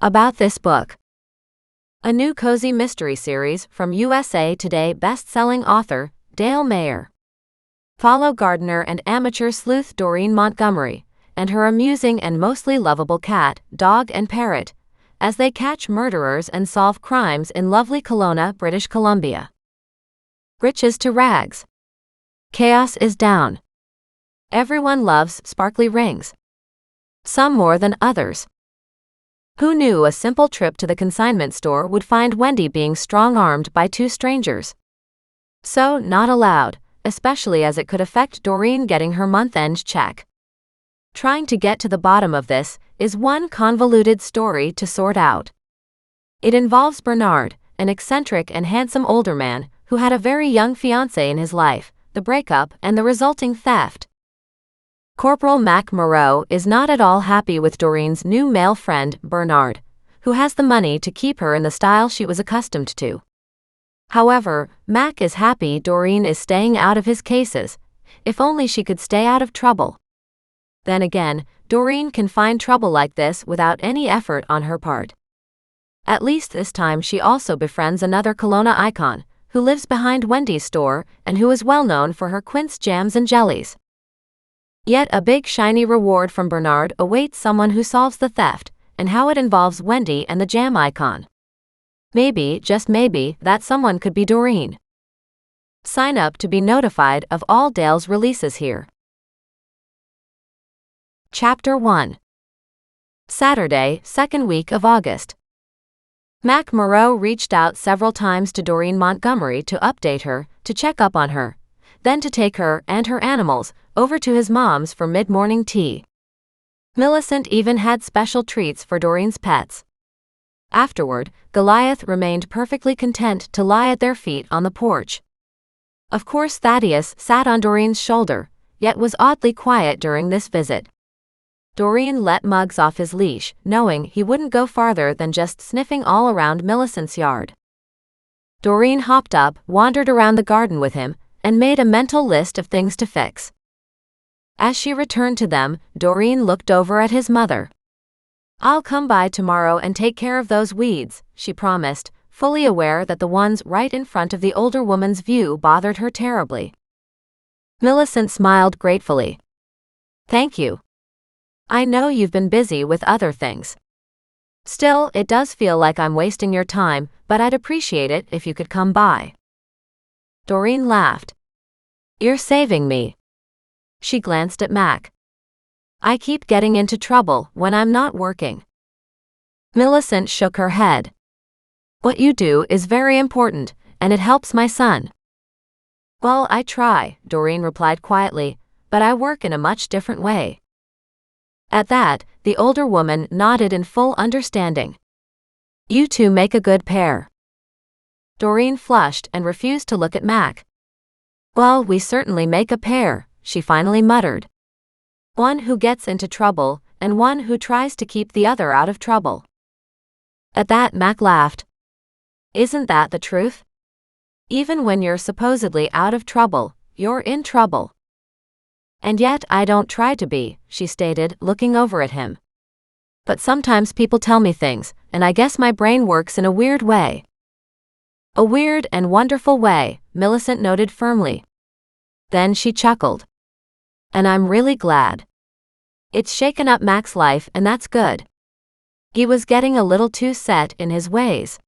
About this book. A new cozy mystery series from USA Today bestselling author, Dale Mayer. Follow gardener and amateur sleuth Doreen Montgomery, and her amusing and mostly lovable cat, dog and parrot, as they catch murderers and solve crimes in lovely Kelowna, British Columbia. Riches to rags. Chaos is down. Everyone loves sparkly rings. Some more than others. Who knew a simple trip to the consignment store would find Wendy being strong-armed by two strangers? So, not allowed, especially as it could affect Doreen getting her month-end check. Trying to get to the bottom of this is one convoluted story to sort out. It involves Bernard, an eccentric and handsome older man who had a very young fiancée in his life, the breakup, and the resulting theft. Corporal Mac Moreau is not at all happy with Doreen's new male friend, Bernard, who has the money to keep her in the style she was accustomed to. However, Mac is happy Doreen is staying out of his cases, if only she could stay out of trouble. Then again, Doreen can find trouble like this without any effort on her part. At least this time she also befriends another Kelowna icon, who lives behind Wendy's store and who is well known for her Quince jams and jellies. Yet a big shiny reward from Bernard awaits someone who solves the theft, and how it involves Wendy and the jam icon. Maybe, just maybe, that someone could be Doreen. Sign up to be notified of all Dale's releases here. Chapter 1. Saturday, second week of August. Mac Moreau reached out several times to Doreen Montgomery to update her, to check up on her, then to take her and her animals over to his mom's for mid-morning tea. Millicent even had special treats for Doreen's pets. Afterward, Goliath remained perfectly content to lie at their feet on the porch. Of course, Thaddeus sat on Doreen's shoulder, yet was oddly quiet during this visit. Doreen let Muggs off his leash, knowing he wouldn't go farther than just sniffing all around Millicent's yard. Doreen hopped up, wandered around the garden with him, and made a mental list of things to fix. As she returned to them, Doreen looked over at his mother. "I'll come by tomorrow and take care of those weeds," she promised, fully aware that the ones right in front of the older woman's view bothered her terribly. Millicent smiled gratefully. "Thank you. I know you've been busy with other things. Still, it does feel like I'm wasting your time, but I'd appreciate it if you could come by." Doreen laughed. "You're saving me." She glanced at Mac. "I keep getting into trouble when I'm not working." Millicent shook her head. "What you do is very important, and it helps my son." "Well, I try," Doreen replied quietly, "but I work in a much different way." At that, the older woman nodded in full understanding. "You two make a good pair." Doreen flushed and refused to look at Mac. "Well, we certainly make a pair," she finally muttered. "One who gets into trouble, and one who tries to keep the other out of trouble." At that, Mac laughed. "Isn't that the truth? Even when you're supposedly out of trouble, you're in trouble." "And yet I don't try to be," she stated, looking over at him. "But sometimes people tell me things, and I guess my brain works in a weird way." "A weird and wonderful way," Millicent noted firmly. Then she chuckled. "And I'm really glad. It's shaken up Mac's life, and that's good. He was getting a little too set in his ways."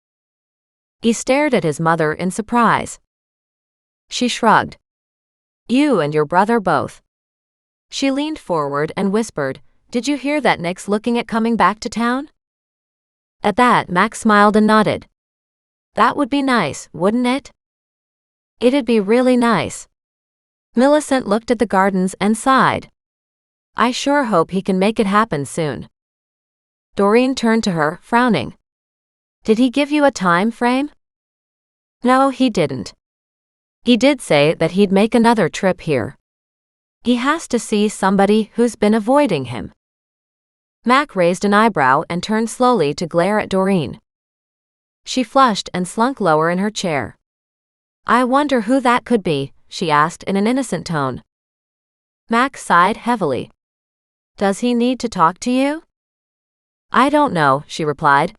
He stared at his mother in surprise. She shrugged. "You and your brother both." She leaned forward and whispered, "Did you hear that Nick's looking at coming back to town?" At that, Mac smiled and nodded. "That would be nice, wouldn't it?" "It'd be really nice." Millicent looked at the gardens and sighed. "I sure hope he can make it happen soon." Doreen turned to her, frowning. "Did he give you a time frame?" "No, he didn't. He did say that he'd make another trip here. He has to see somebody who's been avoiding him." Mac raised an eyebrow and turned slowly to glare at Doreen. She flushed and slunk lower in her chair. "I wonder who that could be," she asked in an innocent tone. Mac sighed heavily. "Does he need to talk to you?" I don't know, she replied.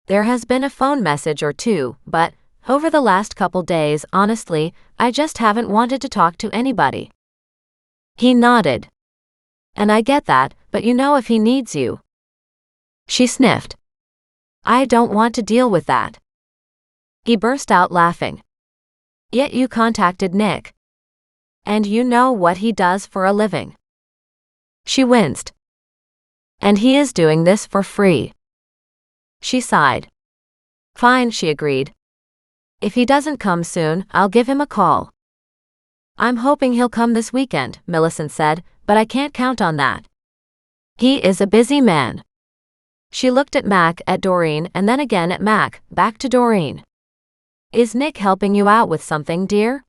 There has been a phone message or two, but over the last couple days, honestly, I just haven't wanted to talk to anybody. He nodded. And I get that, but you know if he needs you. She sniffed. I don't want to deal with that. He burst out laughing. Yet you contacted Nick. And you know what he does for a living. She winced. And he is doing this for free. She sighed. Fine, she agreed. If he doesn't come soon, I'll give him a call. I'm hoping he'll come this weekend, Millicent said, but I can't count on that. He is a busy man. She looked at Mac, at Doreen, and then again at Mac, back to Doreen. Is Nick helping you out with something, dear?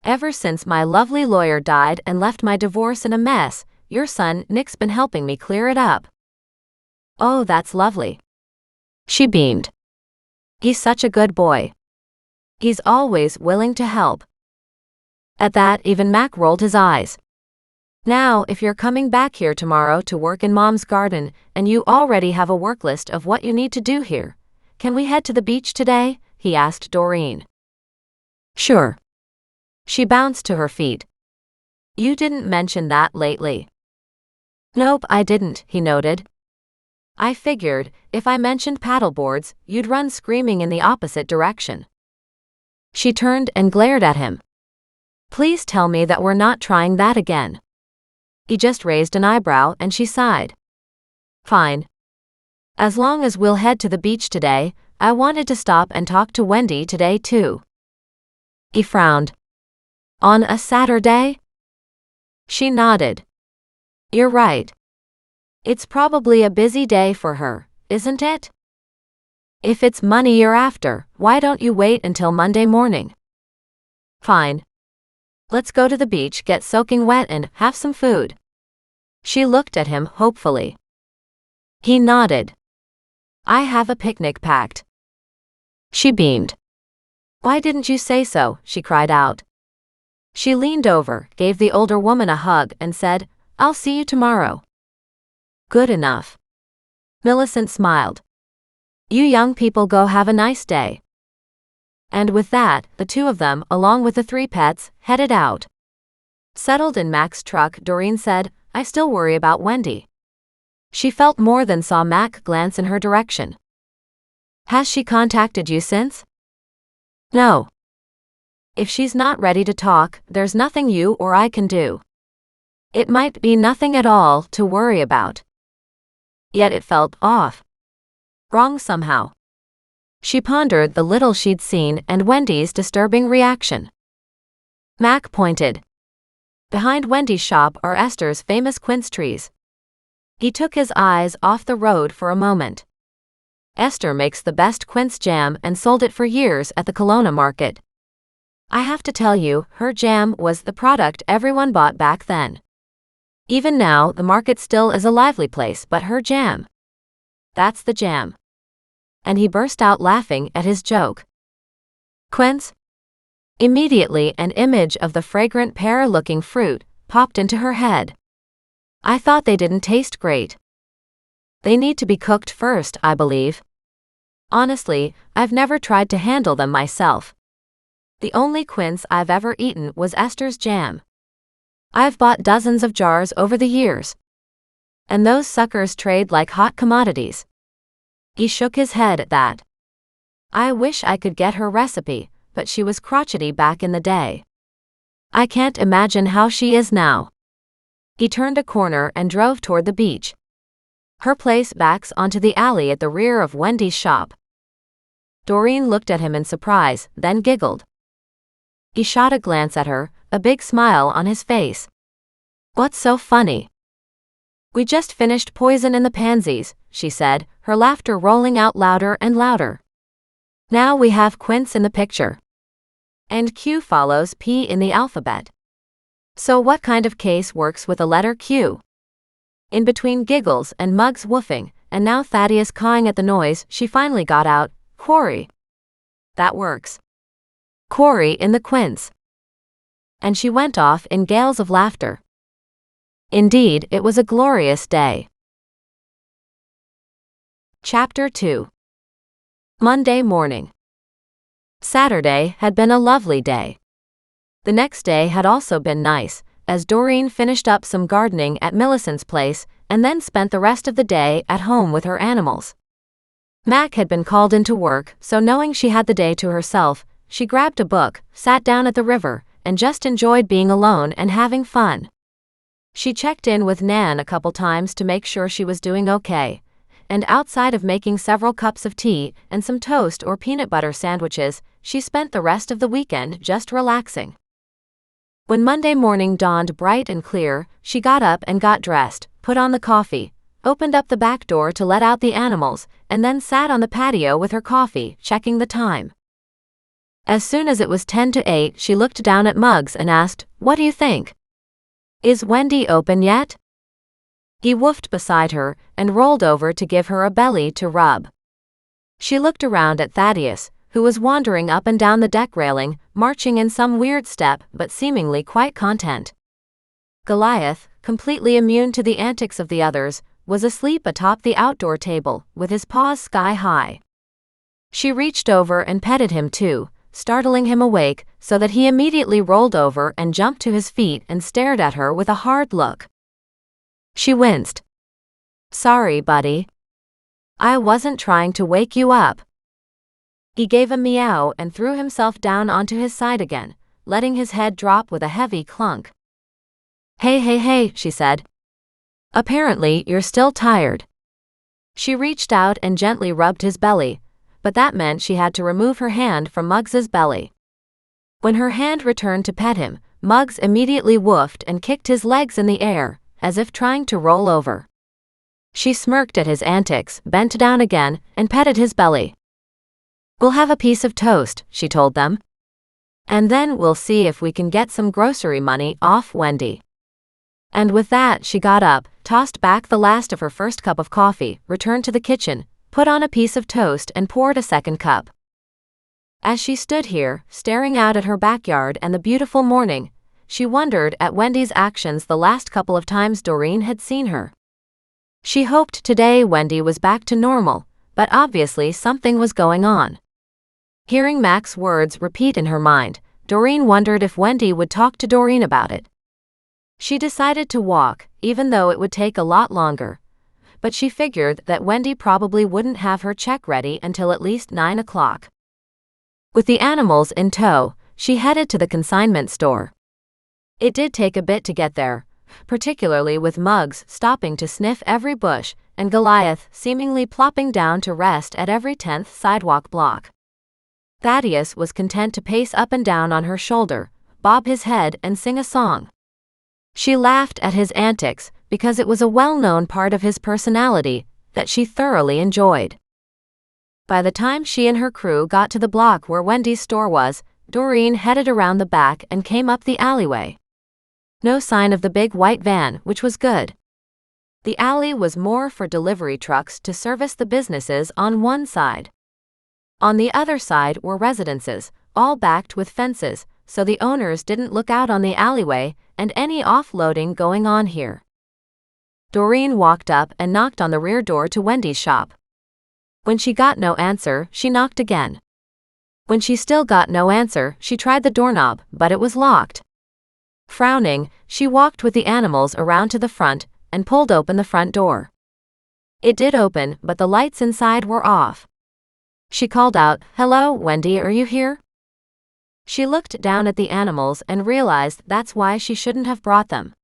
Ever since my lovely lawyer died and left my divorce in a mess, your son, Nick's been helping me clear it up. Oh, that's lovely. She beamed. He's such a good boy. He's always willing to help. At that, even Mac rolled his eyes. Now, if you're coming back here tomorrow to work in Mom's garden, and you already have a work list of what you need to do here, can we head to the beach today? He asked Doreen. Sure. She bounced to her feet. You didn't mention that lately. Nope, I didn't, he noted. I figured, if I mentioned paddleboards, you'd run screaming in the opposite direction. She turned and glared at him. Please tell me that we're not trying that again. He just raised an eyebrow and she sighed. Fine. As long as we'll head to the beach today, I wanted to stop and talk to Wendy today too. He frowned. On a Saturday? She nodded. You're right. It's probably a busy day for her, isn't it? If it's money you're after, why don't you wait until Monday morning? Fine. Let's go to the beach, get soaking wet and have some food. She looked at him hopefully. He nodded. I have a picnic packed. She beamed. Why didn't you say so? She cried out. She leaned over, gave the older woman a hug, and said, I'll see you tomorrow. Good enough. Millicent smiled. You young people go have a nice day. And with that, the two of them, along with the three pets, headed out. Settled in Mac's truck, Doreen said, I still worry about Wendy. She felt more than saw Mac glance in her direction. Has she contacted you since? No. If she's not ready to talk, there's nothing you or I can do. It might be nothing at all to worry about. Yet it felt off. Wrong somehow. She pondered the little she'd seen and Wendy's disturbing reaction. Mac pointed. Behind Wendy's shop are Esther's famous quince trees. He took his eyes off the road for a moment. Esther makes the best quince jam and sold it for years at the Kelowna market. I have to tell you, her jam was the product everyone bought back then. Even now, the market still is a lively place, but her jam. That's the jam. And he burst out laughing at his joke. Quince? Immediately, an image of the fragrant pear-looking fruit popped into her head. I thought they didn't taste great. They need to be cooked first, I believe. Honestly, I've never tried to handle them myself. The only quince I've ever eaten was Esther's jam. I've bought dozens of jars over the years. And those suckers trade like hot commodities. He shook his head at that. I wish I could get her recipe, but she was crotchety back in the day. I can't imagine how she is now. He turned a corner and drove toward the beach. Her place backs onto the alley at the rear of Wendy's shop. Doreen looked at him in surprise, then giggled. He shot a glance at her, a big smile on his face. What's so funny? We just finished Poison in the Pansies, she said, her laughter rolling out louder and louder. Now we have Quince in the picture. And Q follows P in the alphabet. So what kind of case works with a letter Q? In between giggles and Muggs woofing, and now Thaddeus cawing at the noise, she finally got out, Quarry. That works. Quarry in the Quince. And she went off in gales of laughter. Indeed, it was a glorious day. Chapter 2. Monday morning. Saturday had been a lovely day. The next day had also been nice, as Doreen finished up some gardening at Millicent's place and then spent the rest of the day at home with her animals. Mac had been called into work, so knowing she had the day to herself, she grabbed a book, sat down at the river, and just enjoyed being alone and having fun. She checked in with Nan a couple times to make sure she was doing okay, and outside of making several cups of tea and some toast or peanut butter sandwiches, she spent the rest of the weekend just relaxing. When Monday morning dawned bright and clear, she got up and got dressed, put on the coffee, opened up the back door to let out the animals, and then sat on the patio with her coffee, checking the time. As soon as it was 10 to 8, she looked down at Muggs and asked, "What do you think? Is Wendy open yet?" He woofed beside her and rolled over to give her a belly to rub. She looked around at Thaddeus, who was wandering up and down the deck railing, marching in some weird step but seemingly quite content. Goliath, completely immune to the antics of the others, was asleep atop the outdoor table, with his paws sky high. She reached over and petted him too, startling him awake so that he immediately rolled over and jumped to his feet and stared at her with a hard look. She winced. "Sorry, buddy. I wasn't trying to wake you up." He gave a meow and threw himself down onto his side again, letting his head drop with a heavy clunk. Hey, she said. "Apparently you're still tired." She reached out and gently rubbed his belly, but that meant she had to remove her hand from Muggs's belly. When her hand returned to pet him, Muggs immediately woofed and kicked his legs in the air, as if trying to roll over. She smirked at his antics, bent down again, and petted his belly. "We'll have a piece of toast," she told them. "And then we'll see if we can get some grocery money off Wendy." And with that she got up, tossed back the last of her first cup of coffee, returned to the kitchen, put on a piece of toast and poured a second cup. As she stood here, staring out at her backyard and the beautiful morning, she wondered at Wendy's actions the last couple of times Doreen had seen her. She hoped today Wendy was back to normal, but obviously something was going on. Hearing Mac's words repeat in her mind, Doreen wondered if Wendy would talk to Doreen about it. She decided to walk, even though it would take a lot longer, but she figured that Wendy probably wouldn't have her check ready until at least 9 o'clock. With the animals in tow, she headed to the consignment store. It did take a bit to get there, particularly with Muggs stopping to sniff every bush and Goliath seemingly plopping down to rest at every 10th sidewalk block. Thaddeus was content to pace up and down on her shoulder, bob his head and sing a song. She laughed at his antics because it was a well-known part of his personality that she thoroughly enjoyed. By the time she and her crew got to the block where Wendy's store was, Doreen headed around the back and came up the alleyway. No sign of the big white van, which was good. The alley was more for delivery trucks to service the businesses on one side. On the other side were residences, all backed with fences, so the owners didn't look out on the alleyway and any offloading going on here. Doreen walked up and knocked on the rear door to Wendy's shop. When she got no answer, she knocked again. When she still got no answer, she tried the doorknob, but it was locked. Frowning, she walked with the animals around to the front and pulled open the front door. It did open, but the lights inside were off. She called out, "Hello, Wendy, are you here?" She looked down at the animals and realized that's why she shouldn't have brought them.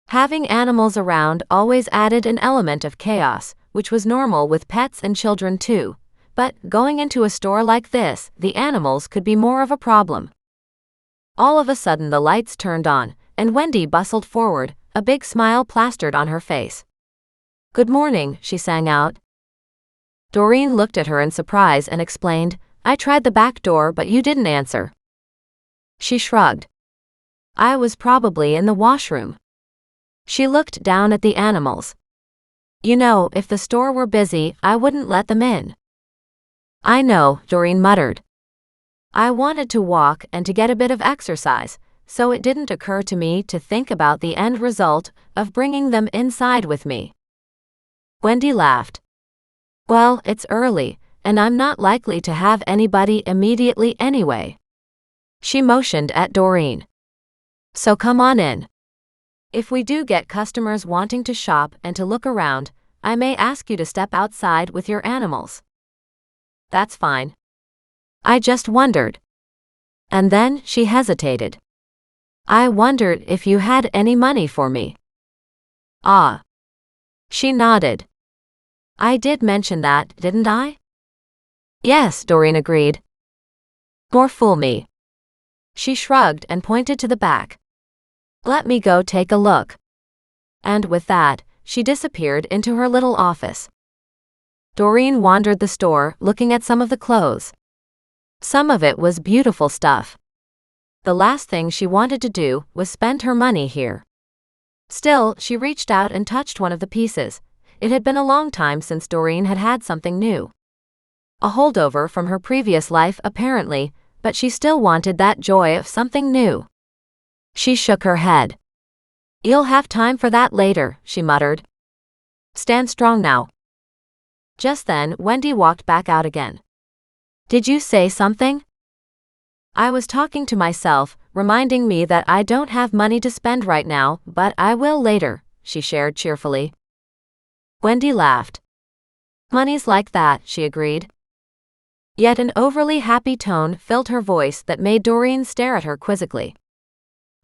Having animals around always added an element of chaos, which was normal with pets and children too, but going into a store like this, the animals could be more of a problem. All of a sudden the lights turned on, and Wendy bustled forward, a big smile plastered on her face. "Good morning," she sang out. Doreen looked at her in surprise and explained, "I tried the back door but you didn't answer." She shrugged. "I was probably in the washroom." She looked down at the animals. "You know, if the store were busy, I wouldn't let them in." "I know," Doreen muttered. "I wanted to walk and to get a bit of exercise, so it didn't occur to me to think about the end result of bringing them inside with me." Wendy laughed. Well, it's early, and I'm not likely to have anybody immediately anyway. She motioned at Doreen. So come on in. If we do get customers wanting to shop and to look around, I may ask you to step outside with your animals. That's fine. I just wondered. And then she hesitated. I wondered if you had any money for me. Ah. She nodded. I did mention that, didn't I? Yes, Doreen agreed. More fool me. She shrugged and pointed to the back. Let me go take a look. And with that, she disappeared into her little office. Doreen wandered the store, looking at some of the clothes. Some of it was beautiful stuff. The last thing she wanted to do was spend her money here. Still, she reached out and touched one of the pieces. It had been a long time since Doreen had had something new. A holdover from her previous life, apparently, but she still wanted that joy of something new. She shook her head. You'll have time for that later, she muttered. Stand strong now. Just then, Wendy walked back out again. Did you say something? I was talking to myself, reminding me that I don't have money to spend right now, but I will later, she shared cheerfully. Wendy laughed. Money's like that, she agreed. Yet an overly happy tone filled her voice that made Doreen stare at her quizzically.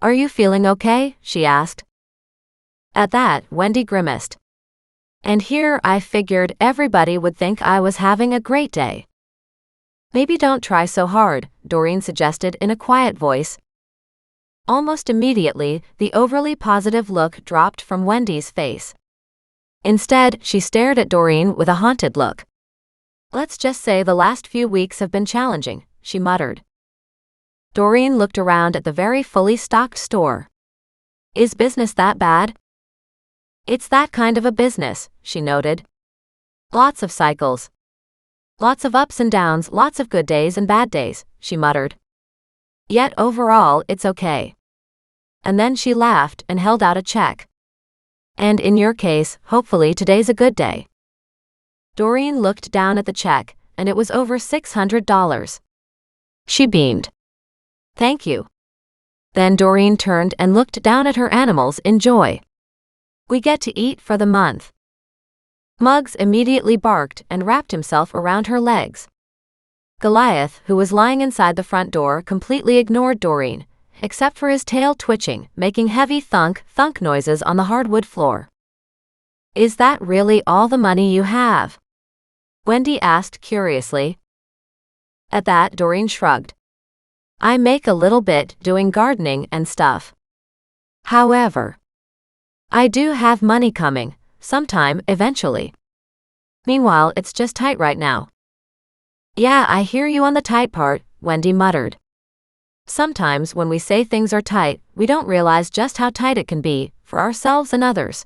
Are you feeling okay? She asked. At that, Wendy grimaced. And here I figured everybody would think I was having a great day. Maybe don't try so hard, Doreen suggested in a quiet voice. Almost immediately, the overly positive look dropped from Wendy's face. Instead, she stared at Doreen with a haunted look. Let's just say the last few weeks have been challenging, she muttered. Doreen looked around at the very fully stocked store. Is business that bad? It's that kind of a business, she noted. Lots of cycles. Lots of ups and downs, lots of good days and bad days, she muttered. Yet overall, it's okay. And then she laughed and held out a check. And in your case, hopefully today's a good day. Doreen looked down at the check, and it was over $600. She beamed. Thank you. Then Doreen turned and looked down at her animals in joy. We get to eat for the month. Muggs immediately barked and wrapped himself around her legs. Goliath, who was lying inside the front door, completely ignored Doreen, except for his tail twitching, making heavy thunk noises on the hardwood floor. Is that really all the money you have? Wendy asked curiously. At that, Doreen shrugged. I make a little bit doing gardening and stuff. However, I do have money coming, sometime eventually. Meanwhile, it's just tight right now. Yeah, I hear you on the tight part, Wendy muttered. Sometimes when we say things are tight, we don't realize just how tight it can be, for ourselves and others.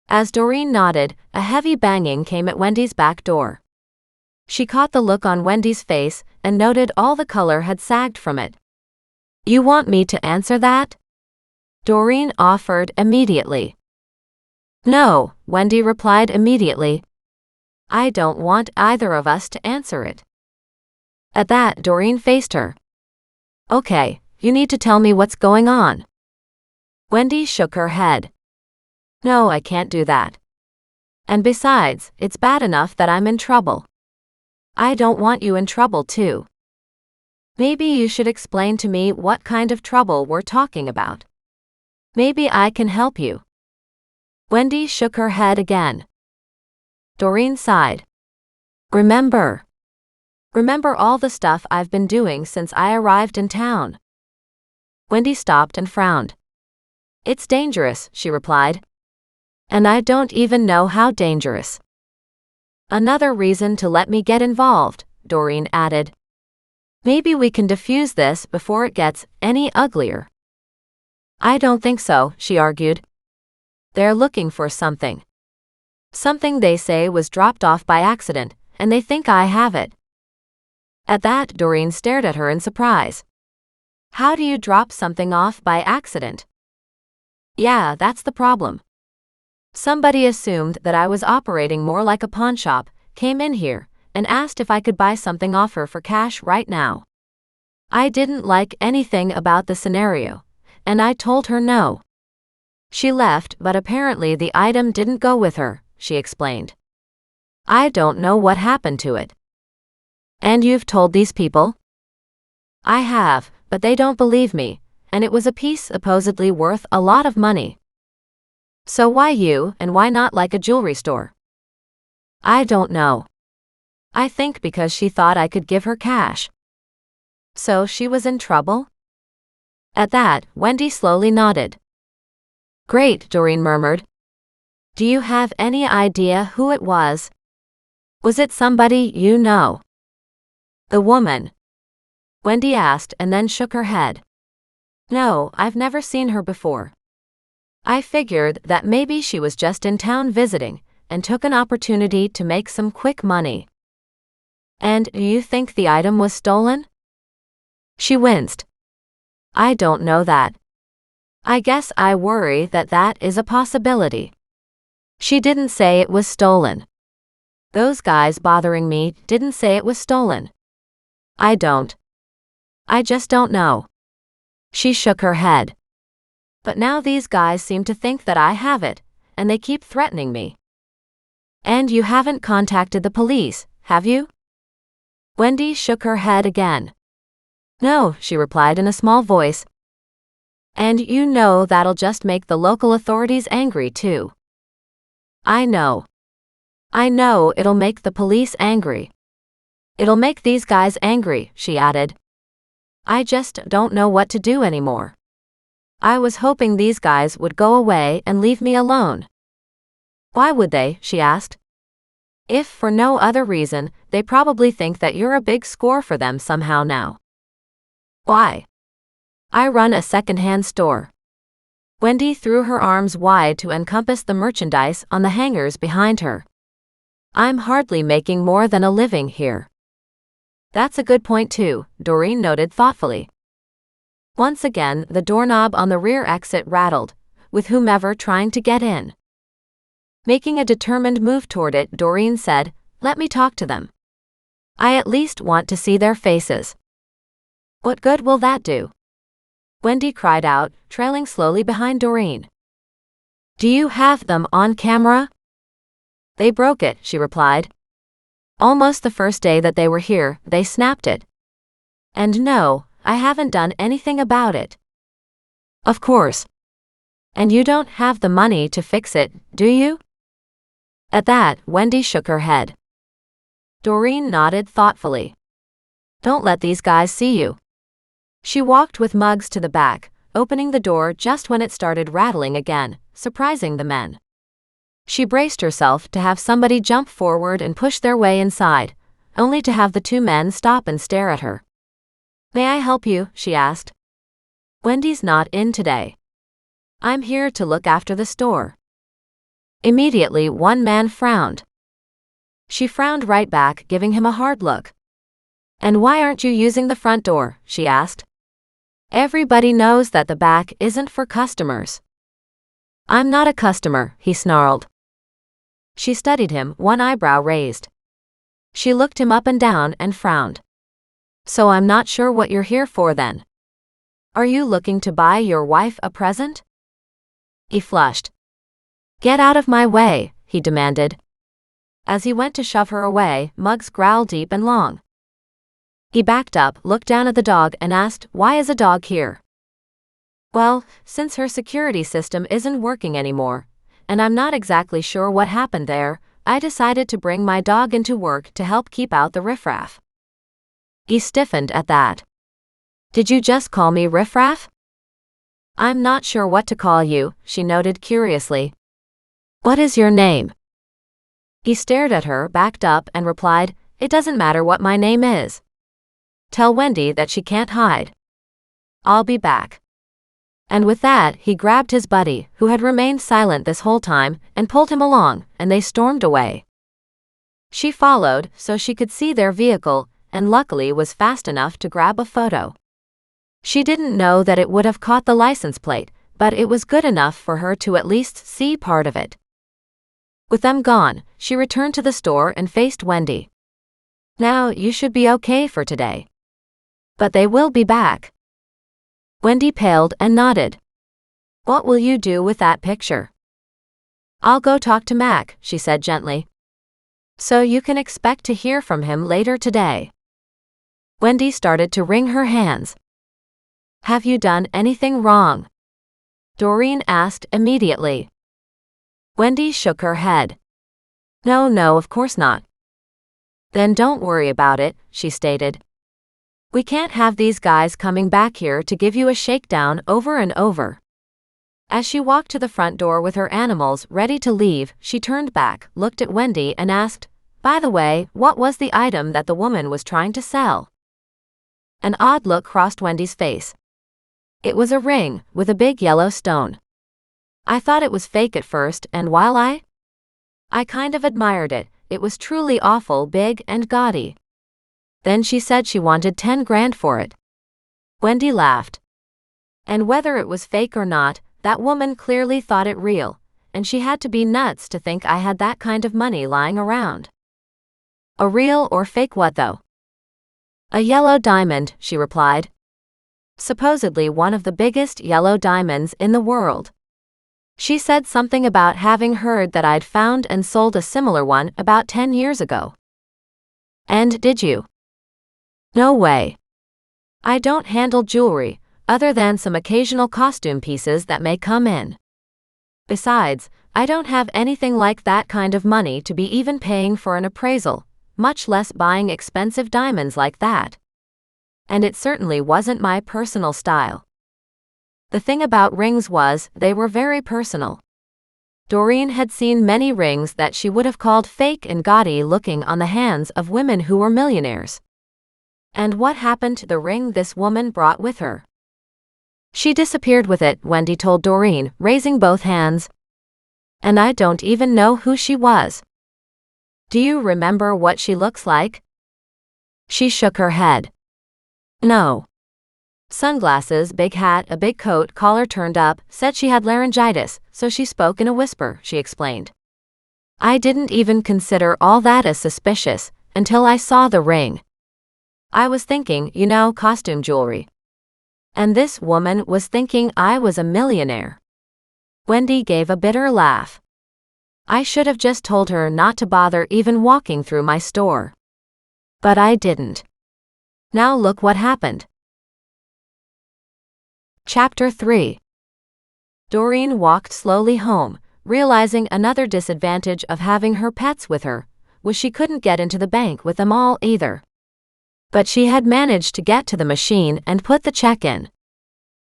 As Doreen nodded, a heavy banging came at Wendy's back door. She caught the look on Wendy's face and noted all the color had sagged from it. You want me to answer that? Doreen offered immediately. No, Wendy replied immediately. I don't want either of us to answer it. At that, Doreen faced her. Okay, you need to tell me what's going on. Wendy shook her head. No, I can't do that. And besides, it's bad enough that I'm in trouble. I don't want you in trouble too. Maybe you should explain to me what kind of trouble we're talking about. Maybe I can help you. Wendy shook her head again. Doreen sighed. Remember all the stuff I've been doing since I arrived in town. Wendy stopped and frowned. It's dangerous, she replied. And I don't even know how dangerous. Another reason to let me get involved, Doreen added. Maybe we can defuse this before it gets any uglier. I don't think so, she argued. They're looking for something. Something they say was dropped off by accident, and they think I have it. At that, Doreen stared at her in surprise. How do you drop something off by accident? Yeah, that's the problem. Somebody assumed that I was operating more like a pawn shop, came in here and asked if I could buy something off her for cash right now. I didn't like anything about the scenario, and I told her no. She left, but apparently the item didn't go with her, she explained. I don't know what happened to it. And you've told these people? I have, but they don't believe me, and it was a piece supposedly worth a lot of money. So why you, and why not like a jewelry store? I don't know. I think because she thought I could give her cash. So she was in trouble? At that, Wendy slowly nodded. Great, Doreen murmured. Do you have any idea who it was? Was it somebody you know? The woman? Wendy asked and then shook her head. No, I've never seen her before. I figured that maybe she was just in town visiting and took an opportunity to make some quick money. And do you think the item was stolen? She winced. I don't know that. I guess I worry that that is a possibility. She didn't say it was stolen. Those guys bothering me didn't say it was stolen. I just don't know. She shook her head. But now these guys seem to think that I have it, and they keep threatening me. And you haven't contacted the police, have you? Wendy shook her head again. No, she replied in a small voice. And you know that'll just make the local authorities angry too. I know. I know it'll make the police angry. It'll make these guys angry, she added. I just don't know what to do anymore. I was hoping these guys would go away and leave me alone. Why would they? She asked. If for no other reason, they probably think that you're a big score for them somehow now. Why? I run a second-hand store. Wendy threw her arms wide to encompass the merchandise on the hangers behind her. I'm hardly making more than a living here. That's a good point too, Doreen noted thoughtfully. Once again, the doorknob on the rear exit rattled, with whomever trying to get in. Making a determined move toward it, Doreen said, Let me talk to them. I at least want to see their faces. What good will that do? Wendy cried out, trailing slowly behind Doreen. Do you have them on camera? They broke it, she replied. Almost the first day that they were here, they snapped it. And no, I haven't done anything about it. Of course. And you don't have the money to fix it, do you? At that, Wendy shook her head. Doreen nodded thoughtfully. Don't let these guys see you. She walked with Muggs to the back, opening the door just when it started rattling again, surprising the men. She braced herself to have somebody jump forward and push their way inside, only to have the two men stop and stare at her. May I help you? She asked. Wendy's not in today. I'm here to look after the store. Immediately, one man frowned. She frowned right back, giving him a hard look. And why aren't you using the front door? She asked. Everybody knows that the back isn't for customers. I'm not a customer, he snarled. She studied him, one eyebrow raised. She looked him up and down and frowned. So I'm not sure what you're here for then. Are you looking to buy your wife a present? He flushed. Get out of my way, he demanded. As he went to shove her away, Muggs growled deep and long. He backed up, looked down at the dog and asked, Why is a dog here? Well, since her security system isn't working anymore, and I'm not exactly sure what happened there, I decided to bring my dog into work to help keep out the riffraff. He stiffened at that. Did you just call me riffraff? I'm not sure what to call you, she noted curiously. What is your name? He stared at her, backed up, and replied, It doesn't matter what my name is. Tell Wendy that she can't hide. I'll be back. And with that, he grabbed his buddy, who had remained silent this whole time, and pulled him along, and they stormed away. She followed, so she could see their vehicle, and luckily was fast enough to grab a photo. She didn't know that it would have caught the license plate, but it was good enough for her to at least see part of it. With them gone, she returned to the store and faced Wendy. "Now you should be okay for today. But they will be back." Wendy paled and nodded. "What will you do with that picture?" "I'll go talk to Mac," she said gently. "So you can expect to hear from him later today." Wendy started to wring her hands. "Have you done anything wrong?" Doreen asked immediately. Wendy shook her head. No, of course not." "Then don't worry about it," she stated. "We can't have these guys coming back here to give you a shakedown over and over." As she walked to the front door with her animals ready to leave, she turned back, looked at Wendy and asked, "By the way, what was the item that the woman was trying to sell?" An odd look crossed Wendy's face. It was a ring, with a big yellow stone. "I thought it was fake at first, and while I kind of admired it, it was truly awful big and gaudy. Then she said she wanted 10 grand for it." Wendy laughed. "And whether it was fake or not, that woman clearly thought it real, and she had to be nuts to think I had that kind of money lying around." "A real or fake what though?" "A yellow diamond," she replied. "Supposedly one of the biggest yellow diamonds in the world. She said something about having heard that I'd found and sold a similar one about 10 years ago." "And did you?" "No way. I don't handle jewelry, other than some occasional costume pieces that may come in. Besides, I don't have anything like that kind of money to be even paying for an appraisal, much less buying expensive diamonds like that. And it certainly wasn't my personal style." The thing about rings was, they were very personal. Doreen had seen many rings that she would have called fake and gaudy looking on the hands of women who were millionaires. And what happened to the ring this woman brought with her? "She disappeared with it," Wendy told Doreen, raising both hands. "And I don't even know who she was." "Do you remember what she looks like?" She shook her head. "No. Sunglasses, big hat, a big coat, collar turned up, said she had laryngitis, so she spoke in a whisper," she explained. "I didn't even consider all that as suspicious, until I saw the ring. I was thinking, costume jewelry. And this woman was thinking I was a millionaire." Wendy gave a bitter laugh. "I should have just told her not to bother even walking through my store. But I didn't. Now look what happened." Chapter 3. Doreen walked slowly home, realizing another disadvantage of having her pets with her was she couldn't get into the bank with them all either. But she had managed to get to the machine and put the check in.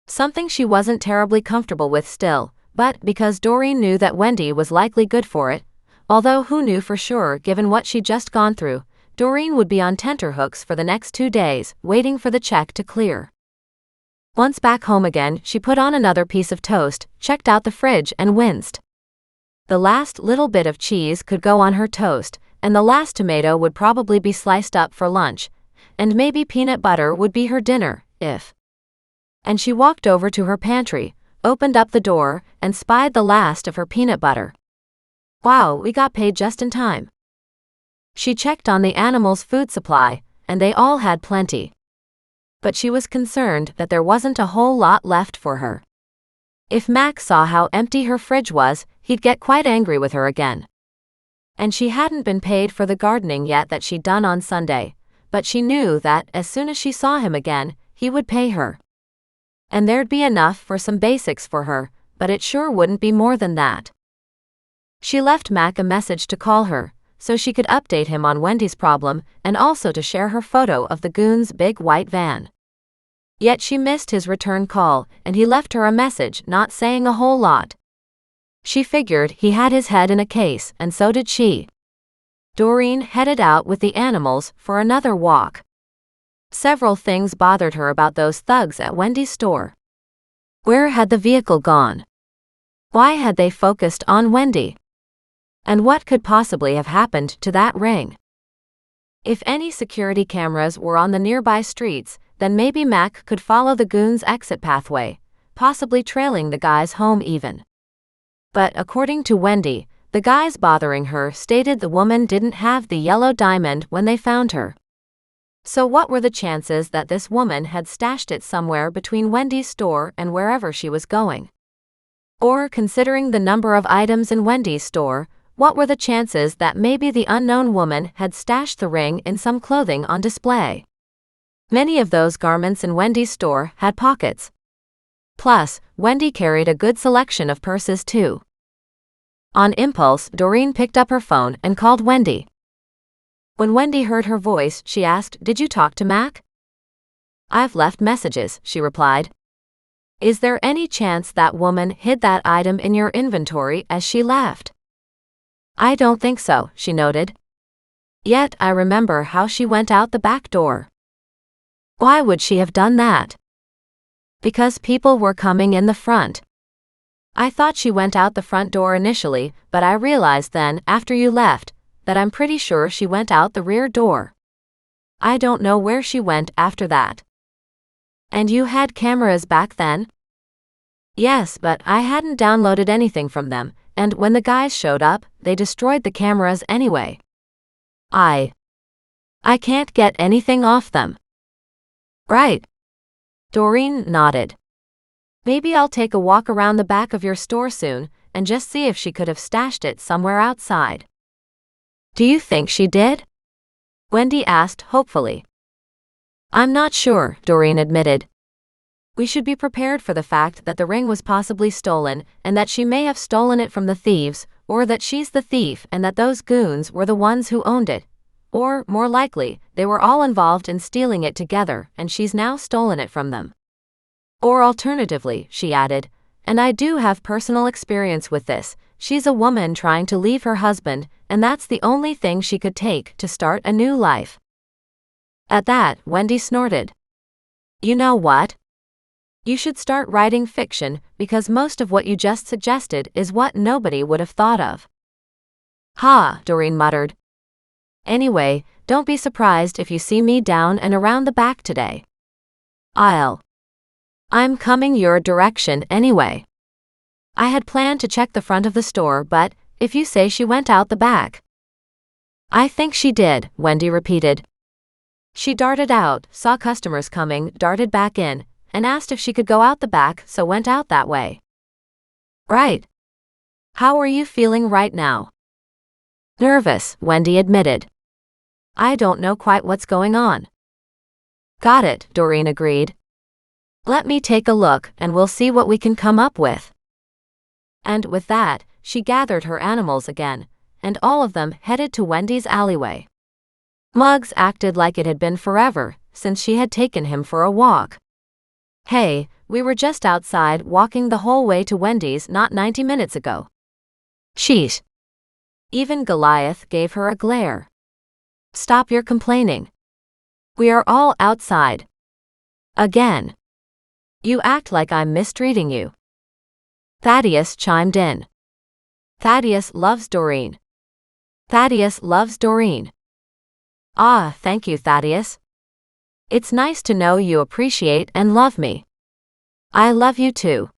Something she wasn't terribly comfortable with still, but because Doreen knew that Wendy was likely good for it, although who knew for sure given what she'd just gone through, Doreen would be on tenterhooks for the next 2 days, waiting for the check to clear. Once back home again, she put on another piece of toast, checked out the fridge and winced. The last little bit of cheese could go on her toast, and the last tomato would probably be sliced up for lunch, and maybe peanut butter would be her dinner, if. And she walked over to her pantry, opened up the door, and spied the last of her peanut butter. Wow, we got paid just in time. She checked on the animals' food supply, and they all had plenty. But she was concerned that there wasn't a whole lot left for her. If Mac saw how empty her fridge was, he'd get quite angry with her again. And she hadn't been paid for the gardening yet that she'd done on Sunday, but she knew that as soon as she saw him again, he would pay her. And there'd be enough for some basics for her, but it sure wouldn't be more than that. She left Mac a message to call her, so she could update him on Wendy's problem and also to share her photo of the goon's big white van. Yet she missed his return call, and he left her a message not saying a whole lot. She figured he had his head in a case, and so did she. Doreen headed out with the animals for another walk. Several things bothered her about those thugs at Wendy's store. Where had the vehicle gone? Why had they focused on Wendy? And what could possibly have happened to that ring? If any security cameras were on the nearby streets, then maybe Mac could follow the goon's exit pathway, possibly trailing the guys home even. But according to Wendy, The guys bothering her stated the woman didn't have the yellow diamond when they found her. So what were the chances that this woman had stashed it somewhere between Wendy's store and wherever she was going? Or, considering the number of items in Wendy's store, what were the chances that maybe the unknown woman had stashed the ring in some clothing on display? Many of those garments in Wendy's store had pockets. Plus, Wendy carried a good selection of purses too. On impulse, Doreen picked up her phone and called Wendy. When Wendy heard her voice, she asked, "Did you talk to Mac?" "I've left messages," she replied. "Is there any chance that woman hid that item in your inventory as she left?" "I don't think so," she noted. "Yet I remember how she went out the back door." "Why would she have done that?" "Because people were coming in the front. I thought she went out the front door initially, but I realized then, after you left, that I'm pretty sure she went out the rear door. I don't know where she went after that." "And you had cameras back then?" "Yes, but I hadn't downloaded anything from them, and when the guys showed up, they destroyed the cameras anyway. I can't get anything off them." "Right." Doreen nodded. "Maybe I'll take a walk around the back of your store soon and just see if she could have stashed it somewhere outside." "Do you think she did?" Wendy asked hopefully. "I'm not sure," Doreen admitted. "We should be prepared for the fact that the ring was possibly stolen and that she may have stolen it from the thieves, or that she's the thief and that those goons were the ones who owned it. Or, more likely, they were all involved in stealing it together and she's now stolen it from them. Or alternatively," she added, "and I do have personal experience with this, she's a woman trying to leave her husband, and that's the only thing she could take to start a new life." At that, Wendy snorted. "You know what? You should start writing fiction, because most of what you just suggested is what nobody would have thought of." "Ha," Doreen muttered. "Anyway, don't be surprised if you see me down and around the back today. I'm coming your direction anyway. I had planned to check the front of the store, but if you say she went out the back." "I think she did," Wendy repeated. "She darted out, saw customers coming, darted back in, and asked if she could go out the back, so went out that way." "Right. How are you feeling right now?" "Nervous," Wendy admitted. "I don't know quite what's going on." "Got it," Doreen agreed. "Let me take a look and we'll see what we can come up with." And with that, she gathered her animals again, and all of them headed to Wendy's alleyway. Muggs acted like it had been forever since she had taken him for a walk. "Hey, we were just outside walking the whole way to Wendy's not 90 minutes ago." "Sheesh." Even Goliath gave her a glare. "Stop your complaining. We are all outside. Again. You act like I'm mistreating you." Thaddeus chimed in. Thaddeus loves Doreen. Thaddeus loves Doreen. "Ah, thank you, Thaddeus. It's nice to know you appreciate and love me. I love you too."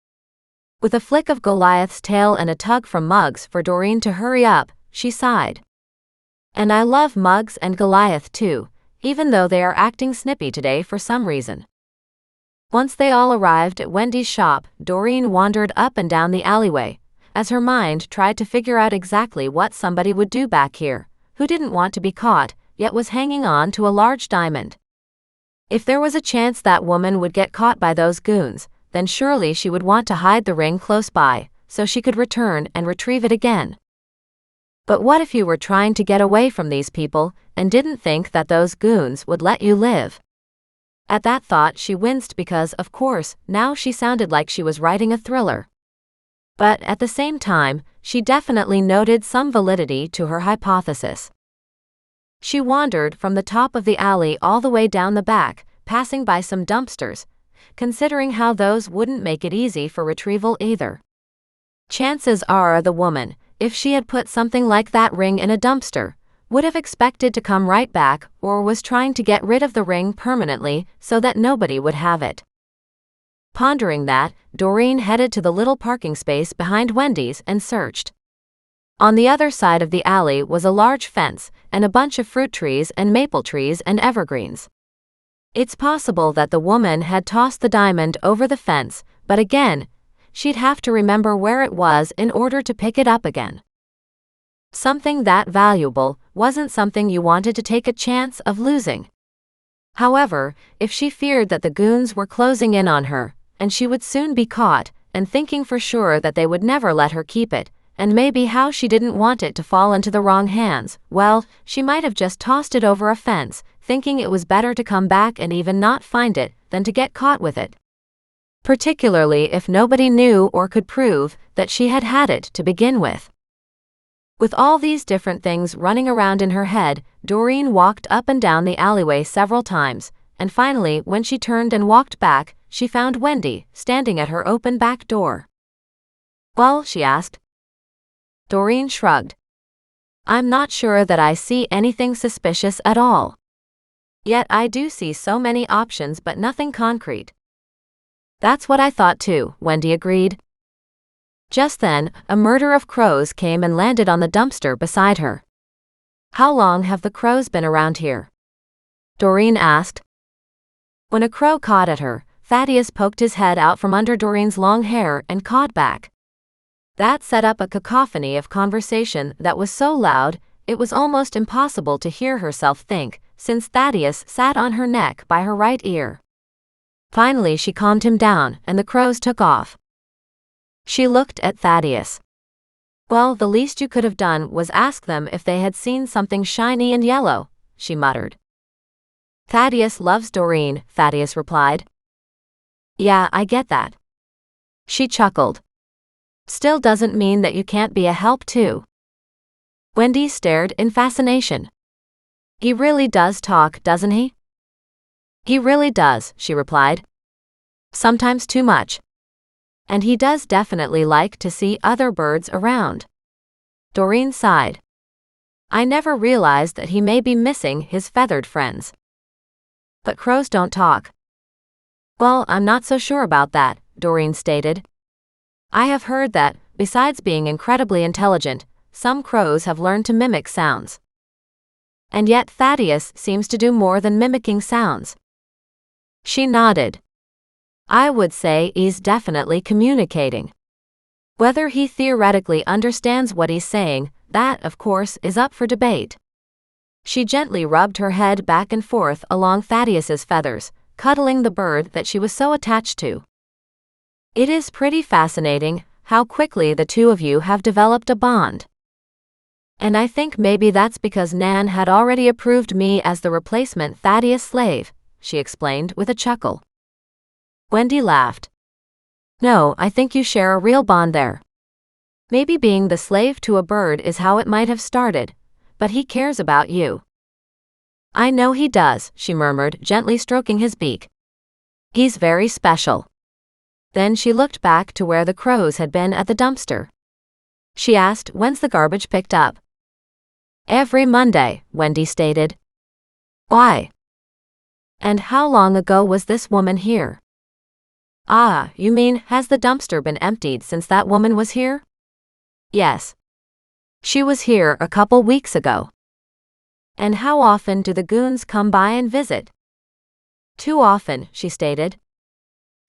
With a flick of Goliath's tail and a tug from Muggs for Doreen to hurry up, she sighed. "And I love Muggs and Goliath too, even though they are acting snippy today for some reason." Once they all arrived at Wendy's shop, Doreen wandered up and down the alleyway, as her mind tried to figure out exactly what somebody would do back here, who didn't want to be caught, yet was hanging on to a large diamond. If there was a chance that woman would get caught by those goons, then surely she would want to hide the ring close by, so she could return and retrieve it again. But what if you were trying to get away from these people, and didn't think that those goons would let you live? At that thought she winced because, of course, now she sounded like she was writing a thriller. But at the same time, she definitely noted some validity to her hypothesis. She wandered from the top of the alley all the way down the back, passing by some dumpsters, considering how those wouldn't make it easy for retrieval either. Chances are the woman, if she had put something like that ring in a dumpster, would have expected to come right back or was trying to get rid of the ring permanently so that nobody would have it. Pondering that, Doreen headed to the little parking space behind Wendy's and searched. On the other side of the alley was a large fence and a bunch of fruit trees and maple trees and evergreens. It's possible that the woman had tossed the diamond over the fence, but again, she'd have to remember where it was in order to pick it up again. Something that valuable wasn't something you wanted to take a chance of losing. However, if she feared that the goons were closing in on her, and she would soon be caught, and thinking for sure that they would never let her keep it, and maybe how she didn't want it to fall into the wrong hands, well, she might have just tossed it over a fence, thinking it was better to come back and even not find it than to get caught with it. Particularly if nobody knew or could prove that she had had it to begin with. With all these different things running around in her head, Doreen walked up and down the alleyway several times, and finally, when she turned and walked back, she found Wendy standing at her open back door. "Well?" she asked. Doreen shrugged. "I'm not sure that I see anything suspicious at all. Yet I do see so many options but nothing concrete." "That's what I thought too," Wendy agreed. Just then, a murder of crows came and landed on the dumpster beside her. "How long have the crows been around here?" Doreen asked. When a crow cawed at her, Thaddeus poked his head out from under Doreen's long hair and cawed back. That set up a cacophony of conversation that was so loud, it was almost impossible to hear herself think, since Thaddeus sat on her neck by her right ear. Finally she calmed him down, and the crows took off. She looked at Thaddeus. "Well, the least you could have done was ask them if they had seen something shiny and yellow," she muttered. "Thaddeus loves Doreen," Thaddeus replied. "Yeah, I get that." She chuckled. "Still doesn't mean that you can't be a help too." Wendy stared in fascination. "He really does talk, doesn't he?" "He really does," she replied. "Sometimes too much. And he does definitely like to see other birds around." Doreen sighed. "I never realized that he may be missing his feathered friends." "But crows don't talk." "Well, I'm not so sure about that," Doreen stated. "I have heard that, besides being incredibly intelligent, some crows have learned to mimic sounds." "And yet Thaddeus seems to do more than mimicking sounds." She nodded. "I would say he's definitely communicating. Whether he theoretically understands what he's saying, that, of course, is up for debate." She gently rubbed her head back and forth along Thaddeus's feathers, cuddling the bird that she was so attached to. "It is pretty fascinating how quickly the two of you have developed a bond. And I think maybe that's because Nan had already approved me as the replacement Thaddeus slave," she explained with a chuckle. Wendy laughed. "No, I think you share a real bond there. Maybe being the slave to a bird is how it might have started, but he cares about you." "I know he does," she murmured, gently stroking his beak. "He's very special." Then she looked back to where the crows had been at the dumpster. She asked, "When's the garbage picked up?" "Every Monday," Wendy stated. "Why?" "And how long ago was this woman here?" "Ah, you mean, has the dumpster been emptied since that woman was here?" "Yes. She was here a couple weeks ago." "And how often do the goons come by and visit?" "Too often," she stated.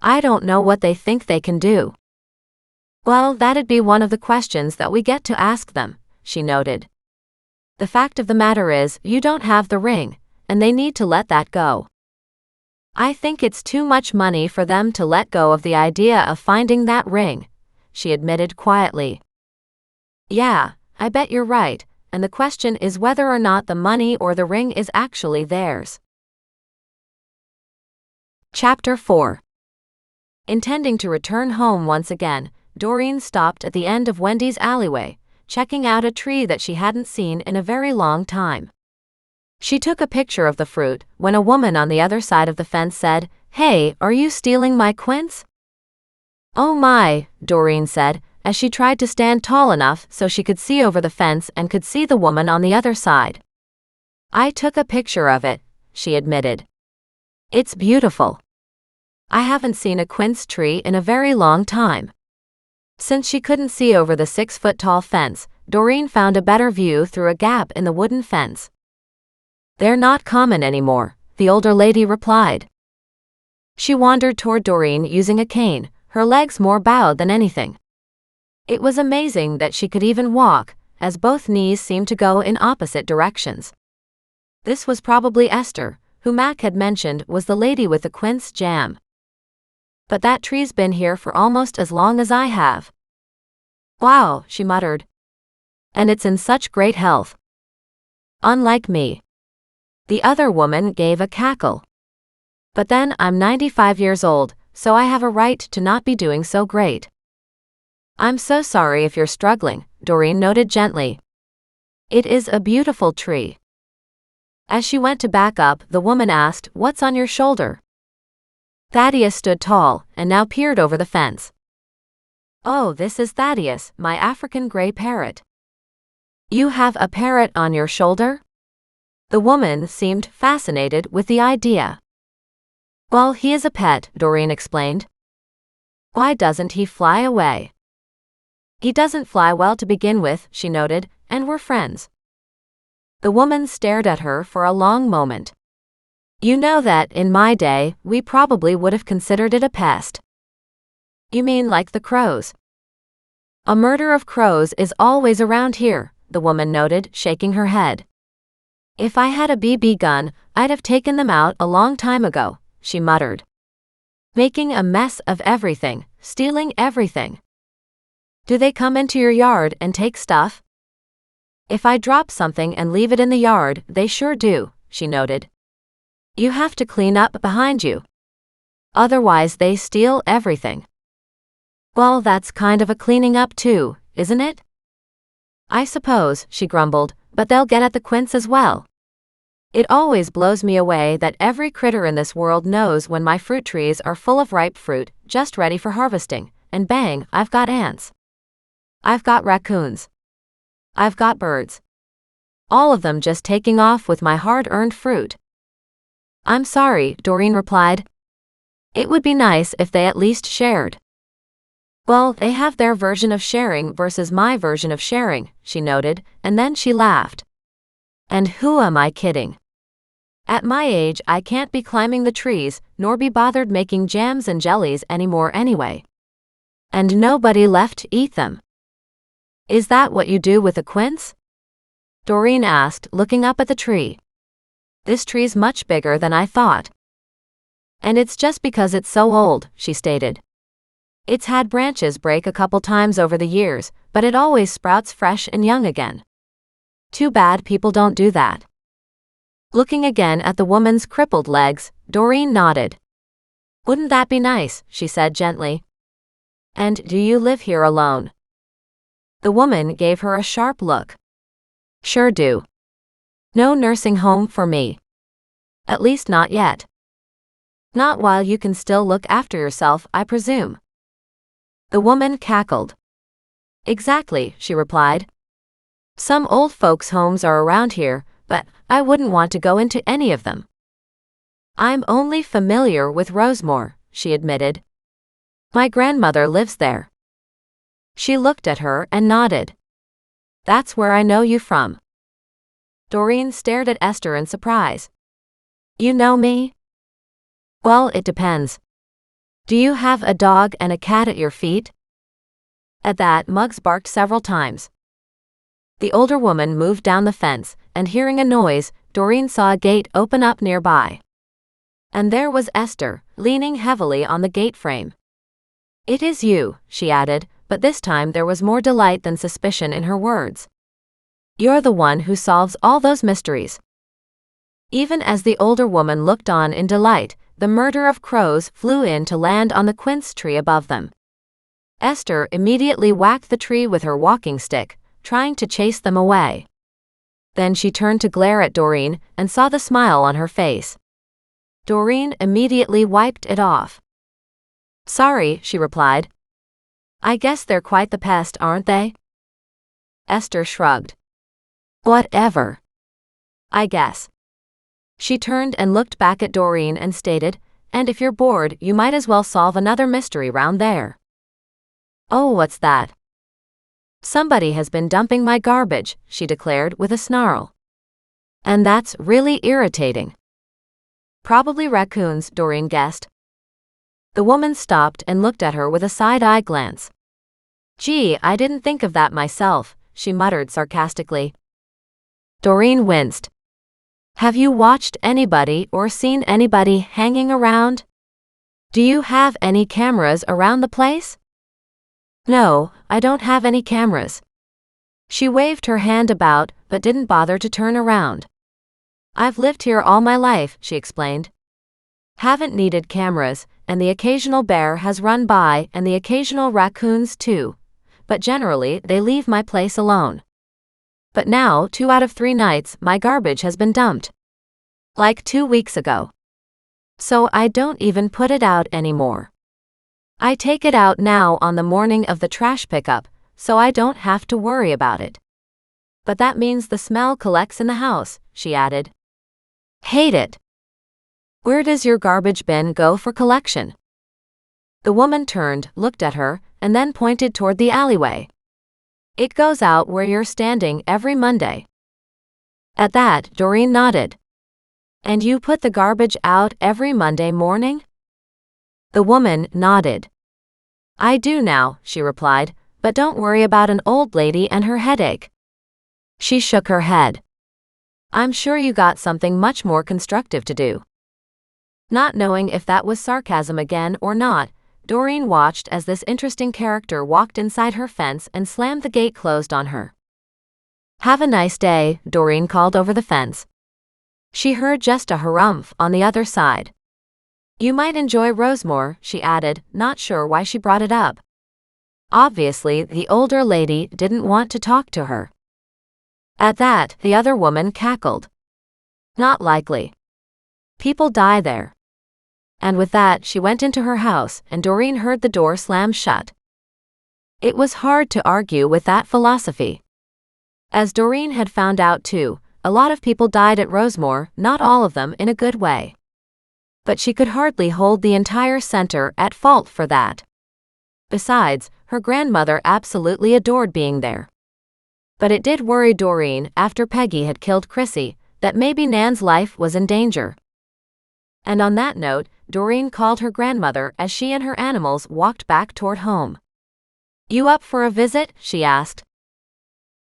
"I don't know what they think they can do." "Well, that'd be one of the questions that we get to ask them," she noted. "The fact of the matter is, you don't have the ring, and they need to let that go." "I think it's too much money for them to let go of the idea of finding that ring," she admitted quietly. "Yeah, I bet you're right, and the question is whether or not the money or the ring is actually theirs." Chapter 4. Intending to return home once again, Doreen stopped at the end of Wendy's alleyway, checking out a tree that she hadn't seen in a very long time. She took a picture of the fruit when a woman on the other side of the fence said, "Hey, are you stealing my quince?" "Oh my," Doreen said, as she tried to stand tall enough so she could see over the fence and could see the woman on the other side. "I took a picture of it," she admitted. "It's beautiful. I haven't seen a quince tree in a very long time." Since she couldn't see over the 6-foot-tall fence, Doreen found a better view through a gap in the wooden fence. "They're not common anymore," the older lady replied. She wandered toward Doreen using a cane, her legs more bowed than anything. It was amazing that she could even walk, as both knees seemed to go in opposite directions. This was probably Esther, who Mac had mentioned was the lady with the quince jam. "But that tree's been here for almost as long as I have." "Wow," she muttered. "And it's in such great health. Unlike me." The other woman gave a cackle. "But then I'm 95 years old, so I have a right to not be doing so great." "I'm so sorry if you're struggling," Doreen noted gently. "It is a beautiful tree." As she went to back up, the woman asked, "What's on your shoulder?" Thaddeus stood tall, and now peered over the fence. "Oh, this is Thaddeus, my African gray parrot." "You have a parrot on your shoulder?" The woman seemed fascinated with the idea. "Well, he is a pet," Doreen explained. "Why doesn't he fly away?" "He doesn't fly well to begin with," she noted, "and we're friends." The woman stared at her for a long moment. "You know that, in my day, we probably would have considered it a pest." "You mean like the crows?" "A murder of crows is always around here," the woman noted, shaking her head. "If I had a BB gun, I'd have taken them out a long time ago," she muttered. "Making a mess of everything, stealing everything." "Do they come into your yard and take stuff?" "If I drop something and leave it in the yard, they sure do," she noted. "You have to clean up behind you. Otherwise they steal everything." "Well, that's kind of a cleaning up too, isn't it?" "I suppose," she grumbled, "but they'll get at the quince as well. It always blows me away that every critter in this world knows when my fruit trees are full of ripe fruit, just ready for harvesting, and bang, I've got ants. I've got raccoons. I've got birds. All of them just taking off with my hard-earned fruit." "I'm sorry," Doreen replied. "It would be nice if they at least shared." "Well, they have their version of sharing versus my version of sharing," she noted, and then she laughed. "And who am I kidding? At my age, I can't be climbing the trees, nor be bothered making jams and jellies anymore anyway. And nobody left to eat them." "Is that what you do with a quince?" Doreen asked, looking up at the tree. "This tree's much bigger than I thought." "And it's just because it's so old," she stated. "It's had branches break a couple times over the years, but it always sprouts fresh and young again. Too bad people don't do that." Looking again at the woman's crippled legs, Doreen nodded. "Wouldn't that be nice?" she said gently. "And do you live here alone?" The woman gave her a sharp look. "Sure do. No nursing home for me. At least not yet." "Not while you can still look after yourself, I presume." The woman cackled. "Exactly," she replied. "Some old folks' homes are around here, but I wouldn't want to go into any of them." "I'm only familiar with Rosemore," she admitted. "My grandmother lives there." She looked at her and nodded. "That's where I know you from." Doreen stared at Esther in surprise. "You know me?" "Well, it depends. Do you have a dog and a cat at your feet?" At that, Muggs barked several times. The older woman moved down the fence, and hearing a noise, Doreen saw a gate open up nearby. And there was Esther, leaning heavily on the gate frame. "It is you," she added, but this time there was more delight than suspicion in her words. "You're the one who solves all those mysteries." Even as the older woman looked on in delight, the murder of crows flew in to land on the quince tree above them. Esther immediately whacked the tree with her walking stick, trying to chase them away. Then she turned to glare at Doreen and saw the smile on her face. Doreen immediately wiped it off. "Sorry," she replied. "I guess they're quite the pest, aren't they?" Esther shrugged. "Whatever. I guess." She turned and looked back at Doreen and stated, "And if you're bored, you might as well solve another mystery round there." "Oh, what's that?" Somebody has been dumping my garbage, she declared with a snarl. And that's really irritating. Probably raccoons, Doreen guessed. The woman stopped and looked at her with a side-eye glance. Gee, I didn't think of that myself, she muttered sarcastically. Doreen winced. Have you watched anybody or seen anybody hanging around? Do you have any cameras around the place? No, I don't have any cameras. She waved her hand about, but didn't bother to turn around. I've lived here all my life, she explained. Haven't needed cameras, and the occasional bear has run by and the occasional raccoons too, but generally they leave my place alone. But now, 2 out of 3 nights, my garbage has been dumped. Like 2 weeks ago. So I don't even put it out anymore. I take it out now on the morning of the trash pickup, so I don't have to worry about it. But that means the smell collects in the house, she added. Hate it. Where does your garbage bin go for collection? The woman turned, looked at her, and then pointed toward the alleyway. It goes out where you're standing every Monday. At that, Doreen nodded. And you put the garbage out every Monday morning? The woman nodded. I do now, she replied, but don't worry about an old lady and her headache. She shook her head. I'm sure you got something much more constructive to do. Not knowing if that was sarcasm again or not, Doreen watched as this interesting character walked inside her fence and slammed the gate closed on her. Have a nice day, Doreen called over the fence. She heard just a harumph on the other side. You might enjoy Rosemore, she added, not sure why she brought it up. Obviously, the older lady didn't want to talk to her. At that, the other woman cackled. Not likely. People die there. And with that, she went into her house, and Doreen heard the door slam shut. It was hard to argue with that philosophy. As Doreen had found out too, a lot of people died at Rosemore, not all of them in a good way. But she could hardly hold the entire center at fault for that. Besides, her grandmother absolutely adored being there. But it did worry Doreen after Peggy had killed Chrissy, that maybe Nan's life was in danger. And on that note, Doreen called her grandmother as she and her animals walked back toward home. You up for a visit? She asked.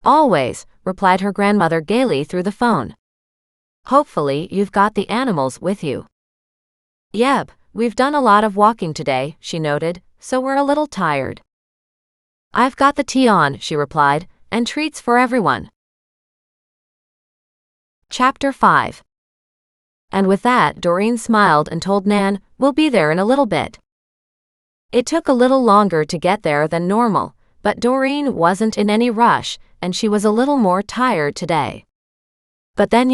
Always, replied her grandmother gaily through the phone. Hopefully you've got the animals with you. Yep, we've done a lot of walking today, she noted, so we're a little tired. I've got the tea on, she replied, and treats for everyone. Chapter 5. And with that, Doreen smiled and told Nan, we'll be there in a little bit. It took a little longer to get there than normal, but Doreen wasn't in any rush, and she was a little more tired today. But then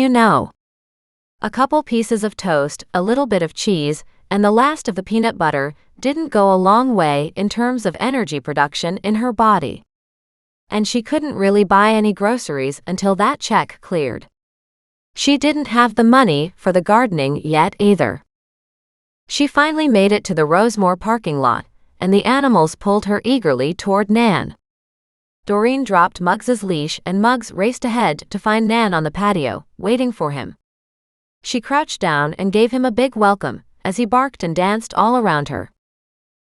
a couple pieces of toast, a little bit of cheese, and the last of the peanut butter didn't go a long way in terms of energy production in her body. And she couldn't really buy any groceries until that check cleared. She didn't have the money for the gardening yet either. She finally made it to the Rosemore parking lot, and the animals pulled her eagerly toward Nan. Doreen dropped Muggs's leash and Muggs raced ahead to find Nan on the patio, waiting for him. She crouched down and gave him a big welcome, as he barked and danced all around her.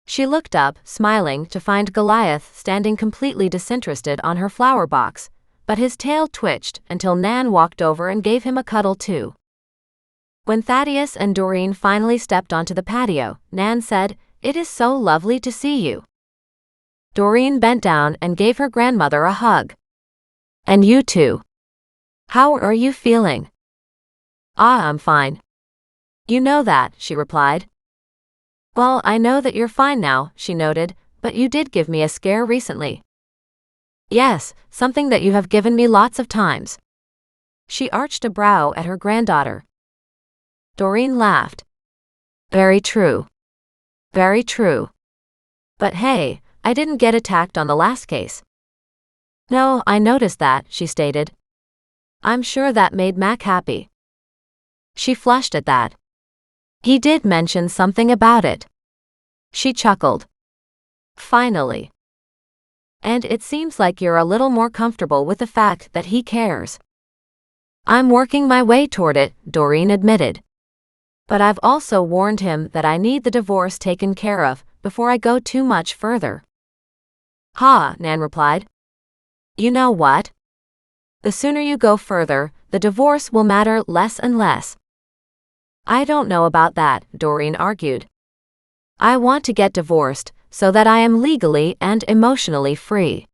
She looked up, smiling, to find Goliath standing completely disinterested on her flower box, but his tail twitched until Nan walked over and gave him a cuddle too. When Thaddeus and Doreen finally stepped onto the patio, Nan said, "It is so lovely to see you." Doreen bent down and gave her grandmother a hug. "And you too. How are you feeling?" "I'm fine." "You know that," she replied. "Well, I know that you're fine now," she noted, "but you did give me a scare recently." "Yes, something that you have given me lots of times." She arched a brow at her granddaughter. Doreen laughed. "Very true. Very true. But hey, I didn't get attacked on the last case." "No, I noticed that," she stated. "I'm sure that made Mac happy." She flushed at that. "He did mention something about it." She chuckled. "Finally." And it seems like you're a little more comfortable with the fact that he cares. I'm working my way toward it, Doreen admitted. But I've also warned him that I need the divorce taken care of before I go too much further. Ha, Nan replied. You know what? The sooner you go further, the divorce will matter less and less. I don't know about that, Doreen argued. I want to get divorced so that I am legally and emotionally free.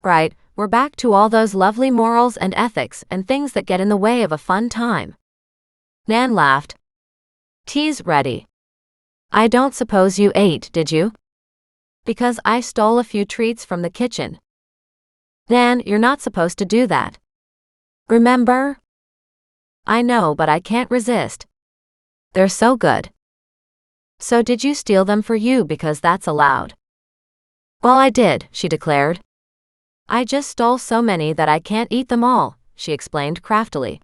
Right, we're back to all those lovely morals and ethics and things that get in the way of a fun time. Nan laughed. Tea's ready. I don't suppose you ate, did you? Because I stole a few treats from the kitchen. Nan, you're not supposed to do that. Remember? I know, but I can't resist. They're so good. So did you steal them for you because that's allowed? Well, I did, she declared. I just stole so many that I can't eat them all, she explained craftily.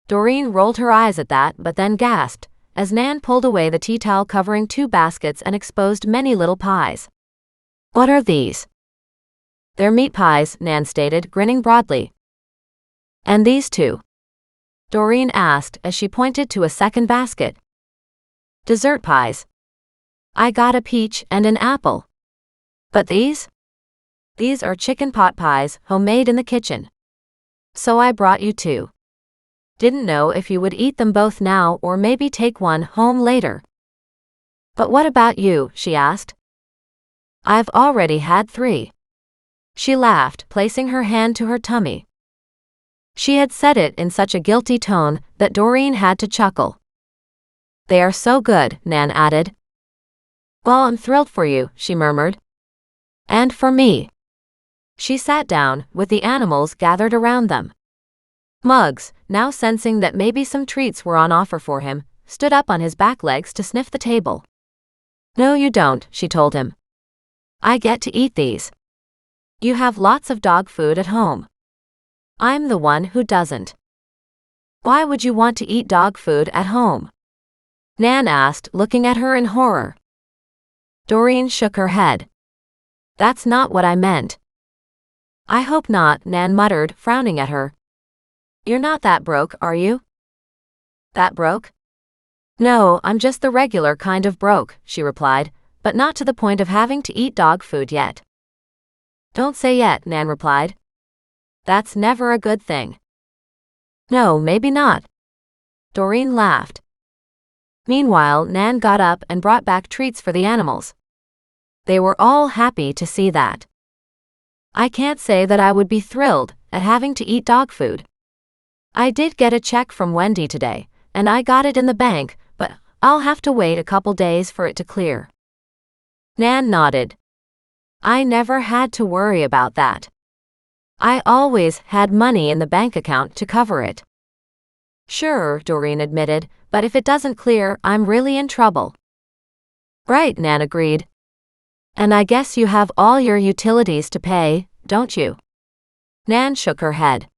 Doreen rolled her eyes at that but then gasped, as Nan pulled away the tea towel covering 2 baskets and exposed many little pies. What are these? They're meat pies, Nan stated, grinning broadly. And these 2? Doreen asked as she pointed to a second basket. Dessert pies. I got a peach and an apple. But these? These are chicken pot pies, homemade in the kitchen. So I brought you 2. Didn't know if you would eat them both now or maybe take one home later. But what about you? She asked. I've already had 3. She laughed, placing her hand to her tummy. She had said it in such a guilty tone that Doreen had to chuckle. They are so good, Nan added. Well, I'm thrilled for you, she murmured. And for me. She sat down, with the animals gathered around them. Muggs, now sensing that maybe some treats were on offer for him, stood up on his back legs to sniff the table. No, you don't, she told him. I get to eat these. You have lots of dog food at home. I'm the one who doesn't. Why would you want to eat dog food at home? Nan asked, looking at her in horror. Doreen shook her head. That's not what I meant. I hope not, Nan muttered, frowning at her. You're not that broke, are you? That broke? No, I'm just the regular kind of broke, she replied, but not to the point of having to eat dog food yet. Don't say yet, Nan replied. That's never a good thing. No, maybe not. Doreen laughed. Meanwhile, Nan got up and brought back treats for the animals. They were all happy to see that. I can't say that I would be thrilled at having to eat dog food. I did get a check from Wendy today, and I got it in the bank, but I'll have to wait a couple days for it to clear. Nan nodded. I never had to worry about that. I always had money in the bank account to cover it. Sure, Doreen admitted, but if it doesn't clear, I'm really in trouble. Right, Nan agreed. And I guess you have all your utilities to pay, don't you? Nan shook her head.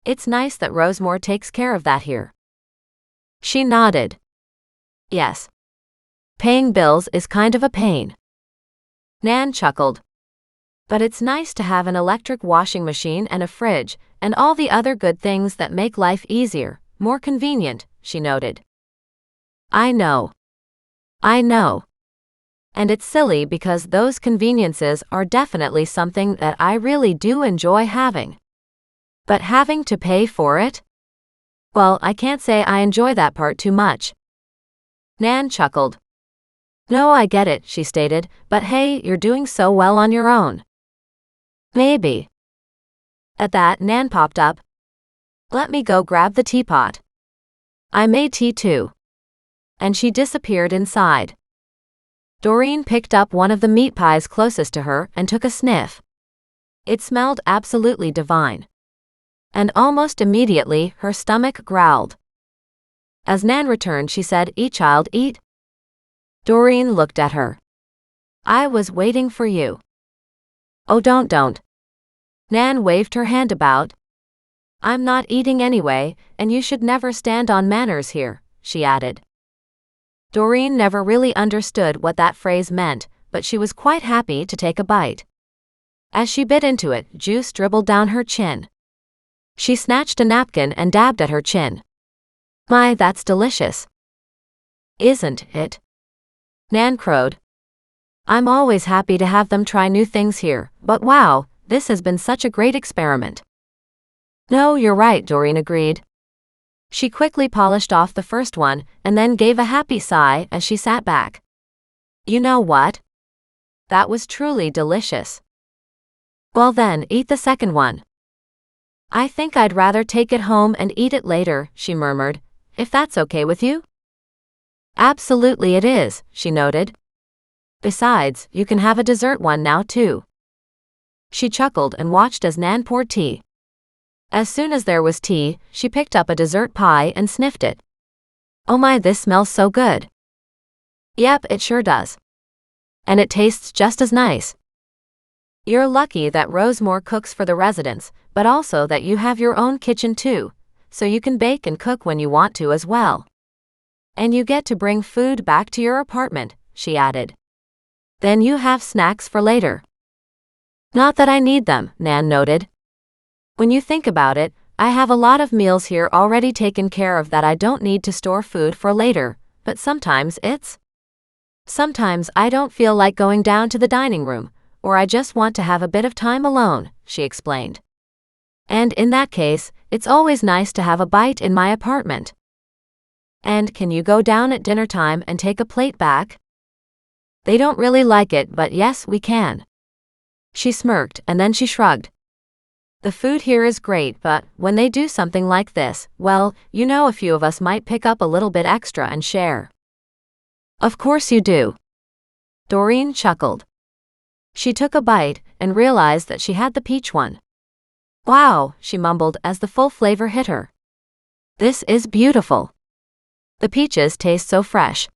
It's nice that Rosemore takes care of that here. She nodded. Yes. Paying bills is kind of a pain. Nan chuckled. But it's nice to have an electric washing machine and a fridge, and all the other good things that make life easier, more convenient, she noted. I know. I know. And it's silly because those conveniences are definitely something that I really do enjoy having. But having to pay for it? Well, I can't say I enjoy that part too much. Nan chuckled. No, I get it, she stated, but hey, you're doing so well on your own. Maybe. At that, Nan popped up. Let me go grab the teapot. I made tea too. And she disappeared inside. Doreen picked up one of the meat pies closest to her and took a sniff. It smelled absolutely divine. And almost immediately her stomach growled. As Nan returned, she said, Eat, child, eat. Doreen looked at her. I was waiting for you. Oh, don't. Nan waved her hand about. I'm not eating anyway, and you should never stand on manners here, she added. Doreen never really understood what that phrase meant, but she was quite happy to take a bite. As she bit into it, juice dribbled down her chin. She snatched a napkin and dabbed at her chin. My, that's delicious. Isn't it? Nan crowed. I'm always happy to have them try new things here, but wow, this has been such a great experiment. No, you're right, Doreen agreed. She quickly polished off the first one and then gave a happy sigh as she sat back. You know what? That was truly delicious. Well then, eat the second one. I think I'd rather take it home and eat it later, she murmured, if that's okay with you? Absolutely it is, she noted. Besides, you can have a dessert one now too. She chuckled and watched as Nan poured tea. As soon as there was tea, she picked up a dessert pie and sniffed it. Oh my, this smells so good. Yep, it sure does. And it tastes just as nice. You're lucky that Rosemore cooks for the residents, but also that you have your own kitchen too, so you can bake and cook when you want to as well. And you get to bring food back to your apartment, she added. Then you have snacks for later. Not that I need them, Nan noted. When you think about it, I have a lot of meals here already taken care of that I don't need to store food for later, but sometimes I don't feel like going down to the dining room, or I just want to have a bit of time alone, she explained. And in that case, it's always nice to have a bite in my apartment. And can you go down at dinner time and take a plate back? They don't really like it, but yes, we can. She smirked and then she shrugged. The food here is great, but when they do something like this, well, you know, a few of us might pick up a little bit extra and share. Of course you do. Doreen chuckled. She took a bite and realized that she had the peach one. Wow, she mumbled as the full flavor hit her. This is beautiful. The peaches taste so fresh.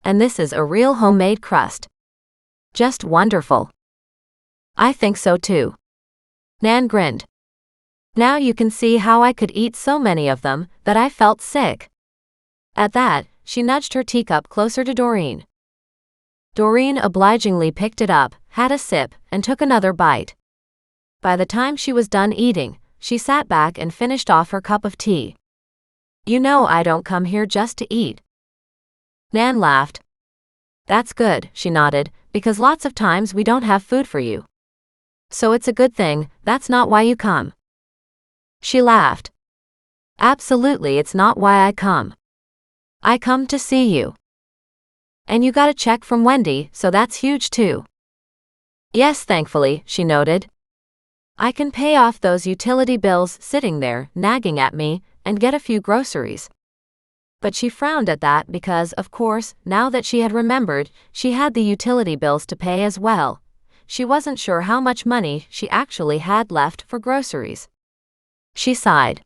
And this is a real homemade crust. Just wonderful. I think so too. Nan grinned. Now you can see how I could eat so many of them that I felt sick. At that, she nudged her teacup closer to Doreen. Doreen obligingly picked it up, had a sip, and took another bite. By the time she was done eating, she sat back and finished off her cup of tea. You know I don't come here just to eat. Nan laughed. That's good, she nodded, because lots of times we don't have food for you. So it's a good thing, that's not why you come. She laughed. Absolutely, it's not why I come. I come to see you. And you got a check from Wendy, so that's huge too. Yes, thankfully, she noted. I can pay off those utility bills sitting there, nagging at me, and get a few groceries. But she frowned at that because, of course, now that she had remembered, she had the utility bills to pay as well. She wasn't sure how much money she actually had left for groceries. She sighed.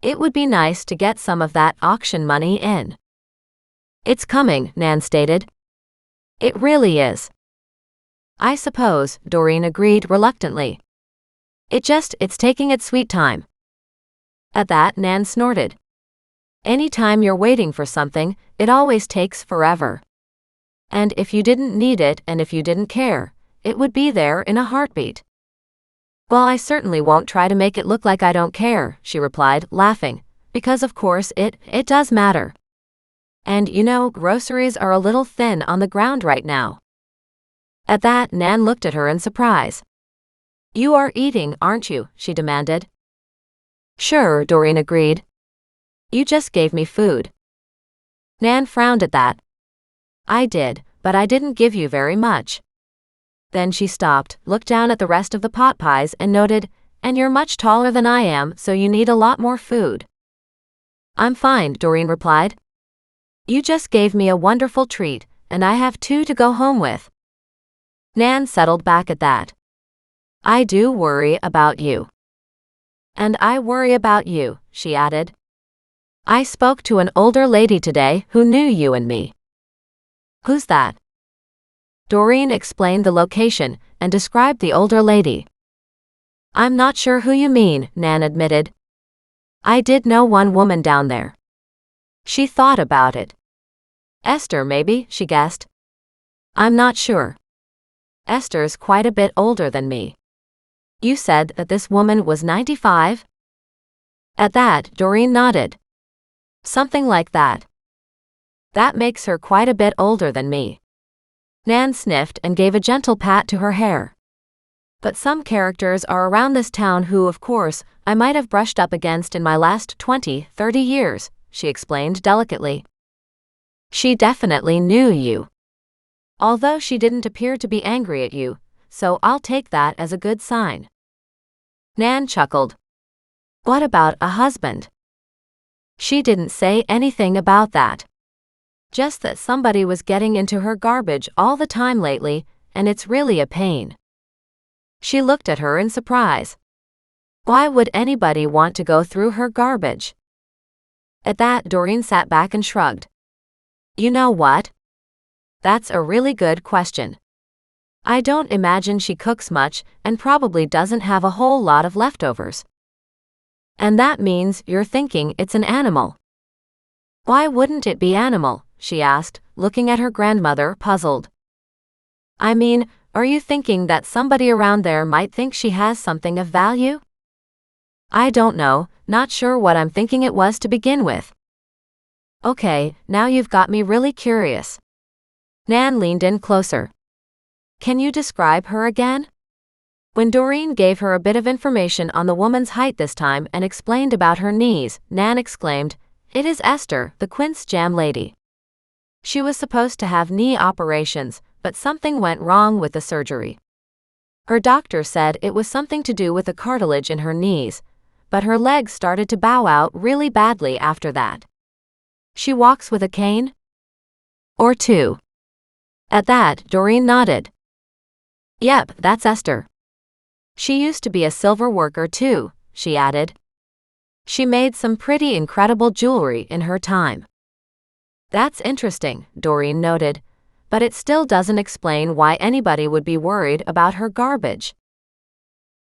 It would be nice to get some of that auction money in. It's coming, Nan stated. It really is. I suppose, Doreen agreed reluctantly. It's taking its sweet time. At that, Nan snorted. Any time you're waiting for something, it always takes forever. And if you didn't need it and if you didn't care, it would be there in a heartbeat. Well, I certainly won't try to make it look like I don't care, she replied, laughing, because of course it does matter. And you know, groceries are a little thin on the ground right now. At that, Nan looked at her in surprise. You are eating, aren't you? She demanded. Sure, Doreen agreed. You just gave me food. Nan frowned at that. I did, but I didn't give you very much. Then she stopped, looked down at the rest of the pot pies and noted, and you're much taller than I am, so you need a lot more food. I'm fine, Doreen replied. You just gave me a wonderful treat, and I have 2 to go home with. Nan settled back at that. I do worry about you. And I worry about you, she added. I spoke to an older lady today who knew you and me. Who's that? Doreen explained the location and described the older lady. I'm not sure who you mean, Nan admitted. I did know one woman down there. She thought about it. Esther, maybe, she guessed. I'm not sure. Esther's quite a bit older than me. You said that this woman was 95? At that, Doreen nodded. Something like that. That makes her quite a bit older than me. Nan sniffed and gave a gentle pat to her hair. But some characters are around this town who, of course, I might have brushed up against in my last 20-30 years, she explained delicately. She definitely knew you. Although she didn't appear to be angry at you, so I'll take that as a good sign. Nan chuckled. What about a husband? She didn't say anything about that. Just that somebody was getting into her garbage all the time lately, and it's really a pain. She looked at her in surprise. Why would anybody want to go through her garbage? At that, Doreen sat back and shrugged. You know what? That's a really good question. I don't imagine she cooks much and probably doesn't have a whole lot of leftovers. And that means you're thinking it's an animal. Why wouldn't it be animal? She asked, looking at her grandmother, puzzled. I mean, are you thinking that somebody around there might think she has something of value? I don't know, not sure what I'm thinking it was to begin with. Okay, now you've got me really curious. Nan leaned in closer. Can you describe her again? When Doreen gave her a bit of information on the woman's height this time and explained about her knees, Nan exclaimed, It is Esther, the Quince jam lady. She was supposed to have knee operations, but something went wrong with the surgery. Her doctor said it was something to do with the cartilage in her knees, but her legs started to bow out really badly after that. She walks with a cane? Or two. At that, Doreen nodded. Yep, that's Esther. She used to be a silver worker too, she added. She made some pretty incredible jewelry in her time. That's interesting, Doreen noted, but it still doesn't explain why anybody would be worried about her garbage.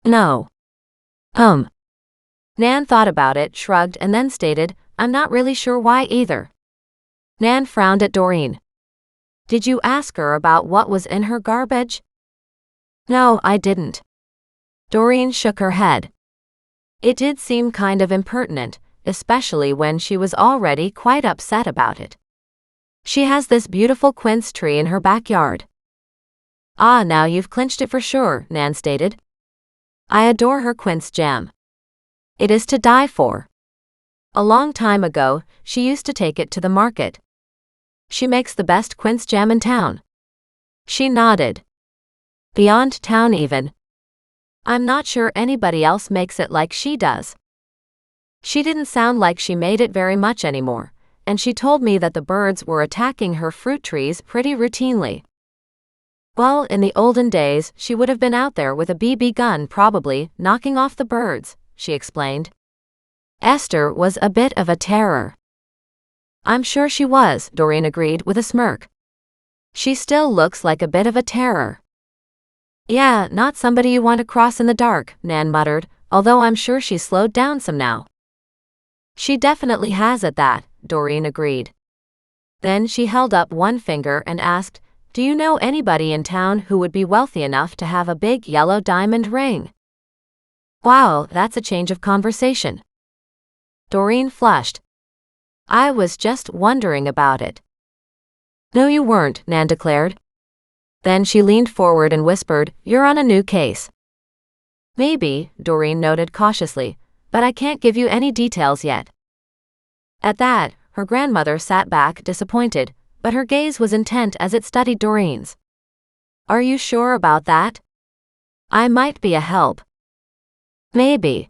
No. Nan thought about it, shrugged, and then stated, I'm not really sure why either. Nan frowned at Doreen. Did you ask her about what was in her garbage? No, I didn't. Doreen shook her head. It did seem kind of impertinent, especially when she was already quite upset about it. She has this beautiful quince tree in her backyard. Ah, now you've clinched it for sure, Nan stated. I adore her quince jam. It is to die for. A long time ago, she used to take it to the market. She makes the best quince jam in town. She nodded. Beyond town even. I'm not sure anybody else makes it like she does. She didn't sound like she made it very much anymore, and she told me that the birds were attacking her fruit trees pretty routinely. Well, in the olden days, she would have been out there with a BB gun probably, knocking off the birds, she explained. Esther was a bit of a terror. I'm sure she was, Doreen agreed with a smirk. She still looks like a bit of a terror. Yeah, not somebody you want to cross in the dark, Nan muttered, although I'm sure she's slowed down some now. She definitely has at that, Doreen agreed. Then she held up one finger and asked, Do you know anybody in town who would be wealthy enough to have a big yellow diamond ring? Wow, that's a change of conversation. Doreen flushed. I was just wondering about it. No, you weren't, Nan declared. Then she leaned forward and whispered, You're on a new case. Maybe, Doreen noted cautiously, but I can't give you any details yet. At that, her grandmother sat back disappointed, but her gaze was intent as it studied Doreen's. Are you sure about that? I might be a help. Maybe.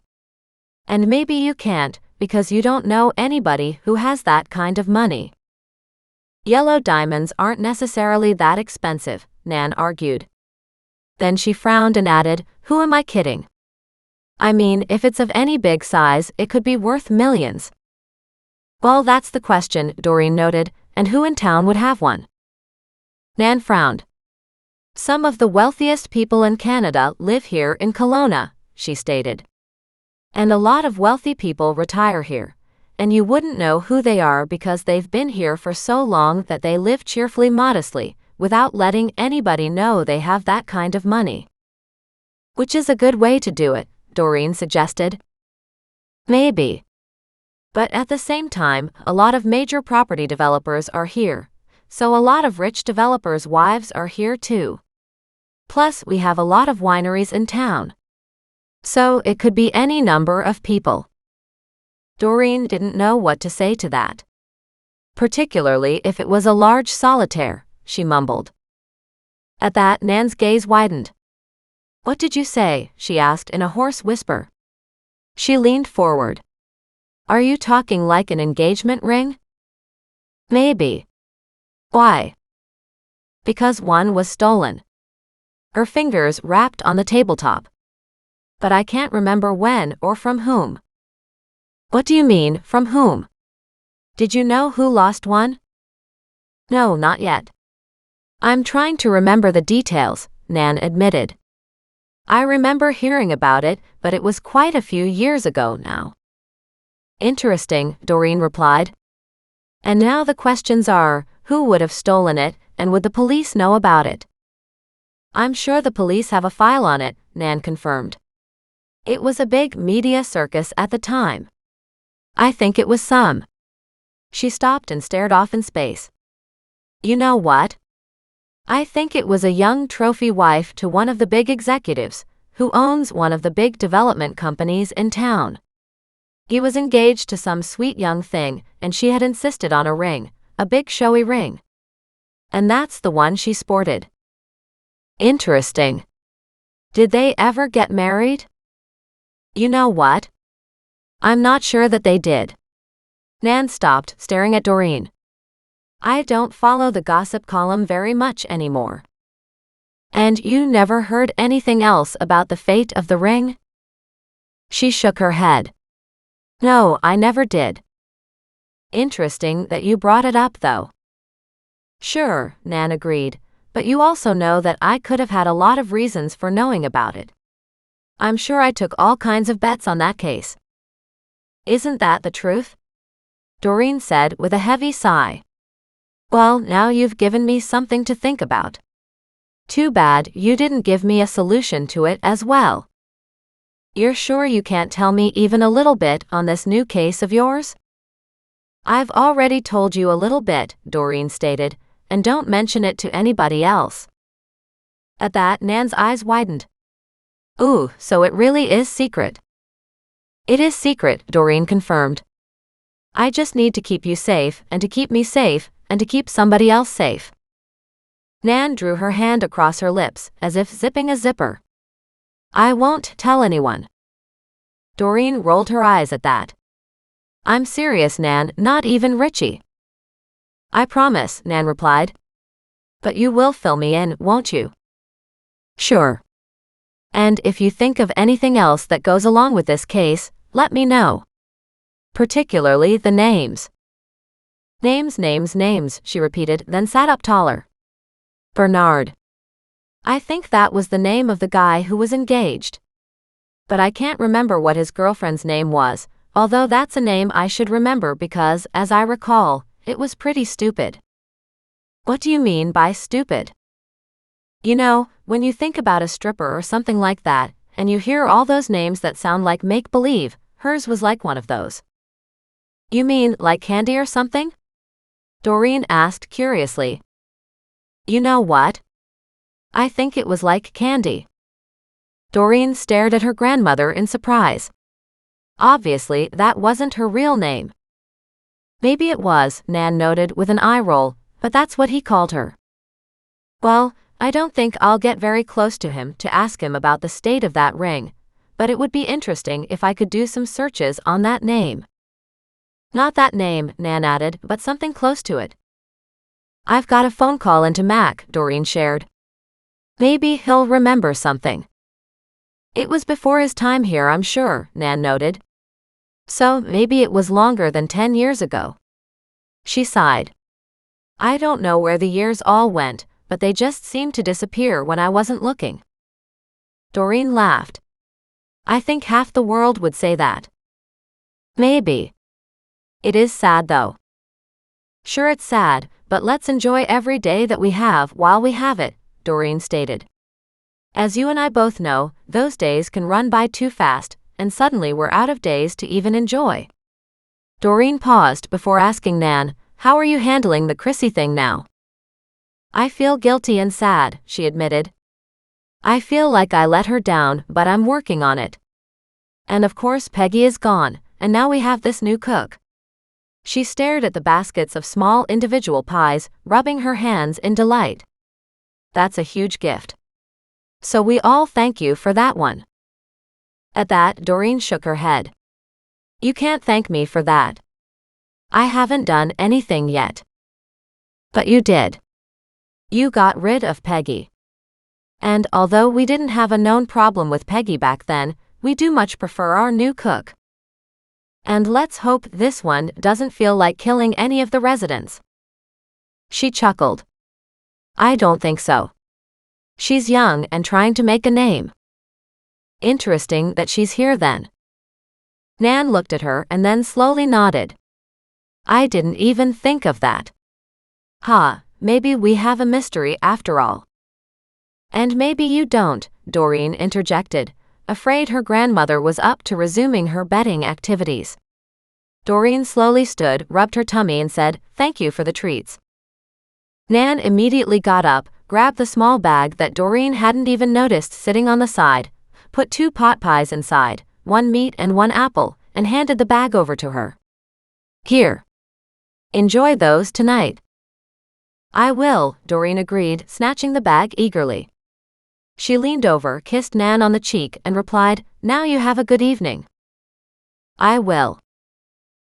And maybe you can't, because you don't know anybody who has that kind of money. Yellow diamonds aren't necessarily that expensive, Nan argued. Then she frowned and added, Who am I kidding? I mean, if it's of any big size, it could be worth millions. Well, that's the question, Doreen noted, and who in town would have one? Nan frowned. Some of the wealthiest people in Canada live here in Kelowna, she stated. And a lot of wealthy people retire here, and you wouldn't know who they are because they've been here for so long that they live cheerfully modestly, without letting anybody know they have that kind of money. Which is a good way to do it, Doreen suggested. Maybe. But at the same time, a lot of major property developers are here, so a lot of rich developers' wives are here too. Plus, we have a lot of wineries in town. So it could be any number of people. Doreen didn't know what to say to that. Particularly if it was a large solitaire, she mumbled. At that, Nan's gaze widened. What did you say? She asked in a hoarse whisper. She leaned forward. Are you talking like an engagement ring? Maybe. Why? Because one was stolen. Her fingers rapped on the tabletop. But I can't remember when or from whom. What do you mean, from whom? Did you know who lost one? No, not yet. I'm trying to remember the details, Nan admitted. I remember hearing about it, but it was quite a few years ago now. Interesting, Doreen replied. And now the questions are, who would have stolen it, and would the police know about it? I'm sure the police have a file on it, Nan confirmed. It was a big media circus at the time. I think it was some. She stopped and stared off in space. You know what? I think it was a young trophy wife to one of the big executives, who owns one of the big development companies in town. He was engaged to some sweet young thing, and she had insisted on a ring, a big showy ring. And that's the one she sported. Interesting. Did they ever get married? You know what? I'm not sure that they did. Nan stopped, staring at Doreen. I don't follow the gossip column very much anymore. And you never heard anything else about the fate of the ring? She shook her head. No, I never did. Interesting that you brought it up, though. Sure, Nan agreed, but you also know that I could have had a lot of reasons for knowing about it. I'm sure I took all kinds of bets on that case. Isn't that the truth? Doreen said with a heavy sigh. Well, now you've given me something to think about. Too bad you didn't give me a solution to it as well. You're sure you can't tell me even a little bit on this new case of yours? I've already told you a little bit, Doreen stated, and don't mention it to anybody else. At that, Nan's eyes widened. Ooh, so it really is secret. It is secret, Doreen confirmed. I just need to keep you safe, and to keep me safe, and to keep somebody else safe. Nan drew her hand across her lips, as if zipping a zipper. I won't tell anyone. Doreen rolled her eyes at that. I'm serious, Nan, not even Richie. I promise, Nan replied. But you will fill me in, won't you? Sure. And if you think of anything else that goes along with this case, let me know. Particularly the names. Names, she repeated, then sat up taller. Bernard. I think that was the name of the guy who was engaged. But I can't remember what his girlfriend's name was, although that's a name I should remember because, as I recall, it was pretty stupid. What do you mean by stupid? You know, when you think about a stripper or something like that, and you hear all those names that sound like make-believe, hers was like one of those. You mean like Candy or something? Doreen asked curiously. You know what? I think it was like Candy. Doreen stared at her grandmother in surprise. Obviously, that wasn't her real name. Maybe it was, Nan noted with an eye roll, but that's what he called her. Well, I don't think I'll get very close to him to ask him about the state of that ring, but it would be interesting if I could do some searches on that name. Not that name, Nan added, but something close to it. I've got a phone call into Mac, Doreen shared. Maybe he'll remember something. It was before his time here, I'm sure, Nan noted. So maybe it was longer than 10 years ago. She sighed. I don't know where the years all went, but they just seemed to disappear when I wasn't looking. Doreen laughed. I think half the world would say that. Maybe. It is sad though. Sure, it's sad, but let's enjoy every day that we have while we have it, Doreen stated. As you and I both know, those days can run by too fast, and suddenly we're out of days to even enjoy. Doreen paused before asking Nan, "How are you handling the Chrissy thing now?" "I feel guilty and sad," she admitted. "I feel like I let her down, but I'm working on it. And of course Peggy is gone, and now we have this new cook." She stared at the baskets of small individual pies, rubbing her hands in delight. "That's a huge gift. So we all thank you for that one." At that, Doreen shook her head. "You can't thank me for that. I haven't done anything yet." "But you did. You got rid of Peggy. And although we didn't have a known problem with Peggy back then, we do much prefer our new cook. And let's hope this one doesn't feel like killing any of the residents." She chuckled. "I don't think so. She's young and trying to make a name." "Interesting that she's here then." Nan looked at her and then slowly nodded. "I didn't even think of that. Maybe we have a mystery after all." "And maybe you don't," Doreen interjected, afraid her grandmother was up to resuming her betting activities. Doreen slowly stood, rubbed her tummy and said, "Thank you for the treats." Nan immediately got up, grabbed the small bag that Doreen hadn't even noticed sitting on the side, put 2 pot pies inside, 1 meat and 1 apple, and handed the bag over to her. "Here. Enjoy those tonight." "I will," Doreen agreed, snatching the bag eagerly. She leaned over, kissed Nan on the cheek, and replied, "Now you have a good evening." "I will."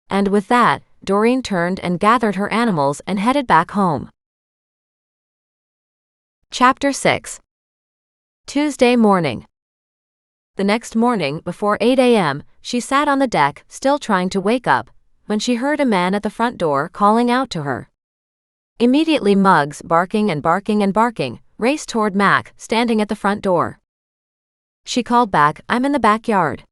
And with that, Doreen turned and gathered her animals and headed back home. Chapter 6. Tuesday morning. The next morning, before 8 a.m., she sat on the deck, still trying to wake up, when she heard a man at the front door calling out to her. Immediately Muggs, barking and barking and barking, raced toward Mac, standing at the front door. She called back, "I'm in the backyard."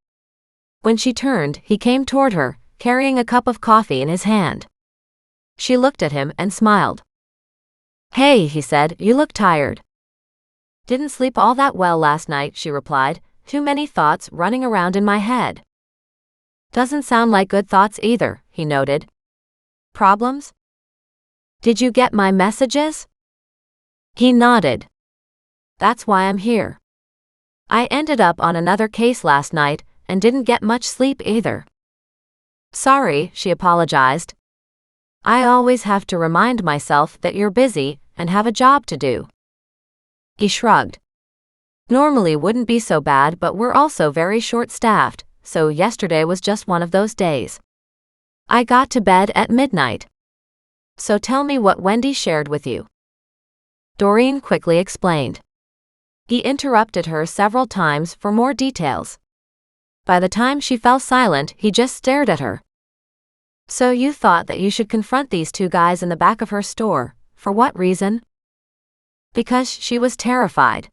When she turned, he came toward her, carrying a cup of coffee in his hand. She looked at him and smiled. "Hey," he said, "you look tired." "Didn't sleep all that well last night," she replied, "too many thoughts running around in my head." "Doesn't sound like good thoughts either," he noted. "Problems? Did you get my messages?" He nodded. "That's why I'm here. I ended up on another case last night and didn't get much sleep either." "Sorry," she apologized. "I always have to remind myself that you're busy and have a job to do." He shrugged. "Normally wouldn't be so bad, but we're also very short-staffed, so yesterday was just one of those days. I got to bed at midnight. So tell me what Wendy shared with you." Doreen quickly explained. He interrupted her several times for more details. By the time she fell silent, he just stared at her. "So you thought that you should confront these 2 guys in the back of her store, for what reason?" "Because she was terrified.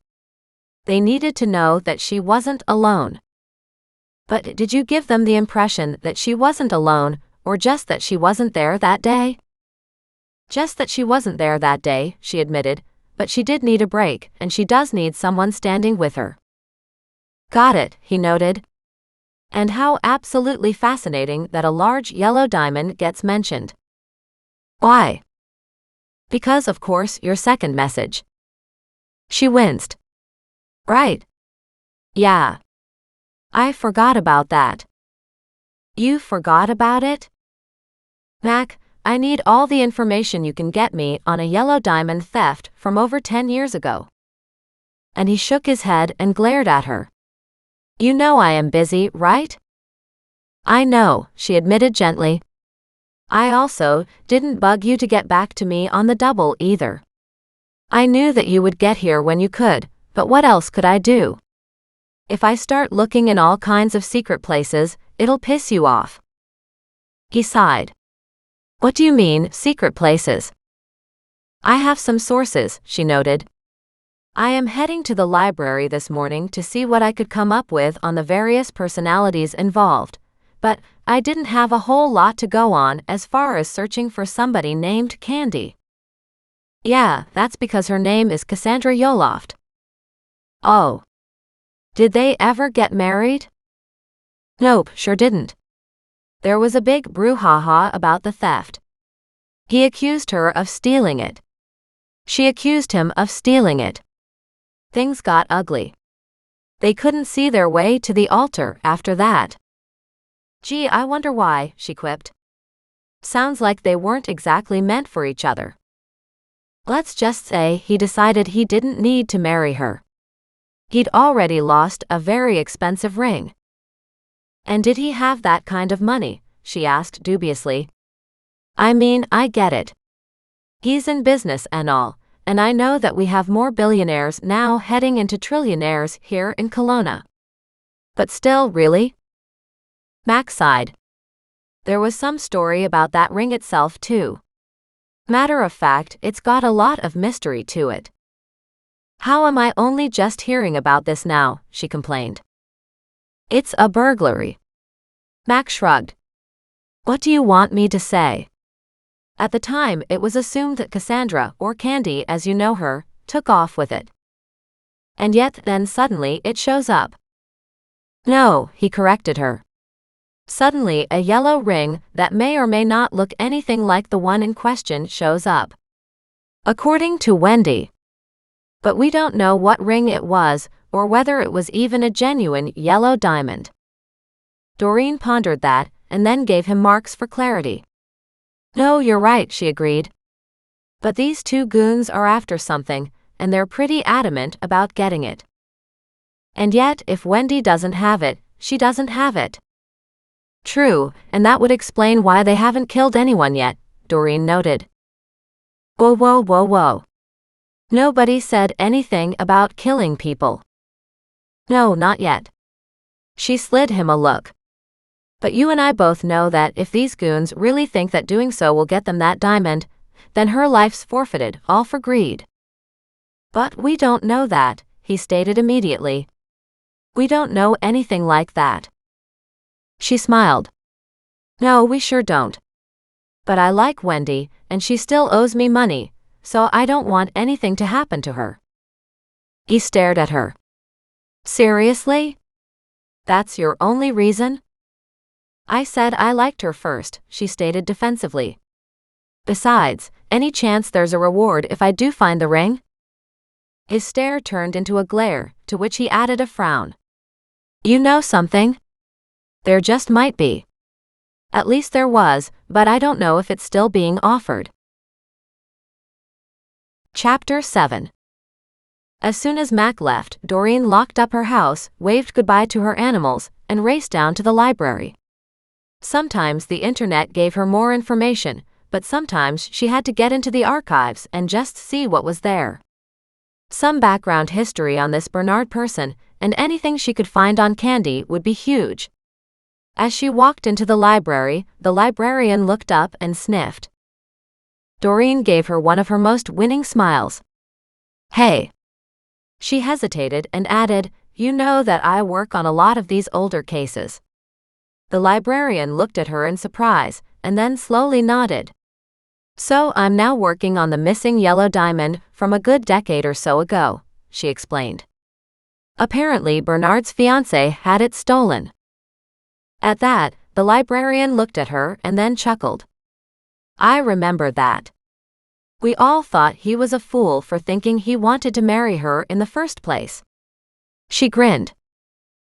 They needed to know that she wasn't alone." "But did you give them the impression that she wasn't alone, or just that she wasn't there that day?" "Just that she wasn't there that day," she admitted, "but she did need a break, and she does need someone standing with her." "Got it," he noted. "And how absolutely fascinating that a large yellow diamond gets mentioned." "Why?" "Because, of course, your second message." She winced. "Right. Yeah. I forgot about that." "You forgot about it?" "Mac, I need all the information you can get me on a yellow diamond theft from over 10 years ago." And he shook his head and glared at her. "You know I am busy, right?" "I know," she admitted gently. "I also didn't bug you to get back to me on the double either. I knew that you would get here when you could, but what else could I do? If I start looking in all kinds of secret places, it'll piss you off." He sighed. "What do you mean, secret places?" "I have some sources," she noted. "I am heading to the library this morning to see what I could come up with on the various personalities involved, but I didn't have a whole lot to go on as far as searching for somebody named Candy." Yeah, that's because her name is Cassandra Yoloft. Oh. Did they ever get married? Nope, sure didn't. There was a big brouhaha about the theft. He accused her of stealing it. She accused him of stealing it. Things got ugly. They couldn't see their way to the altar after that. Gee, I wonder why, she quipped. Sounds like they weren't exactly meant for each other. Let's just say he decided he didn't need to marry her. He'd already lost a very expensive ring. And did he have that kind of money? She asked dubiously. I mean, I get it. He's in business and all, and I know that we have more billionaires now heading into trillionaires here in Kelowna. But still, really? Mac sighed. There was some story about that ring itself, too. Matter of fact, it's got a lot of mystery to it. How am I only just hearing about this now? She complained. It's a burglary. Mac shrugged. What do you want me to say? At the time, it was assumed that Cassandra, or Candy as you know her, took off with it. And yet then suddenly it shows up. No, he corrected her. Suddenly a yellow ring that may or may not look anything like the one in question shows up. According to Wendy. But we don't know what ring it was, or whether it was even a genuine yellow diamond. Doreen pondered that, and then gave him marks for clarity. No, you're right, she agreed. But these two goons are after something, and they're pretty adamant about getting it. And yet, if Wendy doesn't have it, she doesn't have it. True, and that would explain why they haven't killed anyone yet, Doreen noted. Whoa, whoa, whoa, whoa. Nobody said anything about killing people. No, not yet. She slid him a look. But you and I both know that if these goons really think that doing so will get them that diamond, then her life's forfeited, all for greed. But we don't know that, he stated immediately. We don't know anything like that. She smiled. No, we sure don't. But I like Wendy, and she still owes me money, so I don't want anything to happen to her. He stared at her. Seriously? That's your only reason? I said I liked her first, she stated defensively. Besides, any chance there's a reward if I do find the ring? His stare turned into a glare, to which he added a frown. You know something? There just might be. At least there was, but I don't know if it's still being offered. Chapter 7. As soon as Mac left, Doreen locked up her house, waved goodbye to her animals, and raced down to the library. Sometimes the internet gave her more information, but sometimes she had to get into the archives and just see what was there. Some background history on this Bernard person, and anything she could find on Candy would be huge. As she walked into the library, the librarian looked up and sniffed. Doreen gave her one of her most winning smiles. Hey. She hesitated and added, you know that I work on a lot of these older cases. The librarian looked at her in surprise, and then slowly nodded. So I'm now working on the missing yellow diamond from a good decade or so ago, she explained. Apparently Bernard's fiancée had it stolen. At that, the librarian looked at her and then chuckled. I remember that. We all thought he was a fool for thinking he wanted to marry her in the first place. She grinned.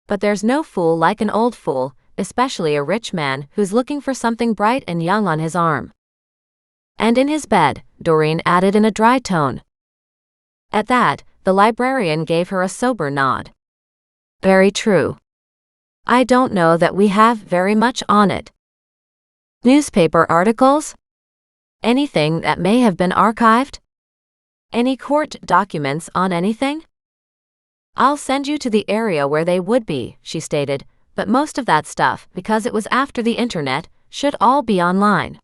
But there's no fool like an old fool, especially a rich man who's looking for something bright and young on his arm. And in his bed, Doreen added in a dry tone. At that, the librarian gave her a sober nod. Very true. I don't know that we have very much on it. Newspaper articles? Anything that may have been archived? Any court documents on anything? I'll send you to the area where they would be, she stated, but most of that stuff, because it was after the internet, should all be online.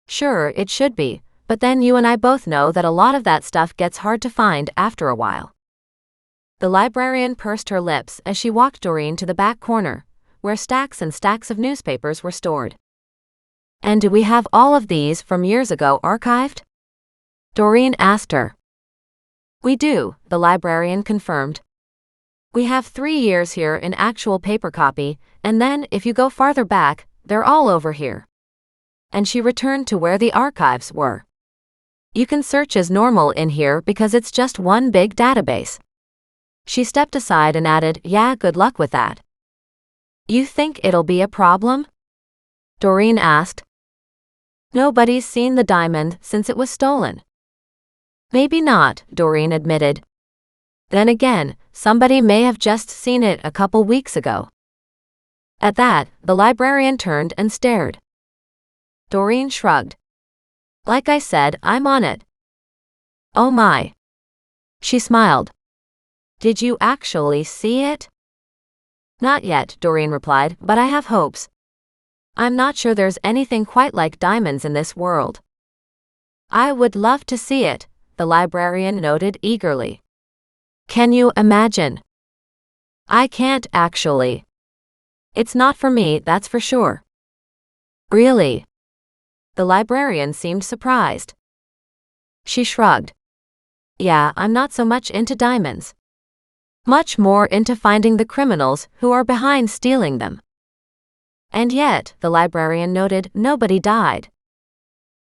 Sure, it should be, but then you and I both know that a lot of that stuff gets hard to find after a while. The librarian pursed her lips as she walked Doreen to the back corner, where stacks and stacks of newspapers were stored. And do we have all of these from years ago archived? Doreen asked her. We do, the librarian confirmed. We have 3 years here in actual paper copy, and then if you go farther back, they're all over here. And she returned to where the archives were. You can search as normal in here because it's just one big database. She stepped aside and added, yeah, good luck with that. You think it'll be a problem? Doreen asked. Nobody's seen the diamond since it was stolen. Maybe not, Doreen admitted. Then again, somebody may have just seen it a couple weeks ago. At that, the librarian turned and stared. Doreen shrugged. Like I said, I'm on it. Oh my. She smiled. Did you actually see it? Not yet, Doreen replied, but I have hopes. I'm not sure there's anything quite like diamonds in this world. I would love to see it, the librarian noted eagerly. Can you imagine? I can't actually. It's not for me, that's for sure. Really? The librarian seemed surprised. She shrugged. Yeah, I'm not so much into diamonds. Much more into finding the criminals who are behind stealing them. And yet, the librarian noted, nobody died.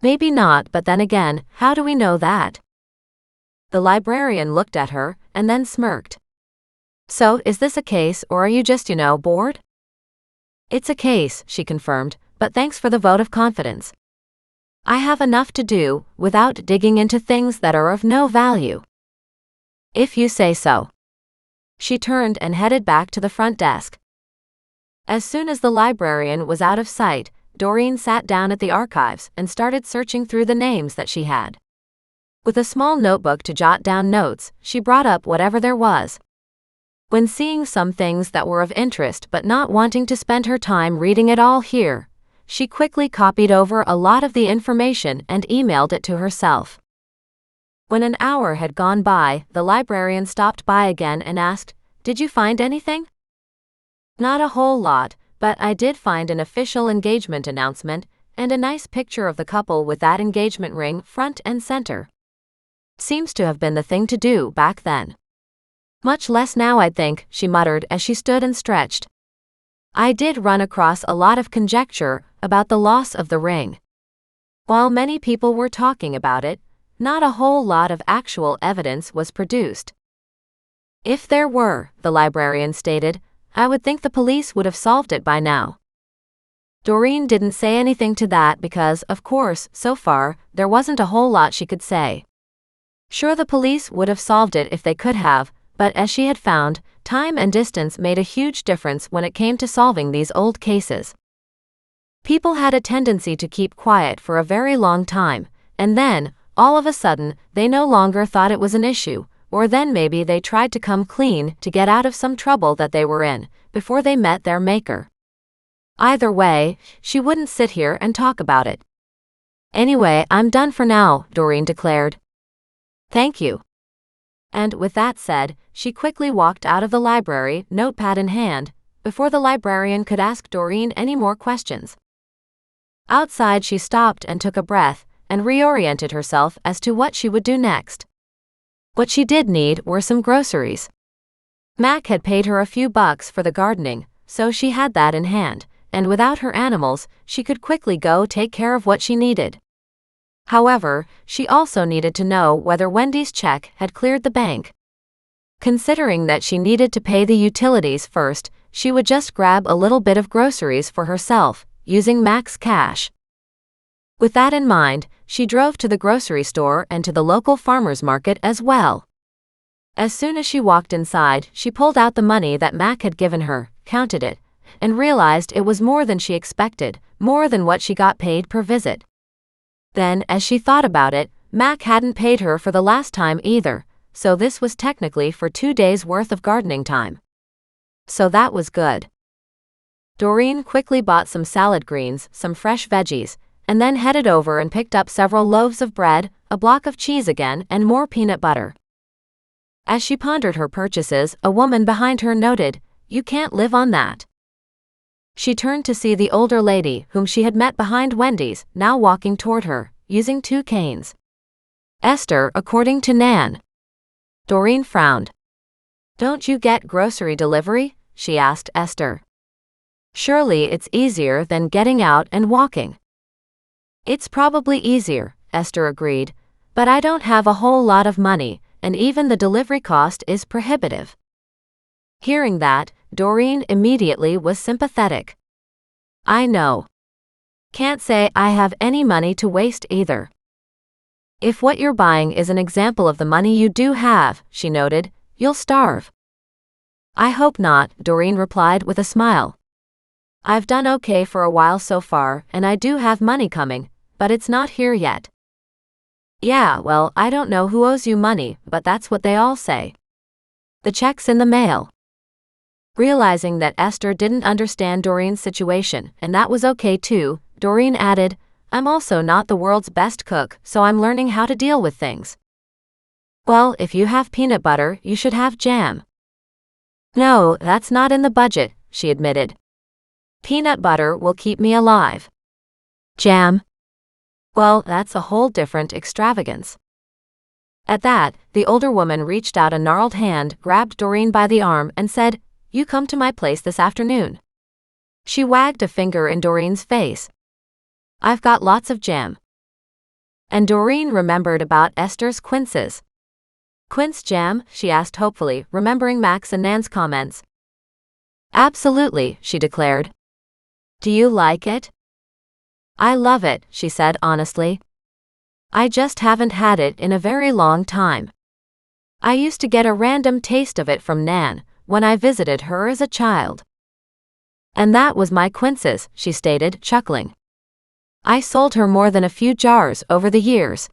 Maybe not, but then again, how do we know that? The librarian looked at her, and then smirked. So, is this a case, or are you just, bored? It's a case, she confirmed, but thanks for the vote of confidence. I have enough to do, without digging into things that are of no value. If you say so. She turned and headed back to the front desk. As soon as the librarian was out of sight, Doreen sat down at the archives and started searching through the names that she had. With a small notebook to jot down notes, she brought up whatever there was. When seeing some things that were of interest but not wanting to spend her time reading it all here, she quickly copied over a lot of the information and emailed it to herself. When an hour had gone by, the librarian stopped by again and asked, Did you find anything? Not a whole lot, but I did find an official engagement announcement and a nice picture of the couple with that engagement ring front and center. Seems to have been the thing to do back then. Much less now, I'd think, she muttered as she stood and stretched. I did run across a lot of conjecture about the loss of the ring. While many people were talking about it, not a whole lot of actual evidence was produced. If there were, the librarian stated, I would think the police would have solved it by now. Doreen didn't say anything to that because, of course, so far, there wasn't a whole lot she could say. Sure, the police would have solved it if they could have, but as she had found, time and distance made a huge difference when it came to solving these old cases. People had a tendency to keep quiet for a very long time, and then, all of a sudden, they no longer thought it was an issue, or then maybe they tried to come clean to get out of some trouble that they were in, before they met their maker. Either way, she wouldn't sit here and talk about it. Anyway, I'm done for now, Doreen declared. Thank you. And with that said, she quickly walked out of the library, notepad in hand, before the librarian could ask Doreen any more questions. Outside, she stopped and took a breath, and reoriented herself as to what she would do next. What she did need were some groceries. Mac had paid her a few bucks for the gardening, so she had that in hand, and without her animals, she could quickly go take care of what she needed. However, she also needed to know whether Wendy's check had cleared the bank. Considering that she needed to pay the utilities first, she would just grab a little bit of groceries for herself, using Mac's cash. With that in mind, she drove to the grocery store and to the local farmer's market as well. As soon as she walked inside, she pulled out the money that Mac had given her, counted it, and realized it was more than she expected, more than what she got paid per visit. Then, as she thought about it, Mac hadn't paid her for the last time either, so this was technically for 2 days' worth of gardening time. So that was good. Doreen quickly bought some salad greens, some fresh veggies, and then headed over and picked up several loaves of bread, a block of cheese again, and more peanut butter. As she pondered her purchases, a woman behind her noted, "You can't live on that." She turned to see the older lady whom she had met behind Wendy's, now walking toward her, using 2 canes. Esther, according to Nan. Doreen frowned. Don't you get grocery delivery? She asked Esther. Surely it's easier than getting out and walking. It's probably easier, Esther agreed, but I don't have a whole lot of money, and even the delivery cost is prohibitive. Hearing that, Doreen immediately was sympathetic. I know. Can't say I have any money to waste either. If what you're buying is an example of the money you do have, she noted, you'll starve. I hope not, Doreen replied with a smile. I've done okay for a while so far, and I do have money coming, but it's not here yet. Yeah, well, I don't know who owes you money, but that's what they all say. The check's in the mail. Realizing that Esther didn't understand Doreen's situation, and that was okay too, Doreen added, I'm also not the world's best cook, so I'm learning how to deal with things. Well, if you have peanut butter, you should have jam. No, that's not in the budget, she admitted. Peanut butter will keep me alive. Jam? Well, that's a whole different extravagance. At that, the older woman reached out a gnarled hand, grabbed Doreen by the arm, and said, You come to my place this afternoon. She wagged a finger in Doreen's face. I've got lots of jam. And Doreen remembered about Esther's quinces. Quince jam? She asked hopefully, remembering Max and Nan's comments. Absolutely, she declared. Do you like it? I love it, she said honestly. I just haven't had it in a very long time. I used to get a random taste of it from Nan, when I visited her as a child. And that was my quinces, she stated, chuckling. I sold her more than a few jars over the years.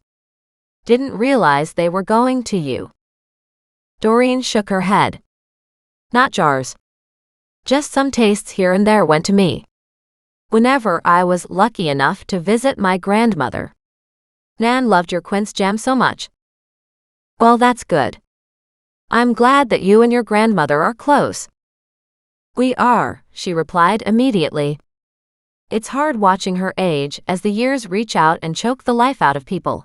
Didn't realize they were going to you. Doreen shook her head. Not jars. Just some tastes here and there went to me. Whenever I was lucky enough to visit my grandmother. Nan loved your quince jam so much. Well, that's good. I'm glad that you and your grandmother are close. We are, she replied immediately. It's hard watching her age as the years reach out and choke the life out of people.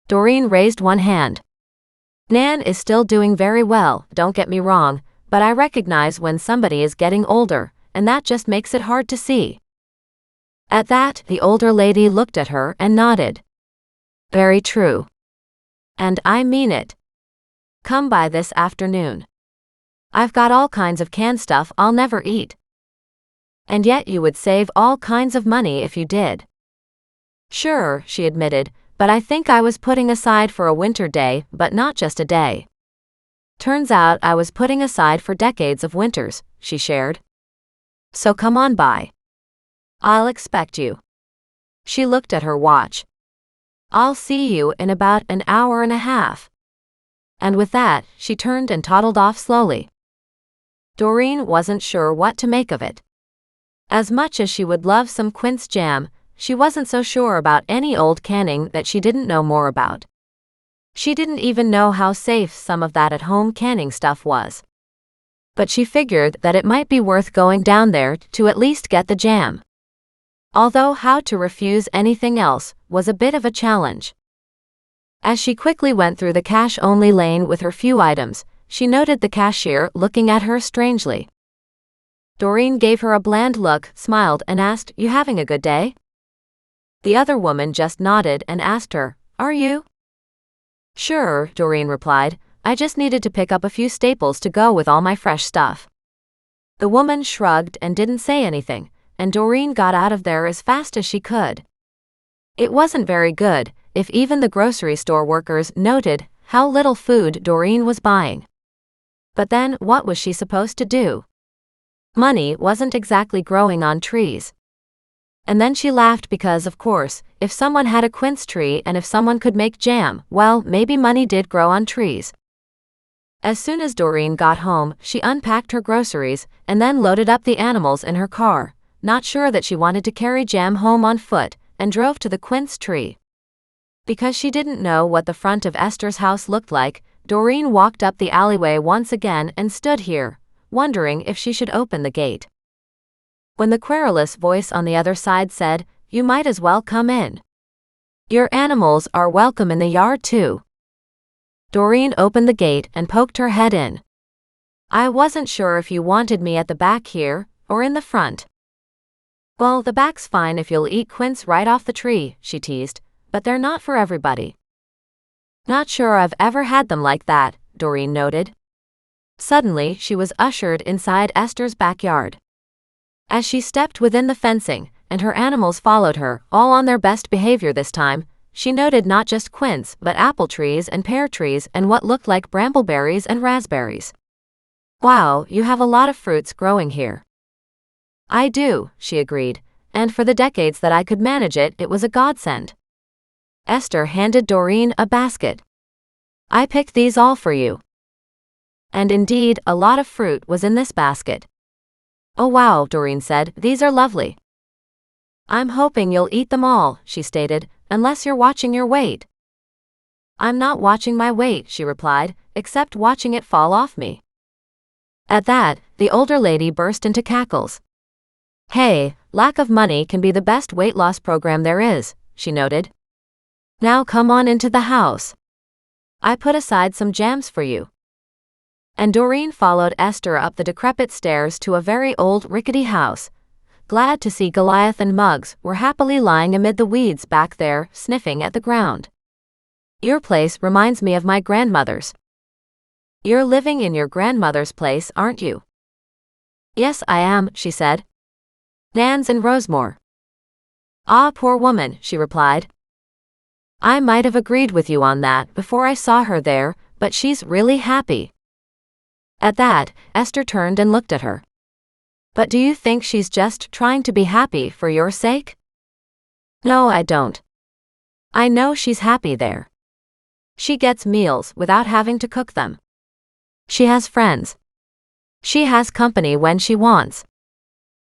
Doreen raised one hand. Nan is still doing very well, don't get me wrong, but I recognize when somebody is getting older, and that just makes it hard to see. At that, the older lady looked at her and nodded. Very true. And I mean it. Come by this afternoon. I've got all kinds of canned stuff I'll never eat. And yet you would save all kinds of money if you did. Sure, she admitted, but I think I was putting aside for a winter day, but not just a day. Turns out I was putting aside for decades of winters, she shared. So come on by. I'll expect you. She looked at her watch. I'll see you in about an hour and a half. And with that, she turned and toddled off slowly. Doreen wasn't sure what to make of it. As much as she would love some quince jam, she wasn't so sure about any old canning that she didn't know more about. She didn't even know how safe some of that at-home canning stuff was. But she figured that it might be worth going down there to at least get the jam. Although how to refuse anything else was a bit of a challenge. As she quickly went through the cash-only lane with her few items, she noted the cashier looking at her strangely. Doreen gave her a bland look, smiled, and asked, You having a good day? The other woman just nodded and asked her, Are you? Sure, Doreen replied. I just needed to pick up a few staples to go with all my fresh stuff. The woman shrugged and didn't say anything, and Doreen got out of there as fast as she could. It wasn't very good, if even the grocery store workers noted how little food Doreen was buying. But then, what was she supposed to do? Money wasn't exactly growing on trees. And then she laughed because, of course, if someone had a quince tree and if someone could make jam, well, maybe money did grow on trees. As soon as Doreen got home, she unpacked her groceries and then loaded up the animals in her car, not sure that she wanted to carry jam home on foot, and drove to the quince tree. Because she didn't know what the front of Esther's house looked like, Doreen walked up the alleyway once again and stood here, wondering if she should open the gate. When the querulous voice on the other side said, You might as well come in. Your animals are welcome in the yard too. Doreen opened the gate and poked her head in. I wasn't sure if you wanted me at the back here, or in the front. Well, the back's fine if you'll eat quince right off the tree, she teased, but they're not for everybody. Not sure I've ever had them like that, Doreen noted. Suddenly, she was ushered inside Esther's backyard. As she stepped within the fencing, and her animals followed her, all on their best behavior this time, she noted not just quince but apple trees and pear trees and what looked like brambleberries and raspberries. Wow, you have a lot of fruits growing here. I do, she agreed, and for the decades that I could manage it, it was a godsend. Esther handed Doreen a basket. I picked these all for you. And indeed, a lot of fruit was in this basket. Oh wow, Doreen said, these are lovely. I'm hoping you'll eat them all, she stated, unless you're watching your weight. I'm not watching my weight, she replied, except watching it fall off me. At that, the older lady burst into cackles. Hey, lack of money can be the best weight loss program there is, she noted. Now come on into the house. I put aside some jams for you. And Doreen followed Esther up the decrepit stairs to a very old rickety house, glad to see Goliath and Muggs were happily lying amid the weeds back there, sniffing at the ground. Your place reminds me of my grandmother's. You're living in your grandmother's place, aren't you? Yes, I am, she said. Nan's in Rosemore. Ah, poor woman, she replied. I might have agreed with you on that before I saw her there, but she's really happy. At that, Esther turned and looked at her. But do you think she's just trying to be happy for your sake? No, I don't. I know she's happy there. She gets meals without having to cook them. She has friends. She has company when she wants.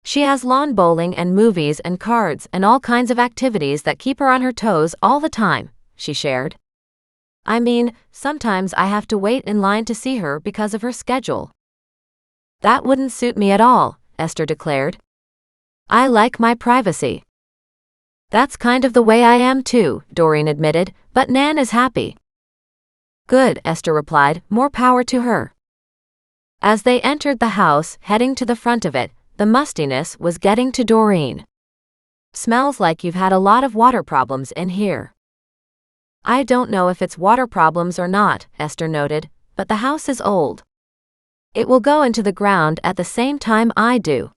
She has lawn bowling and movies and cards and all kinds of activities that keep her on her toes all the time, she shared. I mean, sometimes I have to wait in line to see her because of her schedule. That wouldn't suit me at all, Esther declared. I like my privacy. That's kind of the way I am too, Doreen admitted, but Nan is happy. Good, Esther replied, more power to her. As they entered the house, heading to the front of it, the mustiness was getting to Doreen. Smells like you've had a lot of water problems in here. I don't know if it's water problems or not, Esther noted, but the house is old. It will go into the ground at the same time I do.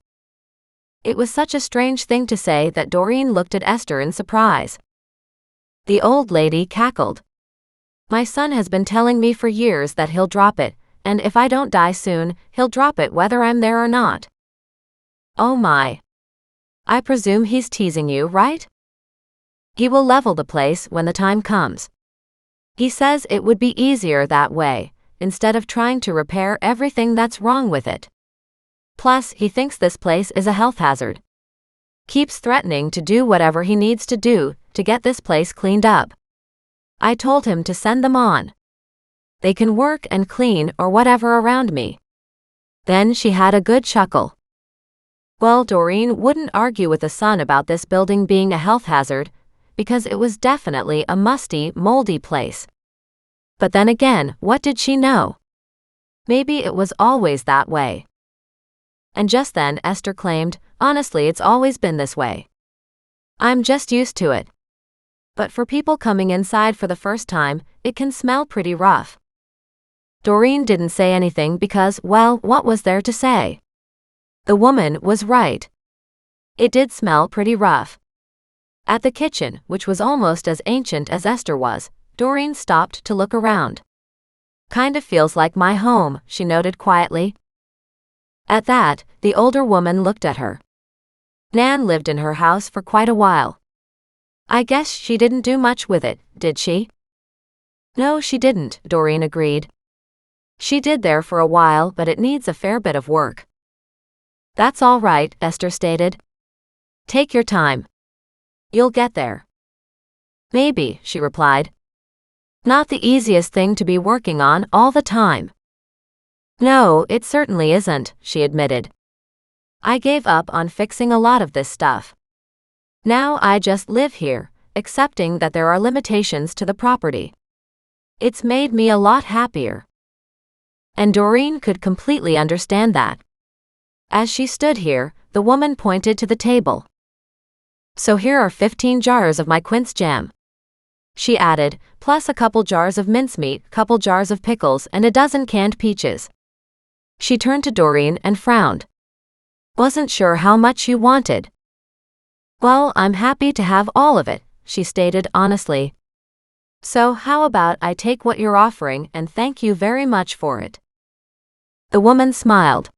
It was such a strange thing to say that Doreen looked at Esther in surprise. The old lady cackled. My son has been telling me for years that he'll drop it, and if I don't die soon, he'll drop it whether I'm there or not. Oh my. I presume he's teasing you, right? He will level the place when the time comes. He says it would be easier that way, instead of trying to repair everything that's wrong with it. Plus, he thinks this place is a health hazard. Keeps threatening to do whatever he needs to do to get this place cleaned up. I told him to send them on. They can work and clean or whatever around me. Then she had a good chuckle. Well, Doreen wouldn't argue with the son about this building being a health hazard, because it was definitely a musty, moldy place. But then again, what did she know? Maybe it was always that way. And just then Esther claimed, honestly, it's always been this way. I'm just used to it. But for people coming inside for the first time, it can smell pretty rough. Doreen didn't say anything because, well, what was there to say? The woman was right. It did smell pretty rough. At the kitchen, which was almost as ancient as Esther was, Doreen stopped to look around. Kind of feels like my home, she noted quietly. At that, the older woman looked at her. Nan lived in her house for quite a while. I guess she didn't do much with it, did she? No, she didn't, Doreen agreed. She did there for a while, but it needs a fair bit of work. That's all right, Esther stated. Take your time. You'll get there. Maybe, she replied. Not the easiest thing to be working on all the time. No, it certainly isn't, she admitted. I gave up on fixing a lot of this stuff. Now I just live here, accepting that there are limitations to the property. It's made me a lot happier. And Doreen could completely understand that. As she stood here, the woman pointed to the table. So here are 15 jars of my quince jam, she added, plus a couple jars of mincemeat, couple jars of pickles, and a dozen canned peaches. She turned to Doreen and frowned. Wasn't sure how much you wanted. Well, I'm happy to have all of it, she stated honestly. So how about I take what you're offering and thank you very much for it? The woman smiled.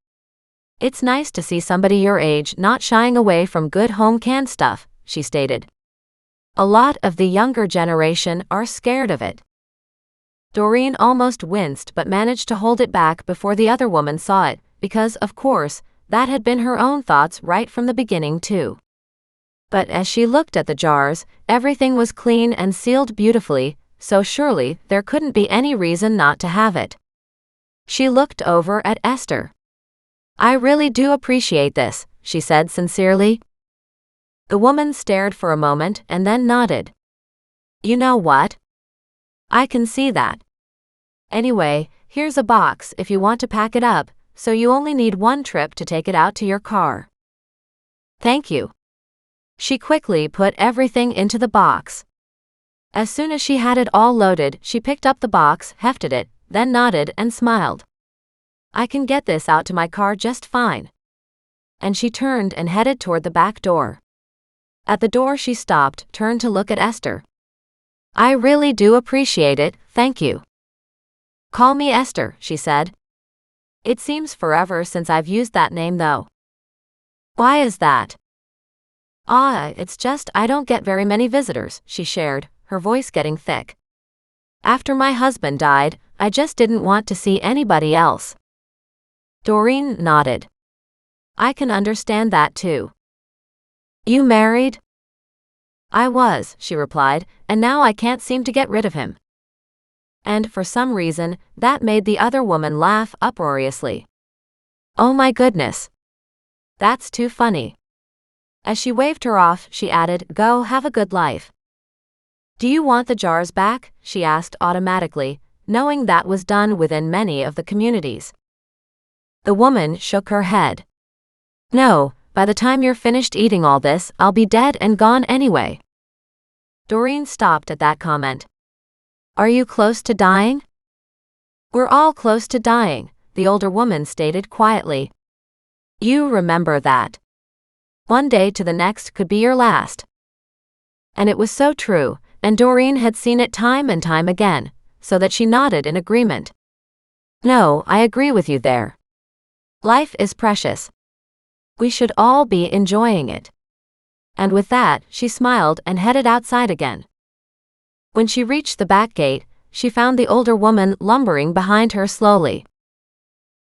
It's nice to see somebody your age not shying away from good home canned stuff, she stated. A lot of the younger generation are scared of it. Doreen almost winced but managed to hold it back before the other woman saw it, because, of course, that had been her own thoughts right from the beginning too. But as she looked at the jars, everything was clean and sealed beautifully, so surely there couldn't be any reason not to have it. She looked over at Esther. I really do appreciate this, she said sincerely. The woman stared for a moment and then nodded. You know what? I can see that. Anyway, here's a box if you want to pack it up, so you only need one trip to take it out to your car. Thank you. She quickly put everything into the box. As soon as she had it all loaded, she picked up the box, hefted it, then nodded and smiled. I can get this out to my car just fine. And she turned and headed toward the back door. At the door she stopped, turned to look at Esther. I really do appreciate it, thank you. Call me Esther, she said. It seems forever since I've used that name though. Why is that? It's just I don't get very many visitors, she shared, her voice getting thick. After my husband died, I just didn't want to see anybody else. Doreen nodded. I can understand that too. You married? I was, she replied, and now I can't seem to get rid of him. And for some reason, that made the other woman laugh uproariously. Oh my goodness. That's too funny. As she waved her off, she added, Go have a good life. Do you want the jars back? She asked automatically, knowing that was done within many of the communities. The woman shook her head. No, by the time you're finished eating all this, I'll be dead and gone anyway. Doreen stopped at that comment. Are you close to dying? We're all close to dying, the older woman stated quietly. You remember that. One day to the next could be your last. And it was so true, and Doreen had seen it time and time again, so that she nodded in agreement. No, I agree with you there. Life is precious. We should all be enjoying it. And with that, she smiled and headed outside again. When she reached the back gate, she found the older woman lumbering behind her slowly.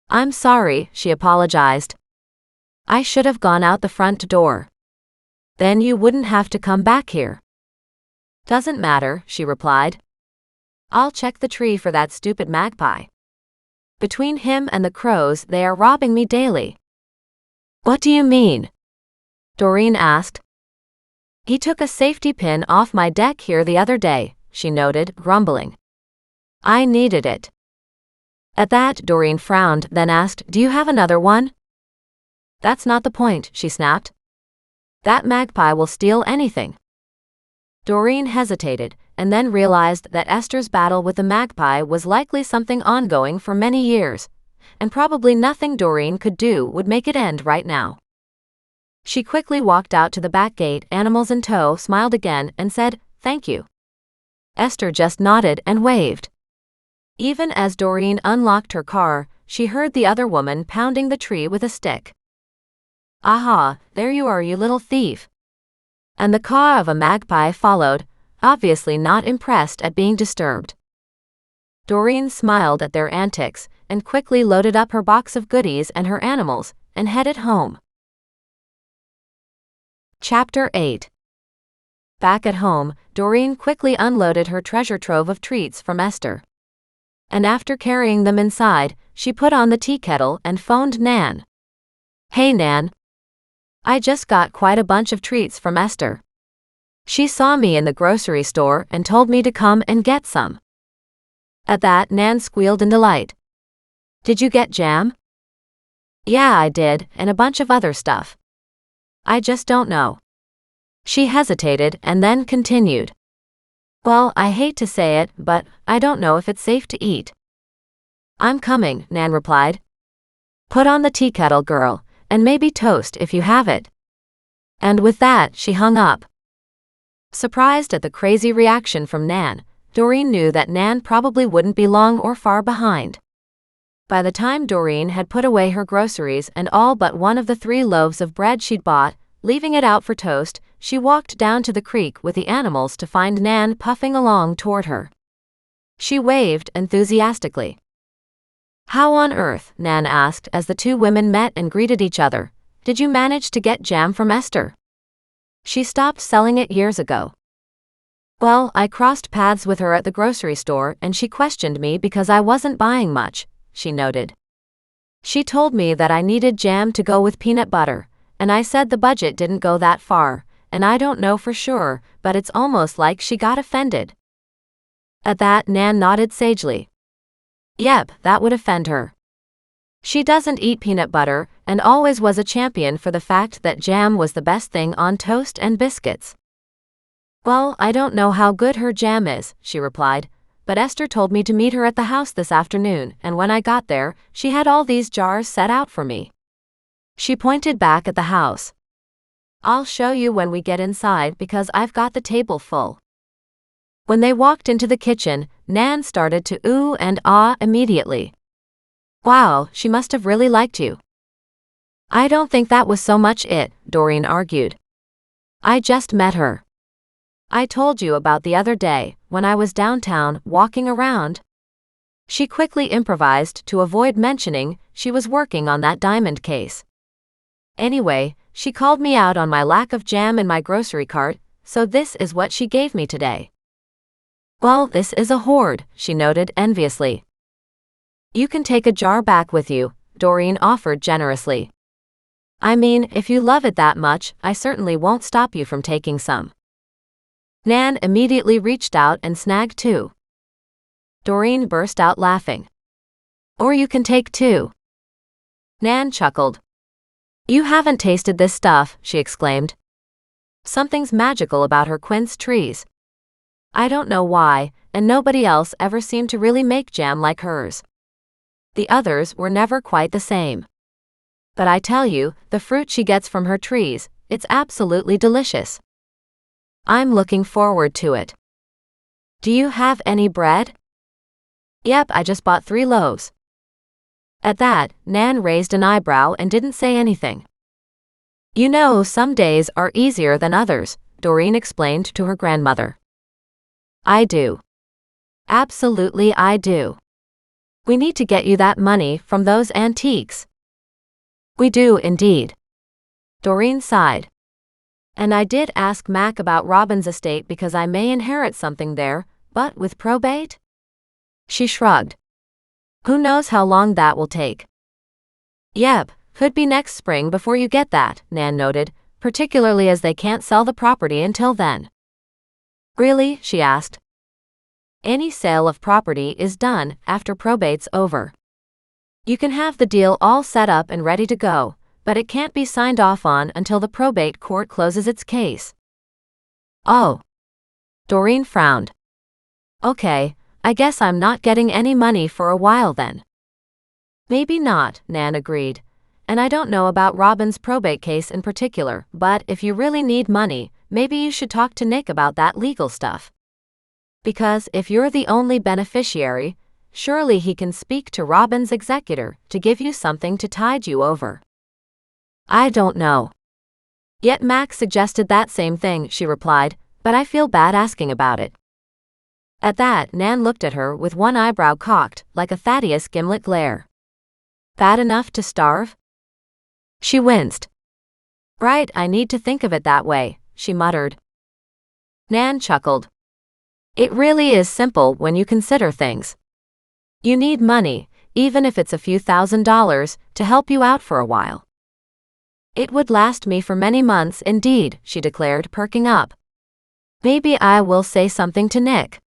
I'm sorry, she apologized. I should have gone out the front door. Then you wouldn't have to come back here. Doesn't matter, she replied. I'll check the tree for that stupid magpie. Between him and the crows, they are robbing me daily. What do you mean? Doreen asked. He took a safety pin off my deck here the other day, she noted, grumbling. I needed it. At that, Doreen frowned, then asked, Do you have another one? That's not the point, she snapped. That magpie will steal anything. Doreen hesitated, and then realized that Esther's battle with the magpie was likely something ongoing for many years, and probably nothing Doreen could do would make it end right now. She quickly walked out to the back gate, animals in tow, smiled again, and said, Thank you. Esther just nodded and waved. Even as Doreen unlocked her car, she heard the other woman pounding the tree with a stick. Aha, there you are, you little thief. And the caw of a magpie followed, obviously not impressed at being disturbed. Doreen smiled at their antics, and quickly loaded up her box of goodies and her animals, and headed home. Chapter 8. Back at home, Doreen quickly unloaded her treasure trove of treats from Esther. And after carrying them inside, she put on the tea kettle and phoned Nan. Hey Nan. I just got quite a bunch of treats from Esther. She saw me in the grocery store and told me to come and get some. At that, Nan squealed in delight. Did you get jam? Yeah, I did, and a bunch of other stuff. I just don't know. She hesitated and then continued. Well, I hate to say it, but I don't know if it's safe to eat. I'm coming, Nan replied. Put on the tea kettle, girl, and maybe toast if you have it. And with that, she hung up. Surprised at the crazy reaction from Nan, Doreen knew that Nan probably wouldn't be long or far behind. By the time Doreen had put away her groceries and all but one of the 3 loaves of bread she'd bought, leaving it out for toast, she walked down to the creek with the animals to find Nan puffing along toward her. She waved enthusiastically. How on earth, Nan asked as the 2 women met and greeted each other, did you manage to get jam from Esther? She stopped selling it years ago. Well, I crossed paths with her at the grocery store and she questioned me because I wasn't buying much, she noted. She told me that I needed jam to go with peanut butter, and I said the budget didn't go that far, and I don't know for sure, but it's almost like she got offended. At that, Nan nodded sagely. Yep, that would offend her. She doesn't eat peanut butter and always was a champion for the fact that jam was the best thing on toast and biscuits. Well, I don't know how good her jam is, she replied, but Esther told me to meet her at the house this afternoon, and when I got there, she had all these jars set out for me. She pointed back at the house. I'll show you when we get inside because I've got the table full. When they walked into the kitchen, Nan started to ooh and ah immediately. Wow, she must have really liked you. I don't think that was so much it, Doreen argued. I just met her. I told you about the other day, when I was downtown, walking around. She quickly improvised to avoid mentioning she was working on that diamond case. Anyway, she called me out on my lack of jam in my grocery cart, so this is what she gave me today. Well, this is a hoard, she noted enviously. You can take a jar back with you, Doreen offered generously. I mean, if you love it that much, I certainly won't stop you from taking some. Nan immediately reached out and snagged 2. Doreen burst out laughing. Or you can take 2. Nan chuckled. You haven't tasted this stuff, she exclaimed. Something's magical about her quince trees. I don't know why, and nobody else ever seemed to really make jam like hers. The others were never quite the same. But I tell you, the fruit she gets from her trees, it's absolutely delicious. I'm looking forward to it. Do you have any bread? Yep, I just bought 3 loaves. At that, Nan raised an eyebrow and didn't say anything. You know, some days are easier than others, Doreen explained to her grandmother. I do. Absolutely I do. We need to get you that money from those antiques. We do indeed. Doreen sighed. And I did ask Mac about Robin's estate because I may inherit something there, but with probate? She shrugged. Who knows how long that will take? Yep, could be next spring before you get that, Nan noted, particularly as they can't sell the property until then. Really? She asked. Any sale of property is done after probate's over. You can have the deal all set up and ready to go, but it can't be signed off on until the probate court closes its case. Oh. Doreen frowned. Okay, I guess I'm not getting any money for a while then. Maybe not, Nan agreed. And I don't know about Robin's probate case in particular, but if you really need money, maybe you should talk to Nick about that legal stuff. Because if you're the only beneficiary, surely he can speak to Robin's executor to give you something to tide you over. I don't know. Yet Max suggested that same thing, she replied, but I feel bad asking about it. At that, Nan looked at her with one eyebrow cocked, like a Thaddeus Gimlet glare. Bad enough to starve? She winced. Right, I need to think of it that way, she muttered. Nan chuckled. It really is simple when you consider things. You need money, even if it's a few $1,000s, to help you out for a while. It would last me for many months indeed, she declared, perking up. Maybe I will say something to Nick.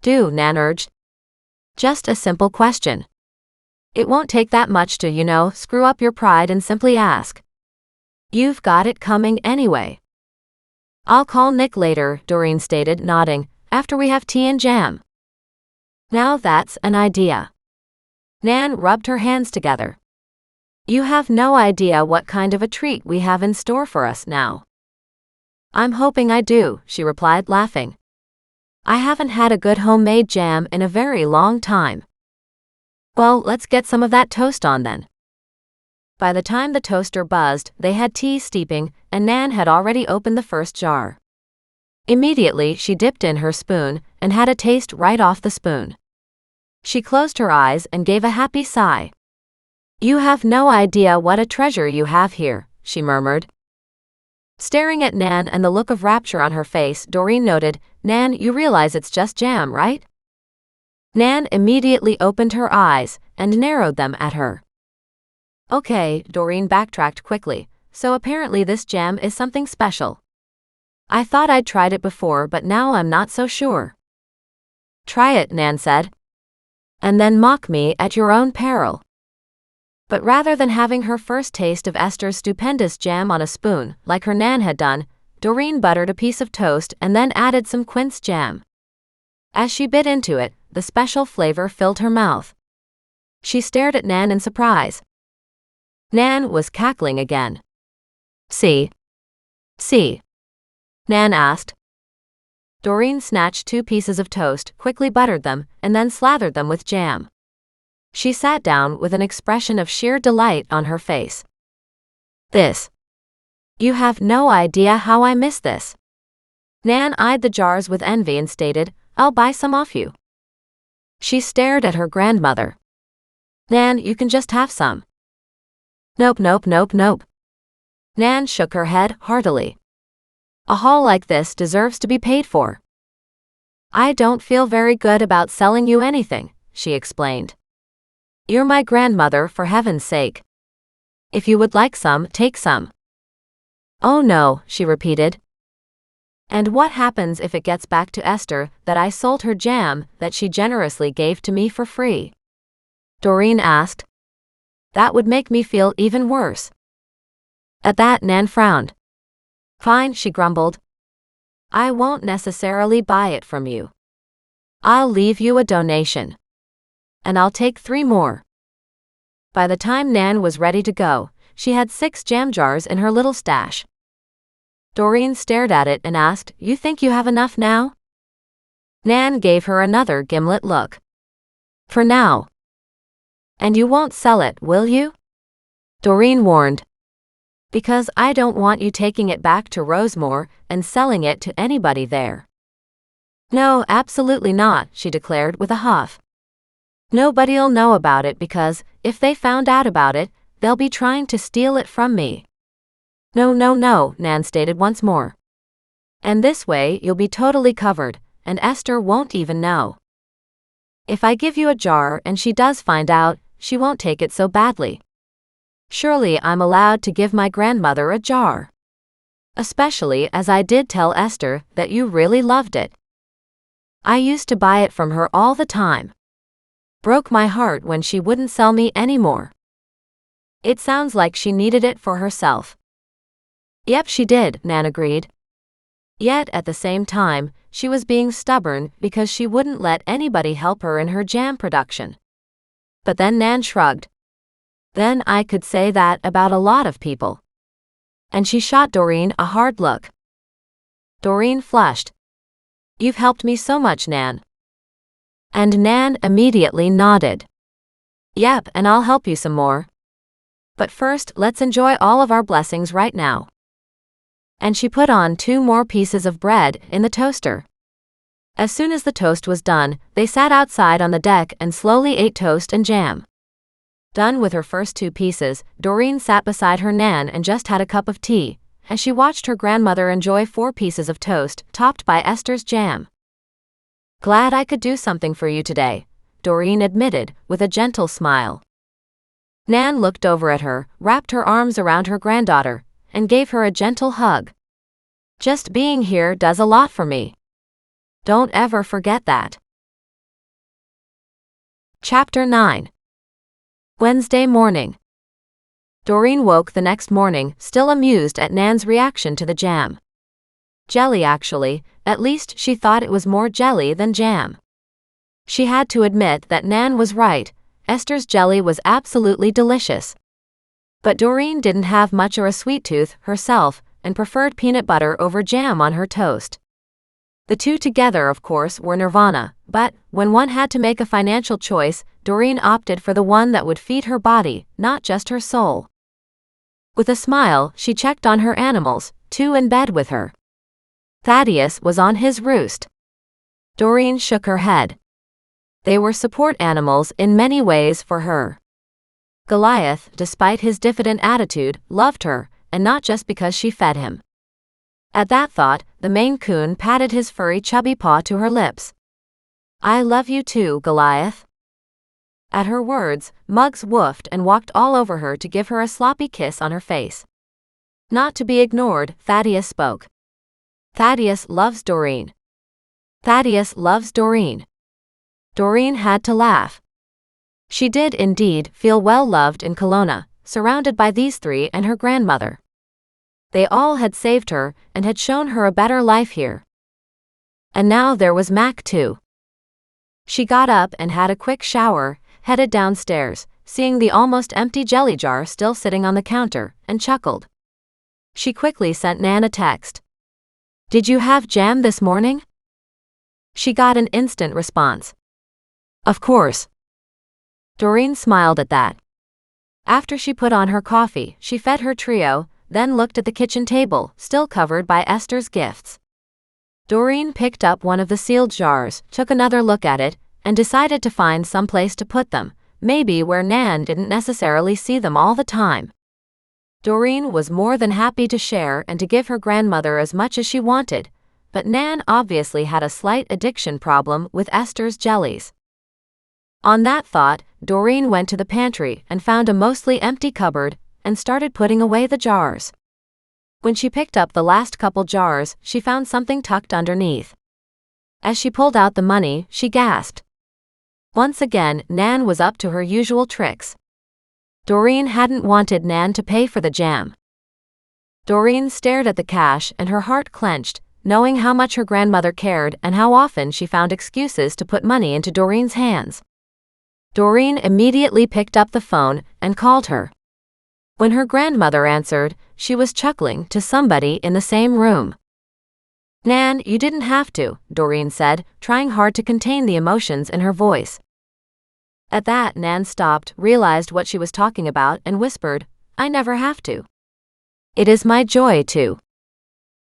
Do, Nan urged. Just a simple question. It won't take that much to, screw up your pride and simply ask. You've got it coming anyway. I'll call Nick later, Doreen stated, nodding, after we have tea and jam. Now that's an idea. Nan rubbed her hands together. You have no idea what kind of a treat we have in store for us now. I'm hoping I do, she replied, laughing. I haven't had a good homemade jam in a very long time. Well, let's get some of that toast on then. By the time the toaster buzzed, they had tea steeping, and Nan had already opened the first jar. Immediately, she dipped in her spoon and had a taste right off the spoon. She closed her eyes and gave a happy sigh. You have no idea what a treasure you have here, she murmured. Staring at Nan and the look of rapture on her face, Doreen noted, Nan, you realize it's just jam, right? Nan immediately opened her eyes and narrowed them at her. Okay, Doreen backtracked quickly, so apparently this jam is something special. I thought I'd tried it before, but now I'm not so sure. Try it, Nan said. And then mock me at your own peril. But rather than having her first taste of Esther's stupendous jam on a spoon, like her Nan had done, Doreen buttered a piece of toast and then added some quince jam. As she bit into it, the special flavor filled her mouth. She stared at Nan in surprise. Nan was cackling again. See? Nan asked. Doreen snatched 2 pieces of toast, quickly buttered them, and then slathered them with jam. She sat down with an expression of sheer delight on her face. This. You have no idea how I miss this. Nan eyed the jars with envy and stated, I'll buy some off you. She stared at her grandmother. Nan, you can just have some. Nope. Nan shook her head heartily. A haul like this deserves to be paid for. I don't feel very good about selling you anything, she explained. You're my grandmother, for heaven's sake. If you would like some, take some. Oh no, she repeated. And what happens if it gets back to Esther that I sold her jam that she generously gave to me for free? Doreen asked. That would make me feel even worse. At that, Nan frowned. Fine, she grumbled. I won't necessarily buy it from you. I'll leave you a donation. And I'll take 3 more. By the time Nan was ready to go, she had 6 jam jars in her little stash. Doreen stared at it and asked, You think you have enough now? Nan gave her another gimlet look. For now. And you won't sell it, will you? Doreen warned. Because I don't want you taking it back to Rosemore and selling it to anybody there. No, absolutely not, she declared with a huff. Nobody'll know about it because, if they found out about it, they'll be trying to steal it from me. No, Nan stated once more. And this way you'll be totally covered, and Esther won't even know. If I give you a jar and she does find out, she won't take it so badly. Surely I'm allowed to give my grandmother a jar. Especially as I did tell Esther that you really loved it. I used to buy it from her all the time. Broke my heart when she wouldn't sell me anymore. It sounds like she needed it for herself. Yep, she did, Nan agreed. Yet at the same time, she was being stubborn because she wouldn't let anybody help her in her jam production. But then Nan shrugged. Then I could say that about a lot of people. And she shot Doreen a hard look. Doreen flushed. You've helped me so much, Nan. And Nan immediately nodded. Yep, and I'll help you some more. But first, let's enjoy all of our blessings right now. And she put on 2 more pieces of bread in the toaster. As soon as the toast was done, they sat outside on the deck and slowly ate toast and jam. Done with her first 2 pieces, Doreen sat beside her Nan and just had a cup of tea, as she watched her grandmother enjoy 4 pieces of toast, topped by Esther's jam. Glad I could do something for you today, Doreen admitted, with a gentle smile. Nan looked over at her, wrapped her arms around her granddaughter, and gave her a gentle hug. Just being here does a lot for me. Don't ever forget that. Chapter 9. Wednesday morning. Doreen woke the next morning, still amused at Nan's reaction to the jam. Jelly, actually. At least she thought it was more jelly than jam. She had to admit that Nan was right. Esther's jelly was absolutely delicious. But Doreen didn't have much of a sweet tooth herself and preferred peanut butter over jam on her toast. The two together, of course, were nirvana, but when one had to make a financial choice, Doreen opted for the one that would feed her body, not just her soul. With a smile, she checked on her animals, two in bed with her. Thaddeus was on his roost. Doreen shook her head. They were support animals in many ways for her. Goliath, despite his diffident attitude, loved her, and not just because she fed him. At that thought, the Maine Coon patted his furry chubby paw to her lips. "I love you too, Goliath." At her words, Muggs woofed and walked all over her to give her a sloppy kiss on her face. Not to be ignored, Thaddeus spoke. "Thaddeus loves Doreen. Thaddeus loves Doreen." Doreen had to laugh. She did indeed feel well loved in Kelowna, surrounded by these three and her grandmother. They all had saved her and had shown her a better life here. And now there was Mac too. She got up and had a quick shower, headed downstairs, seeing the almost empty jelly jar still sitting on the counter, and chuckled. She quickly sent Nan a text. "Did you have jam this morning?" She got an instant response. "Of course." Doreen smiled at that. After she put on her coffee, she fed her trio, then looked at the kitchen table, still covered by Esther's gifts. Doreen picked up one of the sealed jars, took another look at it, and decided to find some place to put them, maybe where Nan didn't necessarily see them all the time. Doreen was more than happy to share and to give her grandmother as much as she wanted, but Nan obviously had a slight addiction problem with Esther's jellies. On that thought, Doreen went to the pantry and found a mostly empty cupboard and started putting away the jars. When she picked up the last couple jars, she found something tucked underneath. As she pulled out the money, she gasped. Once again, Nan was up to her usual tricks. Doreen hadn't wanted Nan to pay for the jam. Doreen stared at the cash and her heart clenched, knowing how much her grandmother cared and how often she found excuses to put money into Doreen's hands. Doreen immediately picked up the phone and called her. When her grandmother answered, she was chuckling to somebody in the same room. "Nan, you didn't have to," Doreen said, trying hard to contain the emotions in her voice. At that, Nan stopped, realized what she was talking about, and whispered, "I never have to. It is my joy to.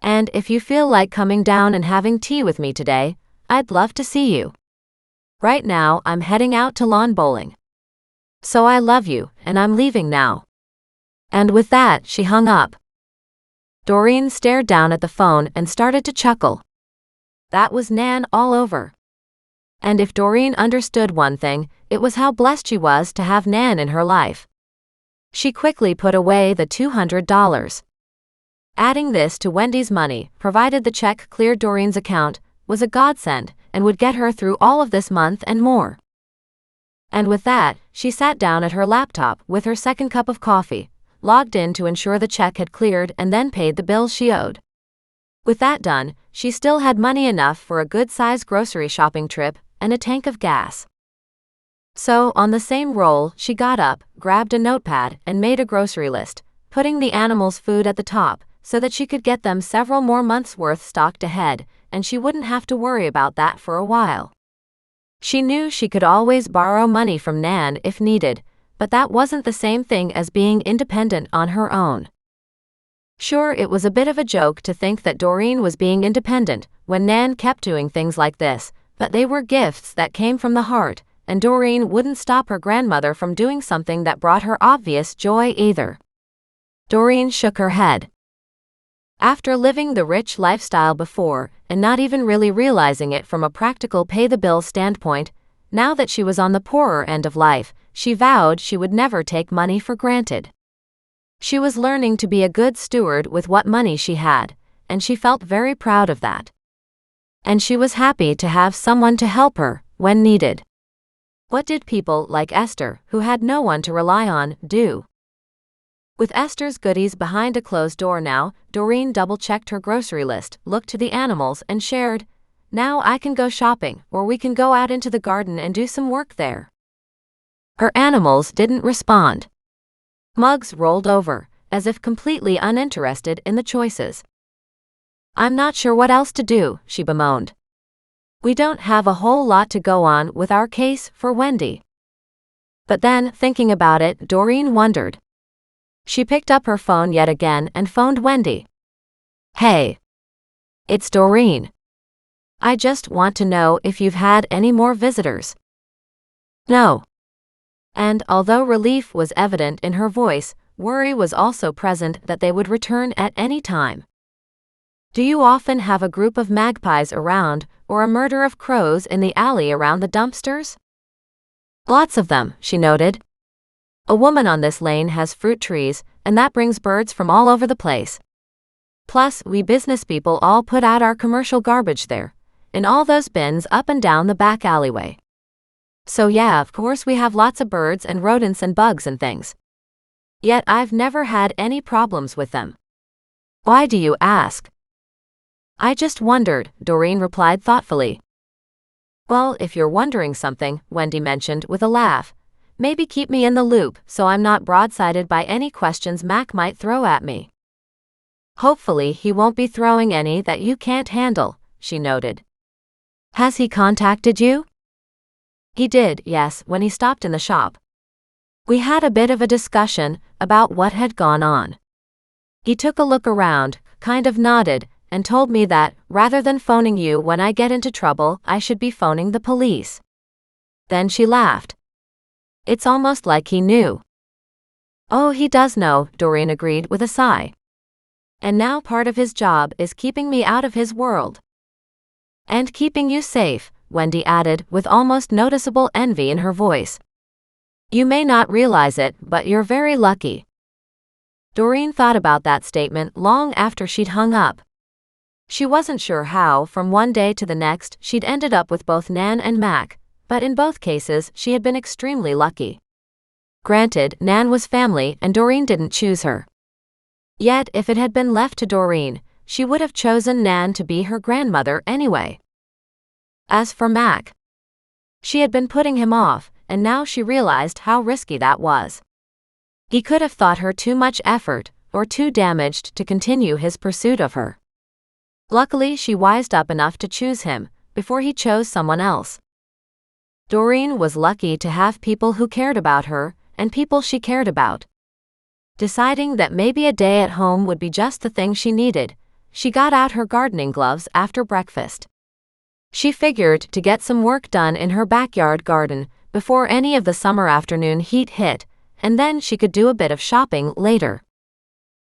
And if you feel like coming down and having tea with me today, I'd love to see you. Right now, I'm heading out to lawn bowling. So I love you, and I'm leaving now." And with that, she hung up. Doreen stared down at the phone and started to chuckle. That was Nan all over. And if Doreen understood one thing, it was how blessed she was to have Nan in her life. She quickly put away the $200. Adding this to Wendy's money, provided the check cleared Doreen's account, was a godsend and would get her through all of this month and more. And with that, she sat down at her laptop with her second cup of coffee, logged in to ensure the check had cleared, and then paid the bills she owed. With that done, she still had money enough for a good-sized grocery shopping trip and a tank of gas. So, on the same roll, she got up, grabbed a notepad, and made a grocery list, putting the animals' food at the top so that she could get them several more months' worth stocked ahead, and she wouldn't have to worry about that for a while. She knew she could always borrow money from Nan if needed, but that wasn't the same thing as being independent on her own. Sure, it was a bit of a joke to think that Doreen was being independent when Nan kept doing things like this, but they were gifts that came from the heart, and Doreen wouldn't stop her grandmother from doing something that brought her obvious joy either. Doreen shook her head. After living the rich lifestyle before, and not even really realizing it from a practical pay-the-bills standpoint, now that she was on the poorer end of life, she vowed she would never take money for granted. She was learning to be a good steward with what money she had, and she felt very proud of that. And she was happy to have someone to help her when needed. What did people like Esther, who had no one to rely on, do? With Esther's goodies behind a closed door now, Doreen double-checked her grocery list, looked to the animals, and shared, "Now I can go shopping, or we can go out into the garden and do some work there." Her animals didn't respond. Muggs rolled over, as if completely uninterested in the choices. "I'm not sure what else to do," she bemoaned. "We don't have a whole lot to go on with our case for Wendy." But then, thinking about it, Doreen wondered. She picked up her phone yet again and phoned Wendy. "Hey. It's Doreen. I just want to know if you've had any more visitors." "No." And although relief was evident in her voice, worry was also present that they would return at any time. "Do you often have a group of magpies around, or a murder of crows in the alley around the dumpsters?" "Lots of them," she noted. "A woman on this lane has fruit trees, and that brings birds from all over the place. Plus, we business people all put out our commercial garbage there, in all those bins up and down the back alleyway. So yeah, of course we have lots of birds and rodents and bugs and things. Yet I've never had any problems with them." "Why do you ask?" "I just wondered," Doreen replied thoughtfully. "Well, if you're wondering something," Wendy mentioned with a laugh, "maybe keep me in the loop so I'm not broadsided by any questions Mac might throw at me." "Hopefully he won't be throwing any that you can't handle," she noted. "Has he contacted you?" "He did, yes, when he stopped in the shop. We had a bit of a discussion about what had gone on. He took a look around, kind of nodded, and told me that, rather than phoning you when I get into trouble, I should be phoning the police." Then she laughed. "It's almost like he knew." "Oh, he does know," Doreen agreed with a sigh. "And now part of his job is keeping me out of his world." "And keeping you safe," Wendy added with almost noticeable envy in her voice. "You may not realize it, but you're very lucky." Doreen thought about that statement long after she'd hung up. She wasn't sure how, from one day to the next, she'd ended up with both Nan and Mac, but in both cases she had been extremely lucky. Granted, Nan was family and Doreen didn't choose her. Yet, if it had been left to Doreen, she would have chosen Nan to be her grandmother anyway. As for Mac, she had been putting him off, and now she realized how risky that was. He could have thought her too much effort, or too damaged to continue his pursuit of her. Luckily, she wised up enough to choose him, before he chose someone else. Doreen was lucky to have people who cared about her, and people she cared about. Deciding that maybe a day at home would be just the thing she needed, she got out her gardening gloves after breakfast. She figured to get some work done in her backyard garden before any of the summer afternoon heat hit, and then she could do a bit of shopping later.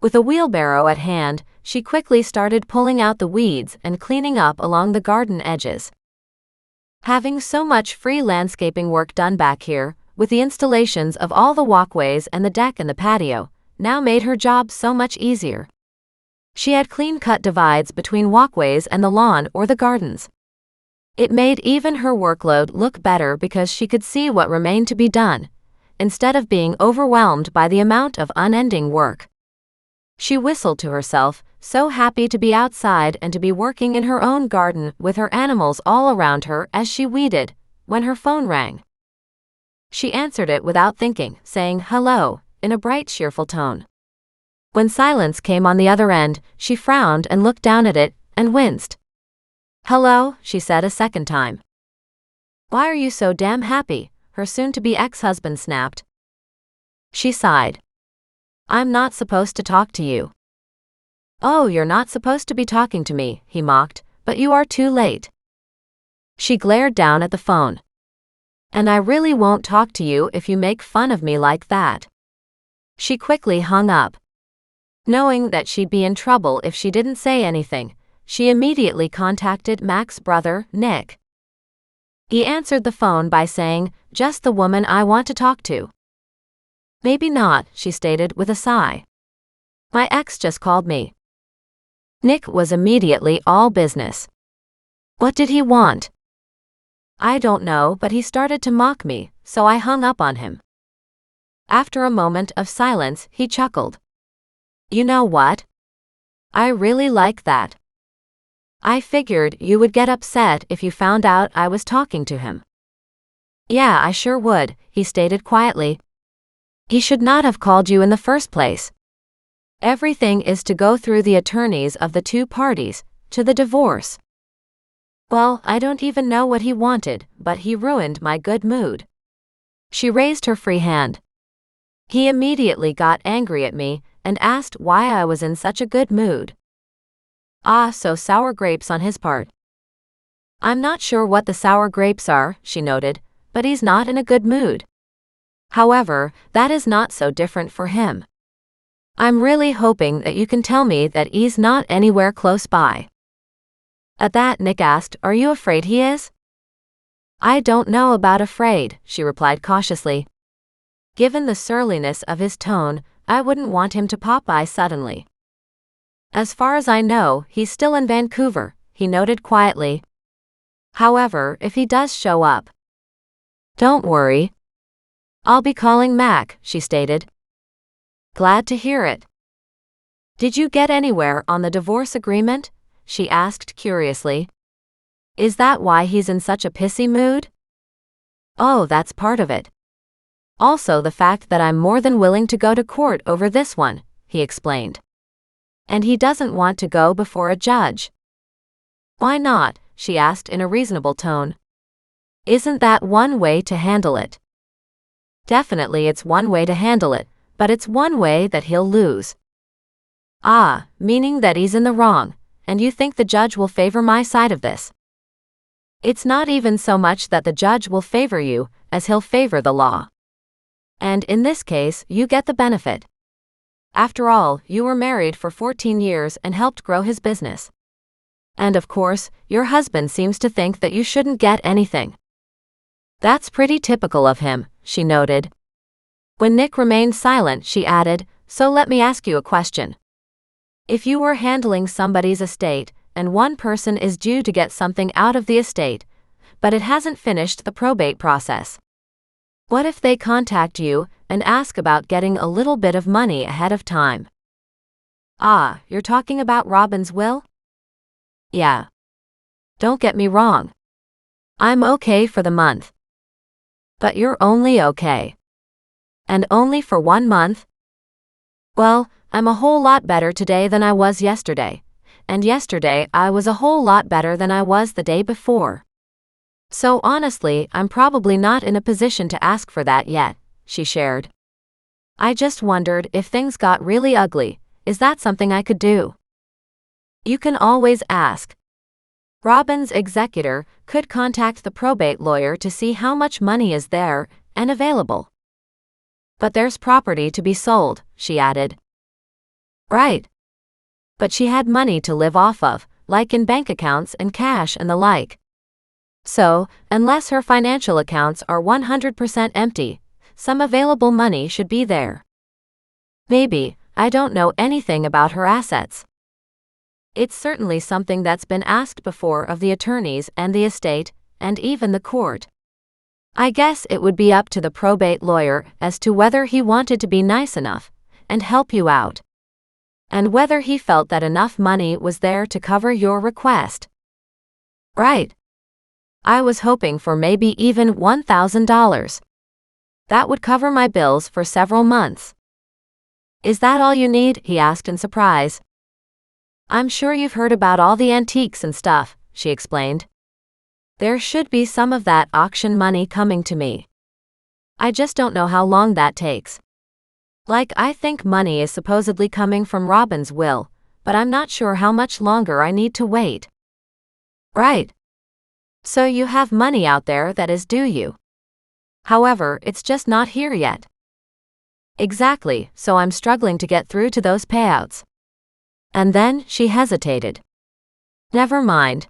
With a wheelbarrow at hand, she quickly started pulling out the weeds and cleaning up along the garden edges. Having so much free landscaping work done back here, with the installations of all the walkways and the deck and the patio, now made her job so much easier. She had clean-cut divides between walkways and the lawn or the gardens. It made even her workload look better because she could see what remained to be done, instead of being overwhelmed by the amount of unending work. She whistled to herself, so happy to be outside and to be working in her own garden with her animals all around her as she weeded, when her phone rang. She answered it without thinking, saying hello, in a bright, cheerful tone. When silence came on the other end, she frowned and looked down at it, and winced. "Hello," she said a second time. "Why are you so damn happy?" her soon-to-be ex-husband snapped. She sighed. "I'm not supposed to talk to you." "Oh, you're not supposed to be talking to me," he mocked, "but you are too late." She glared down at the phone. "And I really won't talk to you if you make fun of me like that." She quickly hung up. Knowing that she'd be in trouble if she didn't say anything, she immediately contacted Mac's brother, Nick. He answered the phone by saying, "Just the woman I want to talk to." "Maybe not," she stated with a sigh. "My ex just called me." Nick was immediately all business. What did he want? I don't know, but he started to mock me, so I hung up on him. After a moment of silence, he chuckled. You know what? I really like that. I figured you would get upset if you found out I was talking to him. Yeah, I sure would, he stated quietly. He should not have called you in the first place. Everything is to go through the attorneys of the two parties, to the divorce. Well, I don't even know what he wanted, but he ruined my good mood. She raised her free hand. He immediately got angry at me and asked why I was in such a good mood. Ah, so sour grapes on his part. I'm not sure what the sour grapes are, she noted, but he's not in a good mood. However, that is not so different for him. I'm really hoping that you can tell me that he's not anywhere close by. At that, Nick asked, Are you afraid he is? I don't know about afraid, she replied cautiously. Given the surliness of his tone, I wouldn't want him to pop by suddenly. As far as I know, he's still in Vancouver, he noted quietly. However, if he does show up, don't worry. I'll be calling Mac, she stated. Glad to hear it. Did you get anywhere on the divorce agreement? She asked curiously. Is that why he's in such a pissy mood? Oh, that's part of it. Also the fact that I'm more than willing to go to court over this one, he explained. And he doesn't want to go before a judge. Why not? She asked in a reasonable tone. Isn't that one way to handle it? Definitely it's one way to handle it, but it's one way that he'll lose. Ah, meaning that he's in the wrong, and you think the judge will favor my side of this? It's not even so much that the judge will favor you, as he'll favor the law. And in this case, you get the benefit. After all, you were married for 14 years and helped grow his business. And of course, your husband seems to think that you shouldn't get anything. That's pretty typical of him, she noted. When Nick remained silent, she added, So let me ask you a question. If you were handling somebody's estate, and one person is due to get something out of the estate, but it hasn't finished the probate process, what if they contact you and ask about getting a little bit of money ahead of time? Ah, you're talking about Robin's will? Yeah. Don't get me wrong. I'm okay for the month. But you're only okay. And only for 1 month? Well, I'm a whole lot better today than I was yesterday. And yesterday I was a whole lot better than I was the day before. So honestly, I'm probably not in a position to ask for that yet, she shared. I just wondered if things got really ugly, is that something I could do? You can always ask. Robin's executor could contact the probate lawyer to see how much money is there and available. But there's property to be sold, she added. Right. But she had money to live off of, like in bank accounts and cash and the like. So, unless her financial accounts are 100% empty, some available money should be there. Maybe, I don't know anything about her assets. It's certainly something that's been asked before of the attorneys and the estate, and even the court. I guess it would be up to the probate lawyer as to whether he wanted to be nice enough and help you out, and whether he felt that enough money was there to cover your request. Right. I was hoping for maybe even $1,000. That would cover my bills for several months. Is that all you need? He asked in surprise. I'm sure you've heard about all the antiques and stuff, she explained. There should be some of that auction money coming to me. I just don't know how long that takes. Like, I think money is supposedly coming from Robin's will, but I'm not sure how much longer I need to wait. Right. So you have money out there that is due you. However, it's just not here yet. Exactly, so I'm struggling to get through to those payouts. And then she hesitated. Never mind.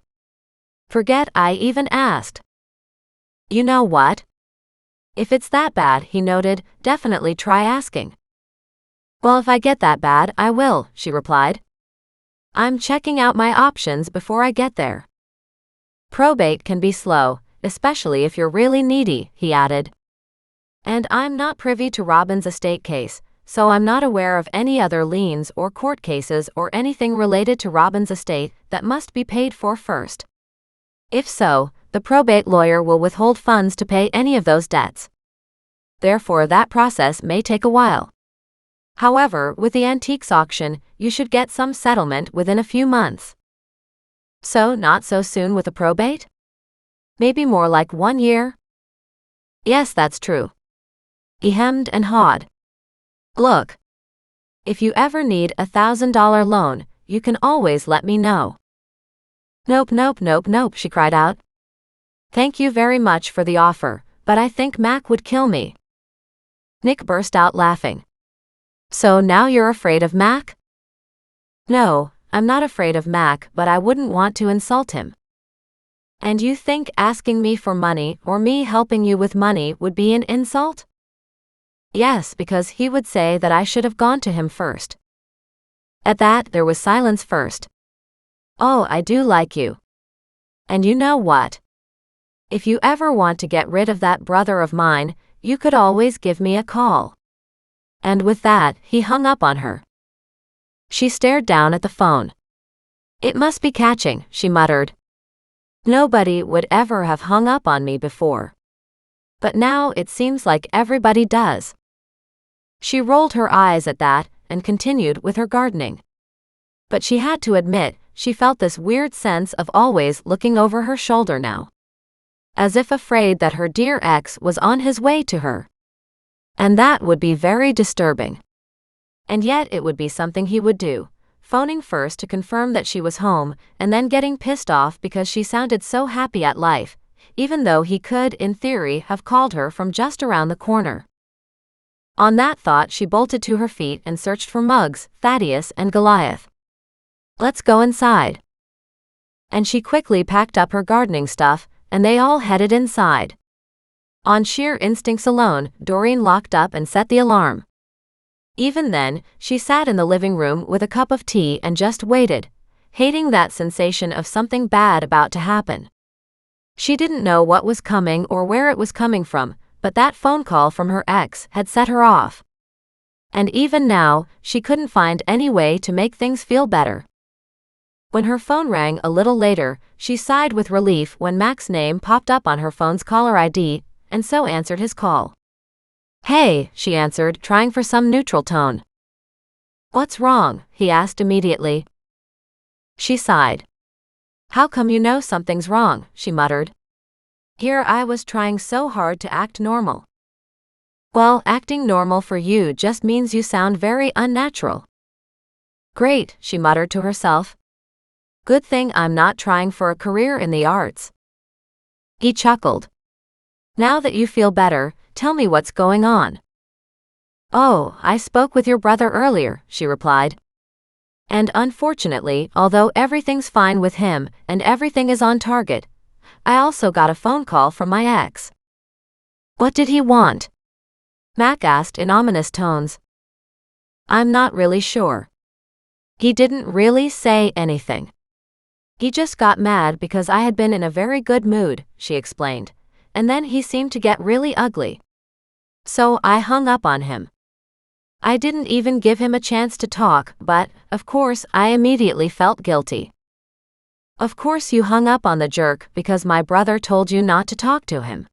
Forget I even asked. You know what? If it's that bad, he noted, definitely try asking. Well, if I get that bad, I will, she replied. I'm checking out my options before I get there. Probate can be slow, especially if you're really needy, he added. And I'm not privy to Robin's estate case, so I'm not aware of any other liens or court cases or anything related to Robin's estate that must be paid for first. If so, the probate lawyer will withhold funds to pay any of those debts. Therefore, that process may take a while. However, with the antiques auction, you should get some settlement within a few months. So, not so soon with a probate? Maybe more like 1 year? Yes, that's true. He hemmed and hawed. Look. If you ever need a $1,000 loan, you can always let me know. Nope, nope, nope, nope, she cried out. Thank you very much for the offer, but I think Mac would kill me. Nick burst out laughing. So now you're afraid of Mac? No, I'm not afraid of Mac, but I wouldn't want to insult him. And you think asking me for money or me helping you with money would be an insult? Yes, because he would say that I should have gone to him first. At that, there was silence first. Oh, I do like you. And you know what? If you ever want to get rid of that brother of mine, you could always give me a call. And with that, he hung up on her. She stared down at the phone. It must be catching, she muttered. Nobody would ever have hung up on me before. But now it seems like everybody does. She rolled her eyes at that and continued with her gardening. But she had to admit, she felt this weird sense of always looking over her shoulder now. As if afraid that her dear ex was on his way to her. And that would be very disturbing. And yet it would be something he would do, phoning first to confirm that she was home, and then getting pissed off because she sounded so happy at life, even though he could, in theory, have called her from just around the corner. On that thought, she bolted to her feet and searched for Muggs, Thaddeus, and Goliath. Let's go inside. And she quickly packed up her gardening stuff, and they all headed inside. On sheer instincts alone, Doreen locked up and set the alarm. Even then, she sat in the living room with a cup of tea and just waited, hating that sensation of something bad about to happen. She didn't know what was coming or where it was coming from, but that phone call from her ex had set her off. And even now, she couldn't find any way to make things feel better. When her phone rang a little later, she sighed with relief when Mac's name popped up on her phone's caller ID, and so answered his call. Hey, she answered, trying for some neutral tone. What's wrong? He asked immediately. She sighed. How come you know something's wrong? She muttered. Here I was trying so hard to act normal. Well, acting normal for you just means you sound very unnatural. Great, she muttered to herself. Good thing I'm not trying for a career in the arts. He chuckled. Now that you feel better, tell me what's going on. Oh, I spoke with your brother earlier, she replied. And unfortunately, although everything's fine with him and everything is on target, I also got a phone call from my ex. What did he want? Mac asked in ominous tones. I'm not really sure. He didn't really say anything. He just got mad because I had been in a very good mood, she explained, and then he seemed to get really ugly. So I hung up on him. I didn't even give him a chance to talk, but, of course, I immediately felt guilty. Of course you hung up on the jerk because my brother told you not to talk to him.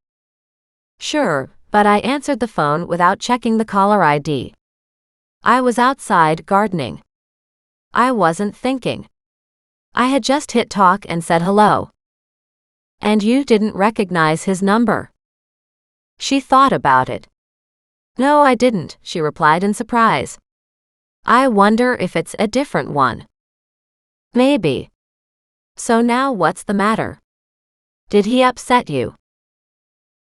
Sure, but I answered the phone without checking the caller ID. I was outside gardening. I wasn't thinking. I had just hit talk and said hello. And you didn't recognize his number? She thought about it. No, I didn't, she replied in surprise. I wonder if it's a different one. Maybe. So now what's the matter? Did he upset you?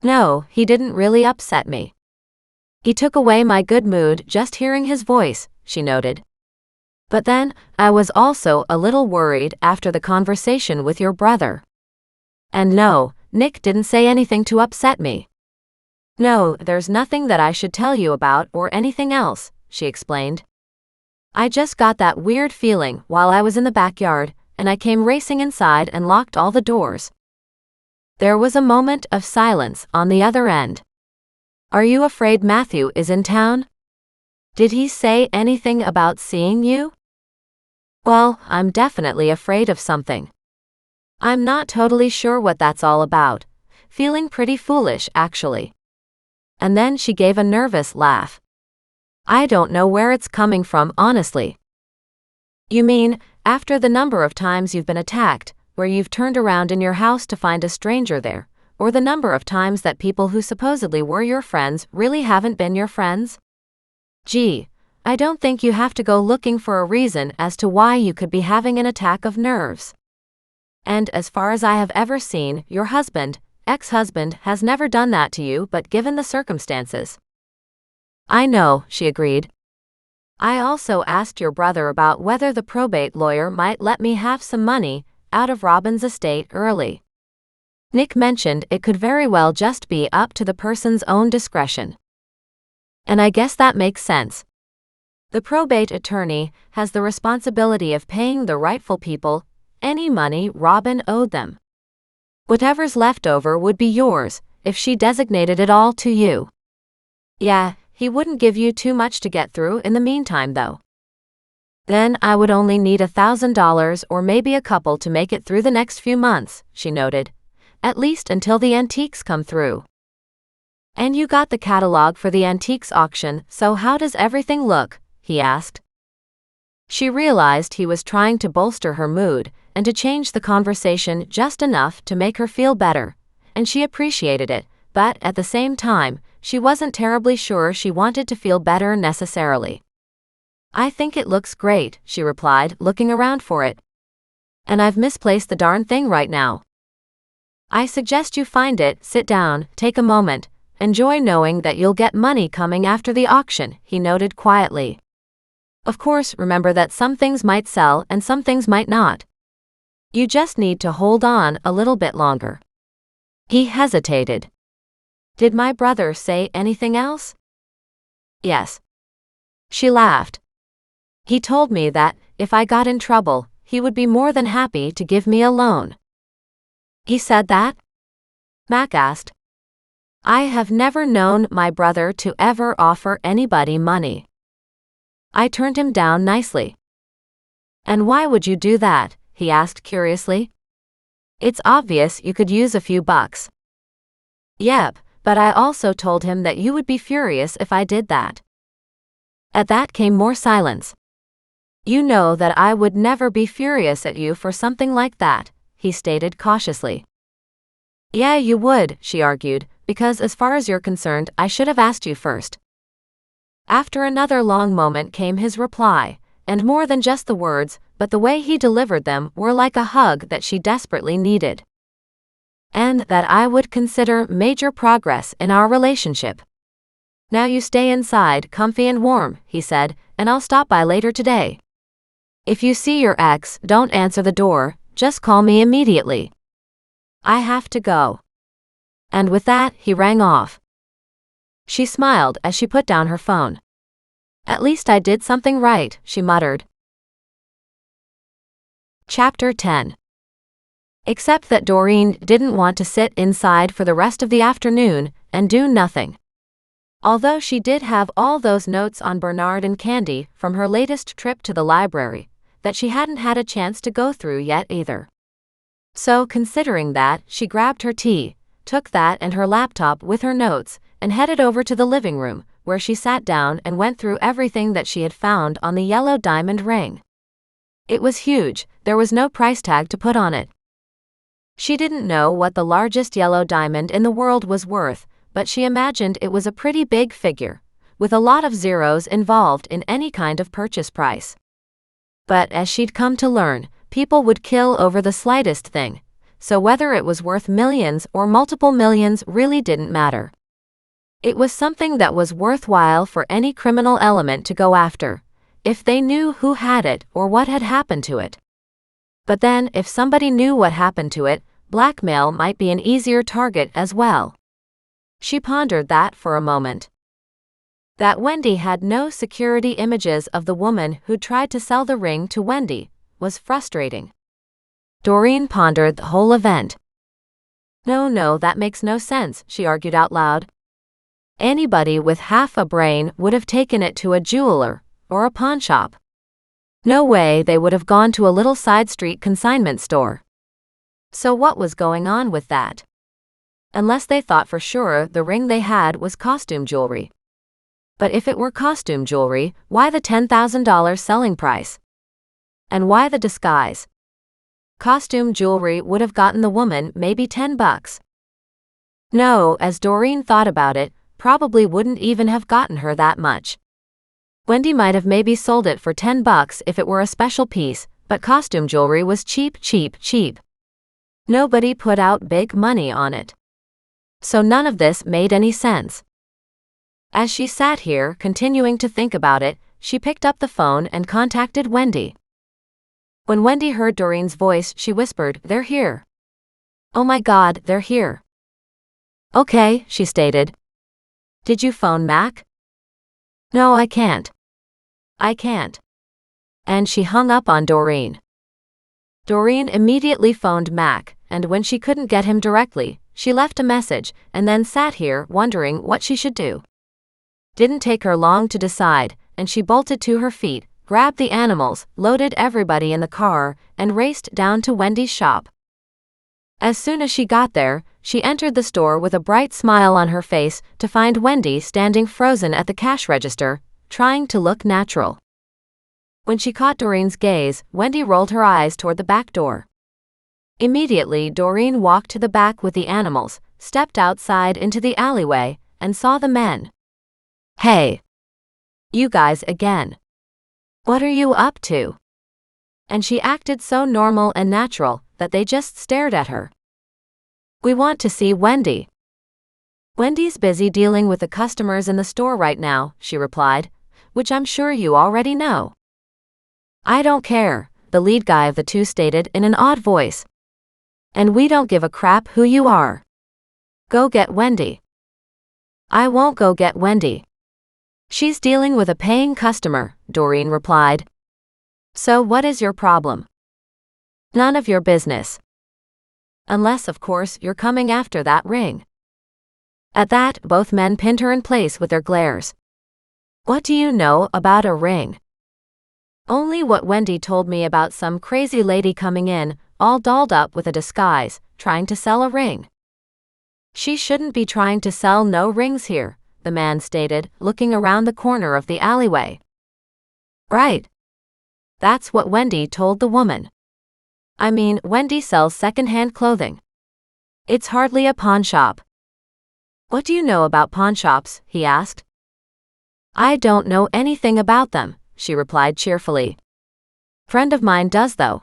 No, he didn't really upset me. He took away my good mood just hearing his voice, she noted. But then, I was also a little worried after the conversation with your brother. And no, Nick didn't say anything to upset me. No, there's nothing that I should tell you about or anything else, she explained. I just got that weird feeling while I was in the backyard, and I came racing inside and locked all the doors." There was a moment of silence on the other end. "Are you afraid Matthew is in town? Did he say anything about seeing you?" "Well, I'm definitely afraid of something. I'm not totally sure what that's all about. Feeling pretty foolish, actually." And then she gave a nervous laugh. "I don't know where it's coming from, honestly." "You mean, after the number of times you've been attacked, where you've turned around in your house to find a stranger there, or the number of times that people who supposedly were your friends really haven't been your friends? Gee, I don't think you have to go looking for a reason as to why you could be having an attack of nerves. And as far as I have ever seen, your husband, ex-husband, has never done that to you, but given the circumstances." "I know," she agreed. "I also asked your brother about whether the probate lawyer might let me have some money out of Robin's estate early. Nick mentioned it could very well just be up to the person's own discretion. And I guess that makes sense. The probate attorney has the responsibility of paying the rightful people any money Robin owed them. Whatever's left over would be yours if she designated it all to you. Yeah, he wouldn't give you too much to get through in the meantime, though. Then I would only need $1,000 or maybe a couple to make it through the next few months," she noted. "At least until the antiques come through." "And you got the catalog for the antiques auction, so how does everything look?" he asked. She realized he was trying to bolster her mood and to change the conversation just enough to make her feel better, and she appreciated it, but at the same time, she wasn't terribly sure she wanted to feel better necessarily. "I think it looks great," she replied, looking around for it. "And I've misplaced the darn thing right now. I suggest you find it, sit down, take a moment, enjoy knowing that you'll get money coming after the auction," he noted quietly. "Of course, remember that some things might sell and some things might not. You just need to hold on a little bit longer." He hesitated. "Did my brother say anything else?" "Yes." She laughed. "He told me that, if I got in trouble, he would be more than happy to give me a loan." "He said that?" Mac asked. "I have never known my brother to ever offer anybody money. I turned him down nicely." "And why would you do that?" he asked curiously. "It's obvious you could use a few bucks." "Yep, but I also told him that you would be furious if I did that." At that came more silence. "You know that I would never be furious at you for something like that," he stated cautiously. "Yeah, you would," she argued, "because as far as you're concerned, I should have asked you first." After another long moment came his reply, and more than just the words, but the way he delivered them were like a hug that she desperately needed. "And that I would consider major progress in our relationship. Now you stay inside, comfy and warm," he said, "and I'll stop by later today. If you see your ex, don't answer the door, just call me immediately. I have to go." And with that, he rang off. She smiled as she put down her phone. "At least I did something right," she muttered. Chapter 10. Except that Doreen didn't want to sit inside for the rest of the afternoon and do nothing. Although she did have all those notes on Bernard and Candy from her latest trip to the library, that she hadn't had a chance to go through yet either. So considering that, she grabbed her tea, took that and her laptop with her notes, and headed over to the living room, where she sat down and went through everything that she had found on the yellow diamond ring. It was huge, there was no price tag to put on it. She didn't know what the largest yellow diamond in the world was worth, but she imagined it was a pretty big figure, with a lot of zeros involved in any kind of purchase price. But as she'd come to learn, people would kill over the slightest thing, so whether it was worth millions or multiple millions really didn't matter. It was something that was worthwhile for any criminal element to go after, if they knew who had it or what had happened to it. But then, if somebody knew what happened to it, blackmail might be an easier target as well. She pondered that for a moment. That Wendy had no security images of the woman who'd tried to sell the ring to Wendy was frustrating. Doreen pondered the whole event. No, that makes no sense, she argued out loud. Anybody with half a brain would have taken it to a jeweler or a pawn shop. No way they would have gone to a little side street consignment store. So what was going on with that? Unless they thought for sure the ring they had was costume jewelry. But if it were costume jewelry, why the $10,000 selling price? And why the disguise? Costume jewelry would have gotten the woman maybe $10. No, as Doreen thought about it, probably wouldn't even have gotten her that much. Wendy might have maybe sold it for $10 if it were a special piece, but costume jewelry was cheap. Nobody put out big money on it. So none of this made any sense. As she sat here, continuing to think about it, she picked up the phone and contacted Wendy. When Wendy heard Doreen's voice, she whispered, "They're here." "Oh my God, they're here." "Okay," she stated. "Did you phone Mac?" "No, I can't." "I can't." And she hung up on Doreen. Doreen immediately phoned Mac, and when she couldn't get him directly, she left a message and then sat here wondering what she should do. Didn't take her long to decide, and she bolted to her feet, grabbed the animals, loaded everybody in the car, and raced down to Wendy's shop. As soon as she got there, she entered the store with a bright smile on her face to find Wendy standing frozen at the cash register, trying to look natural. When she caught Doreen's gaze, Wendy rolled her eyes toward the back door. Immediately, Doreen walked to the back with the animals, stepped outside into the alleyway, and saw the men. "Hey! You guys again. What are you up to?" And she acted so normal and natural that they just stared at her. "We want to see Wendy." "Wendy's busy dealing with the customers in the store right now," she replied, "which I'm sure you already know." "I don't care," the lead guy of the two stated in an odd voice. "And we don't give a crap who you are. Go get Wendy." "I won't go get Wendy. She's dealing with a paying customer," Doreen replied. "So what is your problem?" "None of your business. Unless, of course, you're coming after that ring." At that, both men pinned her in place with their glares. "What do you know about a ring?" "Only what Wendy told me about some crazy lady coming in, all dolled up with a disguise, trying to sell a ring." "She shouldn't be trying to sell no rings here," the man stated, looking around the corner of the alleyway. "Right. That's what Wendy told the woman. I mean, Wendy sells second-hand clothing. It's hardly a pawn shop." "What do you know about pawn shops?" he asked. "I don't know anything about them," she replied cheerfully. "Friend of mine does though."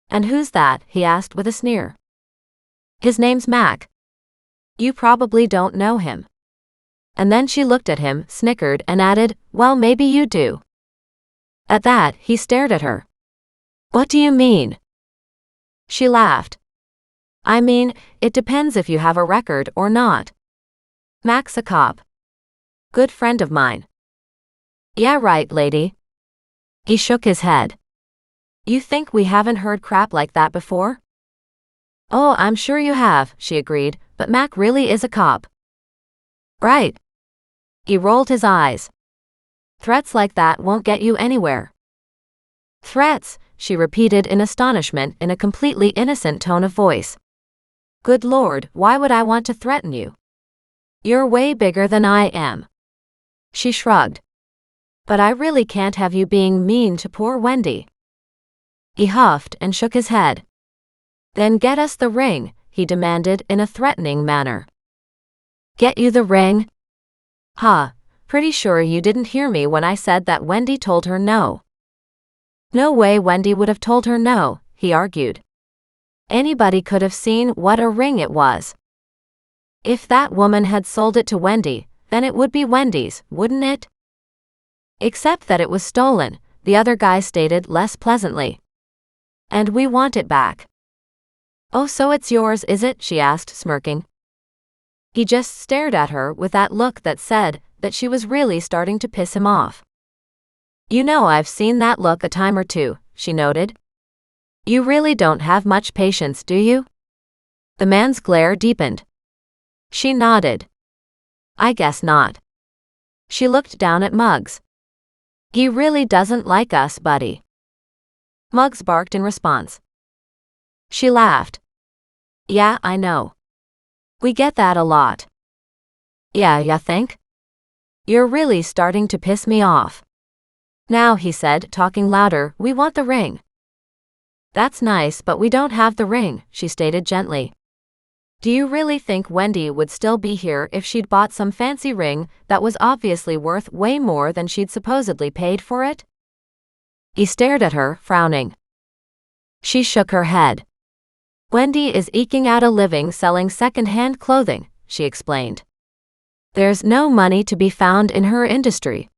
"And who's that?" he asked with a sneer. "His name's Mac. You probably don't know him." And then she looked at him, snickered, and added, "Well, maybe you do." At that, he stared at her. "What do you mean?" She laughed. "I mean, it depends if you have a record or not. Mac's a cop. Good friend of mine." "Yeah, right, lady." He shook his head. "You think we haven't heard crap like that before?" "Oh, I'm sure you have," she agreed, "but Mac really is a cop." "Right." He rolled his eyes. "Threats like that won't get you anywhere." "Threats?" she repeated in astonishment in a completely innocent tone of voice. "Good Lord, why would I want to threaten you? You're way bigger than I am." She shrugged. "But I really can't have you being mean to poor Wendy." He huffed and shook his head. "Then get us the ring," he demanded in a threatening manner. "Get you the ring?" "Huh, pretty sure you didn't hear me when I said that Wendy told her no." "No way Wendy would have told her no," he argued. "Anybody could have seen what a ring it was. If that woman had sold it to Wendy, then it would be Wendy's, wouldn't it?" "Except that it was stolen," the other guy stated less pleasantly. "And we want it back." "Oh, so it's yours, is it?" she asked, smirking. He just stared at her with that look that said, that she was really starting to piss him off. "You know, I've seen that look a time or two," she noted. "You really don't have much patience, do you?" The man's glare deepened. She nodded. "I guess not." She looked down at Muggs. "He really doesn't like us, buddy." Muggs barked in response. She laughed. "Yeah, I know. We get that a lot." "Yeah, ya think? You're really starting to piss me off." "Now," he said, talking louder, "we want the ring." "That's nice, but we don't have the ring," she stated gently. "Do you really think Wendy would still be here if she'd bought some fancy ring that was obviously worth way more than she'd supposedly paid for it?" He stared at her, frowning. She shook her head. "Wendy is eking out a living selling second-hand clothing," she explained. "There's no money to be found in her industry.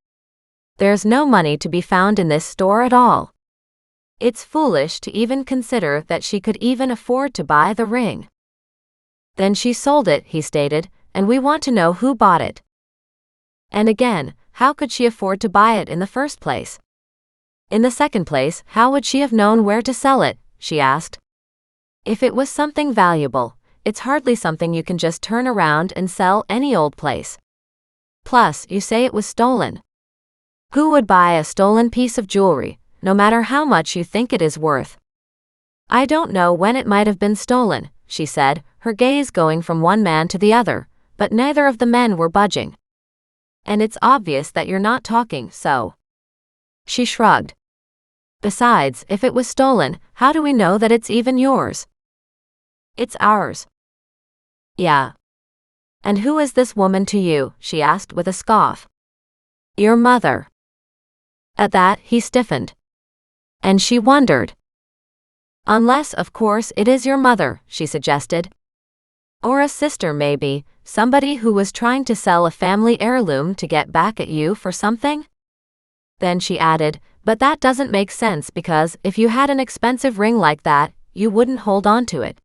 There's no money to be found in this store at all. It's foolish to even consider that she could even afford to buy the ring." "Then she sold it," he stated, "and we want to know who bought it." And again, how could she afford to buy it in the first place? In the second place, how would she have known where to sell it, she asked. If it was something valuable, it's hardly something you can just turn around and sell any old place. Plus, you say it was stolen. Who would buy a stolen piece of jewelry, no matter how much you think it is worth? "I don't know when it might have been stolen," she said, her gaze going from one man to the other, but neither of the men were budging. "And it's obvious that you're not talking, so." She shrugged. "Besides, if it was stolen, how do we know that it's even yours?" "It's ours." "Yeah. And who is this woman to you?" she asked with a scoff. "Your mother." At that, he stiffened. And she wondered. "Unless, of course, it is your mother," she suggested. "Or a sister maybe, somebody who was trying to sell a family heirloom to get back at you for something?" Then she added, "But that doesn't make sense because if you had an expensive ring like that, you wouldn't hold on to it.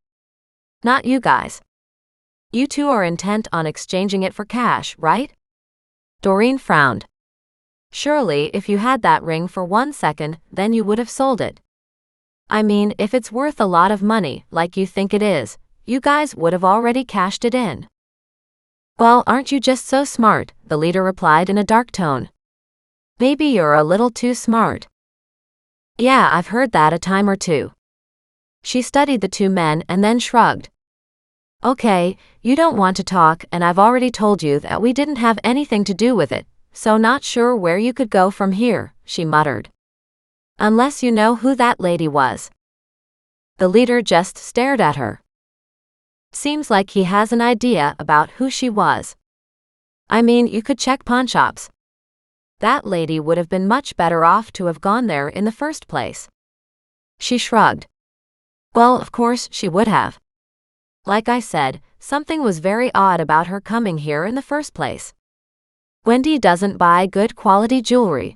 Not you guys. You two are intent on exchanging it for cash, right?" Doreen frowned. "Surely, if you had that ring for 1 second, then you would have sold it. I mean, if it's worth a lot of money, like you think it is, you guys would have already cashed it in." "Well, aren't you just so smart?" the leader replied in a dark tone. "Maybe you're a little too smart." "Yeah, I've heard that a time or two." She studied the two men and then shrugged. "Okay, you don't want to talk, and I've already told you that we didn't have anything to do with it, so not sure where you could go from here," she muttered. "Unless you know who that lady was." The leader just stared at her. "Seems like he has an idea about who she was. I mean, you could check pawnshops. That lady would have been much better off to have gone there in the first place." She shrugged. "Well, of course she would have. Like I said, something was very odd about her coming here in the first place. Wendy doesn't buy good quality jewelry.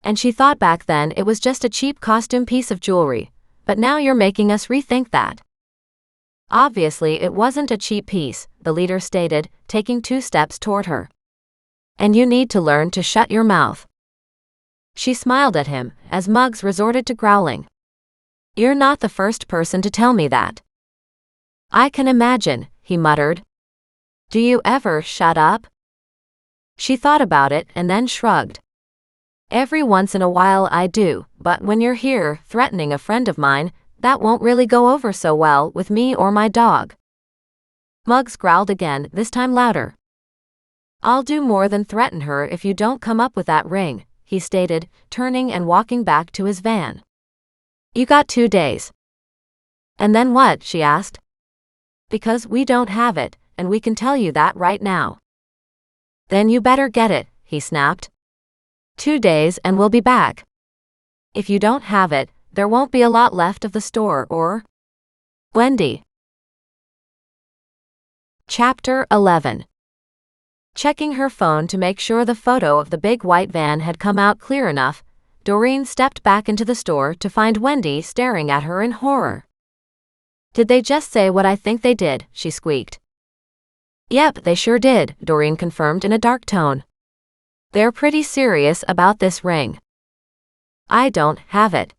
And she thought back then it was just a cheap costume piece of jewelry, but now you're making us rethink that." "Obviously it wasn't a cheap piece," the leader stated, taking 2 steps toward her. "And you need to learn to shut your mouth." She smiled at him, as Muggs resorted to growling. "You're not the first person to tell me that." "I can imagine," he muttered. "Do you ever shut up?" She thought about it and then shrugged. "Every once in a while I do, but when you're here, threatening a friend of mine, that won't really go over so well with me or my dog." Muggs growled again, this time louder. "I'll do more than threaten her if you don't come up with that ring," he stated, turning and walking back to his van. "You got 2 days." "And then what?" she asked. "Because we don't have it, and we can tell you that right now." "Then you better get it," he snapped. 2 days and we'll be back. If you don't have it, there won't be a lot left of the store or Wendy." Chapter 11. Checking her phone to make sure the photo of the big white van had come out clear enough, Doreen stepped back into the store to find Wendy staring at her in horror. "Did they just say what I think they did?" she squeaked. "Yep, they sure did," Doreen confirmed in a dark tone. They're pretty serious about this ring. I don't have it.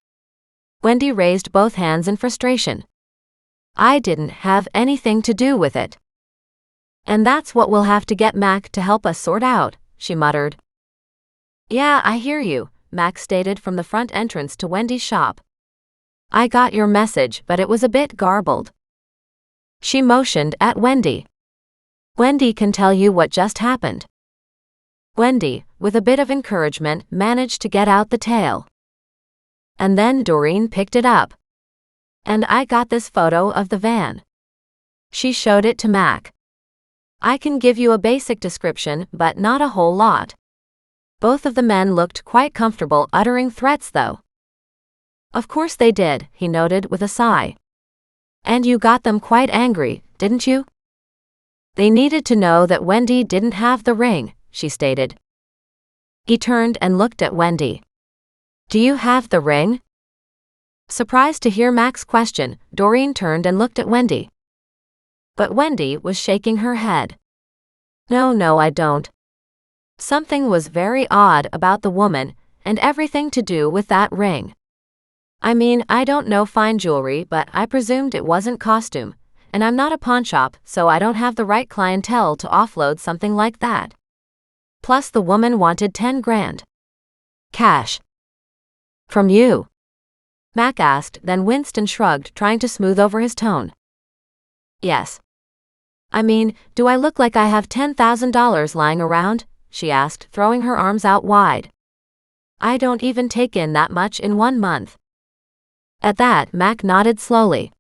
Wendy raised both hands in frustration. I didn't have anything to do with it. And that's what we'll have to get Mac to help us sort out, she muttered. Yeah, I hear you, Mac stated from the front entrance to Wendy's shop. I got your message, but it was a bit garbled. She motioned at Wendy. Wendy can tell you what just happened. Wendy, with a bit of encouragement, managed to get out the tale. And then Doreen picked it up. And I got this photo of the van. She showed it to Mac. I can give you a basic description, but not a whole lot. Both of the men looked quite comfortable uttering threats, though. Of course they did, he noted with a sigh. And you got them quite angry, didn't you? They needed to know that Wendy didn't have the ring, she stated. He turned and looked at Wendy. Do you have the ring? Surprised to hear Mac's question, Doreen turned and looked at Wendy. But Wendy was shaking her head. No, I don't. Something was very odd about the woman, and everything to do with that ring. I mean, I don't know fine jewelry, but I presumed it wasn't costume, and I'm not a pawnshop, so I don't have the right clientele to offload something like that. Plus the woman wanted 10 grand. Cash. From you? Mac asked, then winced and shrugged, trying to smooth over his tone. Yes. I mean, do I look like I have $10,000 lying around? She asked, throwing her arms out wide. I don't even take in that much in 1 month. At that, Mac nodded slowly.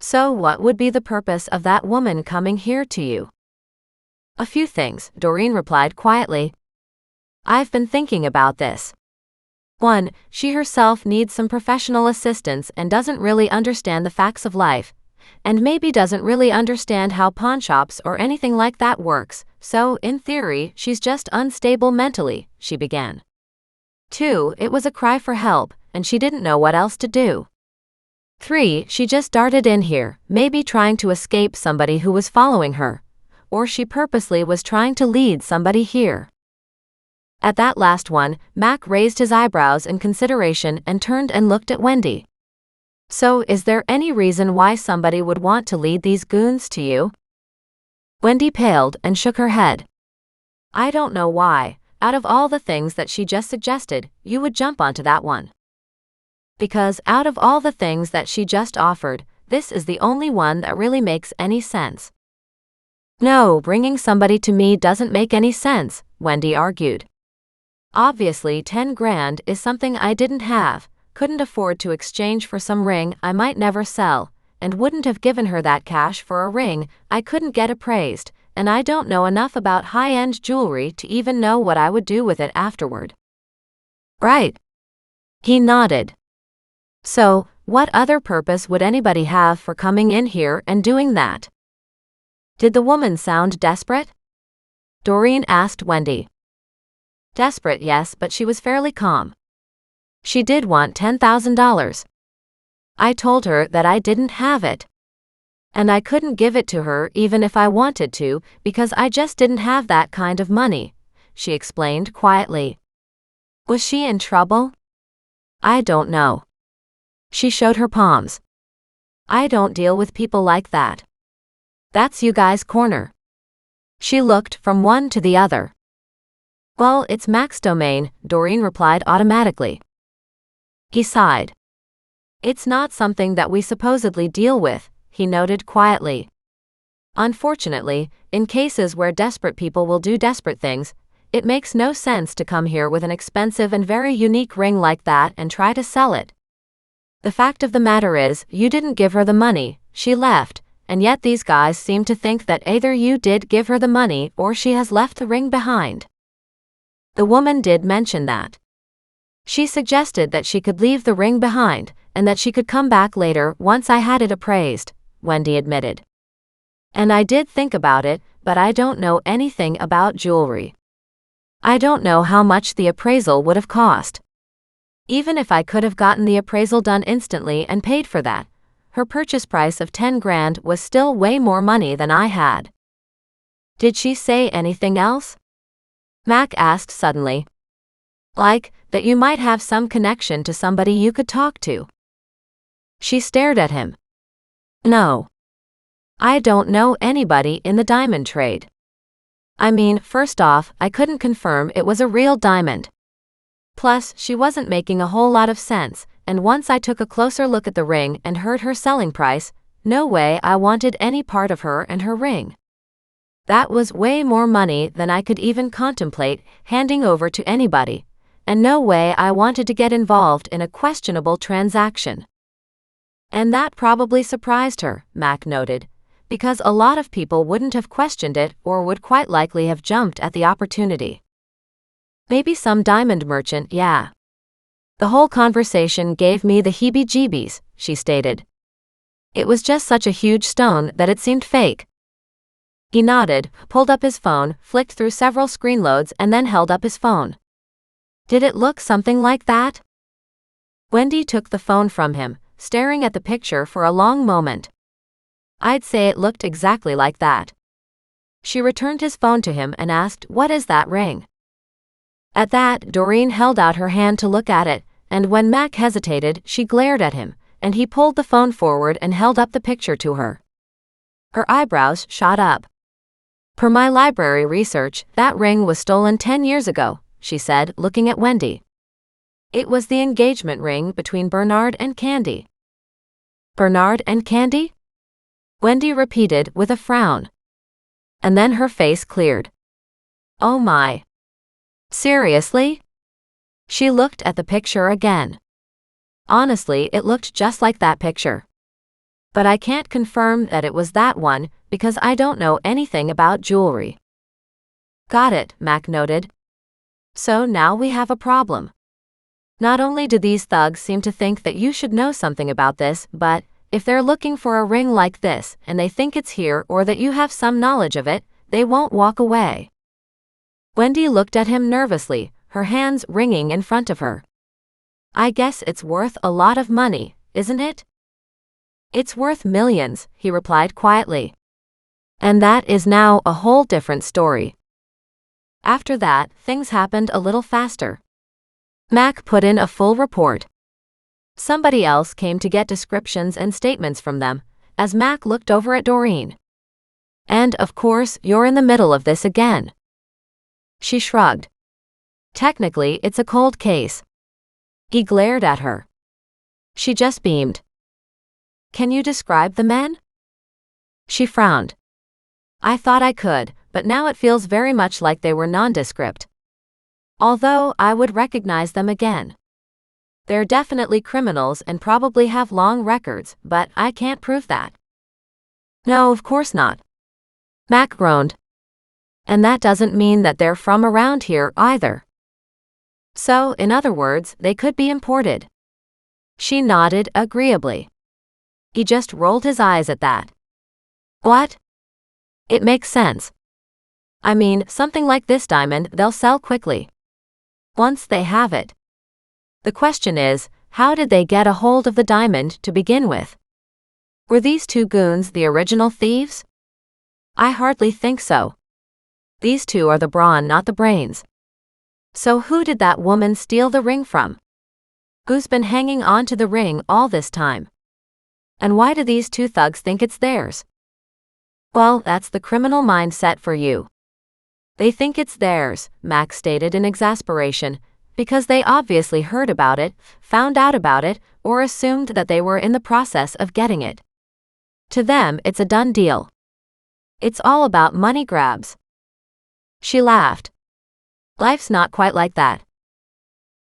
So what would be the purpose of that woman coming here to you? A few things, Doreen replied quietly. I've been thinking about this. 1. She herself needs some professional assistance and doesn't really understand the facts of life, and maybe doesn't really understand how pawnshops or anything like that works, so, in theory, she's just unstable mentally, she began. 2. It was a cry for help, and she didn't know what else to do. 3. She just darted in here, maybe trying to escape somebody who was following her, or she purposely was trying to lead somebody here. At that last one, Mac raised his eyebrows in consideration and turned and looked at Wendy. So, is there any reason why somebody would want to lead these goons to you? Wendy paled and shook her head. I don't know why, out of all the things that she just suggested, you would jump onto that one. Because out of all the things that she just offered, this is the only one that really makes any sense. No, bringing somebody to me doesn't make any sense, Wendy argued. Obviously 10 grand is something I didn't have, couldn't afford to exchange for some ring I might never sell, and wouldn't have given her that cash for a ring I couldn't get appraised, and I don't know enough about high-end jewelry to even know what I would do with it afterward. Right. He nodded. So, what other purpose would anybody have for coming in here and doing that? Did the woman sound desperate? Doreen asked Wendy. Desperate, yes, but she was fairly calm. She did want $10,000. I told her that I didn't have it. And I couldn't give it to her even if I wanted to, because I just didn't have that kind of money, she explained quietly. Was she in trouble? I don't know. She showed her palms. I don't deal with people like that. That's you guys' corner. She looked from one to the other. Well, it's Mac's domain, Doreen replied automatically. He sighed. It's not something that we supposedly deal with, he noted quietly. Unfortunately, in cases where desperate people will do desperate things, it makes no sense to come here with an expensive and very unique ring like that and try to sell it. The fact of the matter is, you didn't give her the money, she left, and yet these guys seem to think that either you did give her the money or she has left the ring behind. The woman did mention that. She suggested that she could leave the ring behind, and that she could come back later once I had it appraised, Wendy admitted. And I did think about it, but I don't know anything about jewelry. I don't know how much the appraisal would have cost. Even if I could have gotten the appraisal done instantly and paid for that, her purchase price of 10 grand was still way more money than I had. Did she say anything else? Mac asked suddenly. Like, that you might have some connection to somebody you could talk to. She stared at him. No. I don't know anybody in the diamond trade. I mean, first off, I couldn't confirm it was a real diamond. Plus, she wasn't making a whole lot of sense, and once I took a closer look at the ring and heard her selling price, no way I wanted any part of her and her ring. That was way more money than I could even contemplate handing over to anybody, and no way I wanted to get involved in a questionable transaction. And that probably surprised her, Mac noted, because a lot of people wouldn't have questioned it or would quite likely have jumped at the opportunity. Maybe some diamond merchant, yeah. The whole conversation gave me the heebie-jeebies, she stated. It was just such a huge stone that it seemed fake. He nodded, pulled up his phone, flicked through several screen loads and then held up his phone. Did it look something like that? Wendy took the phone from him, staring at the picture for a long moment. I'd say it looked exactly like that. She returned his phone to him and asked, "What is that ring?" At that, Doreen held out her hand to look at it, and when Mac hesitated, she glared at him, and he pulled the phone forward and held up the picture to her. Her eyebrows shot up. Per my library research, that ring was stolen 10 years ago, she said, looking at Wendy. It was the engagement ring between Bernard and Candy. Bernard and Candy? Wendy repeated with a frown. And then her face cleared. Oh my. Seriously? She looked at the picture again. Honestly, it looked just like that picture. But I can't confirm that it was that one, because I don't know anything about jewelry. Got it, Mac noted. So now we have a problem. Not only do these thugs seem to think that you should know something about this, but if they're looking for a ring like this and they think it's here or that you have some knowledge of it, they won't walk away. Wendy looked at him nervously, her hands wringing in front of her. I guess it's worth a lot of money, isn't it? It's worth millions, he replied quietly. And that is now a whole different story. After that, things happened a little faster. Mac put in a full report. Somebody else came to get descriptions and statements from them, as Mac looked over at Doreen. And, of course, you're in the middle of this again. She shrugged. Technically, it's a cold case. He glared at her. She just beamed. Can you describe the men? She frowned. I thought I could, but now it feels very much like they were nondescript. Although I would recognize them again. They're definitely criminals and probably have long records, but I can't prove that. No, of course not. Mac groaned. And that doesn't mean that they're from around here either. So, in other words, they could be imported. She nodded agreeably. He just rolled his eyes at that. What? It makes sense. I mean, something like this diamond they'll sell quickly. Once they have it. The question is, how did they get a hold of the diamond to begin with? Were these two goons the original thieves? I hardly think so. These two are the brawn, not the brains. So who did that woman steal the ring from? Who's been hanging on to the ring all this time? And why do these two thugs think it's theirs? Well, that's the criminal mindset for you. They think it's theirs, Max stated in exasperation, because they obviously heard about it, found out about it, or assumed that they were in the process of getting it. To them, it's a done deal. It's all about money grabs. She laughed. Life's not quite like that.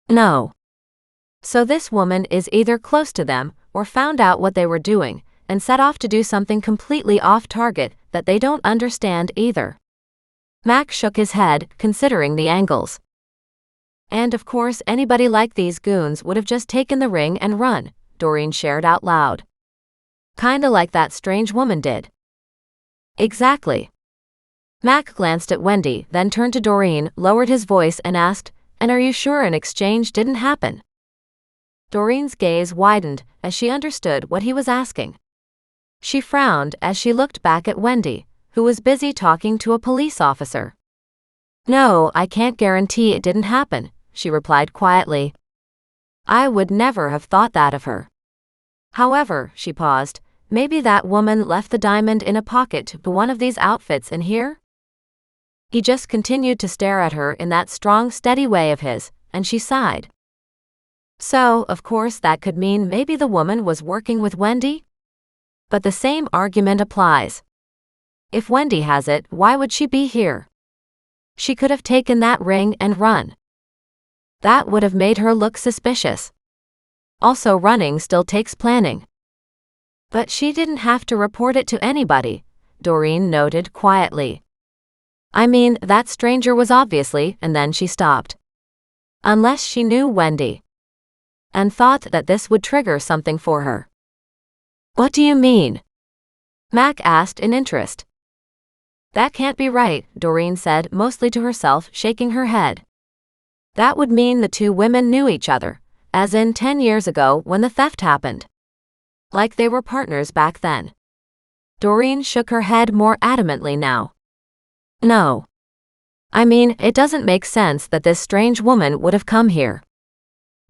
No. So this woman is either close to them, or found out what they were doing, and set off to do something completely off target that they don't understand either. Max shook his head, considering the angles. And of course anybody like these goons would have just taken the ring and run, Doreen shared out loud. Kinda like that strange woman did. Exactly. Mac glanced at Wendy, then turned to Doreen, lowered his voice and asked, And are you sure an exchange didn't happen? Doreen's gaze widened as she understood what he was asking. She frowned as she looked back at Wendy, who was busy talking to a police officer. No, I can't guarantee it didn't happen, she replied quietly. I would never have thought that of her. However, she paused, maybe that woman left the diamond in a pocket to one of these outfits in here? He just continued to stare at her in that strong, steady way of his, and she sighed. So, of course, that could mean maybe the woman was working with Wendy? But the same argument applies. If Wendy has it, why would she be here? She could have taken that ring and run. That would have made her look suspicious. Also, running still takes planning. But she didn't have to report it to anybody, Doreen noted quietly. I mean, that stranger was obviously, and then she stopped. Unless she knew Wendy. And thought that this would trigger something for her. What do you mean? Mac asked in interest. That can't be right, Doreen said, mostly to herself, shaking her head. That would mean the two women knew each other, as in 10 years ago when the theft happened. Like they were partners back then. Doreen shook her head more adamantly now. No. I mean, it doesn't make sense that this strange woman would have come here.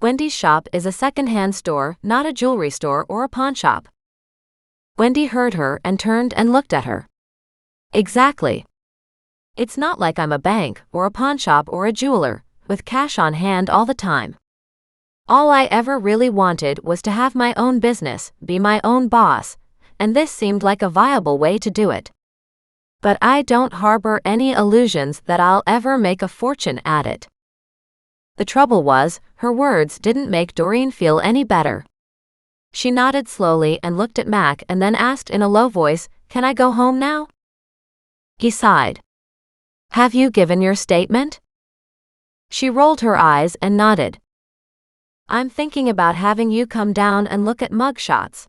Wendy's shop is a second-hand store, not a jewelry store or a pawn shop. Wendy heard her and turned and looked at her. Exactly. It's not like I'm a bank or a pawn shop or a jeweler, with cash on hand all the time. All I ever really wanted was to have my own business, be my own boss, and this seemed like a viable way to do it. But I don't harbor any illusions that I'll ever make a fortune at it. The trouble was, her words didn't make Doreen feel any better. She nodded slowly and looked at Mac and then asked in a low voice, "Can I go home now?" He sighed. "Have you given your statement?" She rolled her eyes and nodded. "I'm thinking about having you come down and look at mugshots."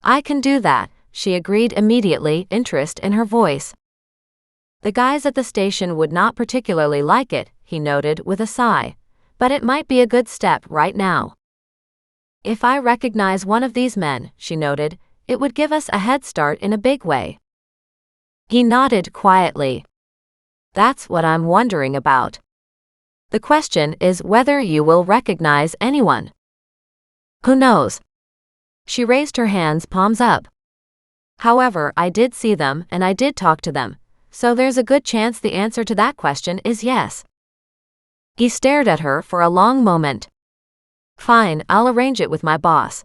"I can do that," she agreed immediately, interest in her voice. The guys at the station would not particularly like it, he noted with a sigh, but it might be a good step right now. If I recognize one of these men, she noted, it would give us a head start in a big way. He nodded quietly. That's what I'm wondering about. The question is whether you will recognize anyone. Who knows? She raised her hands, palms up. However, I did see them and I did talk to them, so there's a good chance the answer to that question is yes. He stared at her for a long moment. Fine, I'll arrange it with my boss.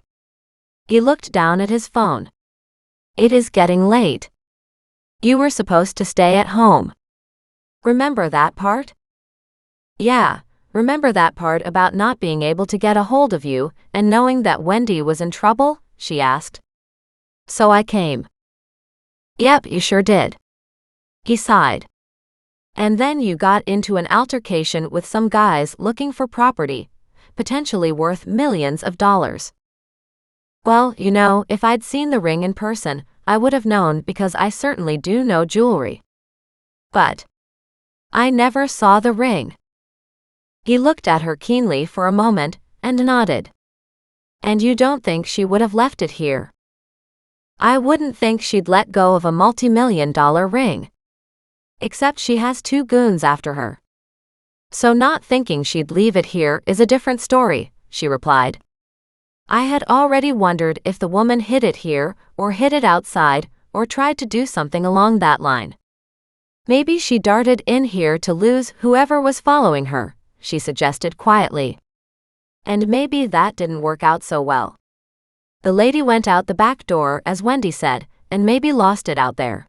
He looked down at his phone. It is getting late. You were supposed to stay at home. Remember that part? Yeah, remember that part about not being able to get a hold of you and knowing that Wendy was in trouble? She asked. So I came. Yep, you sure did. He sighed. And then you got into an altercation with some guys looking for property, potentially worth millions of dollars. Well, you know, if I'd seen the ring in person, I would have known because I certainly do know jewelry. But I never saw the ring. He looked at her keenly for a moment and nodded. And you don't think she would have left it here? I wouldn't think she'd let go of a multi-million-dollar ring. Except she has two goons after her. So not thinking she'd leave it here is a different story, she replied. I had already wondered if the woman hid it here, or hid it outside, or tried to do something along that line. Maybe she darted in here to lose whoever was following her, she suggested quietly. And maybe that didn't work out so well. The lady went out the back door, as Wendy said, and maybe lost it out there.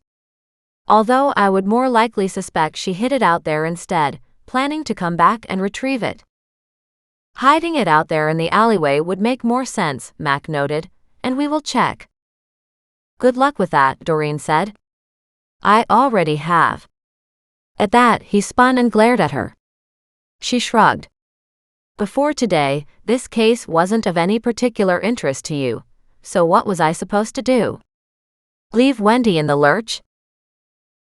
Although I would more likely suspect she hid it out there instead, planning to come back and retrieve it. Hiding it out there in the alleyway would make more sense, Mac noted, and we will check. Good luck with that, Doreen said. I already have. At that, he spun and glared at her. She shrugged. Before today, this case wasn't of any particular interest to you, so what was I supposed to do? Leave Wendy in the lurch?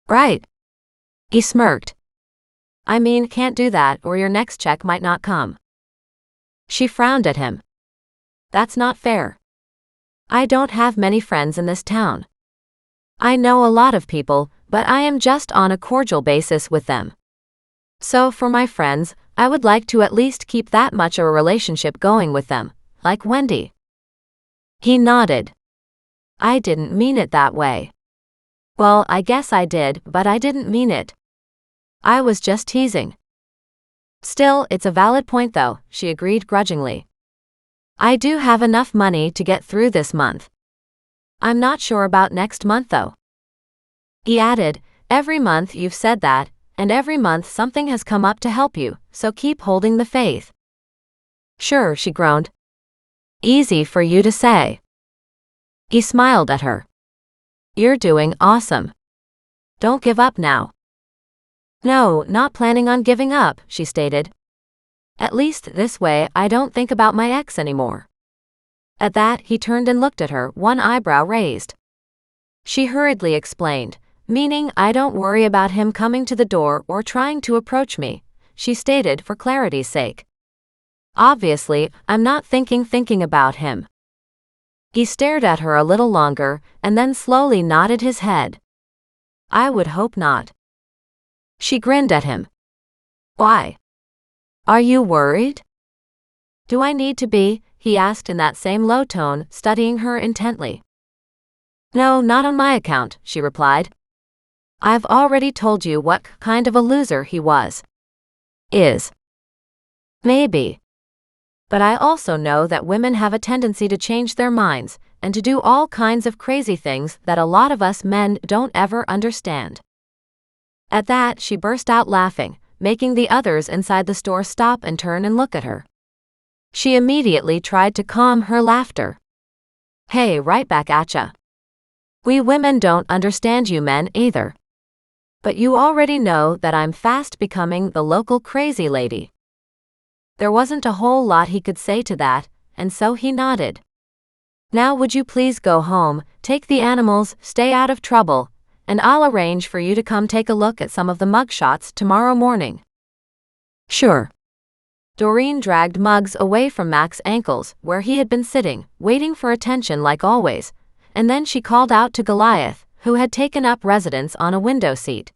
Right. He smirked. I mean, can't do that or your next check might not come. She frowned at him. That's not fair. I don't have many friends in this town. I know a lot of people, but I am just on a cordial basis with them. So for my friends, I would like to at least keep that much of a relationship going with them, like Wendy. He nodded. I didn't mean it that way. Well, I guess I did, but I didn't mean it. I was just teasing. Still, it's a valid point though, she agreed grudgingly. I do have enough money to get through this month. I'm not sure about next month though. He added, every month you've said that, and every month something has come up to help you, so keep holding the faith. Sure, she groaned. Easy for you to say. He smiled at her. You're doing awesome. Don't give up now. No, not planning on giving up, she stated. At least this way I don't think about my ex anymore. At that, he turned and looked at her, one eyebrow raised. She hurriedly explained, meaning I don't worry about him coming to the door or trying to approach me, she stated for clarity's sake. Obviously, I'm not thinking about him. He stared at her a little longer and then slowly nodded his head. I would hope not. She grinned at him. Why? Are you worried? Do I need to be? He asked in that same low tone, studying her intently. No, not on my account, she replied. I've already told you what kind of a loser he was. Is. Maybe. But I also know that women have a tendency to change their minds and to do all kinds of crazy things that a lot of us men don't ever understand. At that, she burst out laughing, making the others inside the store stop and turn and look at her. She immediately tried to calm her laughter. Hey, right back atcha. We women don't understand you men either. But you already know that I'm fast becoming the local crazy lady. There wasn't a whole lot he could say to that, and so he nodded. Now would you please go home, take the animals, stay out of trouble, and I'll arrange for you to come take a look at some of the mugshots tomorrow morning. Sure. Doreen dragged Muggs away from Mac's ankles, where he had been sitting, waiting for attention like always, and then she called out to Goliath, who had taken up residence on a window seat.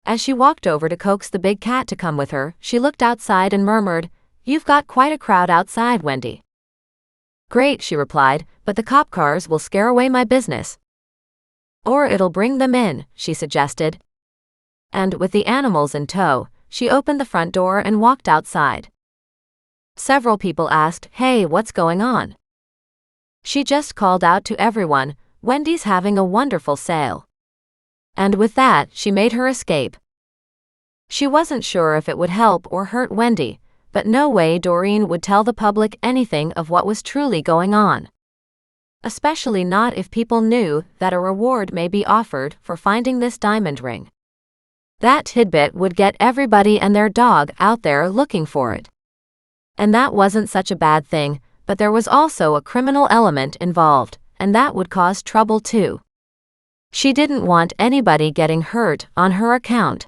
As she walked over to coax the big cat to come with her, she looked outside and murmured, You've got quite a crowd outside, Wendy. Great, she replied, but the cop cars will scare away my business. Or it'll bring them in, she suggested. And with the animals in tow, she opened the front door and walked outside. Several people asked, Hey, what's going on? She just called out to everyone, Wendy's having a wonderful sale. And with that, she made her escape. She wasn't sure if it would help or hurt Wendy, but no way Doreen would tell the public anything of what was truly going on. Especially not if people knew that a reward may be offered for finding this diamond ring. That tidbit would get everybody and their dog out there looking for it. And that wasn't such a bad thing, but there was also a criminal element involved, and that would cause trouble too. She didn't want anybody getting hurt on her account.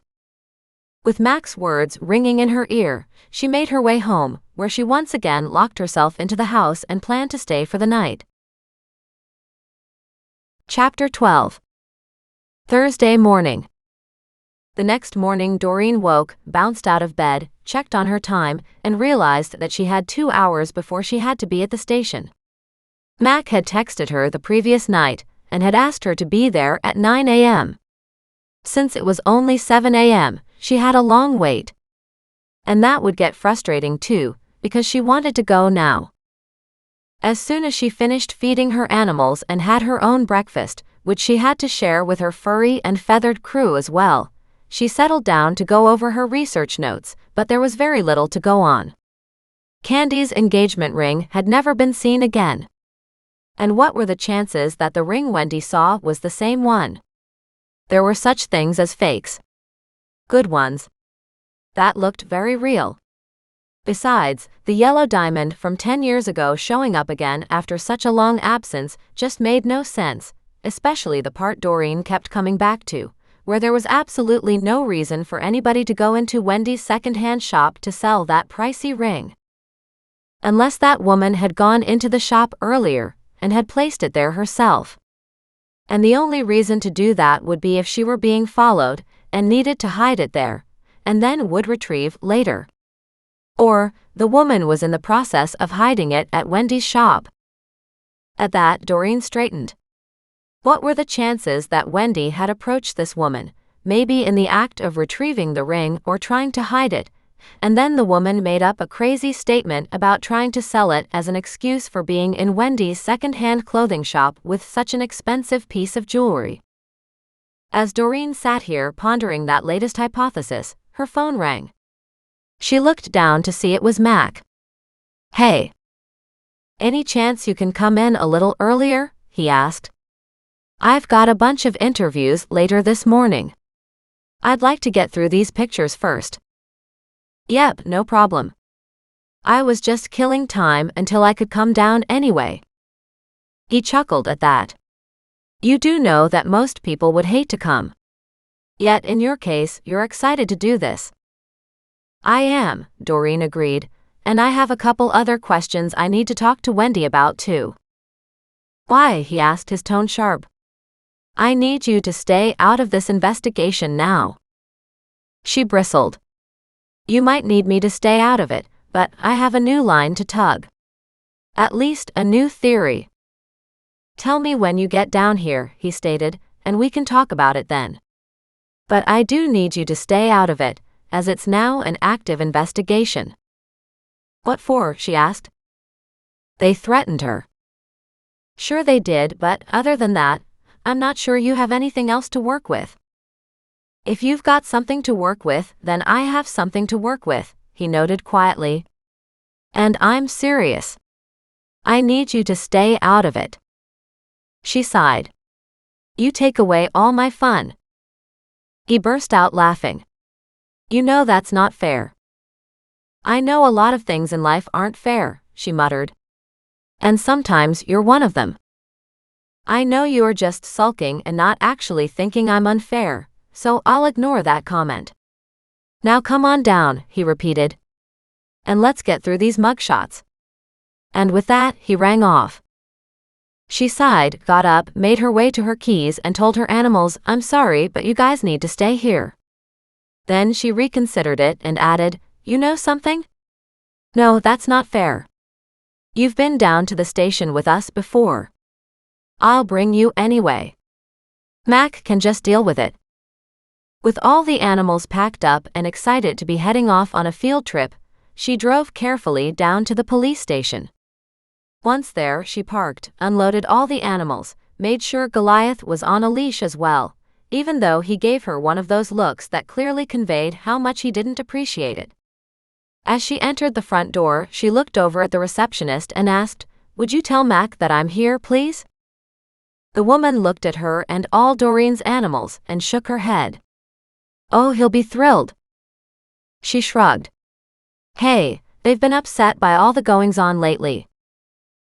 With Mac's words ringing in her ear, she made her way home, where she once again locked herself into the house and planned to stay for the night. Chapter 12. Thursday morning. The next morning Doreen woke, bounced out of bed, checked on her time, and realized that she had 2 hours before she had to be at the station. Mac had texted her the previous night, and had asked her to be there at 9 a.m. Since it was only 7 a.m., she had a long wait. And that would get frustrating too, because she wanted to go now. As soon as she finished feeding her animals and had her own breakfast, which she had to share with her furry and feathered crew as well, she settled down to go over her research notes, but there was very little to go on. Candy's engagement ring had never been seen again. And what were the chances that the ring Wendy saw was the same one? There were such things as fakes. Good ones. That looked very real. Besides, the yellow diamond from 10 years ago showing up again after such a long absence just made no sense, especially the part Doreen kept coming back to, where there was absolutely no reason for anybody to go into Wendy's second-hand shop to sell that pricey ring. Unless that woman had gone into the shop earlier and had placed it there herself. And the only reason to do that would be if she were being followed and needed to hide it there, and then would retrieve later. Or, the woman was in the process of hiding it at Wendy's shop. At that, Doreen straightened. What were the chances that Wendy had approached this woman, maybe in the act of retrieving the ring or trying to hide it, and then the woman made up a crazy statement about trying to sell it as an excuse for being in Wendy's second-hand clothing shop with such an expensive piece of jewelry? As Doreen sat here pondering that latest hypothesis, her phone rang. She looked down to see it was Mac. "Hey. Any chance you can come in a little earlier?" he asked. "I've got a bunch of interviews later this morning. I'd like to get through these pictures first." "Yep, no problem. I was just killing time until I could come down anyway." He chuckled at that. "You do know that most people would hate to come. Yet in your case, you're excited to do this." "I am," Doreen agreed, "and I have a couple other questions I need to talk to Wendy about too." "Why?" he asked, his tone sharp. "I need you to stay out of this investigation now." She bristled. "You might need me to stay out of it, but I have a new line to tug. At least a new theory." "Tell me when you get down here," he stated, "and we can talk about it then. But I do need you to stay out of it, as it's now an active investigation." "What for?" she asked. "They threatened her." "Sure they did, but other than that, I'm not sure you have anything else to work with." "If you've got something to work with, then I have something to work with," he noted quietly. "And I'm serious. I need you to stay out of it." She sighed. "You take away all my fun." He burst out laughing. "You know that's not fair." "I know a lot of things in life aren't fair," she muttered. "And sometimes you're one of them. I know you're just sulking and not actually thinking I'm unfair, so I'll ignore that comment. Now come on down," he repeated. "And let's get through these mugshots." And with that, he rang off. She sighed, got up, made her way to her keys and told her animals, "I'm sorry, but you guys need to stay here." Then she reconsidered it and added, "You know something? No, that's not fair. You've been down to the station with us before. I'll bring you anyway. Mac can just deal with it." With all the animals packed up and excited to be heading off on a field trip, she drove carefully down to the police station. Once there, she parked, unloaded all the animals, made sure Goliath was on a leash as well, even though he gave her one of those looks that clearly conveyed how much he didn't appreciate it. As she entered the front door, she looked over at the receptionist and asked, "Would you tell Mac that I'm here, please?" The woman looked at her and all Doreen's animals and shook her head. "Oh, he'll be thrilled." She shrugged. "Hey, they've been upset by all the goings-on lately.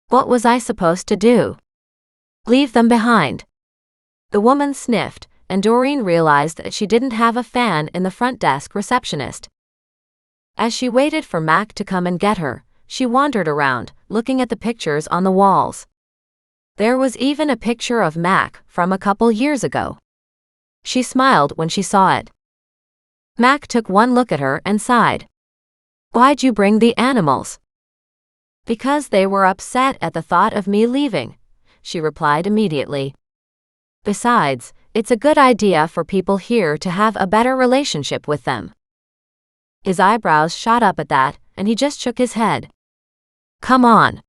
What was I supposed to do? Leave them behind?" The woman sniffed, and Doreen realized that she didn't have a fan in the front desk receptionist. As she waited for Mac to come and get her, she wandered around, looking at the pictures on the walls. There was even a picture of Mac from a couple years ago. She smiled when she saw it. Mac took one look at her and sighed. "Why'd you bring the animals?" "Because they were upset at the thought of me leaving," she replied immediately. "Besides, it's a good idea for people here to have a better relationship with them." His eyebrows shot up at that, and he just shook his head. "Come on.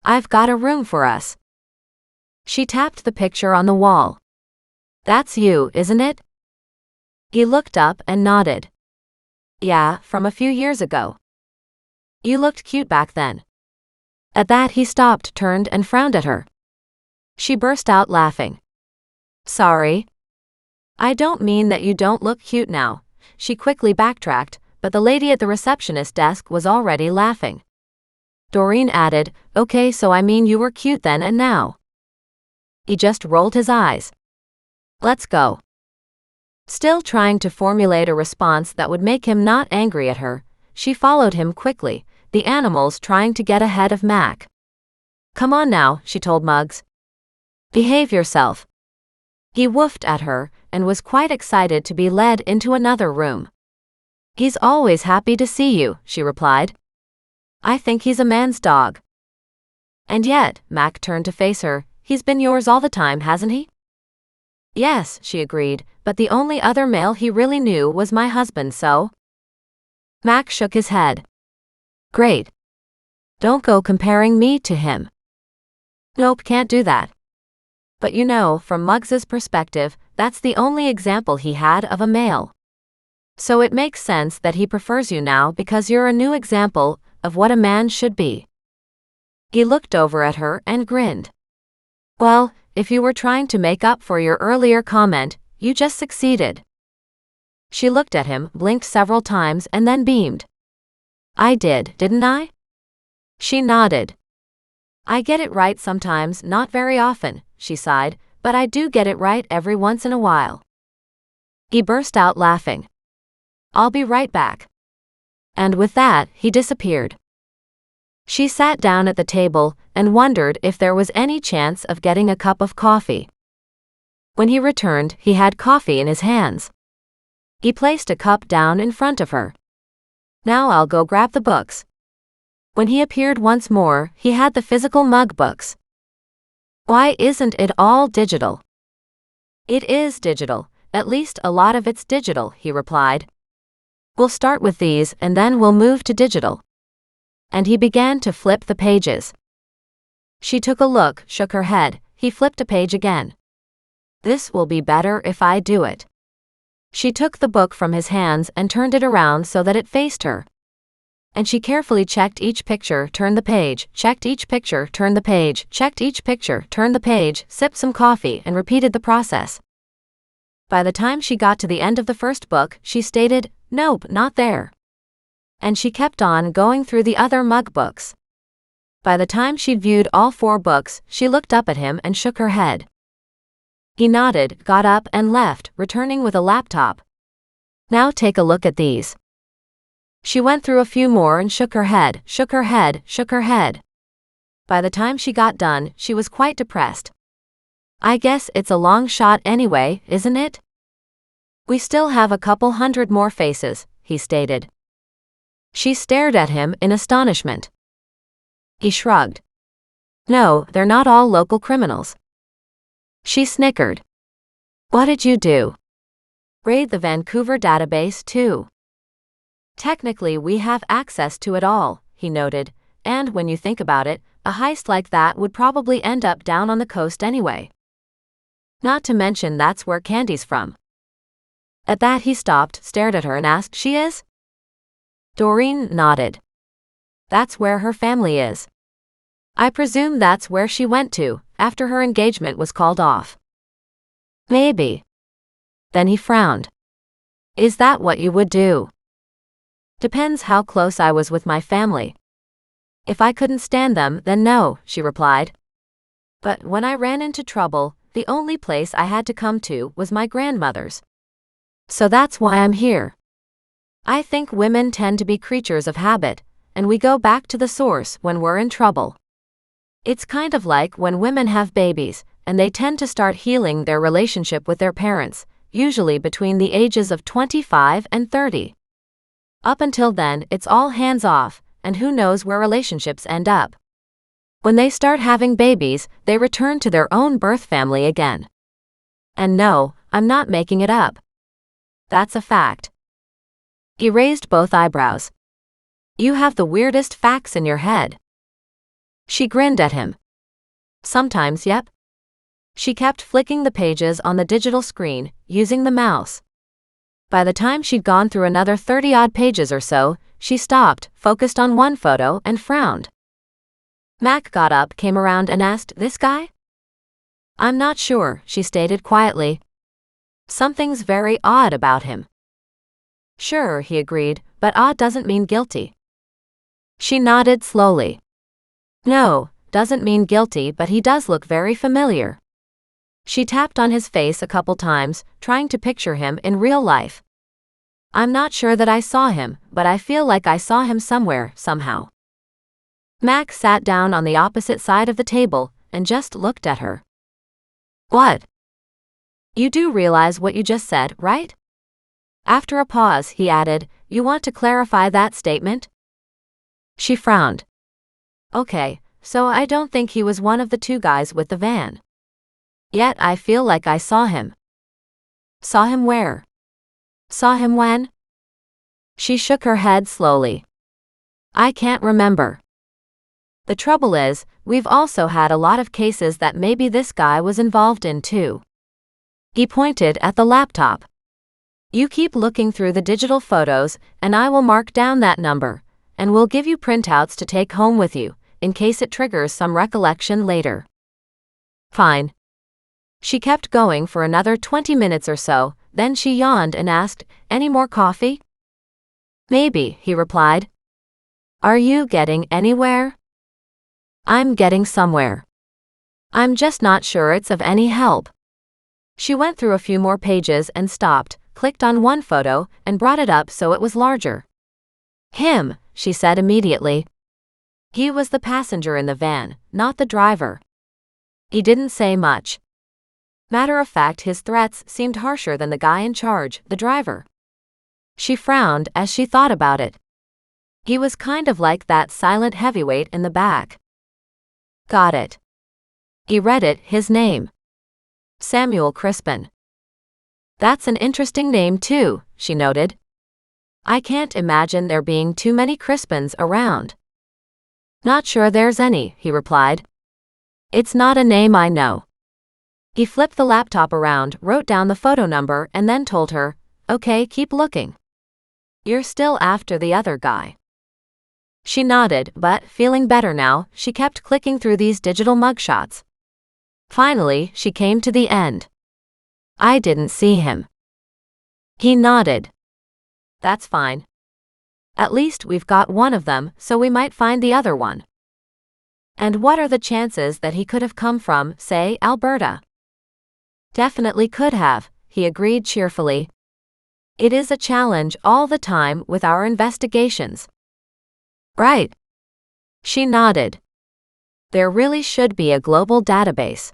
I've got a room for us." She tapped the picture on the wall. "That's you, isn't it?" He looked up and nodded. "Yeah, from a few years ago. You looked cute back then." At that he stopped, turned and frowned at her. She burst out laughing. "Sorry. I don't mean that you don't look cute now." She quickly backtracked, but the lady at the receptionist desk was already laughing. Doreen added, "Okay, so I mean you were cute then and now." He just rolled his eyes. "Let's go." Still trying to formulate a response that would make him not angry at her, she followed him quickly, the animals trying to get ahead of Mac. "Come on now," she told Muggs. "Behave yourself." He woofed at her and was quite excited to be led into another room. He's always happy to see you, she replied. I think he's a man's dog. And yet, Mac turned to face her, he's been yours all the time, hasn't he? Yes, she agreed, but the only other male he really knew was my husband, so? Mac shook his head. Great. Don't go comparing me to him. Nope, can't do that. But you know, from Muggs's perspective, that's the only example he had of a male. So it makes sense that he prefers you now because you're a new example of what a man should be. He looked over at her and grinned. Well, if you were trying to make up for your earlier comment, you just succeeded. She looked at him, blinked several times, and then beamed. I did, didn't I? She nodded. I get it right sometimes, not very often, she sighed, but I do get it right every once in a while. He burst out laughing. I'll be right back. And with that, he disappeared. She sat down at the table and wondered if there was any chance of getting a cup of coffee. When he returned, he had coffee in his hands. He placed a cup down in front of her. Now I'll go grab the books. When he appeared once more, he had the physical mug books. Why isn't it all digital? It is digital, at least a lot of it's digital, he replied. We'll start with these and then we'll move to digital. And he began to flip the pages. She took a look, shook her head. He flipped a page again. This will be better if I do it. She took the book from his hands and turned it around so that it faced her. And she carefully checked each picture, turned the page, checked each picture, turned the page, checked each picture, turned the page, sipped some coffee, and repeated the process. By the time she got to the end of the first book, she stated, "Nope, not there." And she kept on going through the other mug books. By the time she'd viewed all 4 books, she looked up at him and shook her head. He nodded, got up, and left, returning with a laptop. Now take a look at these. She went through a few more and shook her head, shook her head, shook her head. By the time she got done, she was quite depressed. I guess it's a long shot anyway, isn't it? We still have a couple hundred more faces, he stated. She stared at him in astonishment. He shrugged. No, they're not all local criminals. She snickered. What did you do? Raid the Vancouver database too. Technically we have access to it all, he noted, and when you think about it, a heist like that would probably end up down on the coast anyway. Not to mention that's where Candy's from. At that he stopped, stared at her and asked, She is? Doreen nodded. That's where her family is. I presume that's where she went to, after her engagement was called off. Maybe. Then he frowned. Is that what you would do? Depends how close I was with my family. If I couldn't stand them, then no, she replied. But when I ran into trouble, the only place I had to come to was my grandmother's. So that's why I'm here. I think women tend to be creatures of habit, and we go back to the source when we're in trouble. It's kind of like when women have babies, and they tend to start healing their relationship with their parents, usually between the ages of 25 and 30. Up until then, it's all hands off, and who knows where relationships end up. When they start having babies, they return to their own birth family again. And no, I'm not making it up. That's a fact. He raised both eyebrows. You have the weirdest facts in your head. She grinned at him. Sometimes, yep. She kept flicking the pages on the digital screen, using the mouse. By the time she'd gone through another 30-odd pages or so, she stopped, focused on one photo, and frowned. Mac got up, came around, and asked, This guy? I'm not sure, she stated quietly. Something's very odd about him. Sure, he agreed, but odd doesn't mean guilty. She nodded slowly. No, doesn't mean guilty, but he does look very familiar. She tapped on his face a couple times, trying to picture him in real life. I'm not sure that I saw him, but I feel like I saw him somewhere, somehow. Mac sat down on the opposite side of the table and just looked at her. What? You do realize what you just said, right? After a pause, he added, "You want to clarify that statement?" She frowned. "Okay, so I don't think he was one of the two guys with the van. Yet I feel like I saw him." "Saw him where? Saw him when?" She shook her head slowly. "I can't remember. The trouble is, we've also had a lot of cases that maybe this guy was involved in too." He pointed at the laptop. "You keep looking through the digital photos, and I will mark down that number, and we'll give you printouts to take home with you, in case it triggers some recollection later." "Fine." She kept going for another 20 minutes or so, then she yawned and asked, "Any more coffee?" "Maybe," he replied. "Are you getting anywhere?" "I'm getting somewhere. I'm just not sure it's of any help." She went through a few more pages and stopped, clicked on one photo, and brought it up so it was larger. "Him," she said immediately. He was the passenger in the van, not the driver. He didn't say much. Matter of fact, his threats seemed harsher than the guy in charge, the driver. She frowned as she thought about it. He was kind of like that silent heavyweight in the back. Got it. He read it, his name. Samuel Crispin. "That's an interesting name too," she noted. "I can't imagine there being too many Crispins around." "Not sure there's any," he replied. "It's not a name I know." He flipped the laptop around, wrote down the photo number, and then told her, "Okay, keep looking. You're still after the other guy." She nodded, but, feeling better now, she kept clicking through these digital mugshots. Finally, she came to the end. "I didn't see him." He nodded. "That's fine. At least we've got one of them, so we might find the other one." "And what are the chances that he could have come from, say, Alberta?" "Definitely could have," he agreed cheerfully. "It is a challenge all the time with our investigations." "Right." She nodded. "There really should be a global database."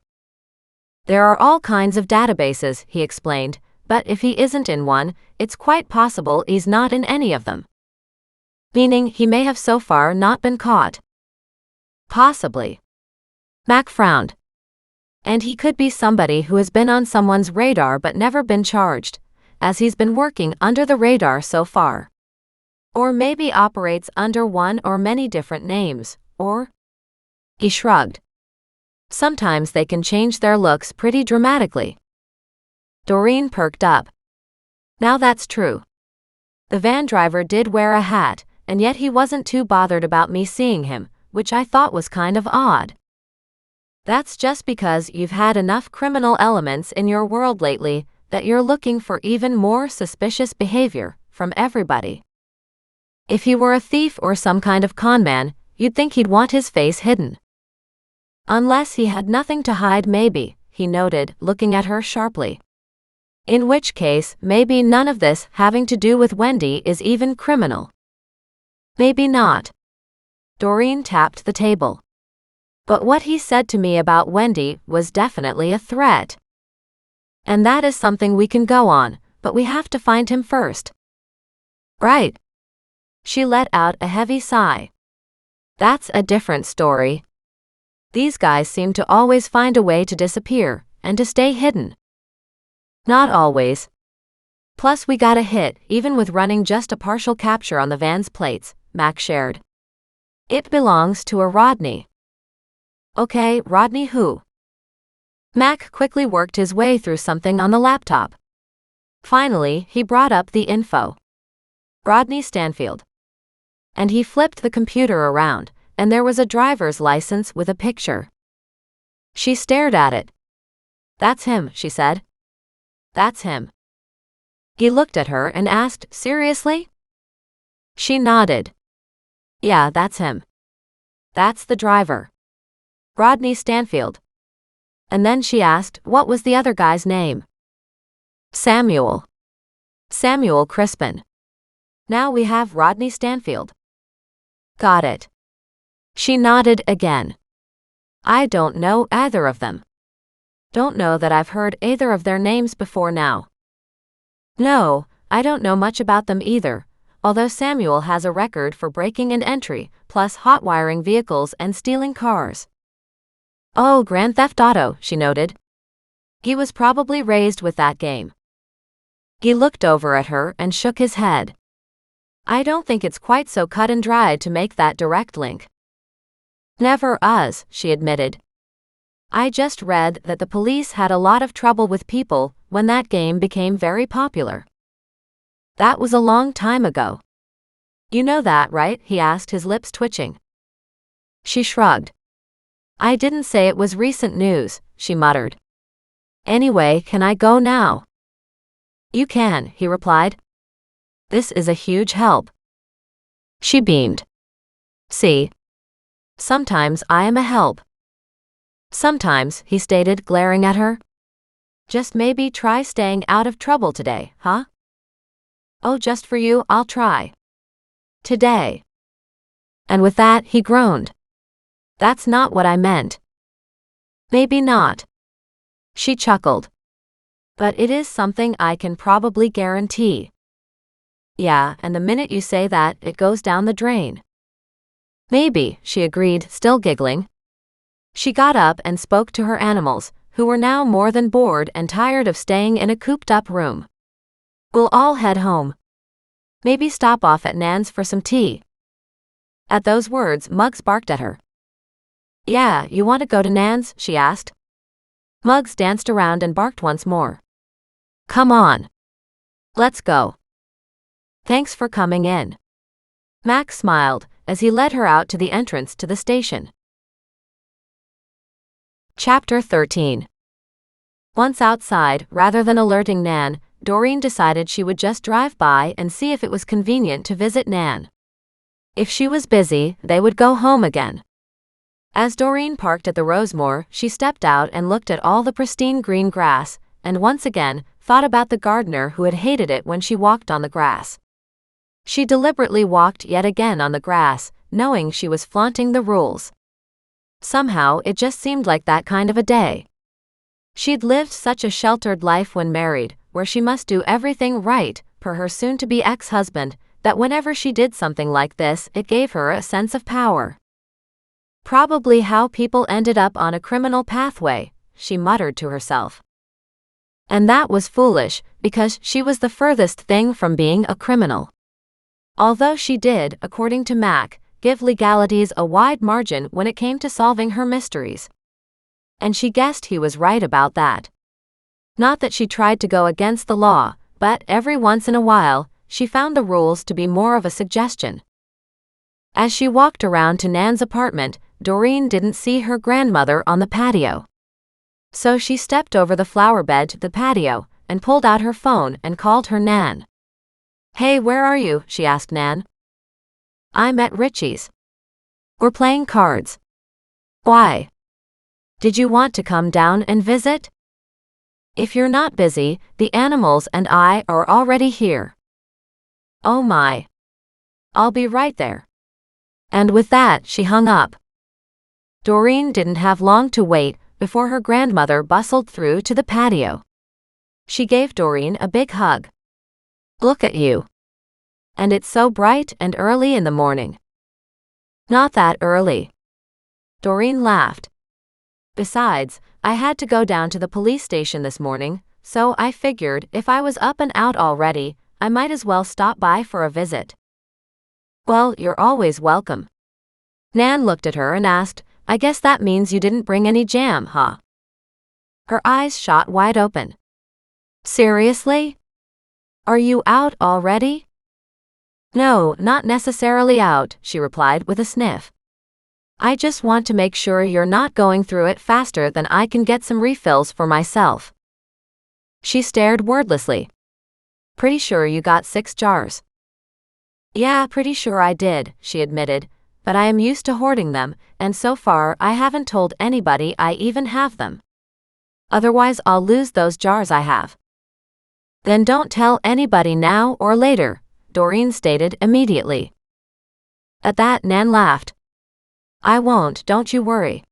"There are all kinds of databases," he explained, "but if he isn't in one, it's quite possible he's not in any of them." "Meaning he may have so far not been caught?" "Possibly." Mac frowned. "And he could be somebody who has been on someone's radar but never been charged, as he's been working under the radar so far. Or maybe operates under one or many different names, or—" He shrugged. "Sometimes they can change their looks pretty dramatically." Doreen perked up. "Now that's true. The van driver did wear a hat, and yet he wasn't too bothered about me seeing him, which I thought was kind of odd." "That's just because you've had enough criminal elements in your world lately that you're looking for even more suspicious behavior from everybody. If he were a thief or some kind of conman, you'd think he'd want his face hidden." "Unless he had nothing to hide, maybe," he noted, looking at her sharply. "In which case, maybe none of this having to do with Wendy is even criminal." "Maybe not." Doreen tapped the table. "But what he said to me about Wendy was definitely a threat. And that is something we can go on, but we have to find him first." "Right." She let out a heavy sigh. "That's a different story. These guys seem to always find a way to disappear, and to stay hidden." "Not always. Plus we got a hit, even with running just a partial capture on the van's plates," Mac shared. "It belongs to a Rodney." "Okay, Rodney who?" Mac quickly worked his way through something on the laptop. Finally, he brought up the info. "Rodney Stanfield." And he flipped the computer around, and there was a driver's license with a picture. She stared at it. "That's him," she said. "That's him." He looked at her and asked, "Seriously?" She nodded. "Yeah, that's him. That's the driver. Rodney Stanfield." And then she asked, "What was the other guy's name?" "Samuel. Samuel Crispin. Now we have Rodney Stanfield." "Got it." She nodded again. "I don't know either of them. Don't know that I've heard either of their names before now." "No, I don't know much about them either, although Samuel has a record for breaking and entry, plus hot-wiring vehicles and stealing cars. Oh, Grand Theft Auto, she noted. He was probably raised with that game. He looked over at her and shook his head. I don't think it's quite so cut and dried to make that direct link. Never us, she admitted. I just read that the police had a lot of trouble with people when that game became very popular. That was a long time ago. You know that, right? He asked, his lips twitching. She shrugged. I didn't say it was recent news, she muttered. Anyway, can I go now? You can, he replied. This is a huge help. She beamed. See? Sometimes I am a help. Sometimes, he stated, glaring at her. Just maybe try staying out of trouble today, huh? Oh, just for you, I'll try. Today. And with that, he groaned. That's not what I meant. Maybe not. She chuckled. But it is something I can probably guarantee. Yeah, and the minute you say that, it goes down the drain. Maybe, she agreed, still giggling. She got up and spoke to her animals, who were now more than bored and tired of staying in a cooped-up room. We'll all head home. Maybe stop off at Nan's for some tea. At those words, Muggs barked at her. Yeah, you want to go to Nan's? She asked. Muggs danced around and barked once more. Come on. Let's go. Thanks for coming in. Max smiled as he led her out to the entrance to the station. Chapter 13. Once outside, rather than alerting Nan, Doreen decided she would just drive by and see if it was convenient to visit Nan. If she was busy, they would go home again. As Doreen parked at the Rosemore, she stepped out and looked at all the pristine green grass, and once again, thought about the gardener who had hated it when she walked on the grass. She deliberately walked yet again on the grass, knowing she was flaunting the rules. Somehow, it just seemed like that kind of a day. She'd lived such a sheltered life when married, where she must do everything right, per her soon-to-be ex-husband, that whenever she did something like this, it gave her a sense of power. Probably how people ended up on a criminal pathway, she muttered to herself. And that was foolish, because she was the furthest thing from being a criminal. Although she did, according to Mac, give legalities a wide margin when it came to solving her mysteries. And she guessed he was right about that. Not that she tried to go against the law, but every once in a while, she found the rules to be more of a suggestion. As she walked around to Nan's apartment, Doreen didn't see her grandmother on the patio. So she stepped over the flower bed to the patio, and pulled out her phone and called her Nan. Hey, where are you? She asked Nan. I'm at Richie's. We're playing cards. Why? Did you want to come down and visit? If you're not busy, the animals and I are already here. Oh my. I'll be right there. And with that, she hung up. Doreen didn't have long to wait before her grandmother bustled through to the patio. She gave Doreen a big hug. Look at you. And it's so bright and early in the morning. Not that early. Doreen laughed. Besides, I had to go down to the police station this morning, so I figured if I was up and out already, I might as well stop by for a visit. Well, you're always welcome. Nan looked at her and asked, I guess that means you didn't bring any jam, huh? Her eyes shot wide open. Seriously? Are you out already? No, not necessarily out, she replied with a sniff. I just want to make sure you're not going through it faster than I can get some refills for myself. She stared wordlessly. Pretty sure you got 6 jars. Yeah, pretty sure I did, she admitted, but I am used to hoarding them, and so far I haven't told anybody I even have them. Otherwise I'll lose those jars I have. Then don't tell anybody now or later, Doreen stated immediately. At that, Nan laughed. I won't, don't you worry.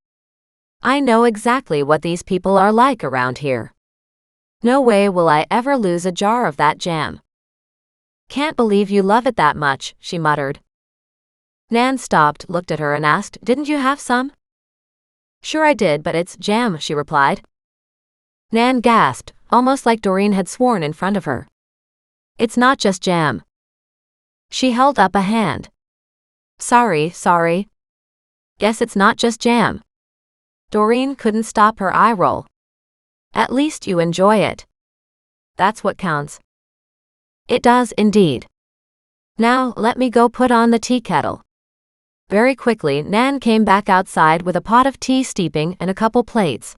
I know exactly what these people are like around here. No way will I ever lose a jar of that jam. Can't believe you love it that much, she muttered. Nan stopped, looked at her and asked, Didn't you have some? Sure I did, but it's jam, she replied. Nan gasped, almost like Doreen had sworn in front of her. It's not just jam. She held up a hand. Sorry. Guess it's not just jam. Doreen couldn't stop her eye roll. At least you enjoy it. That's what counts. It does indeed. Now, let me go put on the tea kettle. Very quickly, Nan came back outside with a pot of tea steeping and a couple plates.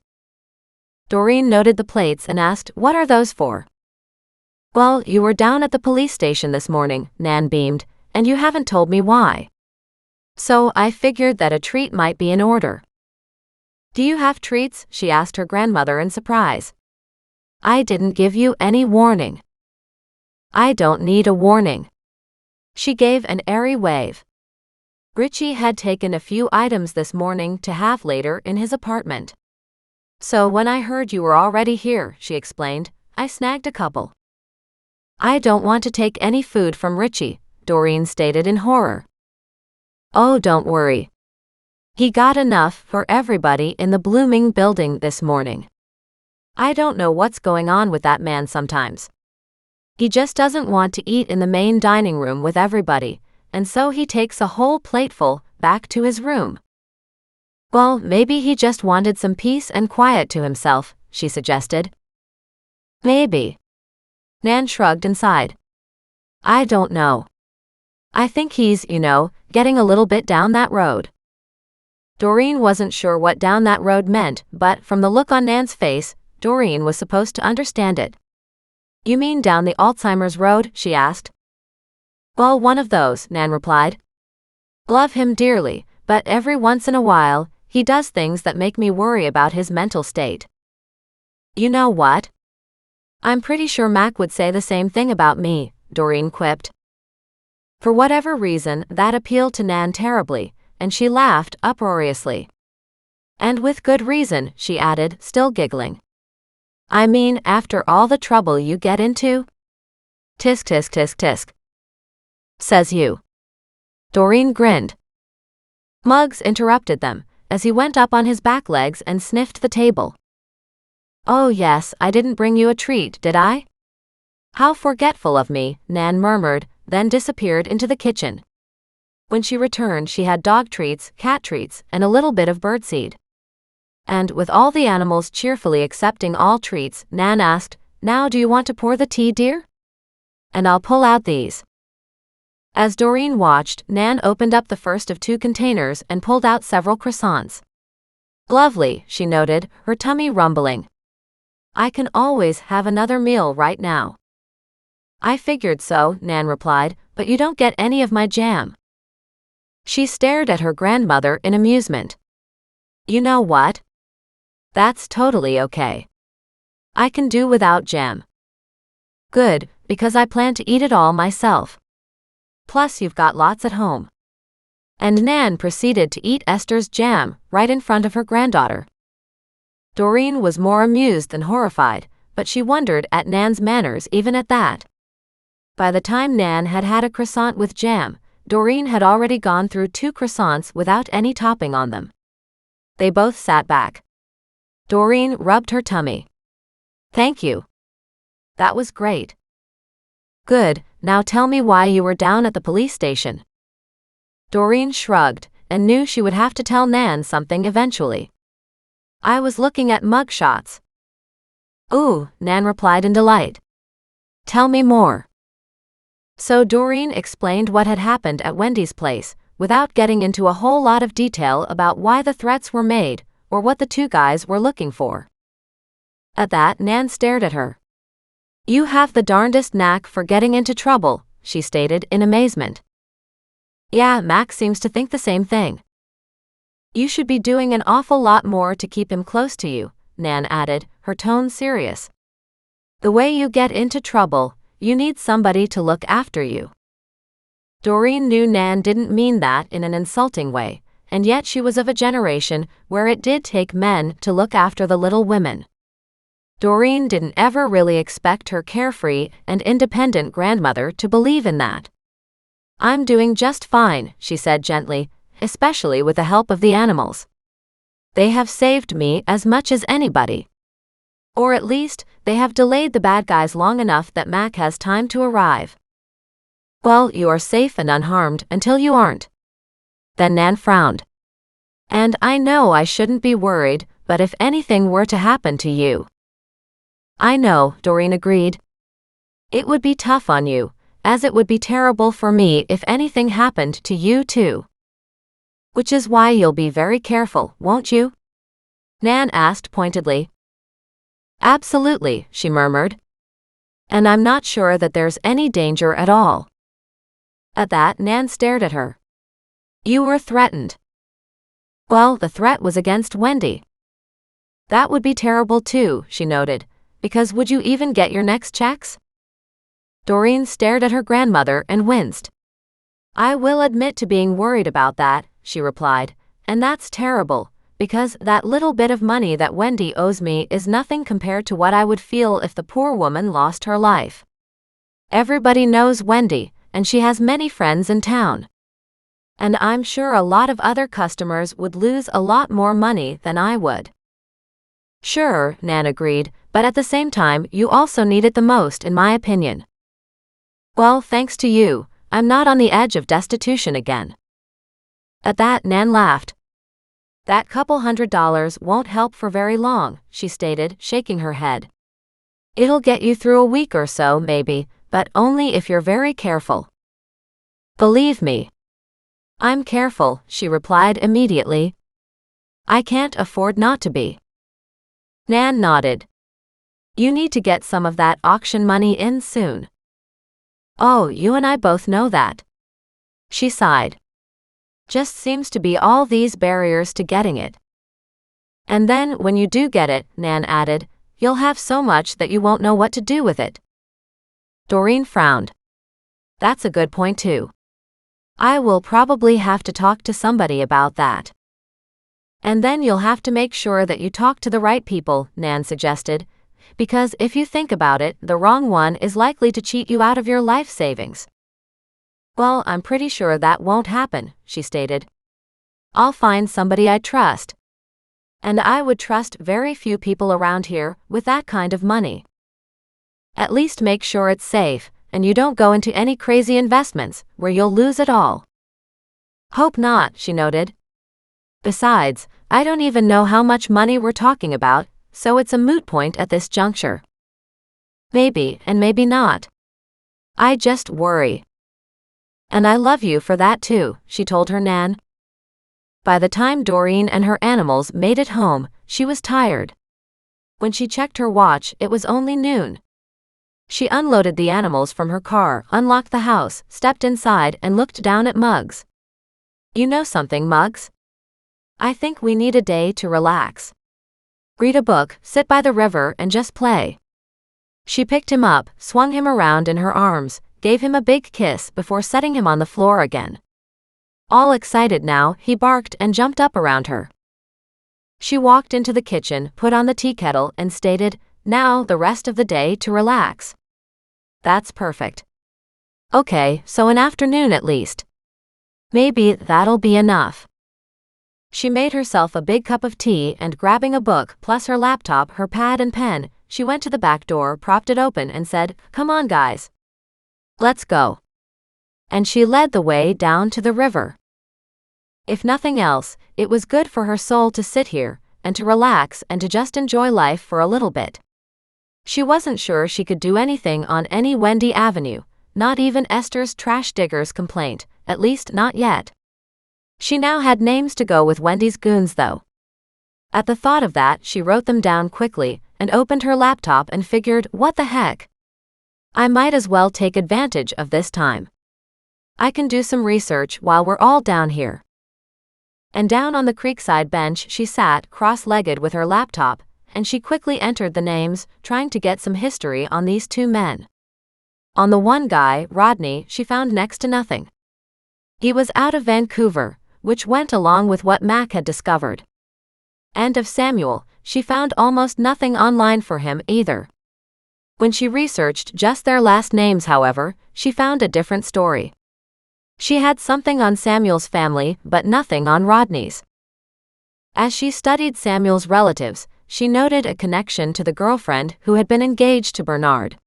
Doreen noted the plates and asked, What are those for? Well, you were down at the police station this morning, Nan beamed, and you haven't told me why. So I figured that a treat might be in order. Do you have treats? She asked her grandmother in surprise. I didn't give you any warning. I don't need a warning. She gave an airy wave. Richie had taken a few items this morning to have later in his apartment. So when I heard you were already here, she explained, I snagged a couple. I don't want to take any food from Richie, Doreen stated in horror. Oh, don't worry. He got enough for everybody in the blooming building this morning. I don't know what's going on with that man sometimes. He just doesn't want to eat in the main dining room with everybody, and so he takes a whole plateful back to his room. Well, maybe he just wanted some peace and quiet to himself, she suggested. Maybe. Nan shrugged and sighed. I don't know. I think he's, getting a little bit down that road. Doreen wasn't sure what down that road meant, but from the look on Nan's face, Doreen was supposed to understand it. You mean down the Alzheimer's road? She asked. Well, one of those, Nan replied. Love him dearly, but every once in a while, he does things that make me worry about his mental state. You know what? I'm pretty sure Mac would say the same thing about me, Doreen quipped. For whatever reason, that appealed to Nan terribly, and she laughed uproariously. And with good reason, she added, still giggling. I mean, after all the trouble you get into? Tisk tisk tisk tisk. Says you. Doreen grinned. Muggs interrupted them, as he went up on his back legs and sniffed the table. Oh yes, I didn't bring you a treat, did I? How forgetful of me, Nan murmured, then disappeared into the kitchen. When she returned, she had dog treats, cat treats, and a little bit of birdseed. And, with all the animals cheerfully accepting all treats, Nan asked, Now do you want to pour the tea, dear? And I'll pull out these. As Doreen watched, Nan opened up the first of 2 containers and pulled out several croissants. Lovely, she noted, her tummy rumbling. I can always have another meal right now. I figured so, Nan replied, but you don't get any of my jam. She stared at her grandmother in amusement. You know what? That's totally okay. I can do without jam. Good, because I plan to eat it all myself. Plus you've got lots at home. And Nan proceeded to eat Esther's jam right in front of her granddaughter. Doreen was more amused than horrified, but she wondered at Nan's manners even at that. By the time Nan had had a croissant with jam, Doreen had already gone through 2 croissants without any topping on them. They both sat back. Doreen rubbed her tummy. Thank you. That was great. Good, now tell me why you were down at the police station. Doreen shrugged, and knew she would have to tell Nan something eventually. I was looking at mug shots. Ooh, Nan replied in delight. Tell me more. So Doreen explained what had happened at Wendy's place, without getting into a whole lot of detail about why the threats were made, or what the 2 guys were looking for. At that, Nan stared at her. You have the darndest knack for getting into trouble, she stated in amazement. Yeah, Max seems to think the same thing. You should be doing an awful lot more to keep him close to you, Nan added, her tone serious. The way you get into trouble, you need somebody to look after you. Doreen knew Nan didn't mean that in an insulting way, and yet she was of a generation where it did take men to look after the little women. Doreen didn't ever really expect her carefree and independent grandmother to believe in that. "I'm doing just fine," she said gently, "especially with the help of the animals. They have saved me as much as anybody. Or at least, they have delayed the bad guys long enough that Mac has time to arrive." "Well, you are safe and unharmed until you aren't." Then Nan frowned. "And I know I shouldn't be worried, but if anything were to happen to you." "I know," Doreen agreed. "It would be tough on you, as it would be terrible for me if anything happened to you too." "Which is why you'll be very careful, won't you?" Nan asked pointedly. "Absolutely," she murmured. "And I'm not sure that there's any danger at all." At that, Nan stared at her. "You were threatened." "Well, the threat was against Wendy." "That would be terrible too," she noted, "because would you even get your next checks?" Doreen stared at her grandmother and winced. "I will admit to being worried about that," she replied, "and that's terrible, because that little bit of money that Wendy owes me is nothing compared to what I would feel if the poor woman lost her life. Everybody knows Wendy, and she has many friends in town. And I'm sure a lot of other customers would lose a lot more money than I would." "Sure," Nan agreed, "but at the same time, you also need it the most in my opinion." "Well, thanks to you, I'm not on the edge of destitution again." At that, Nan laughed. "That couple $100 won't help for very long," she stated, shaking her head. "It'll get you through a week or so, maybe, but only if you're very careful." "Believe me." "I'm careful," she replied immediately. "I can't afford not to be." Nan nodded. "You need to get some of that auction money in soon." "Oh, you and I both know that." She sighed. "Just seems to be all these barriers to getting it." "And then, when you do get it," Nan added, "you'll have so much that you won't know what to do with it." Doreen frowned. "That's a good point too. I will probably have to talk to somebody about that." "And then you'll have to make sure that you talk to the right people," Nan suggested, "because if you think about it, the wrong one is likely to cheat you out of your life savings." "Well, I'm pretty sure that won't happen," she stated. "I'll find somebody I trust. And I would trust very few people around here with that kind of money. At least make sure it's safe, and you don't go into any crazy investments where you'll lose it all." "Hope not," she noted. "Besides, I don't even know how much money we're talking about, so it's a moot point at this juncture." "Maybe, and maybe not. I just worry." "And I love you for that too," she told her Nan. By the time Doreen and her animals made it home, she was tired. When she checked her watch, it was only noon. She unloaded the animals from her car, unlocked the house, stepped inside, and looked down at Muggs. "You know something, Muggs? I think we need a day to relax. Read a book, sit by the river, and just play." She picked him up, swung him around in her arms, gave him a big kiss before setting him on the floor again. All excited now, he barked and jumped up around her. She walked into the kitchen, put on the tea kettle, and stated, "Now the rest of the day to relax." "That's perfect." "Okay, so an afternoon at least." "Maybe that'll be enough." She made herself a big cup of tea and, grabbing a book plus her laptop, her pad and pen, she went to the back door, propped it open, and said, "Come on, guys. Let's go." And she led the way down to the river. If nothing else, it was good for her soul to sit here, and to relax and to just enjoy life for a little bit. She wasn't sure she could do anything on any Wendy Avenue, not even Esther's trash diggers complaint, at least not yet. She now had names to go with Wendy's goons though. At the thought of that, she wrote them down quickly, and opened her laptop and figured, what the heck? I might as well take advantage of this time. I can do some research while we're all down here. And down on the creekside bench she sat, cross-legged with her laptop, and she quickly entered the names, trying to get some history on these two men. On the one guy, Rodney, she found next to nothing. He was out of Vancouver, which went along with what Mac had discovered. And of Samuel, she found almost nothing online for him either. When she researched just their last names, however, she found a different story. She had something on Samuel's family, but nothing on Rodney's. As she studied Samuel's relatives, she noted a connection to the girlfriend who had been engaged to Bernard.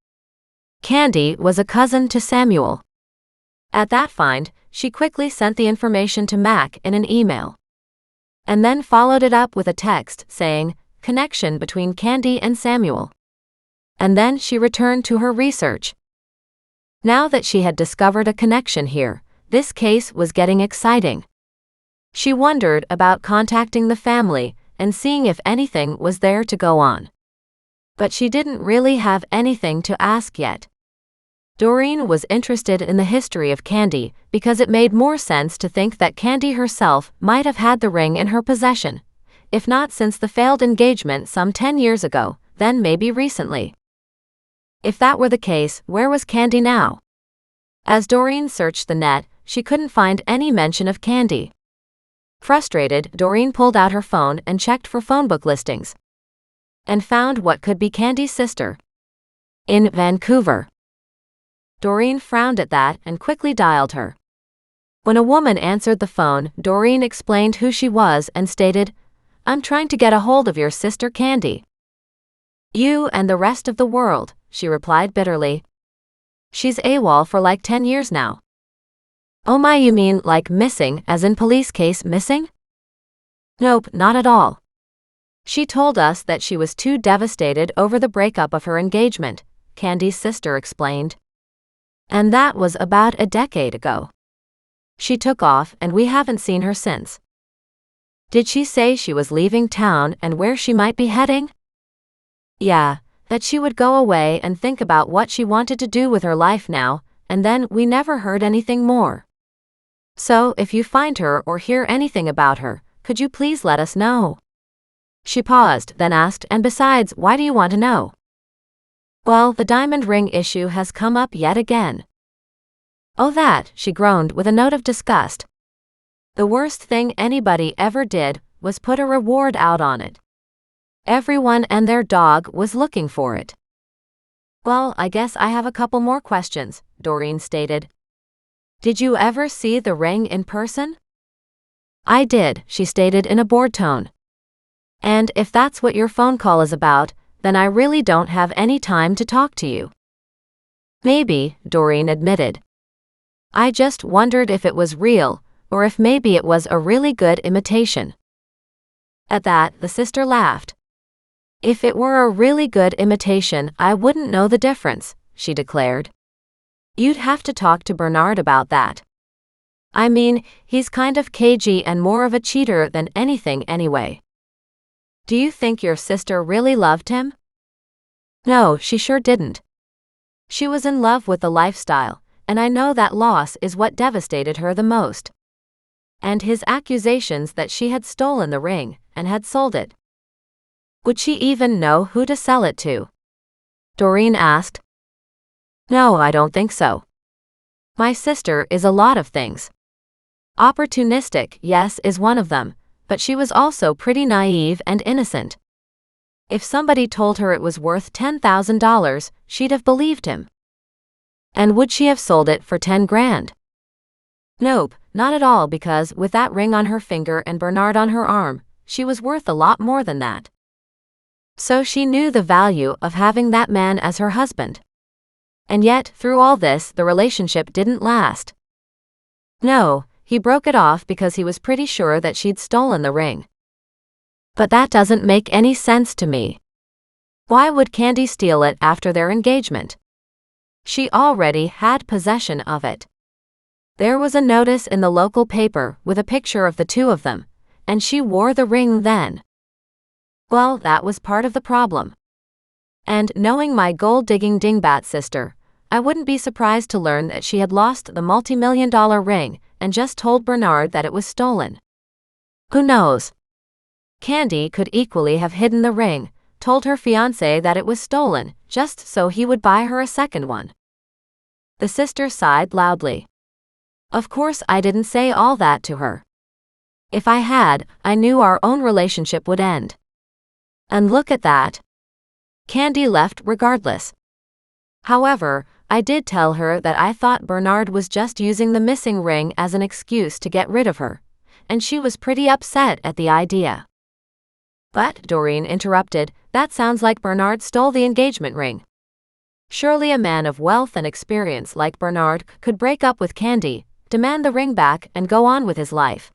Candy was a cousin to Samuel. At that find, she quickly sent the information to Mac in an email, and then followed it up with a text saying, "Connection between Candy and Samuel." And then she returned to her research. Now that she had discovered a connection here, this case was getting exciting. She wondered about contacting the family and seeing if anything was there to go on. But she didn't really have anything to ask yet. Doreen was interested in the history of Candy because it made more sense to think that Candy herself might have had the ring in her possession, if not since the failed engagement some 10 years ago, then maybe recently. If that were the case, where was Candy now? As Doreen searched the net, she couldn't find any mention of Candy. Frustrated, Doreen pulled out her phone and checked for phone book listings, and found what could be Candy's sister in Vancouver. Doreen frowned at that and quickly dialed her. When a woman answered the phone, Doreen explained who she was and stated, "I'm trying to get a hold of your sister Candy." "You and the rest of the world," she replied bitterly. "She's AWOL for like 10 years now." "Oh my, you mean like missing as in police case missing?" "Nope, not at all. She told us that she was too devastated over the breakup of her engagement," Candy's sister explained. "And that was about a decade ago. She took off and we haven't seen her since." "Did she say she was leaving town and where she might be heading?" "Yeah, that she would go away and think about what she wanted to do with her life now, and then we never heard anything more. So if you find her or hear anything about her, could you please let us know?" She paused, then asked, "And besides, why do you want to know?" "Well, the diamond ring issue has come up yet again." "Oh that," she groaned with a note of disgust. "The worst thing anybody ever did was put a reward out on it. Everyone and their dog was looking for it." "Well, I guess I have a couple more questions," Doreen stated. "Did you ever see the ring in person?" "I did," she stated in a bored tone. "And if that's what your phone call is about, then I really don't have any time to talk to you." "Maybe," Doreen admitted. "I just wondered if it was real, or if maybe it was a really good imitation." At that, the sister laughed. "If it were a really good imitation, I wouldn't know the difference," she declared. "You'd have to talk to Bernard about that. I mean, he's kind of cagey and more of a cheater than anything anyway." "Do you think your sister really loved him?" "No, she sure didn't. She was in love with the lifestyle, and I know that loss is what devastated her the most. And his accusations that she had stolen the ring and had sold it. Would she even know who to sell it to?" Doreen asked. "No, I don't think so. My sister is a lot of things. Opportunistic, yes, is one of them, but she was also pretty naive and innocent. If somebody told her it was worth $10,000, she'd have believed him. And would she have sold it for 10 grand? Nope, not at all, because with that ring on her finger and Bernard on her arm, she was worth a lot more than that. So she knew the value of having that man as her husband. And yet, through all this, the relationship didn't last. No, he broke it off because he was pretty sure that she'd stolen the ring. But that doesn't make any sense to me. Why would Candy steal it after their engagement? She already had possession of it. There was a notice in the local paper with a picture of the two of them, and she wore the ring then. Well, that was part of the problem. And knowing my gold-digging dingbat sister, I wouldn't be surprised to learn that she had lost the multi-million-dollar ring and just told Bernard that it was stolen. Who knows? Candy could equally have hidden the ring, told her fiancé that it was stolen, just so he would buy her a second one. The sister sighed loudly. Of course I didn't say all that to her. If I had, I knew our own relationship would end. And look at that. Candy left regardless. However, I did tell her that I thought Bernard was just using the missing ring as an excuse to get rid of her, and she was pretty upset at the idea. But, Doreen interrupted, that sounds like Bernard stole the engagement ring. Surely a man of wealth and experience like Bernard could break up with Candy, demand the ring back, and go on with his life.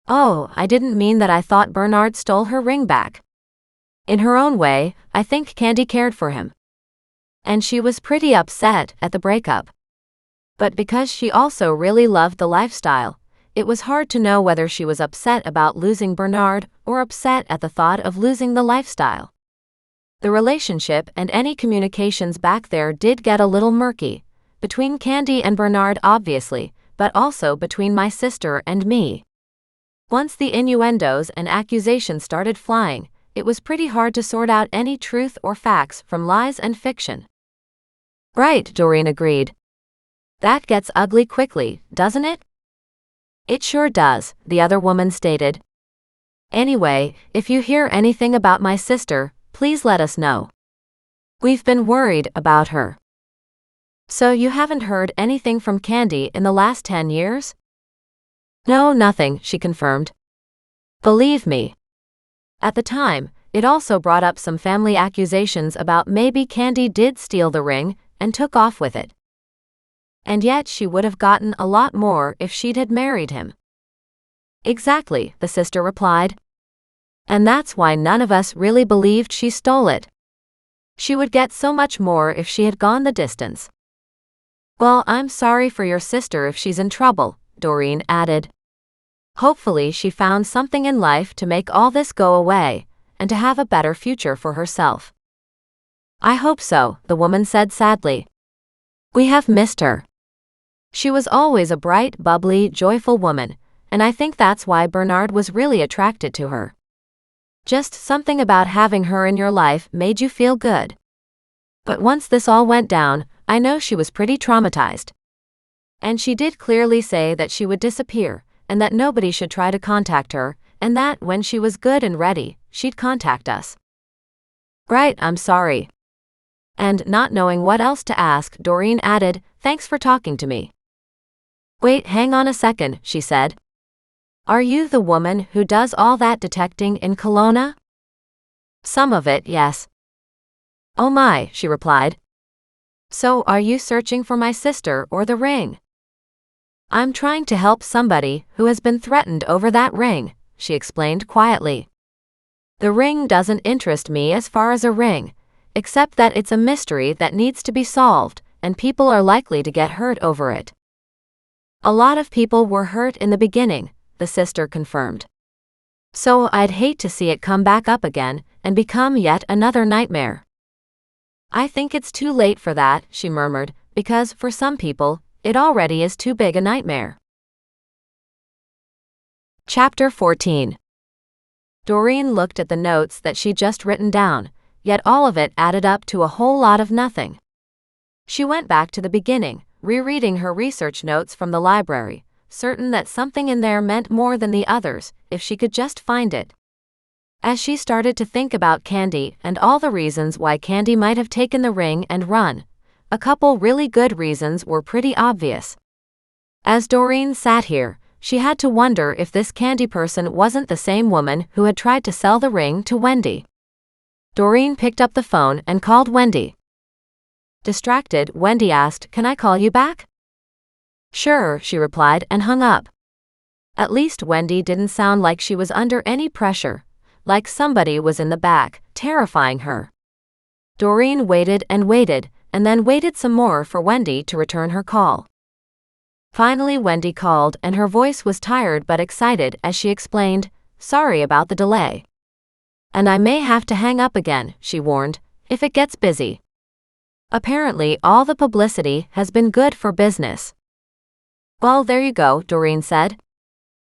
Oh, I didn't mean that I thought Bernard stole her ring back. In her own way, I think Candy cared for him. And she was pretty upset at the breakup. But because she also really loved the lifestyle, it was hard to know whether she was upset about losing Bernard or upset at the thought of losing the lifestyle. The relationship and any communications back there did get a little murky, between Candy and Bernard obviously, but also between my sister and me. Once the innuendos and accusations started flying, it was pretty hard to sort out any truth or facts from lies and fiction. Right, Doreen agreed. That gets ugly quickly, doesn't it? It sure does, the other woman stated. Anyway, if you hear anything about my sister, please let us know. We've been worried about her. So you haven't heard anything from Candy in the last 10 years? No, nothing, she confirmed. Believe me. At the time, it also brought up some family accusations about maybe Candy did steal the ring and took off with it. And yet she would have gotten a lot more if she'd had married him. Exactly, the sister replied. And that's why none of us really believed she stole it. She would get so much more if she had gone the distance. Well, I'm sorry for your sister if she's in trouble, Doreen added. Hopefully she found something in life to make all this go away, and to have a better future for herself. I hope so, the woman said sadly. We have missed her. She was always a bright, bubbly, joyful woman, and I think that's why Bernard was really attracted to her. Just something about having her in your life made you feel good. But once this all went down, I know she was pretty traumatized. And she did clearly say that she would disappear, and that nobody should try to contact her, and that when she was good and ready, she'd contact us. Right, I'm sorry. And not knowing what else to ask, Doreen added, thanks for talking to me. Wait, hang on a second, she said. Are you the woman who does all that detecting in Kelowna? Some of it, yes. Oh my, she replied. So are you searching for my sister or the ring? I'm trying to help somebody who has been threatened over that ring, she explained quietly. The ring doesn't interest me as far as a ring, except that it's a mystery that needs to be solved, and people are likely to get hurt over it. A lot of people were hurt in the beginning, the sister confirmed. So I'd hate to see it come back up again and become yet another nightmare. I think it's too late for that, she murmured, because for some people, it already is too big a nightmare. Chapter 14. Doreen looked at the notes that she'd just written down, yet all of it added up to a whole lot of nothing. She went back to the beginning, rereading her research notes from the library, certain that something in there meant more than the others, if she could just find it. As she started to think about Candy and all the reasons why Candy might have taken the ring and run, a couple really good reasons were pretty obvious. As Doreen sat here, she had to wonder if this Candy person wasn't the same woman who had tried to sell the ring to Wendy. Doreen picked up the phone and called Wendy. Distracted, Wendy asked, "Can I call you back?" "Sure," she replied and hung up. At least Wendy didn't sound like she was under any pressure, like somebody was in the back, terrifying her. Doreen waited and then waited some more for Wendy to return her call. Finally Wendy called and her voice was tired but excited as she explained, "Sorry about the delay. And I may have to hang up again," she warned, "if it gets busy. Apparently all the publicity has been good for business." Well, there you go, Doreen said.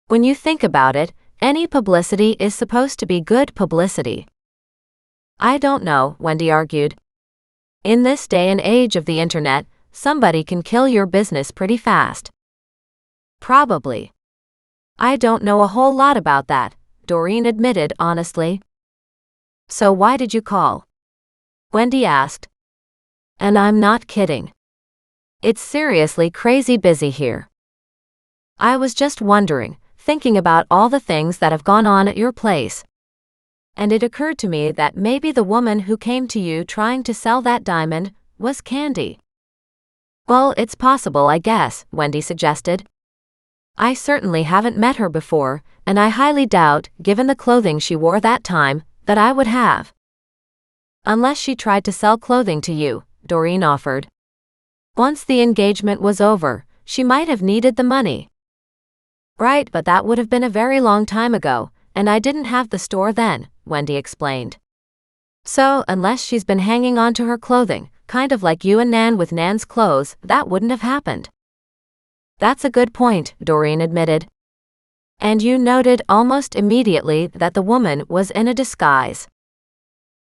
When you think about it, any publicity is supposed to be good publicity. I don't know, Wendy argued. In this day and age of the internet, somebody can kill your business pretty fast. Probably. I don't know a whole lot about that, Doreen admitted honestly. So why did you call? Wendy asked. And I'm not kidding. It's seriously crazy busy here. I was just wondering, thinking about all the things that have gone on at your place. And it occurred to me that maybe the woman who came to you trying to sell that diamond was Candy. Well, it's possible, I guess, Wendy suggested. I certainly haven't met her before, and I highly doubt, given the clothing she wore that time, that I would have. Unless she tried to sell clothing to you, Doreen offered. Once the engagement was over, she might have needed the money. Right, but that would have been a very long time ago, and I didn't have the store then, Wendy explained. So, unless she's been hanging on to her clothing, kind of like you and Nan with Nan's clothes, that wouldn't have happened. That's a good point, Doreen admitted. And you noted almost immediately that the woman was in a disguise.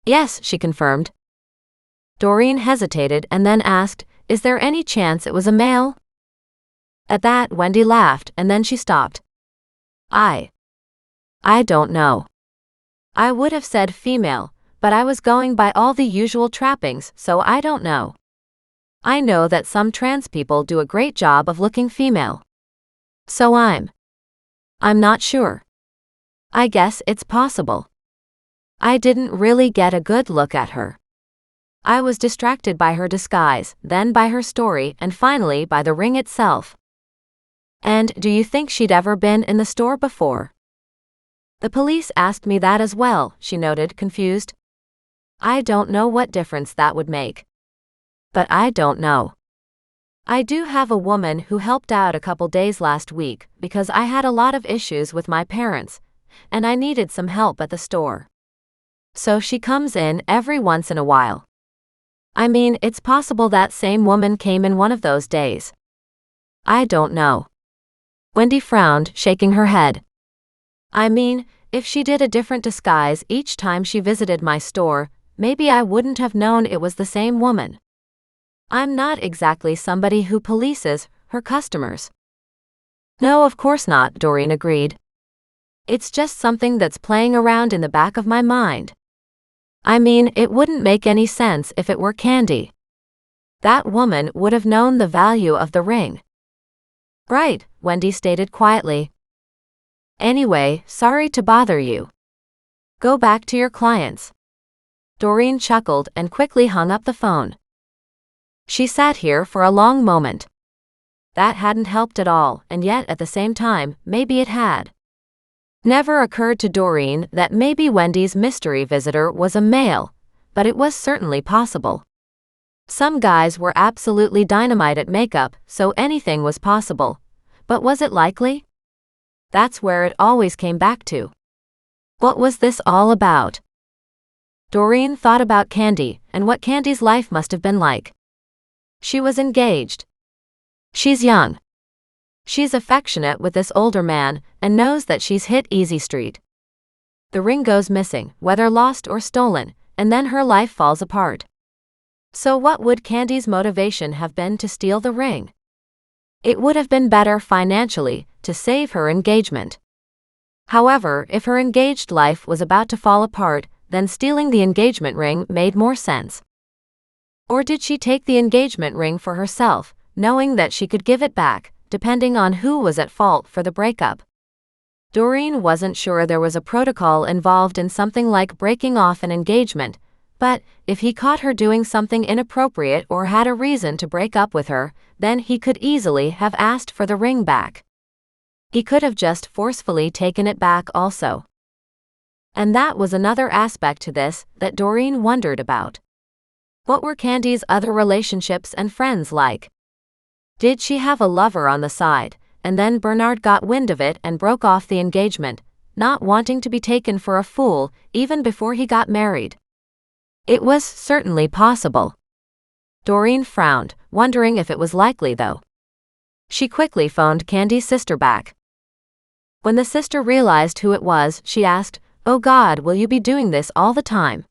Yes, she confirmed. Doreen hesitated and then asked, is there any chance it was a male? At that, Wendy laughed and then she stopped. I don't know. I would have said female, but I was going by all the usual trappings, so I don't know. I know that some trans people do a great job of looking female. So I'm not sure. I guess it's possible. I didn't really get a good look at her. I was distracted by her disguise, then by her story, and finally by the ring itself. And do you think she'd ever been in the store before? The police asked me that as well, she noted, confused. I don't know what difference that would make. But I don't know. I do have a woman who helped out a couple days last week because I had a lot of issues with my parents, and I needed some help at the store. So she comes in every once in a while. I mean, it's possible that same woman came in one of those days. I don't know. Wendy frowned, shaking her head. I mean, if she did a different disguise each time she visited my store, maybe I wouldn't have known it was the same woman. I'm not exactly somebody who polices her customers. No, of course not, Doreen agreed. It's just something that's playing around in the back of my mind. I mean, it wouldn't make any sense if it were Candy. That woman would have known the value of the ring. Right, Wendy stated quietly. Anyway, sorry to bother you. Go back to your clients. Doreen chuckled and quickly hung up the phone. She sat here for a long moment. That hadn't helped at all, and yet at the same time, maybe it had. Never occurred to Doreen that maybe Wendy's mystery visitor was a male, but it was certainly possible. Some guys were absolutely dynamite at makeup, so anything was possible. But was it likely? That's where it always came back to. What was this all about? Doreen thought about Candy and what Candy's life must have been like. She was engaged. She's young. She's affectionate with this older man and knows that she's hit easy street. The ring goes missing, whether lost or stolen, and then her life falls apart. So what would Candy's motivation have been to steal the ring? It would have been better financially to save her engagement. However, if her engaged life was about to fall apart, then stealing the engagement ring made more sense. Or did she take the engagement ring for herself, knowing that she could give it back, depending on who was at fault for the breakup? Doreen wasn't sure there was a protocol involved in something like breaking off an engagement, but if he caught her doing something inappropriate or had a reason to break up with her, then he could easily have asked for the ring back. He could have just forcefully taken it back also. And that was another aspect to this that Doreen wondered about. What were Candy's other relationships and friends like? Did she have a lover on the side, and then Bernard got wind of it and broke off the engagement, not wanting to be taken for a fool even before he got married? It was certainly possible. Doreen frowned, wondering if it was likely though. She quickly phoned Candy's sister back. When the sister realized who it was, she asked, "Oh God, will you be doing this all the time?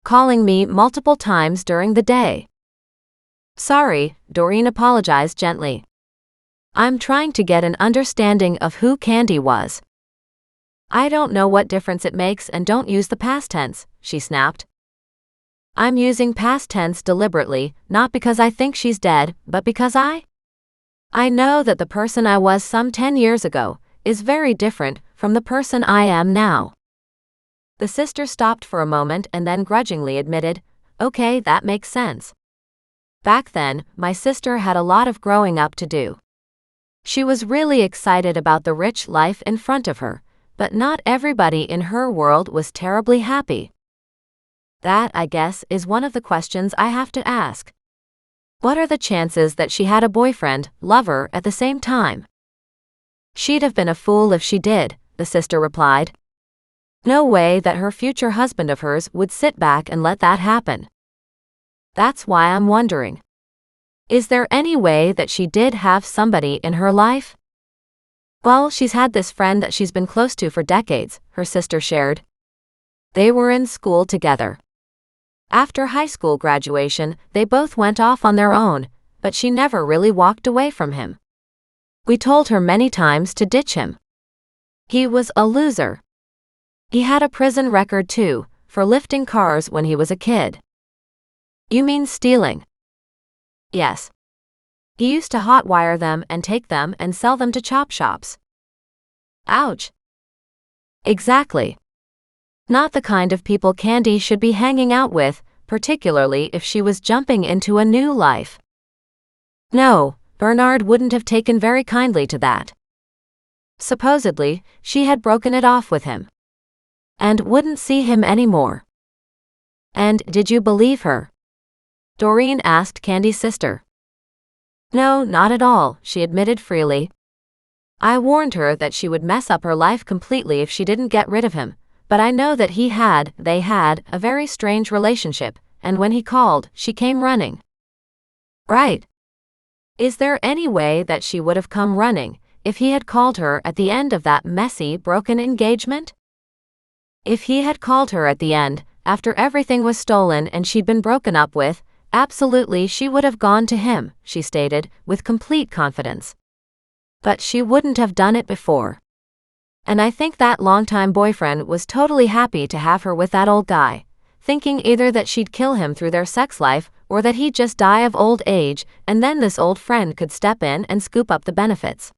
Calling me multiple times during the day?" Sorry, Doreen apologized gently. I'm trying to get an understanding of who Candy was. I don't know what difference it makes, and don't use the past tense, she snapped. I'm using past tense deliberately, not because I think she's dead, but because I know that the person I was some 10 years ago is very different from the person I am now. The sister stopped for a moment and then grudgingly admitted, okay, that makes sense. Back then, my sister had a lot of growing up to do. She was really excited about the rich life in front of her, but not everybody in her world was terribly happy. That, I guess, is one of the questions I have to ask. What are the chances that she had a boyfriend, lover, at the same time? She'd have been a fool if she did, the sister replied. No way that her future husband of hers would sit back and let that happen. That's why I'm wondering. Is there any way that she did have somebody in her life? Well, she's had this friend that she's been close to for decades, her sister shared. They were in school together. After high school graduation, they both went off on their own, but she never really walked away from him. We told her many times to ditch him. He was a loser. He had a prison record too, for lifting cars when he was a kid. You mean stealing? Yes. He used to hotwire them and take them and sell them to chop shops. Ouch. Exactly. Not the kind of people Candy should be hanging out with, particularly if she was jumping into a new life. No, Bernard wouldn't have taken very kindly to that. Supposedly, she had broken it off with him. And wouldn't see him anymore. And did you believe her? Doreen asked Candy's sister. No, not at all, she admitted freely. I warned her that she would mess up her life completely if she didn't get rid of him. But I know that they had a very strange relationship, and when he called, she came running. Right. Is there any way that she would have come running if he had called her at the end of that messy, broken engagement? If he had called her at the end, after everything was stolen and she'd been broken up with, absolutely she would have gone to him, she stated, with complete confidence. But she wouldn't have done it before. And I think that longtime boyfriend was totally happy to have her with that old guy, thinking either that she'd kill him through their sex life or that he'd just die of old age and then this old friend could step in and scoop up the benefits.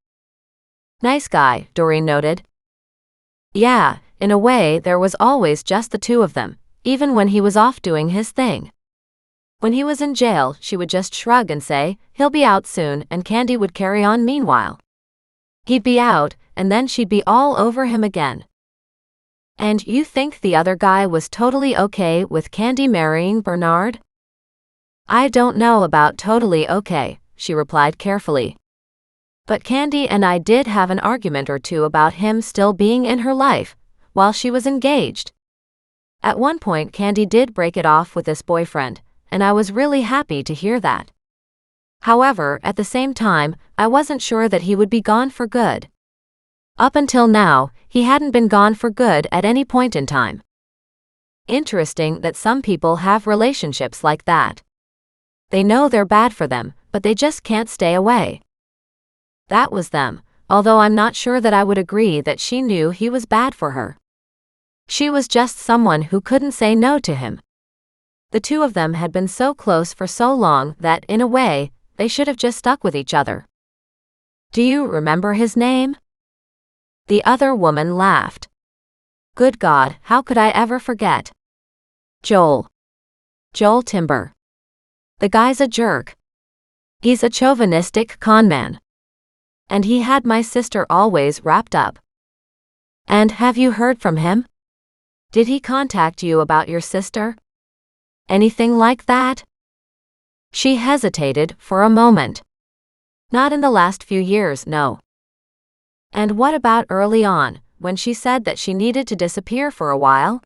Nice guy, Doreen noted. Yeah, in a way there was always just the two of them, even when he was off doing his thing. When he was in jail, she would just shrug and say, he'll be out soon, and Candy would carry on meanwhile. He'd be out, and then she'd be all over him again. And you think the other guy was totally okay with Candy marrying Bernard? I don't know about totally okay, she replied carefully. But Candy and I did have an argument or two about him still being in her life, while she was engaged. At one point Candy did break it off with this boyfriend, and I was really happy to hear that. However, at the same time, I wasn't sure that he would be gone for good. Up until now, he hadn't been gone for good at any point in time. Interesting that some people have relationships like that. They know they're bad for them, but they just can't stay away. That was them, although I'm not sure that I would agree that she knew he was bad for her. She was just someone who couldn't say no to him. The two of them had been so close for so long that, in a way, they should have just stuck with each other. Do you remember his name? The other woman laughed. Good God, how could I ever forget? Joel. Joel Timber. The guy's a jerk. He's a chauvinistic conman. And he had my sister always wrapped up. And have you heard from him? Did he contact you about your sister? Anything like that? She hesitated for a moment. Not in the last few years, no. And what about early on, when she said that she needed to disappear for a while?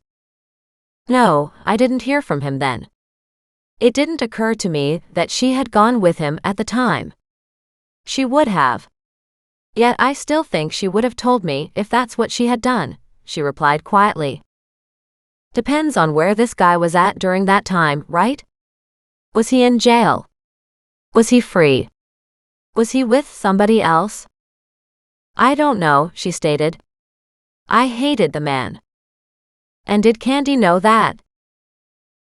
No, I didn't hear from him then. It didn't occur to me that she had gone with him at the time. She would have. Yet I still think she would have told me if that's what she had done, she replied quietly. Depends on where this guy was at during that time, right? Was he in jail? Was he free? Was he with somebody else? I don't know, she stated. I hated the man. And did Candy know that?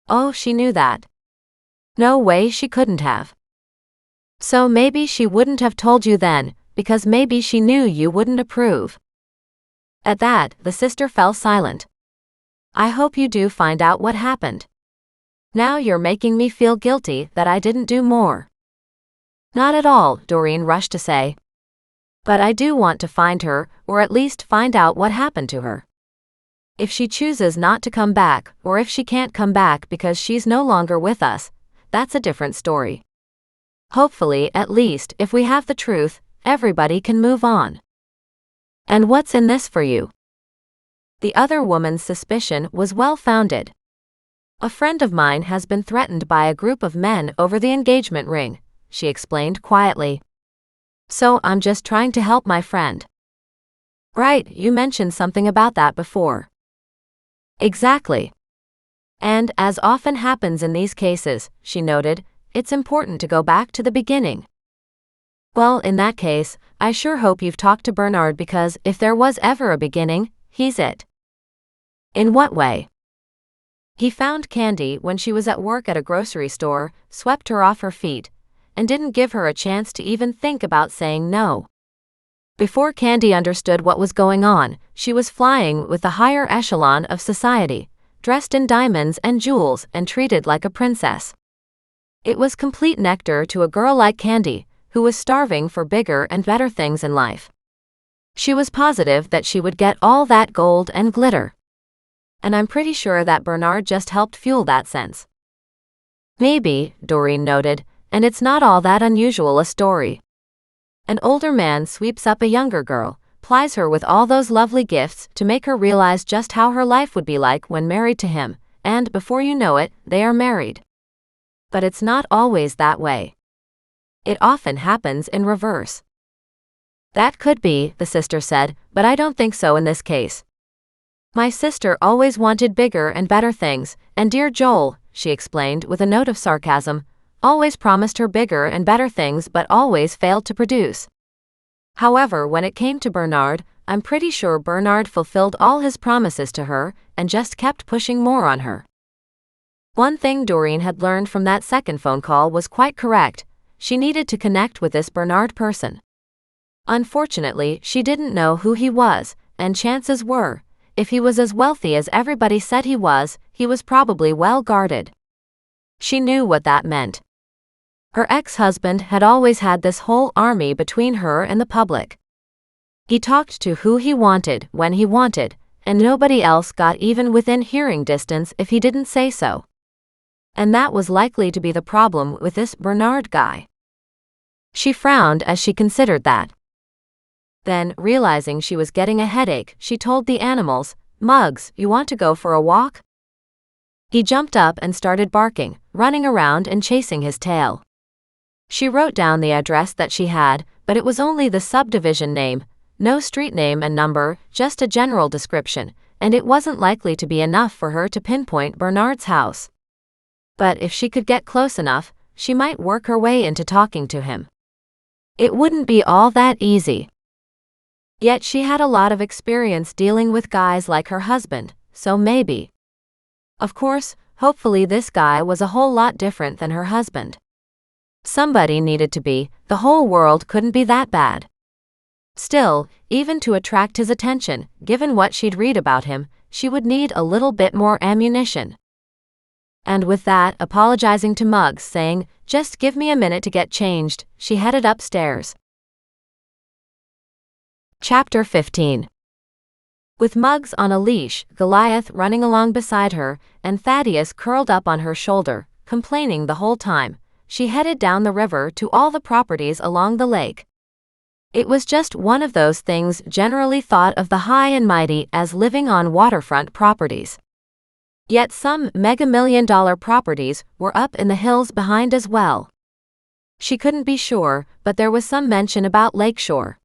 Oh, she knew that. No way she couldn't have. So maybe she wouldn't have told you then, because maybe she knew you wouldn't approve. At that, the sister fell silent. I hope you do find out what happened. Now you're making me feel guilty that I didn't do more. Not at all, Doreen rushed to say. But I do want to find her, or at least find out what happened to her. If she chooses not to come back, or if she can't come back because she's no longer with us, that's a different story. Hopefully, at least, if we have the truth, everybody can move on. And what's in this for you? The other woman's suspicion was well-founded. A friend of mine has been threatened by a group of men over the engagement ring, she explained quietly. So I'm just trying to help my friend. Right, you mentioned something about that before. Exactly. And, as often happens in these cases, she noted, it's important to go back to the beginning. Well, in that case, I sure hope you've talked to Bernard because if there was ever a beginning, he's it. In what way? He found Candy when she was at work at a grocery store, swept her off her feet, and didn't give her a chance to even think about saying no. Before Candy understood what was going on, she was flying with the higher echelon of society, dressed in diamonds and jewels and treated like a princess. It was complete nectar to a girl like Candy, who was starving for bigger and better things in life. She was positive that she would get all that gold and glitter. And I'm pretty sure that Bernard just helped fuel that sense. Maybe, Doreen noted, and it's not all that unusual a story. An older man sweeps up a younger girl, plies her with all those lovely gifts to make her realize just how her life would be like when married to him, and before you know it, they are married. But it's not always that way. It often happens in reverse. That could be, the sister said, but I don't think so in this case. My sister always wanted bigger and better things, and dear Joel, she explained with a note of sarcasm, always promised her bigger and better things but always failed to produce. However, when it came to Bernard, I'm pretty sure Bernard fulfilled all his promises to her and just kept pushing more on her. One thing Doreen had learned from that second phone call was quite correct. She needed to connect with this Bernard person. Unfortunately, she didn't know who he was, and chances were, if he was as wealthy as everybody said he was probably well guarded. She knew what that meant. Her ex-husband had always had this whole army between her and the public. He talked to who he wanted, when he wanted, and nobody else got even within hearing distance if he didn't say so. And that was likely to be the problem with this Bernard guy. She frowned as she considered that. Then, realizing she was getting a headache, she told the animals, "Muggs, you want to go for a walk?" He jumped up and started barking, running around and chasing his tail. She wrote down the address that she had, but it was only the subdivision name, no street name and number, just a general description, and it wasn't likely to be enough for her to pinpoint Bernard's house. But if she could get close enough, she might work her way into talking to him. It wouldn't be all that easy. Yet she had a lot of experience dealing with guys like her husband, so maybe. Of course, hopefully this guy was a whole lot different than her husband. Somebody needed to be, the whole world couldn't be that bad. Still, even to attract his attention, given what she'd read about him, she would need a little bit more ammunition. And with that, apologizing to Muggs, saying, "Just give me a minute to get changed," she headed upstairs. Chapter 15. With Muggs on a leash, Goliath running along beside her, and Thaddeus curled up on her shoulder, complaining the whole time, she headed down the river to all the properties along the lake. It was just one of those things generally thought of the high and mighty as living on waterfront properties. Yet some mega-million-dollar properties were up in the hills behind as well. She couldn't be sure, but there was some mention about Lakeshore.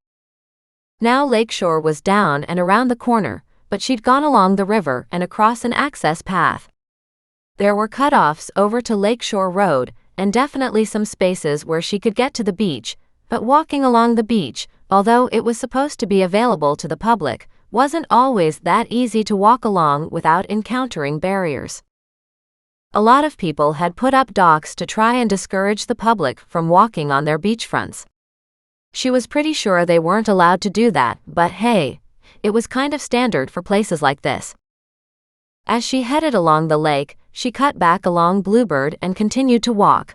Now Lakeshore was down and around the corner, but she'd gone along the river and across an access path. There were cut-offs over to Lakeshore Road, and definitely some spaces where she could get to the beach, but walking along the beach, although it was supposed to be available to the public, wasn't always that easy to walk along without encountering barriers. A lot of people had put up docks to try and discourage the public from walking on their beachfronts. She was pretty sure they weren't allowed to do that, but hey, it was kind of standard for places like this. As she headed along the lake, she cut back along Bluebird and continued to walk.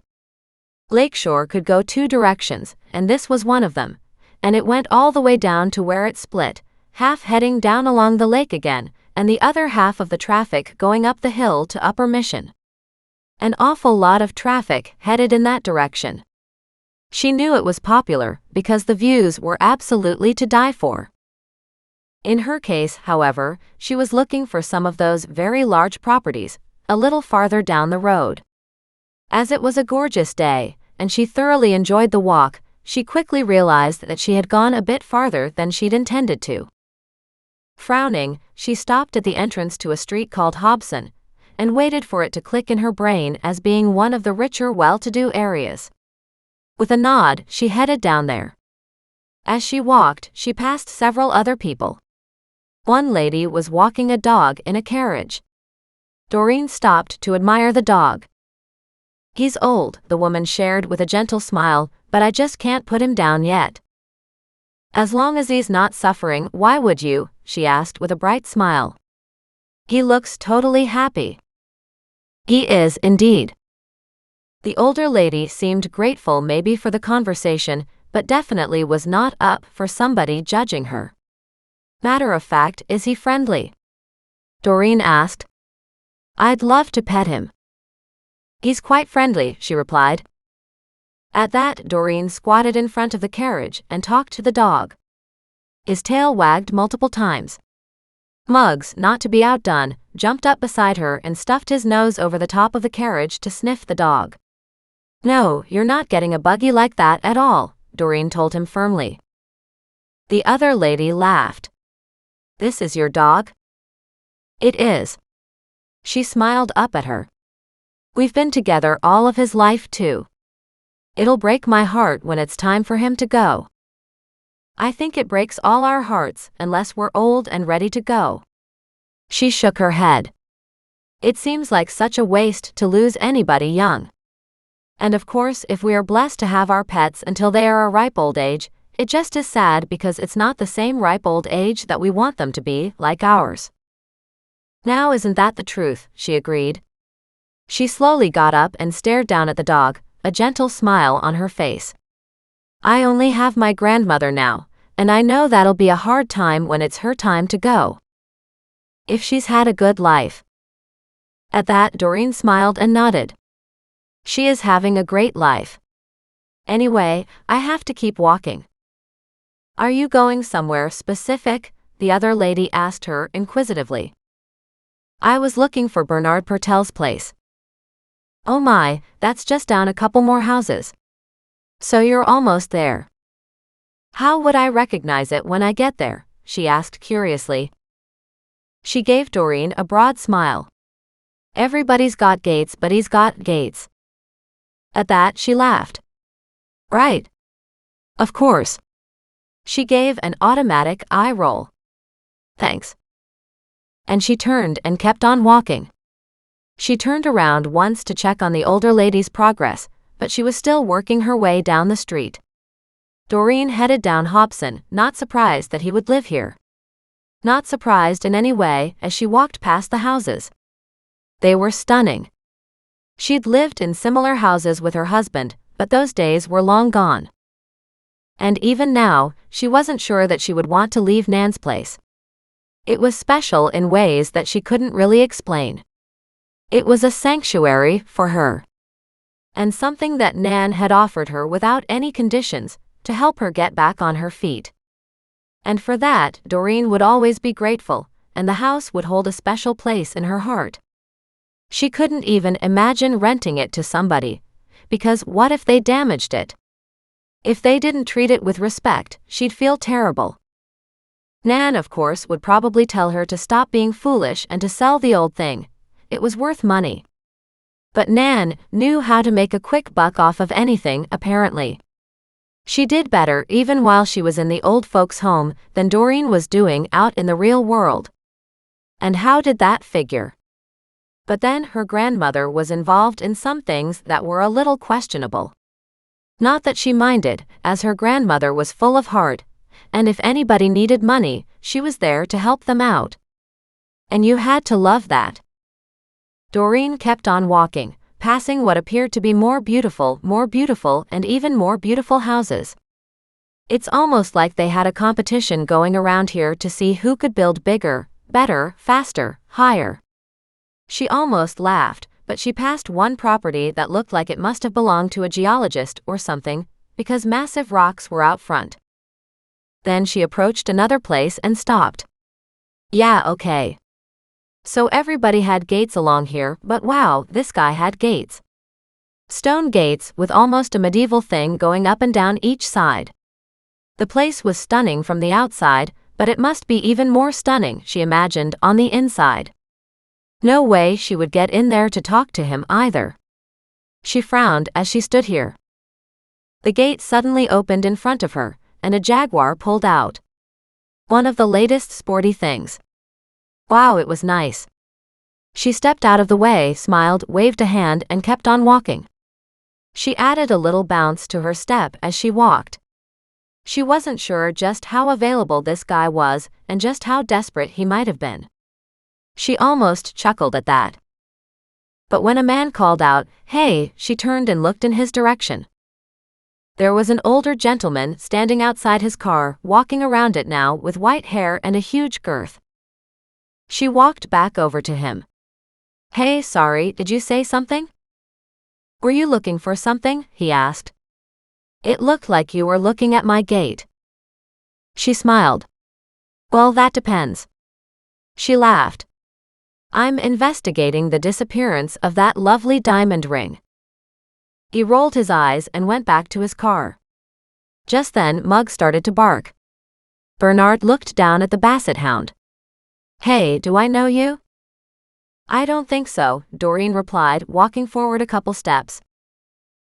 Lakeshore could go two directions, and this was one of them, and it went all the way down to where it split, half heading down along the lake again, and the other half of the traffic going up the hill to Upper Mission. An awful lot of traffic headed in that direction. She knew it was popular because the views were absolutely to die for. In her case, however, she was looking for some of those very large properties, a little farther down the road. As it was a gorgeous day, and she thoroughly enjoyed the walk, she quickly realized that she had gone a bit farther than she'd intended to. Frowning, she stopped at the entrance to a street called Hobson, and waited for it to click in her brain as being one of the richer, well-to-do areas. With a nod, she headed down there. As she walked, she passed several other people. One lady was walking a dog in a carriage. Doreen stopped to admire the dog. "He's old," the woman shared with a gentle smile, "but I just can't put him down yet." "As long as he's not suffering, why would you?" she asked with a bright smile. "He looks totally happy." "He is, indeed." The older lady seemed grateful maybe for the conversation, but definitely was not up for somebody judging her. "Matter of fact, is he friendly?" Doreen asked. "I'd love to pet him." "He's quite friendly," she replied. At that, Doreen squatted in front of the carriage and talked to the dog. His tail wagged multiple times. Muggs, not to be outdone, jumped up beside her and stuffed his nose over the top of the carriage to sniff the dog. "No, you're not getting a buggy like that at all," Doreen told him firmly. The other lady laughed. "This is your dog?" "It is." She smiled up at her. "We've been together all of his life, too. It'll break my heart when it's time for him to go." "I think it breaks all our hearts unless we're old and ready to go." She shook her head. "It seems like such a waste to lose anybody young. And of course, if we are blessed to have our pets until they are a ripe old age, it just is sad because it's not the same ripe old age that we want them to be, like ours." "Now isn't that the truth?" she agreed. She slowly got up and stared down at the dog, a gentle smile on her face. "I only have my grandmother now, and I know that'll be a hard time when it's her time to go. If she's had a good life." At that, Doreen smiled and nodded. "She is having a great life. Anyway, I have to keep walking." "Are you going somewhere specific?" the other lady asked her inquisitively. "I was looking for Bernard Purtell's place." "Oh my, that's just down a couple more houses. So you're almost there." "How would I recognize it when I get there?" she asked curiously. She gave Doreen a broad smile. "Everybody's got gates, but he's got gates." At that, she laughed. "Right. Of course." She gave an automatic eye roll. "Thanks." And she turned and kept on walking. She turned around once to check on the older lady's progress, but she was still working her way down the street. Doreen headed down Hobson, not surprised that he would live here. Not surprised in any way as she walked past the houses. They were stunning. She'd lived in similar houses with her husband, but those days were long gone. And even now, she wasn't sure that she would want to leave Nan's place. It was special in ways that she couldn't really explain. It was a sanctuary for her. And something that Nan had offered her without any conditions, to help her get back on her feet. And for that, Doreen would always be grateful, and the house would hold a special place in her heart. She couldn't even imagine renting it to somebody, because what if they damaged it? If they didn't treat it with respect, she'd feel terrible. Nan, of course, would probably tell her to stop being foolish and to sell the old thing. It was worth money. But Nan knew how to make a quick buck off of anything, apparently. She did better even while she was in the old folks' home than Doreen was doing out in the real world. And how did that figure? But then her grandmother was involved in some things that were a little questionable. Not that she minded, as her grandmother was full of heart, and if anybody needed money, she was there to help them out. And you had to love that. Doreen kept on walking, passing what appeared to be more beautiful, and even more beautiful houses. It's almost like they had a competition going around here to see who could build bigger, better, faster, higher. She almost laughed, but she passed one property that looked like it must have belonged to a geologist or something, because massive rocks were out front. Then she approached another place and stopped. Yeah, okay. So everybody had gates along here, but wow, this guy had gates. Stone gates with almost a medieval thing going up and down each side. The place was stunning from the outside, but it must be even more stunning, she imagined, on the inside. No way she would get in there to talk to him either. She frowned as she stood here. The gate suddenly opened in front of her, and a jaguar pulled out. One of the latest sporty things. Wow, it was nice. She stepped out of the way, smiled, waved a hand, and kept on walking. She added a little bounce to her step as she walked. She wasn't sure just how available this guy was and just how desperate he might have been. She almost chuckled at that. But when a man called out, "Hey," she turned and looked in his direction. There was an older gentleman standing outside his car, walking around it now with white hair and a huge girth. She walked back over to him. "Hey, sorry, did you say something?" "Were you looking for something?" he asked. "It looked like you were looking at my gate." She smiled. "Well, that depends." She laughed. "I'm investigating the disappearance of that lovely diamond ring." He rolled his eyes and went back to his car. Just then, Mug started to bark. Bernard looked down at the basset hound. "Hey, do I know you?" "I don't think so," Doreen replied, walking forward a couple steps.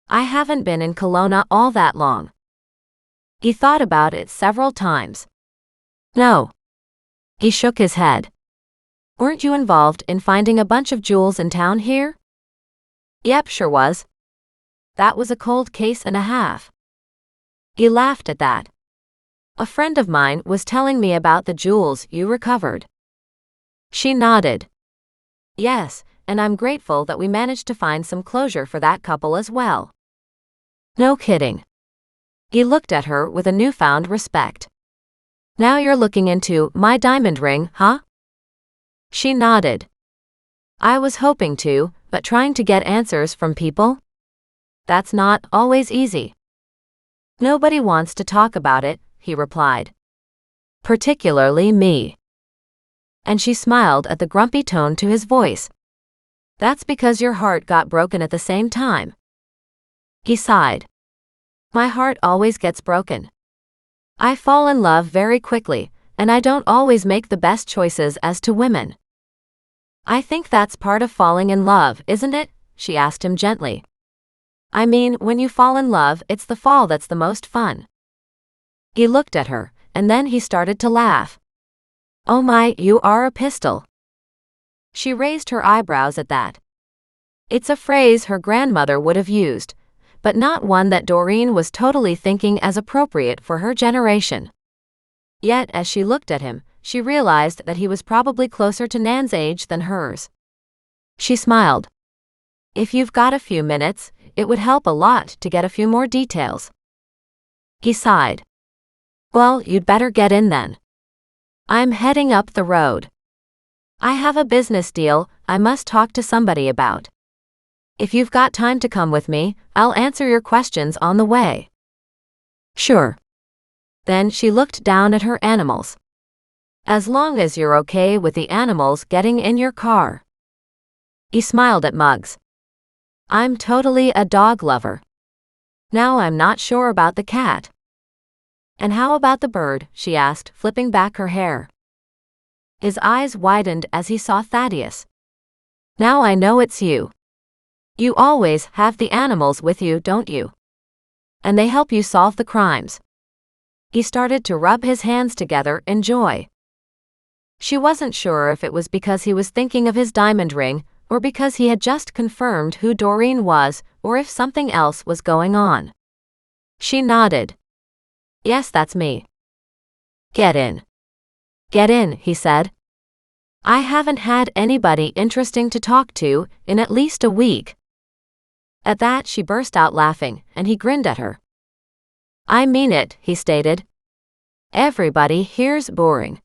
"I haven't been in Kelowna all that long." He thought about it several times. "No." He shook his head. "Weren't you involved in finding a bunch of jewels in town here?" "Yep, sure was." "That was a cold case and a half." He laughed at that. "A friend of mine was telling me about the jewels you recovered." She nodded. "Yes, and I'm grateful that we managed to find some closure for that couple as well." "No kidding." He looked at her with a newfound respect. "Now you're looking into my diamond ring, huh?" She nodded. "I was hoping to, but trying to get answers from people? That's not always easy." "Nobody wants to talk about it," he replied. "Particularly me." And she smiled at the grumpy tone to his voice. "That's because your heart got broken at the same time." He sighed. "My heart always gets broken. I fall in love very quickly, and I don't always make the best choices as to women." "I think that's part of falling in love, isn't it?" she asked him gently. "I mean, when you fall in love, it's the fall that's the most fun." He looked at her, and then he started to laugh. "Oh my, you are a pistol." She raised her eyebrows at that. It's a phrase her grandmother would have used, but not one that Doreen was totally thinking as appropriate for her generation. Yet, as she looked at him, she realized that he was probably closer to Nan's age than hers. She smiled. "If you've got a few minutes, it would help a lot to get a few more details." He sighed. "Well, you'd better get in then. I'm heading up the road. I have a business deal I must talk to somebody about. If you've got time to come with me, I'll answer your questions on the way." "Sure." Then she looked down at her animals. "As long as you're okay with the animals getting in your car." He smiled at Muggs. "I'm totally a dog lover. Now I'm not sure about the cat." "And how about the bird?" she asked, flipping back her hair. His eyes widened as he saw Thaddeus. "Now I know it's you. You always have the animals with you, don't you?" And they help you solve the crimes. He started to rub his hands together in joy. She wasn't sure if it was because he was thinking of his diamond ring, or because he had just confirmed who Doreen was, or if something else was going on. She nodded. Yes, that's me. Get in. Get in, he said. I haven't had anybody interesting to talk to in at least a week. At that, she burst out laughing, and he grinned at her. I mean it, he stated. Everybody here's boring.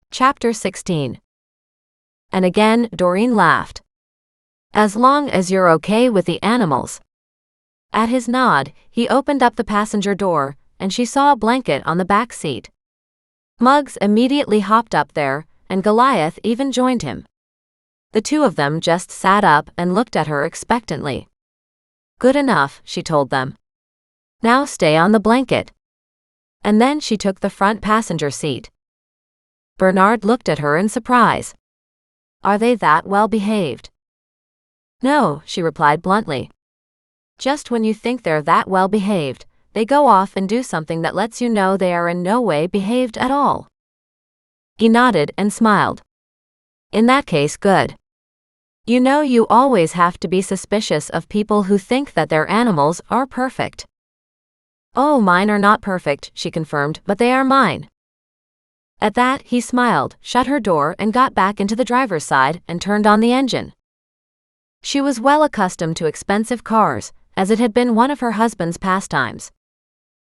Chapter 16. And again, Doreen laughed. As long as you're okay with the animals. At his nod, he opened up the passenger door, and she saw a blanket on the back seat. Muggs immediately hopped up there, and Goliath even joined him. The two of them just sat up and looked at her expectantly. Good enough, she told them. Now stay on the blanket. And then she took the front passenger seat. Bernard looked at her in surprise. Are they that well behaved? No, she replied bluntly. Just when you think they're that well behaved, they go off and do something that lets you know they are in no way behaved at all. He nodded and smiled. In that case, good. You know, you always have to be suspicious of people who think that their animals are perfect. Oh, mine are not perfect, she confirmed, but they are mine. At that, he smiled, shut her door, and got back into the driver's side and turned on the engine. She was well accustomed to expensive cars, as it had been one of her husband's pastimes.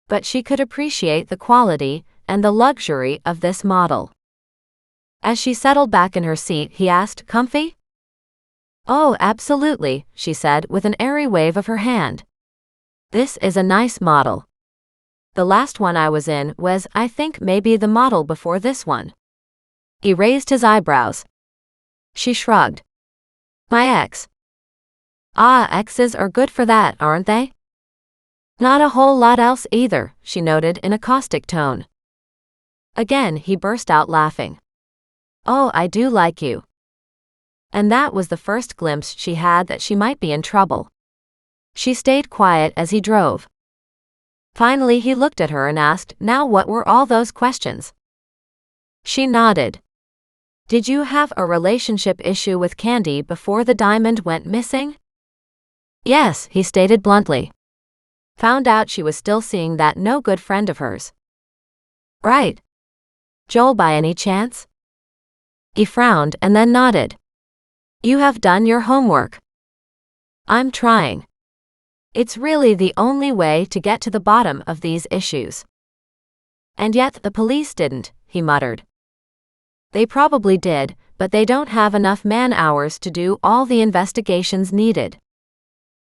But she could appreciate the quality and the luxury of this model. As she settled back in her seat, he asked, Comfy? Oh, absolutely, she said with an airy wave of her hand. This is a nice model. The last one I was in was, I think, maybe the model before this one. He raised his eyebrows. She shrugged. My ex. Ah, exes are good for that, aren't they? Not a whole lot else either, she noted in a caustic tone. Again, he burst out laughing. Oh, I do like you. And that was the first glimpse she had that she might be in trouble. She stayed quiet as he drove. Finally, he looked at her and asked, Now what were all those questions? She nodded. Did you have a relationship issue with Candy before the diamond went missing? Yes, he stated bluntly. Found out she was still seeing that no-good friend of hers. Right. Joel by any chance? He frowned and then nodded. You have done your homework. I'm trying. It's really the only way to get to the bottom of these issues. And yet the police didn't, he muttered. They probably did, but they don't have enough man-hours to do all the investigations needed.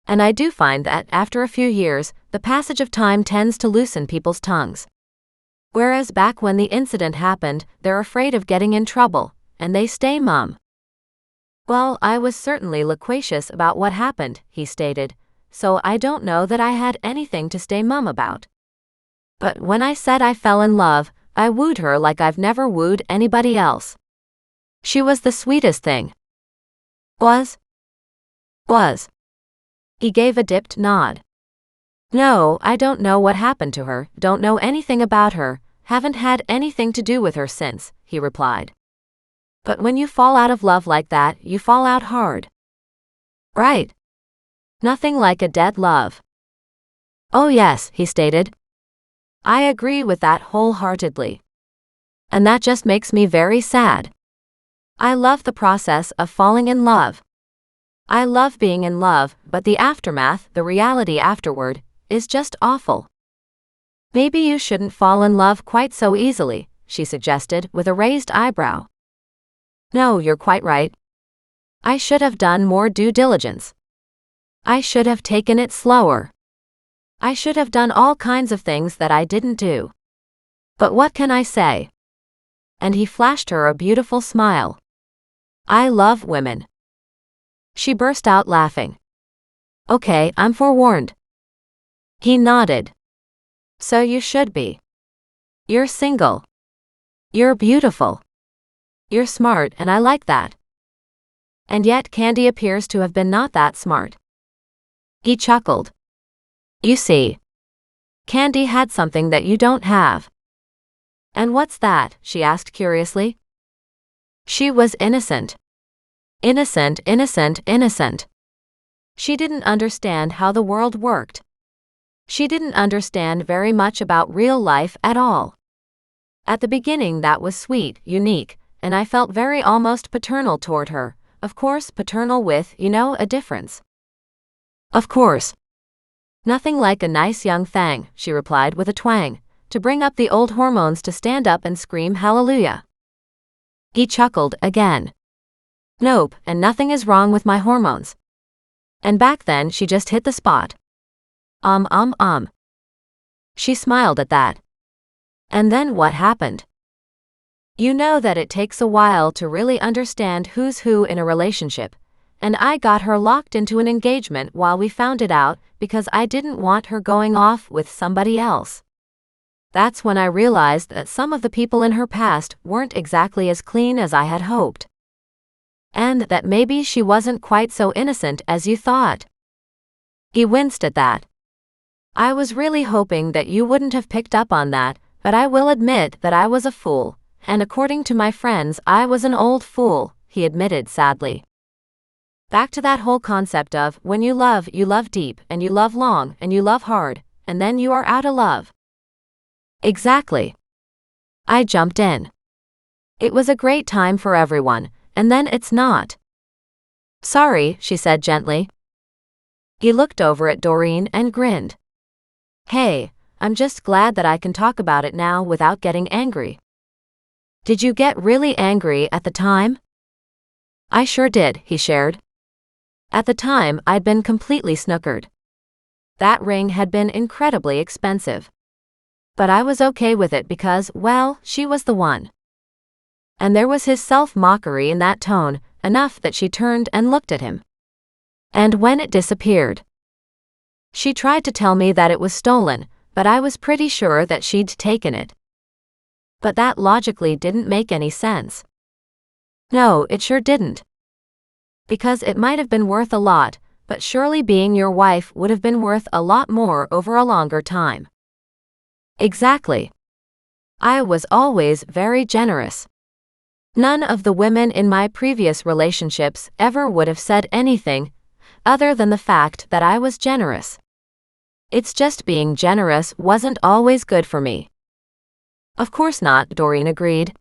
And I do find that, after a few years, the passage of time tends to loosen people's tongues. Whereas back when the incident happened, they're afraid of getting in trouble, and they stay mum. Well, I was certainly loquacious about what happened, he stated, so I don't know that I had anything to stay mum about. But when I said I fell in love, I wooed her like I've never wooed anybody else. She was the sweetest thing. Was? He gave a dipped nod. No, I don't know what happened to her, don't know anything about her, haven't had anything to do with her since, he replied. But when you fall out of love like that, you fall out hard. Right. Nothing like a dead love. Oh yes, he stated. I agree with that wholeheartedly. And that just makes me very sad. I love the process of falling in love. I love being in love, but the aftermath, the reality afterward, is just awful. Maybe you shouldn't fall in love quite so easily, she suggested with a raised eyebrow. No, you're quite right. I should have done more due diligence. I should have taken it slower. I should have done all kinds of things that I didn't do. But what can I say? And he flashed her a beautiful smile. I love women. She burst out laughing. Okay, I'm forewarned. He nodded. So you should be. You're single. You're beautiful. You're smart, and I like that. And yet Candy appears to have been not that smart. He chuckled. You see, Candy had something that you don't have. And what's that? She asked curiously. She was innocent. Innocent, innocent, innocent. She didn't understand how the world worked. She didn't understand very much about real life at all. At the beginning that was sweet, unique, and I felt very almost paternal toward her. Of course paternal with, a difference. Of course. Nothing like a nice young thing, she replied with a twang, to bring up the old hormones to stand up and scream hallelujah. He chuckled again. Nope, and nothing is wrong with my hormones. And back then she just hit the spot. She smiled at that. And then what happened? You know that it takes a while to really understand who's who in a relationship, and I got her locked into an engagement while we found it out because I didn't want her going off with somebody else. That's when I realized that some of the people in her past weren't exactly as clean as I had hoped. And that maybe she wasn't quite so innocent as you thought. He winced at that. I was really hoping that you wouldn't have picked up on that, but I will admit that I was a fool, and according to my friends I was an old fool, he admitted sadly. Back to that whole concept of when you love deep, and you love long, and you love hard, and then you are out of love. Exactly. I jumped in. It was a great time for everyone, and then it's not. Sorry, she said gently. He looked over at Doreen and grinned. Hey, I'm just glad that I can talk about it now without getting angry. Did you get really angry at the time? I sure did, he shared. At the time, I'd been completely snookered. That ring had been incredibly expensive. But I was okay with it because, well, she was the one. And there was his self-mockery in that tone, enough that she turned and looked at him. And when it disappeared, she tried to tell me that it was stolen, but I was pretty sure that she'd taken it. But that logically didn't make any sense. No, it sure didn't. Because it might have been worth a lot, but surely being your wife would have been worth a lot more over a longer time. Exactly. I was always very generous. None of the women in my previous relationships ever would have said anything other than the fact that I was generous. It's just being generous wasn't always good for me. Of course not, Doreen agreed.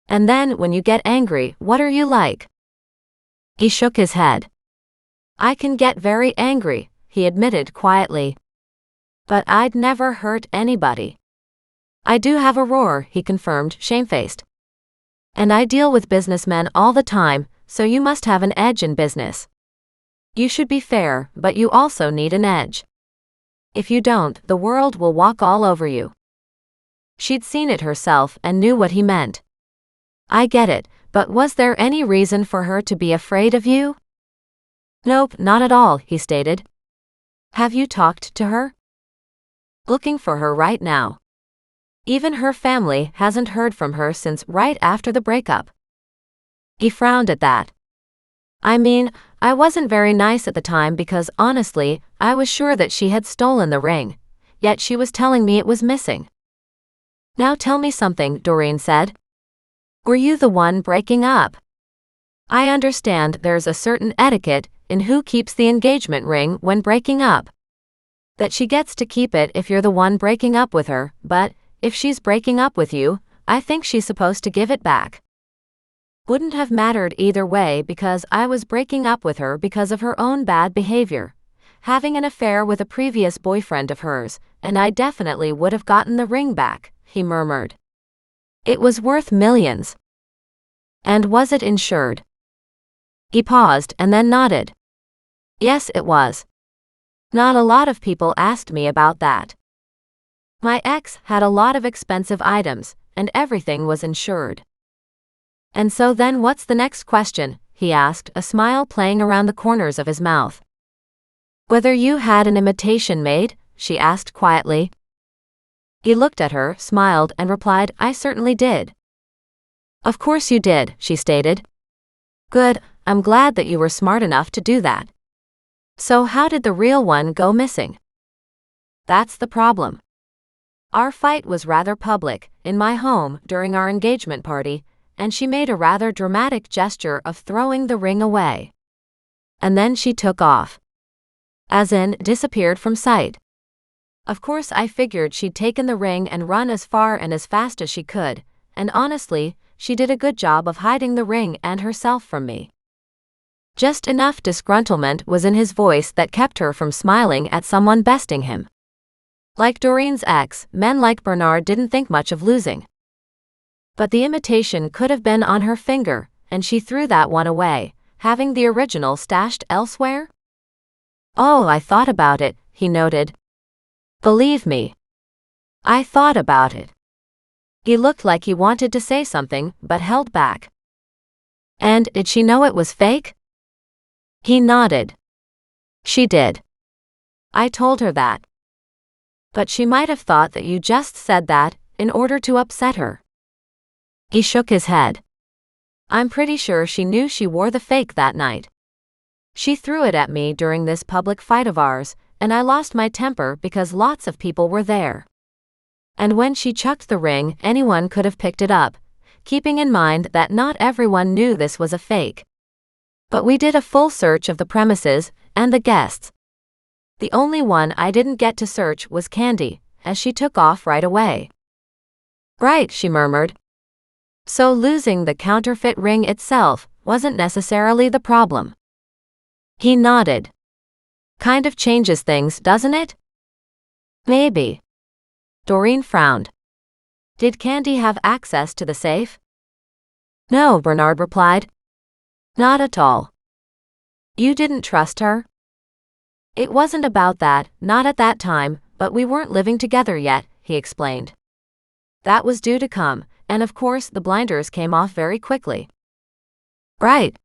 And then when you get angry, what are you like? He shook his head. I can get very angry, he admitted quietly. But I'd never hurt anybody. I do have a roar, he confirmed, shamefaced. And I deal with businessmen all the time, so you must have an edge in business. You should be fair, but you also need an edge. If you don't, the world will walk all over you. She'd seen it herself and knew what he meant. I get it, but was there any reason for her to be afraid of you? Nope, not at all, he stated. Have you talked to her? Looking for her right now. Even her family hasn't heard from her since right after the breakup. He frowned at that. I mean, I wasn't very nice at the time because honestly, I was sure that she had stolen the ring, yet she was telling me it was missing. Now tell me something, Doreen said. Were you the one breaking up? I understand there's a certain etiquette in who keeps the engagement ring when breaking up. That she gets to keep it if you're the one breaking up with her, but if she's breaking up with you, I think she's supposed to give it back. Wouldn't have mattered either way because I was breaking up with her because of her own bad behavior, having an affair with a previous boyfriend of hers, and I definitely would have gotten the ring back, he murmured. It was worth millions. And was it insured? He paused and then nodded. Yes, it was. Not a lot of people asked me about that. My ex had a lot of expensive items, and everything was insured. And so then what's the next question? He asked, a smile playing around the corners of his mouth. Whether you had an imitation made? She asked quietly. He looked at her, smiled, and replied, I certainly did. Of course you did, she stated. Good, I'm glad that you were smart enough to do that. So how did the real one go missing? That's the problem. Our fight was rather public, in my home, during our engagement party, and she made a rather dramatic gesture of throwing the ring away. And then she took off. As in, disappeared from sight. Of course, I figured she'd taken the ring and run as far and as fast as she could, and honestly, she did a good job of hiding the ring and herself from me. Just enough disgruntlement was in his voice that kept her from smiling at someone besting him. Like Doreen's ex, men like Bernard didn't think much of losing. But the imitation could have been on her finger, and she threw that one away, having the original stashed elsewhere? Oh, I thought about it, he noted. Believe me. I thought about it. He looked like he wanted to say something, but held back. And did she know it was fake? He nodded. She did. I told her that. But she might have thought that you just said that, in order to upset her. He shook his head. I'm pretty sure she knew she wore the fake that night. She threw it at me during this public fight of ours, and I lost my temper because lots of people were there. And when she chucked the ring, anyone could have picked it up, keeping in mind that not everyone knew this was a fake. But we did a full search of the premises, and the guests. The only one I didn't get to search was Candy, as she took off right away. Right, she murmured. So losing the counterfeit ring itself wasn't necessarily the problem. He nodded. Kind of changes things, doesn't it? Maybe. Doreen frowned. Did Candy have access to the safe? No, Bernard replied. Not at all. You didn't trust her? It wasn't about that, not at that time, but we weren't living together yet, he explained. That was due to come, and of course the blinders came off very quickly. Right.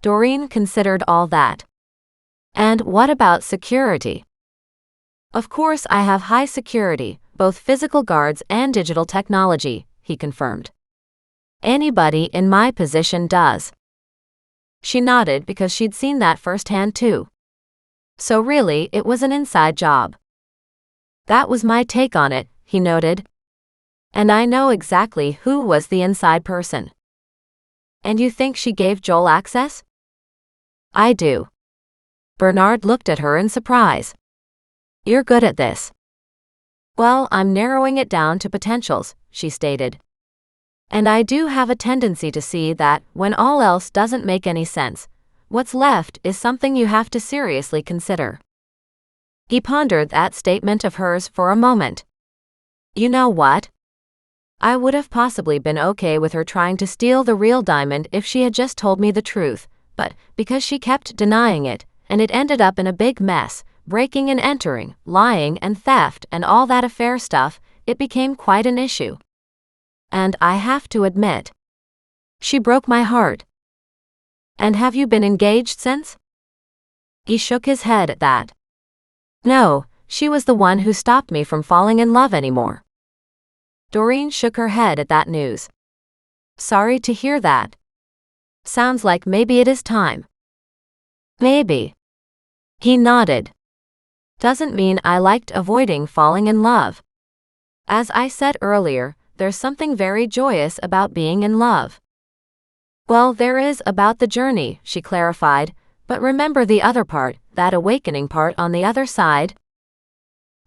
Doreen considered all that. And what about security? Of course I have high security, both physical guards and digital technology, he confirmed. Anybody in my position does. She nodded because she'd seen that firsthand too. So really, it was an inside job. That was my take on it, he noted. And I know exactly who was the inside person. And you think she gave Joel access? I do. Bernard looked at her in surprise. You're good at this. Well, I'm narrowing it down to potentials, she stated. And I do have a tendency to see that, when all else doesn't make any sense, what's left is something you have to seriously consider. He pondered that statement of hers for a moment. You know what? I would have possibly been okay with her trying to steal the real diamond if she had just told me the truth, but because she kept denying it, and it ended up in a big mess, breaking and entering, lying and theft and all that affair stuff, it became quite an issue. And I have to admit, she broke my heart. And have you been engaged since? He shook his head at that. No, she was the one who stopped me from falling in love anymore. Doreen shook her head at that news. Sorry to hear that. Sounds like maybe it is time. Maybe. He nodded. Doesn't mean I liked avoiding falling in love. As I said earlier, there's something very joyous about being in love. Well, there is about the journey, she clarified, but remember the other part, that awakening part on the other side?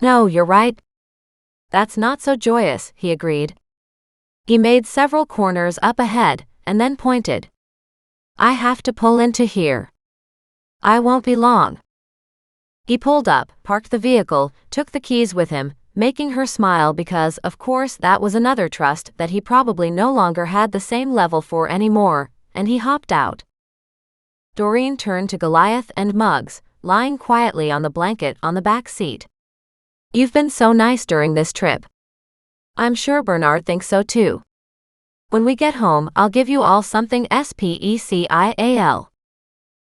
No, you're right. That's not so joyous, he agreed. He made several corners up ahead, and then pointed. I have to pull into here. I won't be long. He pulled up, parked the vehicle, took the keys with him, making her smile because, of course, that was another trust that he probably no longer had the same level for anymore, and he hopped out. Doreen turned to Goliath and Muggs, lying quietly on the blanket on the back seat. You've been so nice during this trip. I'm sure Bernard thinks so too. When we get home, I'll give you all something special.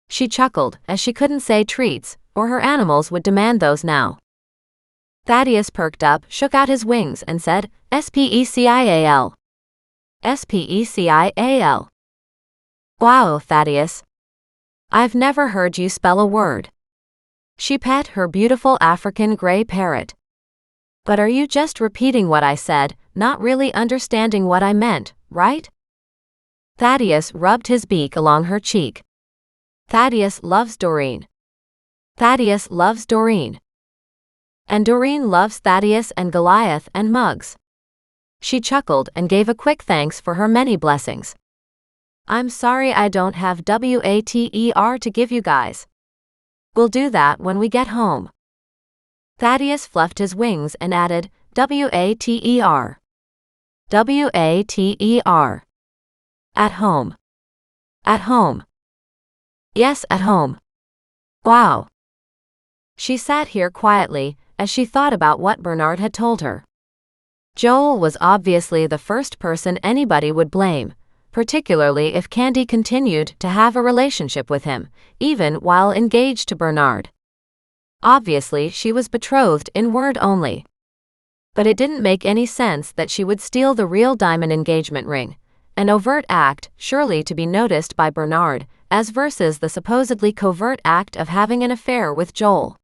She chuckled, as she couldn't say treats, or her animals would demand those now. Thaddeus perked up, shook out his wings, and said, Special. Special. Wow, Thaddeus. I've never heard you spell a word. She pet her beautiful African gray parrot. But are you just repeating what I said, not really understanding what I meant, right? Thaddeus rubbed his beak along her cheek. Thaddeus loves Doreen. Thaddeus loves Doreen. And Doreen loves Thaddeus and Goliath and Muggs. She chuckled and gave a quick thanks for her many blessings. I'm sorry I don't have water to give you guys. We'll do that when we get home. Thaddeus fluffed his wings and added, water. Water. At home. At home. Yes, at home. Wow. She sat here quietly as she thought about what Bernard had told her. Joel was obviously the first person anybody would blame, particularly if Candy continued to have a relationship with him, even while engaged to Bernard. Obviously, she was betrothed in word only. But it didn't make any sense that she would steal the real diamond engagement ring, an overt act surely to be noticed by Bernard, as versus the supposedly covert act of having an affair with Joel.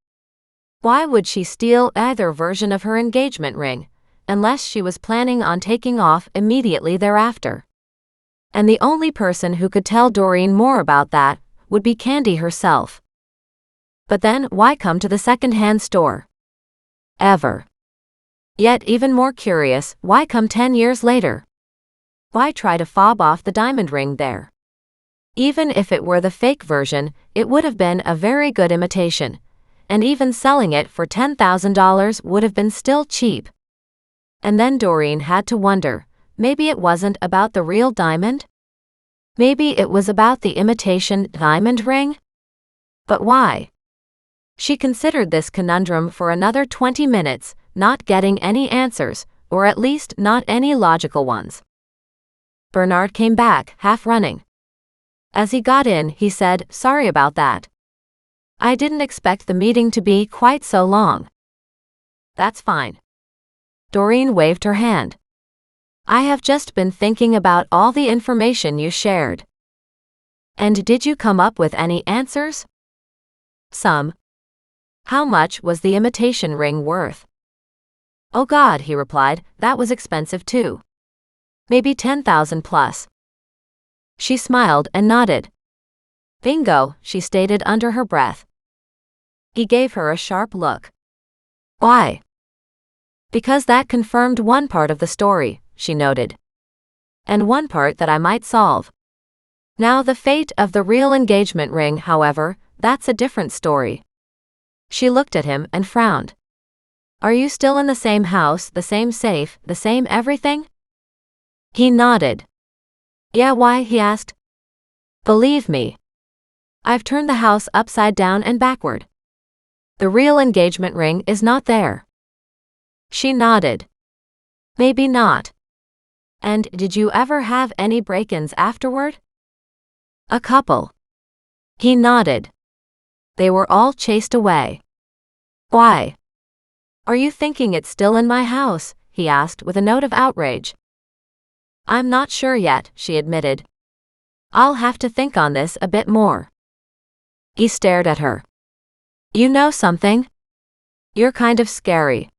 Why would she steal either version of her engagement ring, unless she was planning on taking off immediately thereafter? And the only person who could tell Doreen more about that would be Candy herself. But then, why come to the second-hand store? Ever. Yet even more curious, why come 10 years later? Why try to fob off the diamond ring there? Even if it were the fake version, it would have been a very good imitation, and even selling it for $10,000 would have been still cheap. And then Doreen had to wonder, maybe it wasn't about the real diamond? Maybe it was about the imitation diamond ring? But why? She considered this conundrum for another 20 minutes, not getting any answers, or at least not any logical ones. Bernard came back, half running. As he got in, he said, "Sorry about that. I didn't expect the meeting to be quite so long." "That's fine." Doreen waved her hand. "I have just been thinking about all the information you shared." "And did you come up with any answers?" "Some." "How much was the imitation ring worth?" "Oh God," he replied, "that was expensive too. Maybe 10,000 plus." She smiled and nodded. "Bingo," she stated under her breath. He gave her a sharp look. "Why?" "Because that confirmed one part of the story," she noted. "And one part that I might solve. Now the fate of the real engagement ring, however, that's a different story." She looked at him and frowned. "Are you still in the same house, the same safe, the same everything?" He nodded. "Yeah, why?" he asked. "Believe me. I've turned the house upside down and backward. The real engagement ring is not there." She nodded. "Maybe not. And did you ever have any break-ins afterward?" "A couple." He nodded. "They were all chased away." "Why?" "Are you thinking it's still in my house?" he asked with a note of outrage. "I'm not sure yet," she admitted. "I'll have to think on this a bit more." He stared at her. "You know something? You're kind of scary."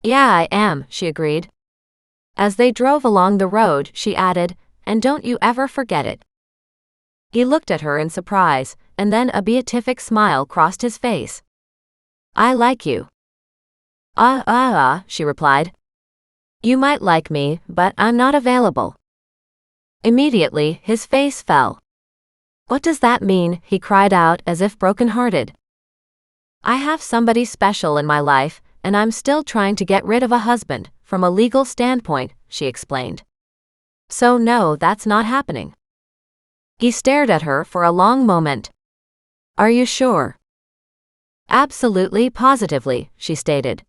"Yeah, I am," she agreed. As they drove along the road, she added, "And don't you ever forget it." He looked at her in surprise, and then a beatific smile crossed his face. "I like you." She replied. "You might like me, but I'm not available." Immediately, his face fell. "What does that mean?" he cried out as if broken-hearted. "I have somebody special in my life, and I'm still trying to get rid of a husband, from a legal standpoint," she explained. "So no, that's not happening." He stared at her for a long moment. "Are you sure?" "Absolutely, positively," she stated.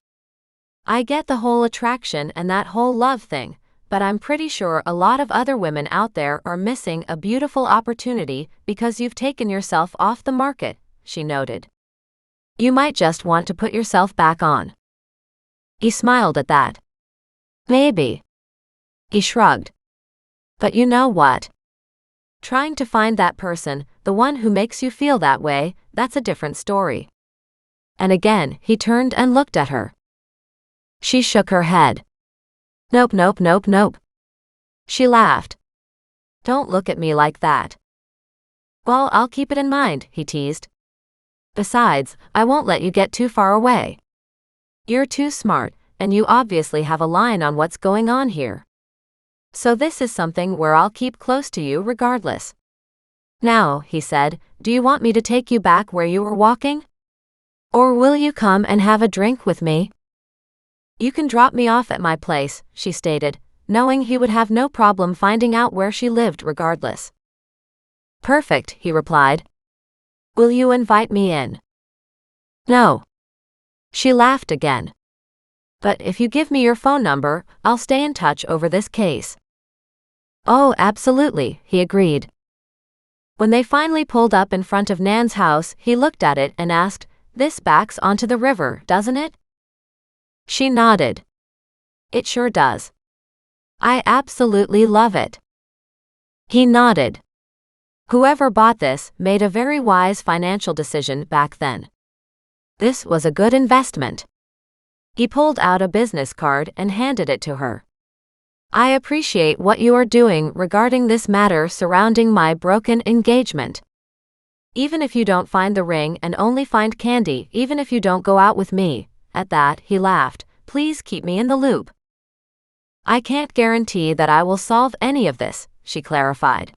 "I get the whole attraction and that whole love thing, but I'm pretty sure a lot of other women out there are missing a beautiful opportunity because you've taken yourself off the market," she noted. "You might just want to put yourself back on." He smiled at that. "Maybe." He shrugged. "But you know what? Trying to find that person, the one who makes you feel that way, that's a different story. And again, he turned and looked at her. She shook her head. Nope, nope, nope, nope. She laughed. Don't look at me like that. Well, I'll keep it in mind, he teased. Besides, I won't let you get too far away. You're too smart, and you obviously have a line on what's going on here. So this is something where I'll keep close to you regardless. Now, he said, do you want me to take you back where you were walking? Or will you come and have a drink with me? You can drop me off at my place, she stated, knowing he would have no problem finding out where she lived regardless. Perfect, he replied. Will you invite me in? No. She laughed again. But if you give me your phone number, I'll stay in touch over this case. Oh, absolutely, he agreed. When they finally pulled up in front of Nan's house, he looked at it and asked, This backs onto the river, doesn't it? She nodded. It sure does. I absolutely love it. He nodded. Whoever bought this made a very wise financial decision back then. This was a good investment. He pulled out a business card and handed it to her. I appreciate what you are doing regarding this matter surrounding my broken engagement. Even if you don't find the ring and only find Candy, even if you don't go out with me, at that, he laughed, please keep me in the loop. I can't guarantee that I will solve any of this, she clarified.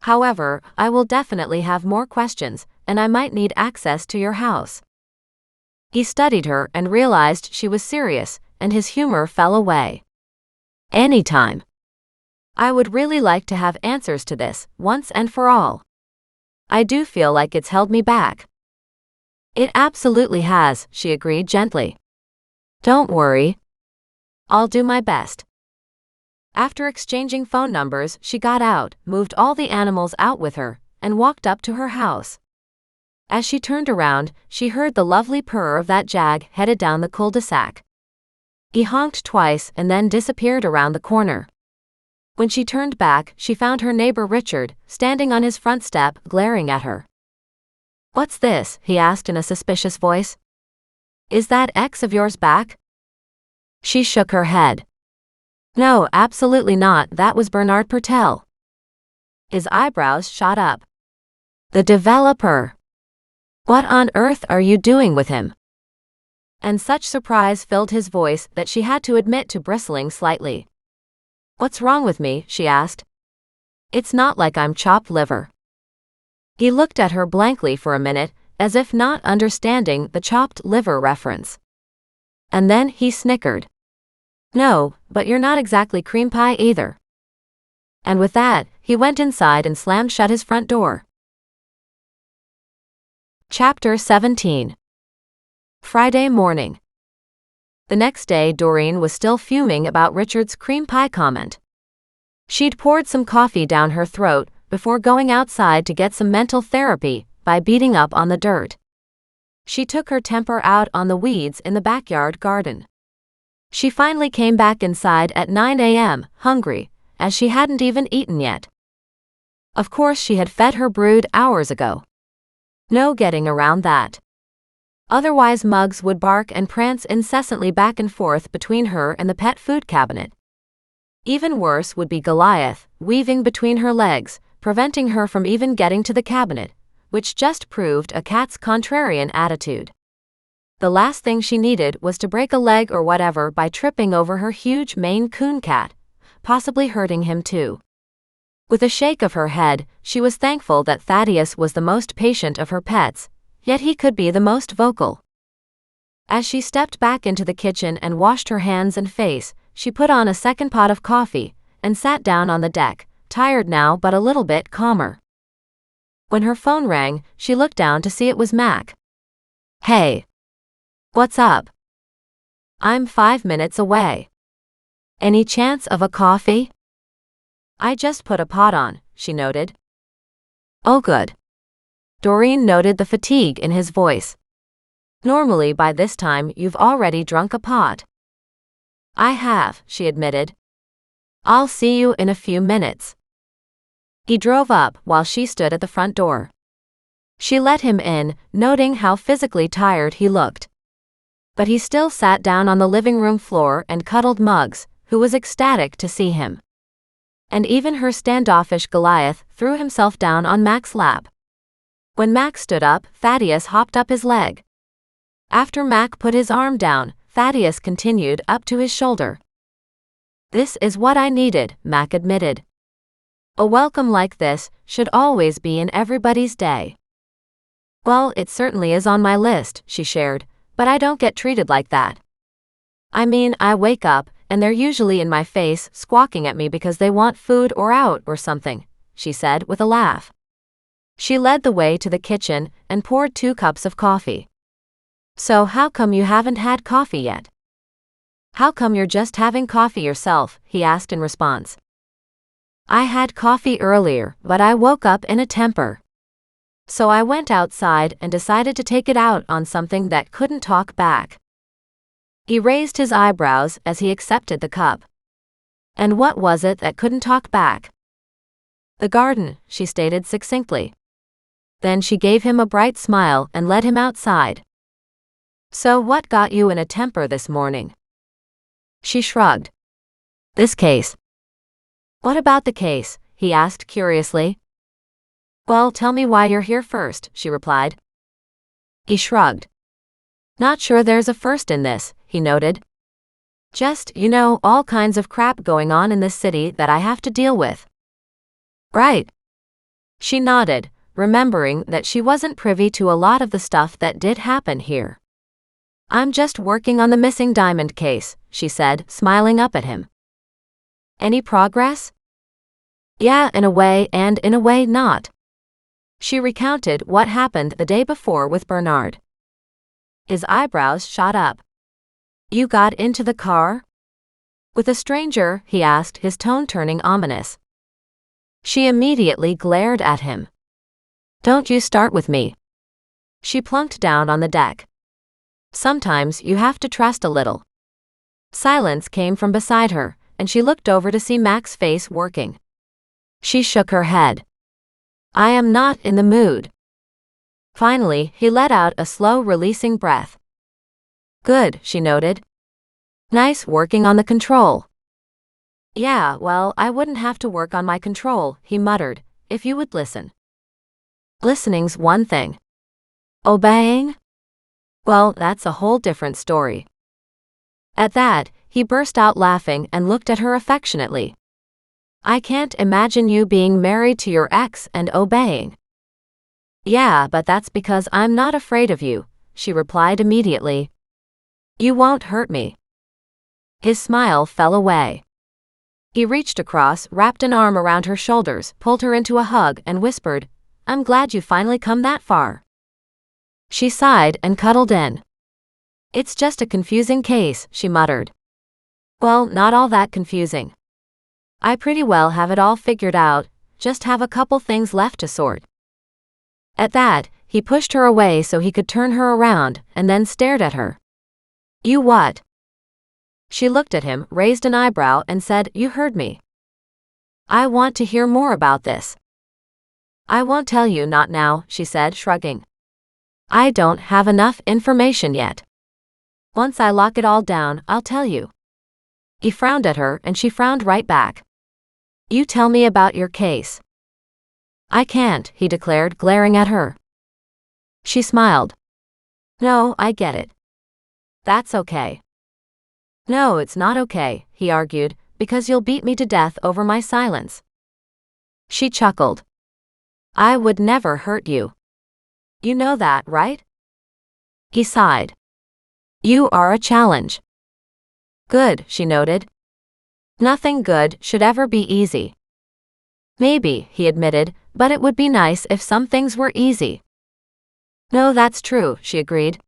However, I will definitely have more questions, and I might need access to your house. He studied her and realized she was serious, and his humor fell away. Anytime. I would really like to have answers to this, once and for all. I do feel like it's held me back. It absolutely has, she agreed gently. Don't worry. I'll do my best. After exchanging phone numbers, she got out, moved all the animals out with her, and walked up to her house. As she turned around, she heard the lovely purr of that jag headed down the cul-de-sac. He honked twice and then disappeared around the corner. When she turned back, she found her neighbor Richard, standing on his front step, glaring at her. What's this? He asked in a suspicious voice. Is that ex of yours back? She shook her head. No, absolutely not, that was Bernard Pertel. His eyebrows shot up. The developer. What on earth are you doing with him? And such surprise filled his voice that she had to admit to bristling slightly. What's wrong with me? She asked. It's not like I'm chopped liver. He looked at her blankly for a minute, as if not understanding the chopped liver reference. And then he snickered. No, but you're not exactly cream pie either. And with that, he went inside and slammed shut his front door. Chapter 17. Friday morning. The next day, Doreen was still fuming about Richard's cream pie comment. She'd poured some coffee down her throat before going outside to get some mental therapy by beating up on the dirt. She took her temper out on the weeds in the backyard garden. She finally came back inside at 9 a.m., hungry, as she hadn't even eaten yet. Of course she had fed her brood hours ago. No getting around that. Otherwise Muggs would bark and prance incessantly back and forth between her and the pet food cabinet. Even worse would be Goliath, weaving between her legs, preventing her from even getting to the cabinet, which just proved a cat's contrarian attitude. The last thing she needed was to break a leg or whatever by tripping over her huge Maine Coon cat, possibly hurting him too. With a shake of her head, she was thankful that Thaddeus was the most patient of her pets, yet he could be the most vocal. As she stepped back into the kitchen and washed her hands and face, she put on a second pot of coffee and sat down on the deck, tired now but a little bit calmer. When her phone rang, she looked down to see it was Mac. Hey. What's up? I'm 5 minutes away. Any chance of a coffee? I just put a pot on, she noted. Oh good. Doreen noted the fatigue in his voice. Normally by this time you've already drunk a pot. I have, she admitted. I'll see you in a few minutes. He drove up while she stood at the front door. She let him in, noting how physically tired he looked. But he still sat down on the living room floor and cuddled Muggs, who was ecstatic to see him. And even her standoffish Goliath threw himself down on Mac's lap. When Mac stood up, Thaddeus hopped up his leg. After Mac put his arm down, Thaddeus continued up to his shoulder. "This is what I needed," Mac admitted. "A welcome like this should always be in everybody's day." "Well, it certainly is on my list," she shared, "but I don't get treated like that. I mean, I wake up, and they're usually in my face, squawking at me because they want food or out or something," she said with a laugh. She led the way to the kitchen and poured 2 cups of coffee. "So how come you haven't had coffee yet?" "How come you're just having coffee yourself?" he asked in response. "I had coffee earlier, but I woke up in a temper. So I went outside and decided to take it out on something that couldn't talk back." He raised his eyebrows as he accepted the cup. "And what was it that couldn't talk back?" "The garden," she stated succinctly. Then she gave him a bright smile and led him outside. "So what got you in a temper this morning?" She shrugged. "This case." "What about the case?" he asked curiously. "Well, tell me why you're here first," she replied. He shrugged. "Not sure there's a first in this," he noted. "Just, all kinds of crap going on in this city that I have to deal with." "Right." She nodded, remembering that she wasn't privy to a lot of the stuff that did happen here. "I'm just working on the missing diamond case," she said, smiling up at him. "Any progress?" "Yeah, in a way, and in a way not." She recounted what happened the day before with Bernard. His eyebrows shot up. "You got into the car?" "With a stranger?" he asked, his tone turning ominous. She immediately glared at him. "Don't you start with me." She plunked down on the deck. "Sometimes you have to trust a little." Silence came from beside her, and she looked over to see Mac's face working. She shook her head. "I am not in the mood." Finally, he let out a slow releasing breath. "Good," she noted. "Nice working on the control." "Yeah, well, I wouldn't have to work on my control," he muttered, "if you would listen." "Listening's one thing. Obeying? Well, that's a whole different story." At that, he burst out laughing and looked at her affectionately. "I can't imagine you being married to your ex and obeying." "Yeah, but that's because I'm not afraid of you," she replied immediately. "You won't hurt me." His smile fell away. He reached across, wrapped an arm around her shoulders, pulled her into a hug, and whispered, "I'm glad you finally come that far." She sighed and cuddled in. "It's just a confusing case," she muttered. "Well, not all that confusing. I pretty well have it all figured out, just have a couple things left to sort." At that, he pushed her away so he could turn her around, and then stared at her. "You what?" She looked at him, raised an eyebrow, and said, "You heard me." "I want to hear more about this." "I won't tell you, not now," she said, shrugging. "I don't have enough information yet. Once I lock it all down, I'll tell you." He frowned at her, and she frowned right back. "You tell me about your case." "I can't," he declared, glaring at her. She smiled. "No, I get it. That's okay." "No, it's not okay," he argued, "because you'll beat me to death over my silence." She chuckled. "I would never hurt you. You know that, right?" He sighed. "You are a challenge." "Good," she noted. "Nothing good should ever be easy." "Maybe," he admitted, "but it would be nice if some things were easy." "No, that's true," she agreed.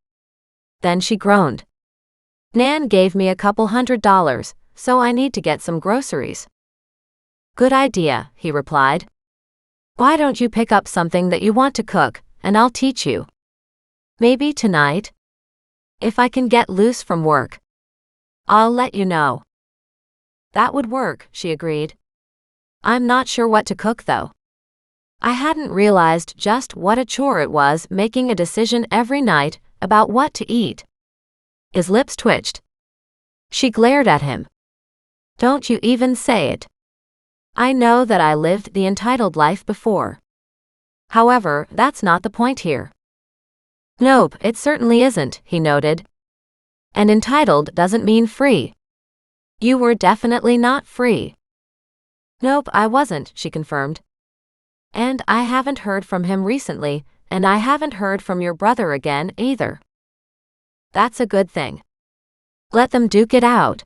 Then she groaned. "Nan gave me a couple $100, so I need to get some groceries." "Good idea," he replied. "Why don't you pick up something that you want to cook, and I'll teach you. Maybe tonight? If I can get loose from work. I'll let you know." "That would work," she agreed. "I'm not sure what to cook though." I hadn't realized just what a chore it was making a decision every night about what to eat. His lips twitched. She glared at him. Don't you even say it. I know that I lived the entitled life before. However, that's not the point here. Nope, it certainly isn't, he noted. And entitled doesn't mean free. You were definitely not free. Nope, I wasn't, she confirmed. And I haven't heard from him recently, and I haven't heard from your brother again either. That's a good thing. Let them duke it out.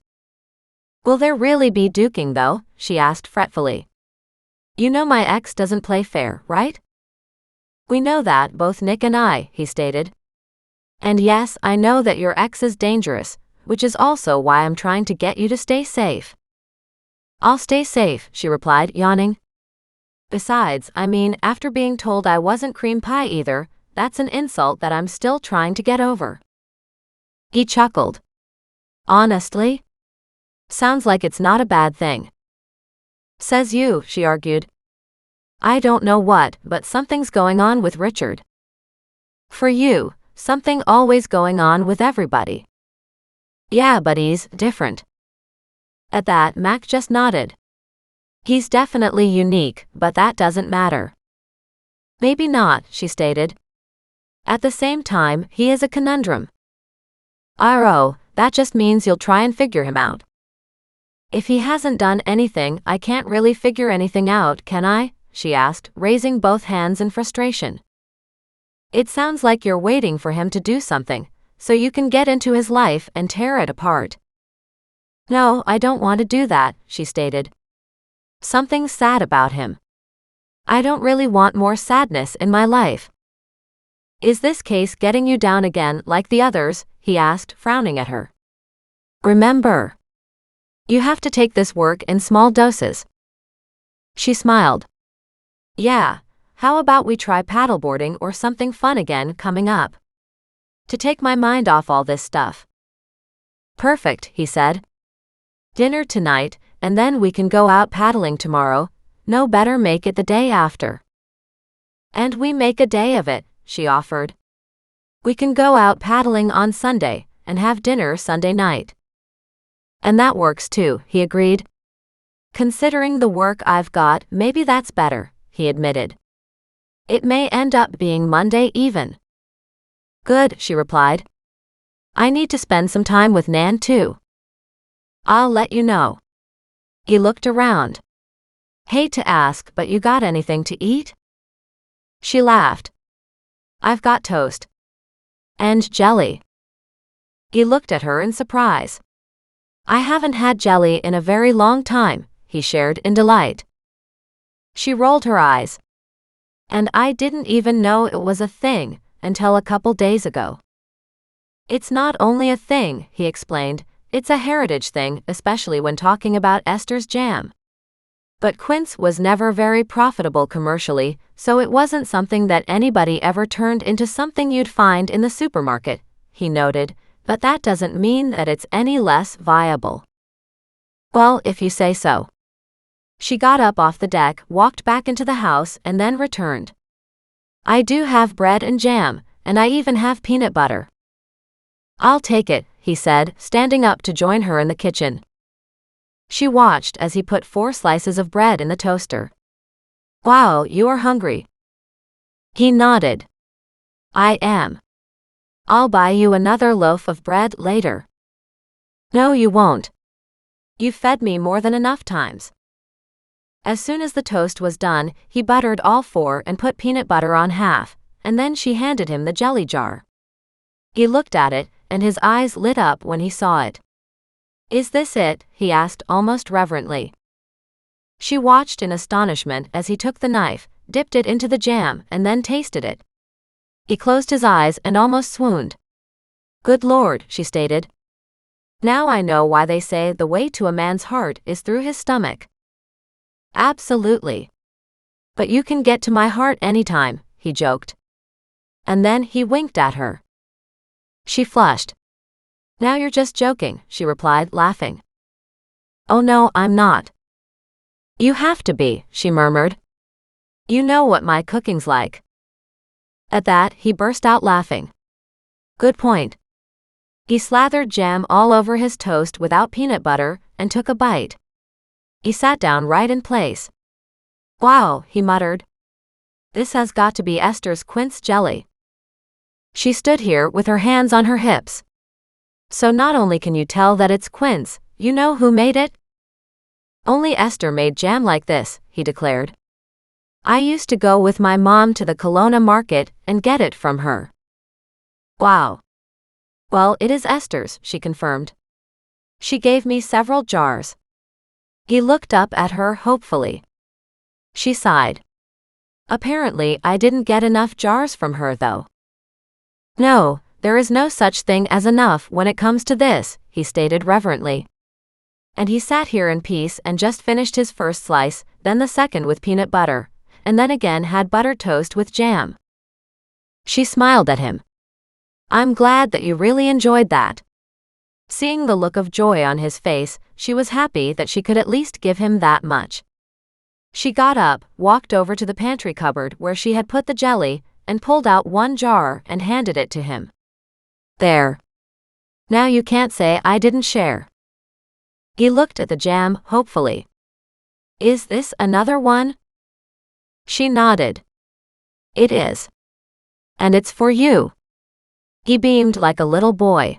Will there really be duking though? She asked fretfully. You know my ex doesn't play fair, right? We know that, both Nick and I, he stated. And yes, I know that your ex is dangerous, which is also why I'm trying to get you to stay safe. I'll stay safe, she replied, yawning. Besides, I mean, after being told I wasn't cream pie either, that's an insult that I'm still trying to get over. He chuckled. Honestly? Sounds like it's not a bad thing. Says you, she argued. I don't know what, but something's going on with Richard. For you, something always going on with everybody. Yeah, but he's different. At that, Mac just nodded. He's definitely unique, but that doesn't matter. Maybe not, she stated. At the same time, he is a conundrum. R.O., that just means you'll try and figure him out. If he hasn't done anything, I can't really figure anything out, can I? She asked, raising both hands in frustration. It sounds like you're waiting for him to do something, so you can get into his life and tear it apart. No, I don't want to do that, she stated. Something's sad about him. I don't really want more sadness in my life. Is this case getting you down again like the others? He asked, frowning at her. Remember, you have to take this work in small doses. She smiled. Yeah, how about we try paddleboarding or something fun again coming up? To take my mind off all this stuff. Perfect, he said. Dinner tonight, and then we can go out paddling tomorrow. No better make it the day after. And we make a day of it, she offered. We can go out paddling on Sunday, and have dinner Sunday night. And that works too, he agreed. Considering the work I've got, maybe that's better, he admitted. It may end up being Monday even. Good, she replied. I need to spend some time with Nan too. I'll let you know. He looked around. Hate to ask, but you got anything to eat? She laughed. I've got toast. And jelly. He looked at her in surprise. I haven't had jelly in a very long time, he shared in delight. She rolled her eyes. And I didn't even know it was a thing until a couple days ago. It's not only a thing, he explained, it's a heritage thing, especially when talking about Esther's jam. But Quince was never very profitable commercially, so it wasn't something that anybody ever turned into something you'd find in the supermarket, he noted, but that doesn't mean that it's any less viable. Well, if you say so. She got up off the deck, walked back into the house, and then returned. I do have bread and jam, and I even have peanut butter. I'll take it, he said, standing up to join her in the kitchen. She watched as he put 4 slices of bread in the toaster. Wow, you are hungry. He nodded. I am. I'll buy you another loaf of bread later. No, you won't. You've fed me more than enough times. As soon as the toast was done, he buttered all 4 and put peanut butter on half, and then she handed him the jelly jar. He looked at it, and his eyes lit up when he saw it. Is this it? He asked almost reverently. She watched in astonishment as he took the knife, dipped it into the jam, and then tasted it. He closed his eyes and almost swooned. Good Lord, she stated. Now I know why they say the way to a man's heart is through his stomach. Absolutely. But you can get to my heart anytime, he joked. And then he winked at her. She flushed. Now you're just joking, she replied, laughing. Oh no, I'm not. You have to be, she murmured. You know what my cooking's like. At that, he burst out laughing. Good point. He slathered jam all over his toast without peanut butter and took a bite. He sat down right in place. Wow, he muttered. This has got to be Esther's Quince jelly. She stood here with her hands on her hips. So not only can you tell that it's Quince, you know who made it? Only Esther made jam like this, he declared. I used to go with my mom to the Kelowna market and get it from her. Wow. Well, it is Esther's, she confirmed. She gave me several jars. He looked up at her hopefully. She sighed. Apparently, I didn't get enough jars from her though. No, there is no such thing as enough when it comes to this, he stated reverently. And he sat here in peace and just finished his first slice, then the second with peanut butter, and then again had buttered toast with jam. She smiled at him. I'm glad that you really enjoyed that. Seeing the look of joy on his face, she was happy that she could at least give him that much. She got up, walked over to the pantry cupboard where she had put the jelly, and pulled out one jar and handed it to him. There. Now you can't say I didn't share. He looked at the jam hopefully. Is this another one? She nodded. It is. And it's for you. He beamed like a little boy.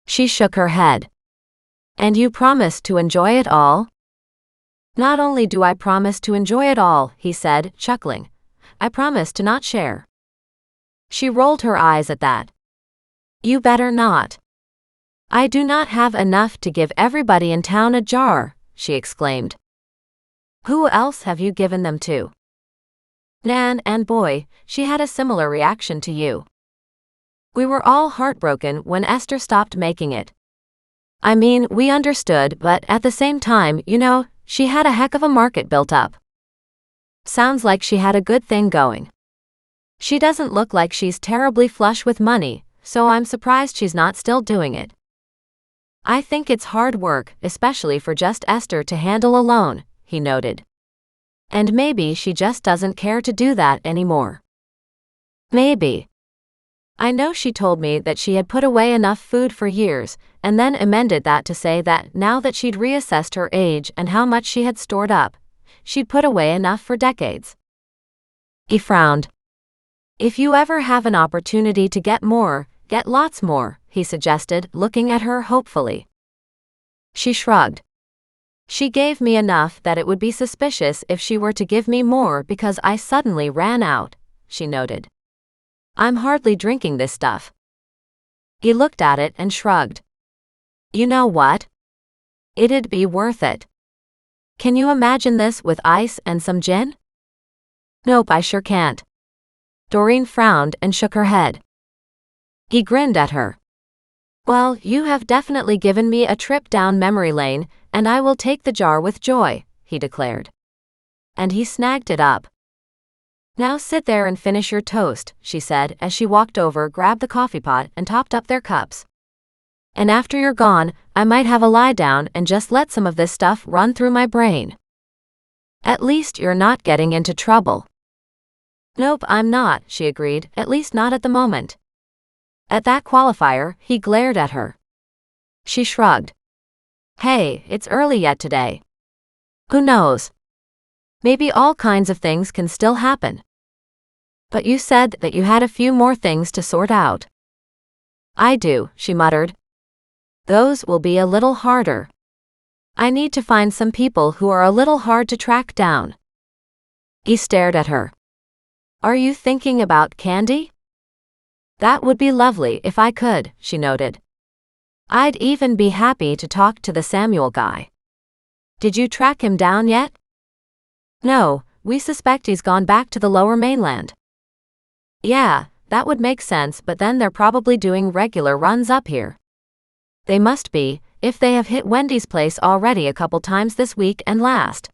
She shook her head. And you promise to enjoy it all? Not only do I promise to enjoy it all, he said, chuckling. I promise to not share. She rolled her eyes at that. You better not. I do not have enough to give everybody in town a jar, she exclaimed. Who else have you given them to? Nan, and boy, she had a similar reaction to you. We were all heartbroken when Esther stopped making it. I mean, we understood, but at the same time, you know, she had a heck of a market built up. Sounds like she had a good thing going. She doesn't look like she's terribly flush with money, so I'm surprised she's not still doing it. I think it's hard work, especially for just Esther to handle alone, he noted. And maybe she just doesn't care to do that anymore. Maybe. I know she told me that she had put away enough food for years, and then amended that to say that now that she'd reassessed her age and how much she had stored up, she'd put away enough for decades. He frowned. If you ever have an opportunity to get more, get lots more, he suggested, looking at her hopefully. She shrugged. She gave me enough that it would be suspicious if she were to give me more because I suddenly ran out, she noted. I'm hardly drinking this stuff. He looked at it and shrugged. You know what? It'd be worth it. Can you imagine this with ice and some gin? Nope, I sure can't. Doreen frowned and shook her head. He grinned at her. Well, you have definitely given me a trip down memory lane, and I will take the jar with joy, he declared. And he snagged it up. Now sit there and finish your toast, she said as she walked over, grabbed the coffee pot, and topped up their cups. And after you're gone, I might have a lie down and just let some of this stuff run through my brain. At least you're not getting into trouble. Nope, I'm not, she agreed, at least not at the moment. At that qualifier, he glared at her. She shrugged. Hey, it's early yet today. Who knows? Maybe all kinds of things can still happen. But you said that you had a few more things to sort out. I do, she muttered. Those will be a little harder. I need to find some people who are a little hard to track down. He stared at her. Are you thinking about candy? That would be lovely if I could, she noted. I'd even be happy to talk to the Samuel guy. Did you track him down yet? No, we suspect he's gone back to the Lower Mainland. Yeah, that would make sense, but then they're probably doing regular runs up here. They must be, if they have hit Wendy's place already a couple times this week and last.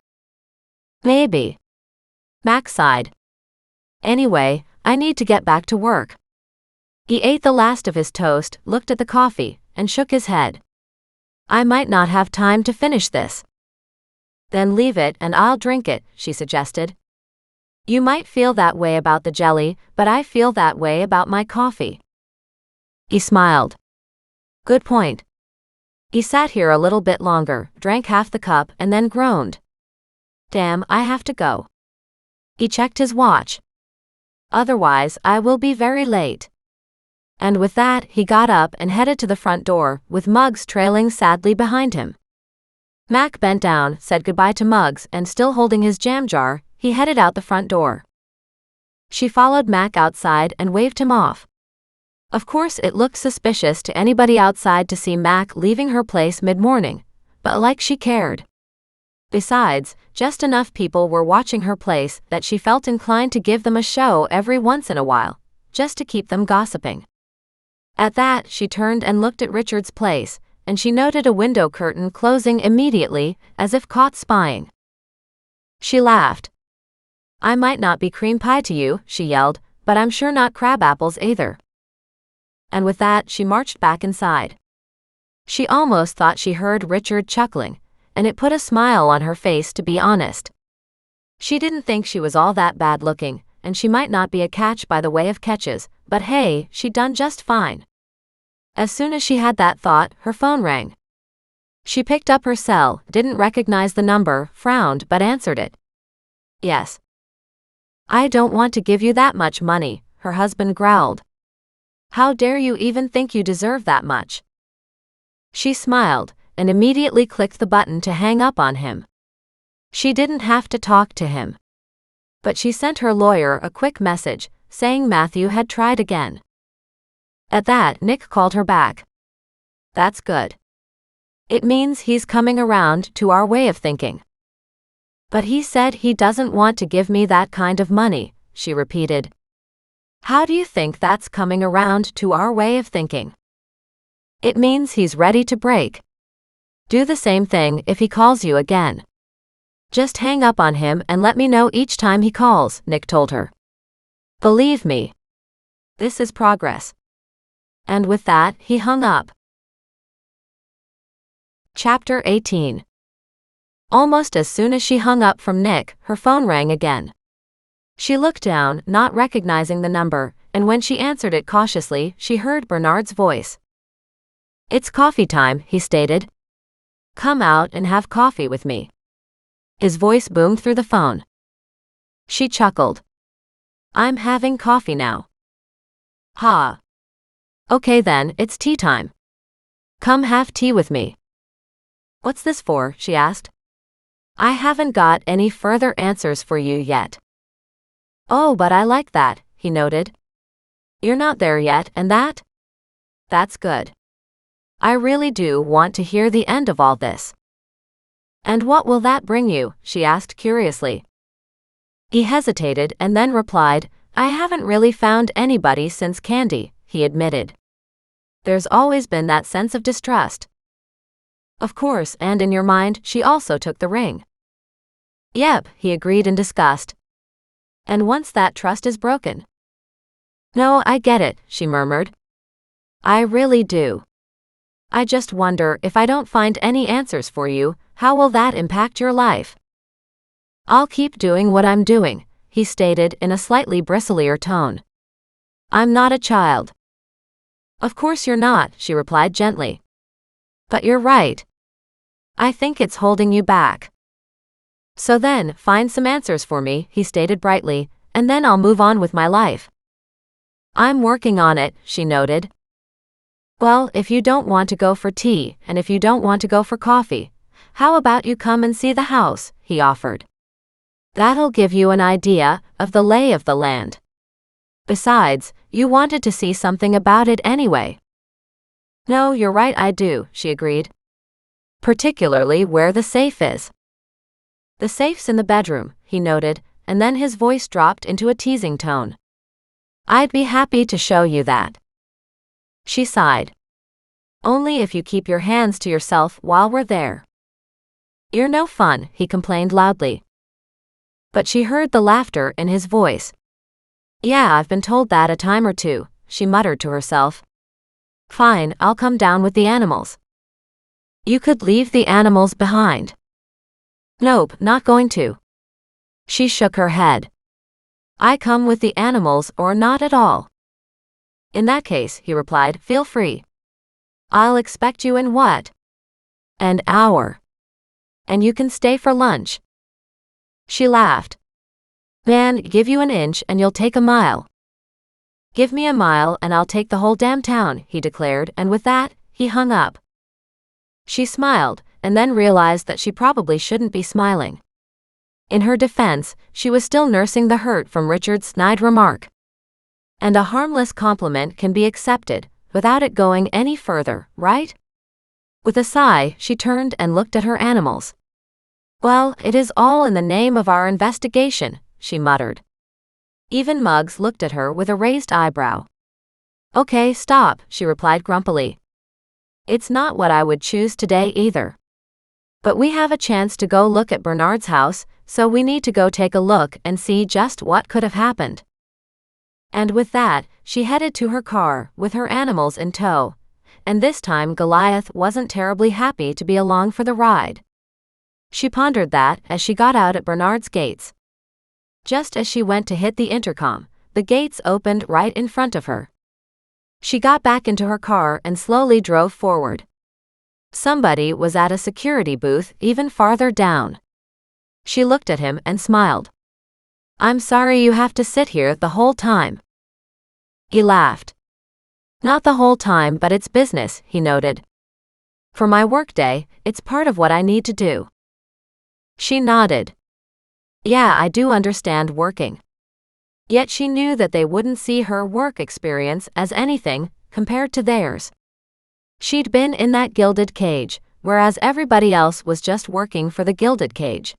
Maybe. Max sighed. Anyway, I need to get back to work. He ate the last of his toast, looked at the coffee, and shook his head. I might not have time to finish this. Then leave it and I'll drink it, she suggested. You might feel that way about the jelly, but I feel that way about my coffee. He smiled. Good point. He sat here a little bit longer, drank half the cup, and then groaned. Damn, I have to go. He checked his watch. Otherwise, I will be very late. And with that, he got up and headed to the front door, with Muggs trailing sadly behind him. Mac bent down, said goodbye to Muggs, and still holding his jam jar, he headed out the front door. She followed Mac outside and waved him off. Of course, it looked suspicious to anybody outside to see Mac leaving her place mid-morning, but like she cared. Besides, just enough people were watching her place that she felt inclined to give them a show every once in a while, just to keep them gossiping. At that, she turned and looked at Richard's place, and she noted a window curtain closing immediately, as if caught spying. She laughed. I might not be cream pie to you, she yelled, but I'm sure not crab apples either. And with that, she marched back inside. She almost thought she heard Richard chuckling, and it put a smile on her face, to be honest. She didn't think she was all that bad looking, and she might not be a catch by the way of catches, but hey, she'd done just fine. As soon as she had that thought, her phone rang. She picked up her cell, didn't recognize the number, frowned, but answered it. Yes. I don't want to give you that much money, her husband growled. How dare you even think you deserve that much? She smiled, and immediately clicked the button to hang up on him. She didn't have to talk to him. But she sent her lawyer a quick message, saying Matthew had tried again. At that, Nick called her back. That's good. It means he's coming around to our way of thinking. But he said he doesn't want to give me that kind of money, she repeated. How do you think that's coming around to our way of thinking? It means he's ready to break. Do the same thing if he calls you again. Just hang up on him and let me know each time he calls, Nick told her. Believe me. This is progress. And with that, he hung up. Chapter 18. Almost as soon as she hung up from Nick, her phone rang again. She looked down, not recognizing the number, and when she answered it cautiously, she heard Bernard's voice. It's coffee time, he stated. Come out and have coffee with me. His voice boomed through the phone. She chuckled. I'm having coffee now. Ha. Okay then, it's tea time. Come have tea with me. What's this for? She asked. I haven't got any further answers for you yet. Oh, but I like that, he noted. You're not there yet, and that? That's good. I really do want to hear the end of all this. And what will that bring you? She asked curiously. He hesitated and then replied, I haven't really found anybody since Candy, he admitted. There's always been that sense of distrust. Of course, and in your mind, she also took the ring. Yep, he agreed in disgust. And once that trust is broken. No, I get it, she murmured. I really do. I just wonder if I don't find any answers for you, how will that impact your life? I'll keep doing what I'm doing, he stated in a slightly bristlier tone. I'm not a child. Of course you're not, she replied gently. But you're right. I think it's holding you back. So then, find some answers for me, he stated brightly, and then I'll move on with my life. I'm working on it, she noted. Well, if you don't want to go for tea, and if you don't want to go for coffee, how about you come and see the house, he offered. That'll give you an idea of the lay of the land. Besides, you wanted to see something about it anyway. No, you're right, I do, she agreed. Particularly where the safe is. The safe's in the bedroom, he noted, and then his voice dropped into a teasing tone. I'd be happy to show you that. She sighed. Only if you keep your hands to yourself while we're there. You're no fun, he complained loudly. But she heard the laughter in his voice. Yeah, I've been told that a time or two, she muttered to herself. Fine, I'll come down with the animals. You could leave the animals behind. Nope, not going to. She shook her head. I come with the animals or not at all. In that case, he replied, feel free. I'll expect you in what? An hour. And you can stay for lunch. She laughed. Man, give you an inch and you'll take a mile. Give me a mile and I'll take the whole damn town, he declared, and with that, he hung up. She smiled, and then realized that she probably shouldn't be smiling. In her defense, she was still nursing the hurt from Richard's snide remark. And a harmless compliment can be accepted, without it going any further, right? With a sigh, she turned and looked at her animals. Well, it is all in the name of our investigation, she muttered. Even Muggs looked at her with a raised eyebrow. Okay, stop, she replied grumpily. It's not what I would choose today either. But we have a chance to go look at Bernard's house, so we need to go take a look and see just what could have happened. And with that, she headed to her car, with her animals in tow. And this time Goliath wasn't terribly happy to be along for the ride. She pondered that as she got out at Bernard's gates. Just as she went to hit the intercom, the gates opened right in front of her. She got back into her car and slowly drove forward. Somebody was at a security booth even farther down. She looked at him and smiled. I'm sorry you have to sit here the whole time. He laughed. Not the whole time, but it's business, he noted. For my workday, it's part of what I need to do. She nodded. Yeah, I do understand working. Yet she knew that they wouldn't see her work experience as anything compared to theirs. She'd been in that gilded cage, whereas everybody else was just working for the gilded cage.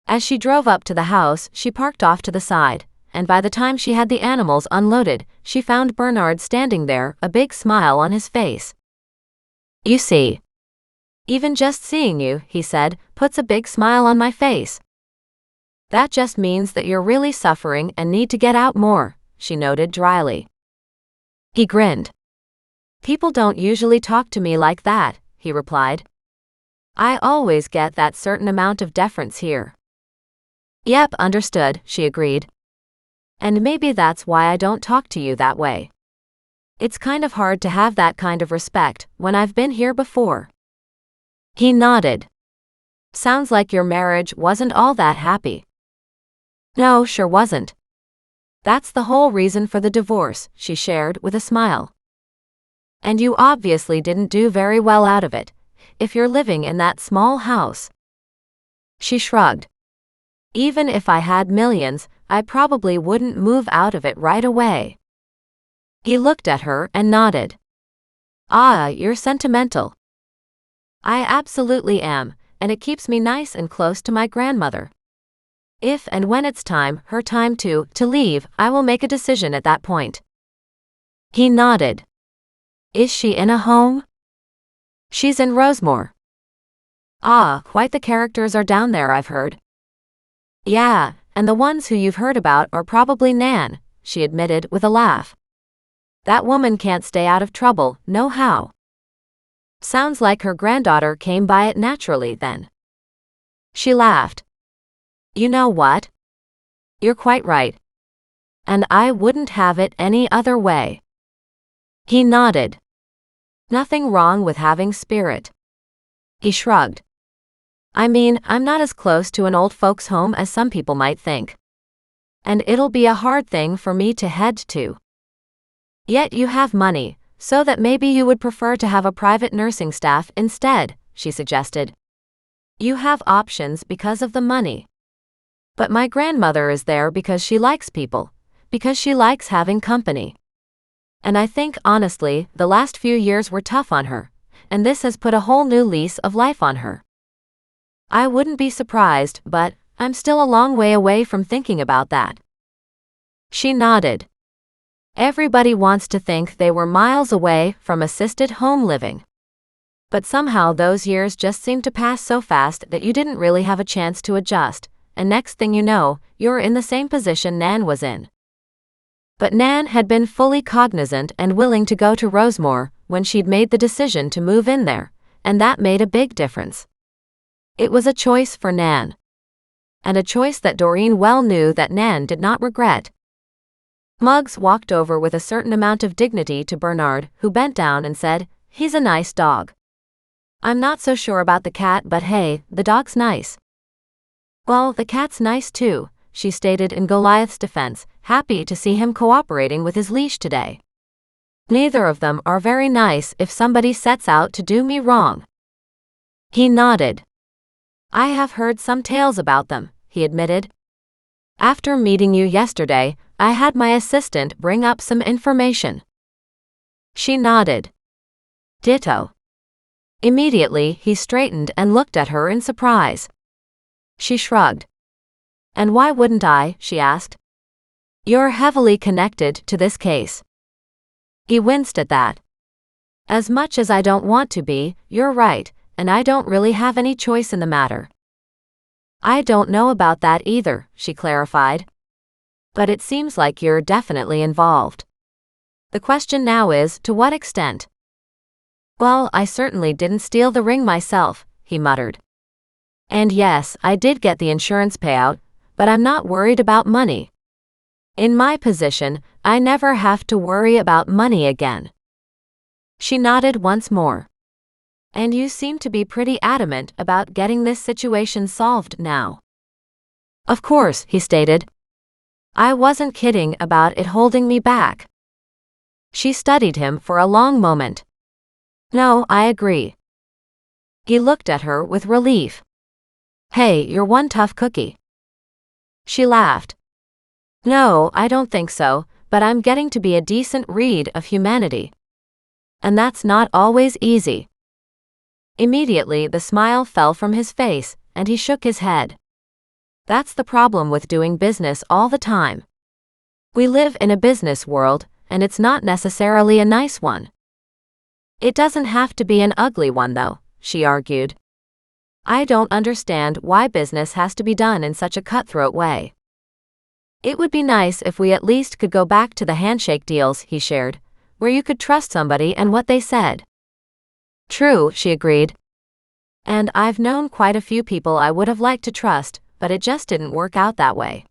As she drove up to the house, she parked off to the side, and by the time she had the animals unloaded, she found Bernard standing there, a big smile on his face. You see. Even just seeing you, he said, puts a big smile on my face. That just means that you're really suffering and need to get out more, she noted dryly. He grinned. People don't usually talk to me like that, he replied. I always get that certain amount of deference here. Yep, understood, she agreed. And maybe that's why I don't talk to you that way. It's kind of hard to have that kind of respect when I've been here before. He nodded. Sounds like your marriage wasn't all that happy. No, sure wasn't. That's the whole reason for the divorce, she shared with a smile. And you obviously didn't do very well out of it, if you're living in that small house. She shrugged. Even if I had millions, I probably wouldn't move out of it right away. He looked at her and nodded. Ah, you're sentimental. I absolutely am, and it keeps me nice and close to my grandmother. If and when it's her time to leave, I will make a decision at that point. He nodded. Is she in a home? She's in Rosemore. Ah, quite the characters are down there, I've heard. Yeah, and the ones who you've heard about are probably Nan, she admitted with a laugh. That woman can't stay out of trouble, no how. Sounds like her granddaughter came by it naturally then. She laughed. You know what? You're quite right. And I wouldn't have it any other way. He nodded. Nothing wrong with having spirit. He shrugged. I mean, I'm not as close to an old folks' home as some people might think. And it'll be a hard thing for me to head to. Yet you have money, so that maybe you would prefer to have a private nursing staff instead, she suggested. You have options because of the money. But my grandmother is there because she likes people, because she likes having company. And I think, honestly, the last few years were tough on her, and this has put a whole new lease of life on her. I wouldn't be surprised, but I'm still a long way away from thinking about that. She nodded. Everybody wants to think they were miles away from assisted home living. But somehow those years just seem to pass so fast that you didn't really have a chance to adjust, and next thing you know, you're in the same position Nan was in. But Nan had been fully cognizant and willing to go to Rosemore when she'd made the decision to move in there, and that made a big difference. It was a choice for Nan. and a choice that Doreen well knew that Nan did not regret. Muggs walked over with a certain amount of dignity to Bernard, who bent down and said, "He's a nice dog." "I'm not so sure about the cat, but hey, the dog's nice." "Well, the cat's nice too," she stated in Goliath's defense, happy to see him cooperating with his leash today. "Neither of them are very nice if somebody sets out to do me wrong." He nodded. "I have heard some tales about them," he admitted. "After meeting you yesterday, I had my assistant bring up some information." She nodded. "Ditto." Immediately, he straightened and looked at her in surprise. She shrugged. "And why wouldn't I?" she asked. "You're heavily connected to this case." He winced at that. "As much as I don't want to be, you're right, and I don't really have any choice in the matter." "I don't know about that either," she clarified. "But it seems like you're definitely involved. The question now is, to what extent?" "Well, I certainly didn't steal the ring myself," he muttered. "And yes, I did get the insurance payout, but I'm not worried about money. In my position, I never have to worry about money again." She nodded once more. "And you seem to be pretty adamant about getting this situation solved now." "Of course," he stated. "I wasn't kidding about it holding me back." She studied him for a long moment. "No, I agree." He looked at her with relief. "Hey, you're one tough cookie." She laughed. "No, I don't think so, but I'm getting to be a decent read of humanity. And that's not always easy." Immediately the smile fell from his face, and he shook his head. "That's the problem with doing business all the time. We live in a business world, and it's not necessarily a nice one." "It doesn't have to be an ugly one though," she argued. "I don't understand why business has to be done in such a cutthroat way." "It would be nice if we at least could go back to the handshake deals," he shared, "where you could trust somebody and what they said." "True," she agreed. "And I've known quite a few people I would have liked to trust, but it just didn't work out that way."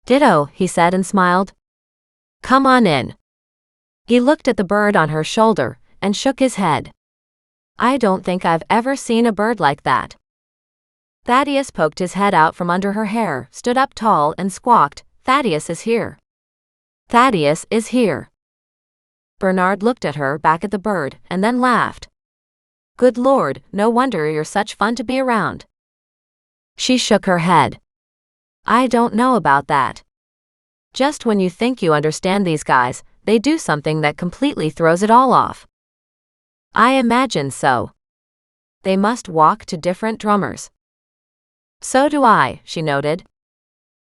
"Ditto," he said and smiled. "Come on in." He looked at the bird on her shoulder and shook his head. "I don't think I've ever seen a bird like that." Thaddeus poked his head out from under her hair, stood up tall and squawked, "Thaddeus is here. Thaddeus is here." Bernard looked at her, back at the bird, and then laughed. "Good Lord, no wonder you're such fun to be around." She shook her head. "I don't know about that. Just when you think you understand these guys, they do something that completely throws it all off." "I imagine so. They must walk to different drummers." "So do I," she noted.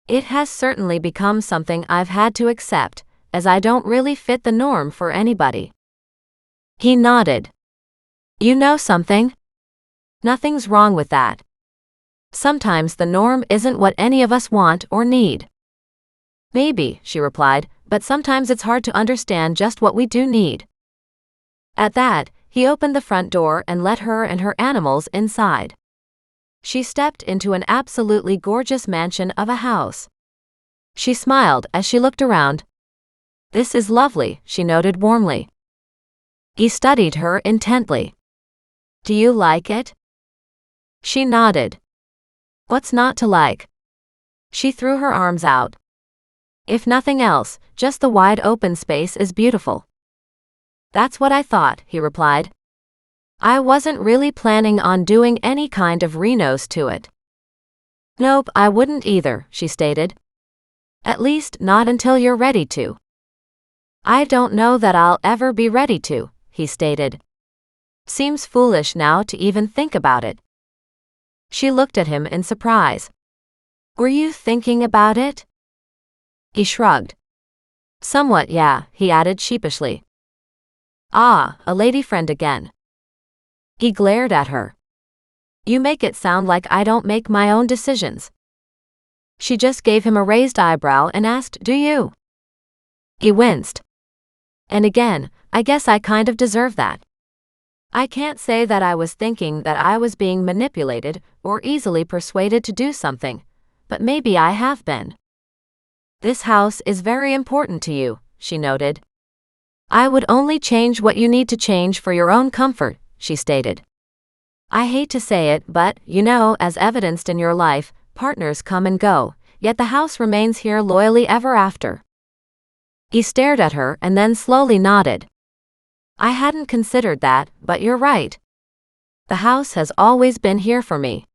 "It has certainly become something I've had to accept, as I don't really fit the norm for anybody." He nodded. "You know something? Nothing's wrong with that. Sometimes the norm isn't what any of us want or need." "Maybe," she replied, "but sometimes it's hard to understand just what we do need." At that, he opened the front door and let her and her animals inside. She stepped into an absolutely gorgeous mansion of a house. She smiled as she looked around. "This is lovely," she noted warmly. He studied her intently. "Do you like it?" She nodded. "What's not to like?" She threw her arms out. "If nothing else, just the wide open space is beautiful." "That's what I thought," he replied. "I wasn't really planning on doing any kind of renos to it." "Nope, I wouldn't either," she stated. "At least not until you're ready to." "I don't know that I'll ever be ready to," he stated. "Seems foolish now to even think about it." She looked at him in surprise. "Were you thinking about it?" He shrugged. "Somewhat, yeah," he added sheepishly. "Ah, a lady friend again." He glared at her. "You make it sound like I don't make my own decisions." She just gave him a raised eyebrow and asked, "Do you?" He winced. "And again, I guess I kind of deserve that. I can't say that I was thinking that I was being manipulated or easily persuaded to do something, but maybe I have been. This house is very important to you, she noted. I would only change what you need to change for your own comfort, she stated. I hate to say it, but, as evidenced in your life, partners come and go, yet the house remains here loyally ever after. He stared at her and then slowly nodded. I hadn't considered that, but you're right. The house has always been here for me.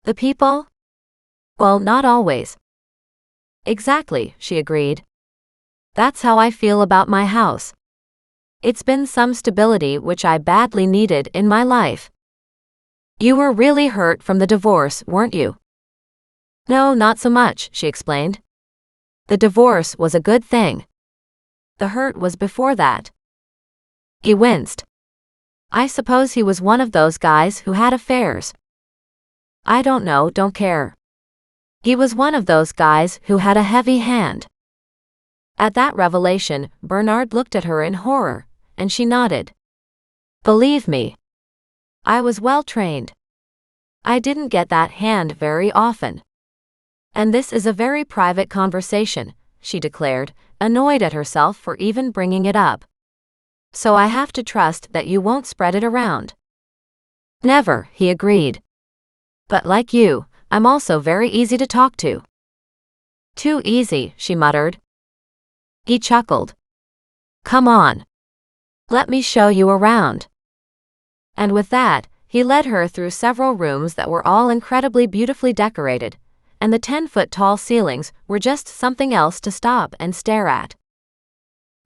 The people? Well, not always. Exactly, she agreed. That's how I feel about my house. It's been some stability which I badly needed in my life. You were really hurt from the divorce, weren't you? No, not so much, she explained. The divorce was a good thing. The hurt was before that. He winced. I suppose he was one of those guys who had affairs. I don't know, don't care. He was one of those guys who had a heavy hand. At that revelation, Bernard looked at her in horror, and she nodded. Believe me, I was well trained. I didn't get that hand very often. And this is a very private conversation, she declared, annoyed at herself for even bringing it up. So I have to trust that you won't spread it around. Never, he agreed. But like you, I'm also very easy to talk to. Too easy, she muttered. He chuckled. Come on. Let me show you around. And with that, he led her through several rooms that were all incredibly beautifully decorated, and the 10-foot-tall ceilings were just something else to stop and stare at.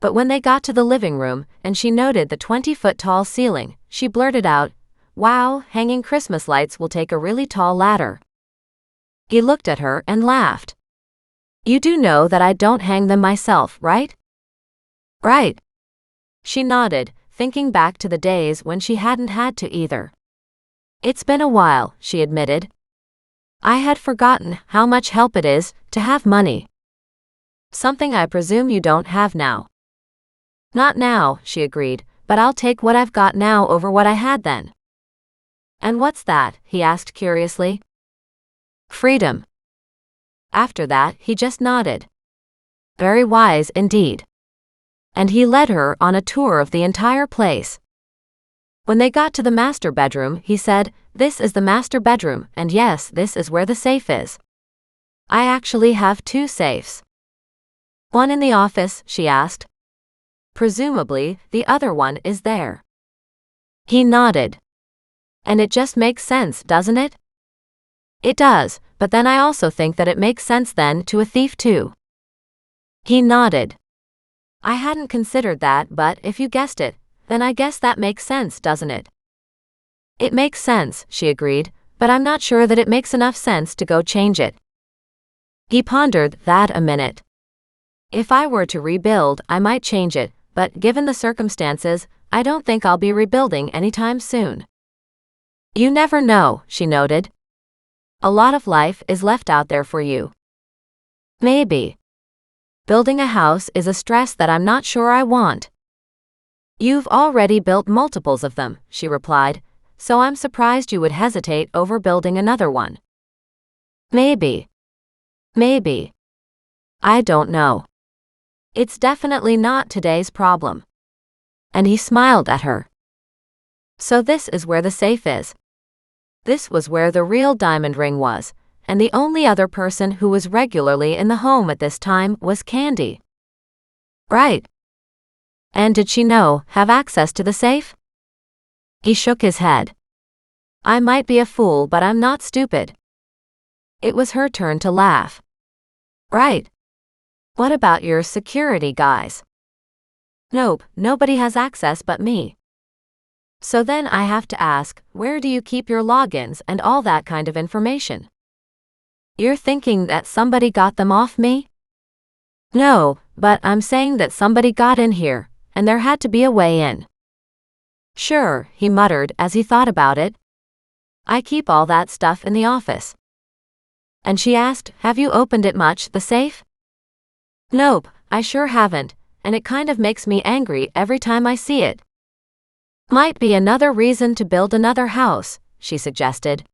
But when they got to the living room, and she noted the 20-foot-tall ceiling, she blurted out, Wow, hanging Christmas lights will take a really tall ladder. He looked at her and laughed. You do know that I don't hang them myself, right? Right. She nodded, thinking back to the days when she hadn't had to either. It's been a while, she admitted. I had forgotten how much help it is to have money. Something I presume you don't have now. Not now, she agreed, but I'll take what I've got now over what I had then. And what's that? He asked curiously. Freedom. After that, he just nodded. Very wise indeed. And he led her on a tour of the entire place. When they got to the master bedroom, he said, This is the master bedroom, and yes, this is where the safe is. I actually have 2 safes. One in the office, she asked. Presumably, the other one is there. He nodded. And it just makes sense, doesn't it? It does, but then I also think that it makes sense then to a thief too. He nodded. I hadn't considered that, but if you guessed it, then I guess that makes sense, doesn't it? It makes sense, she agreed, but I'm not sure that it makes enough sense to go change it. He pondered that a minute. If I were to rebuild, I might change it, but given the circumstances, I don't think I'll be rebuilding anytime soon. You never know, she noted. A lot of life is left out there for you. Maybe. Building a house is a stress that I'm not sure I want. You've already built multiples of them, she replied, so I'm surprised you would hesitate over building another one. Maybe. Maybe. I don't know. It's definitely not today's problem. And he smiled at her. So this is where the safe is. This was where the real diamond ring was, and the only other person who was regularly in the home at this time was Candy. Right. And did she have access to the safe? He shook his head. I might be a fool, but I'm not stupid. It was her turn to laugh. Right. What about your security guys? Nope, nobody has access but me. So then I have to ask, where do you keep your logins and all that kind of information? You're thinking that somebody got them off me? No, but I'm saying that somebody got in here, and there had to be a way in. Sure, he muttered as he thought about it. I keep all that stuff in the office. And she asked, have you opened it much, the safe? Nope, I sure haven't, and it kind of makes me angry every time I see it. Might be another reason to build another house, she suggested.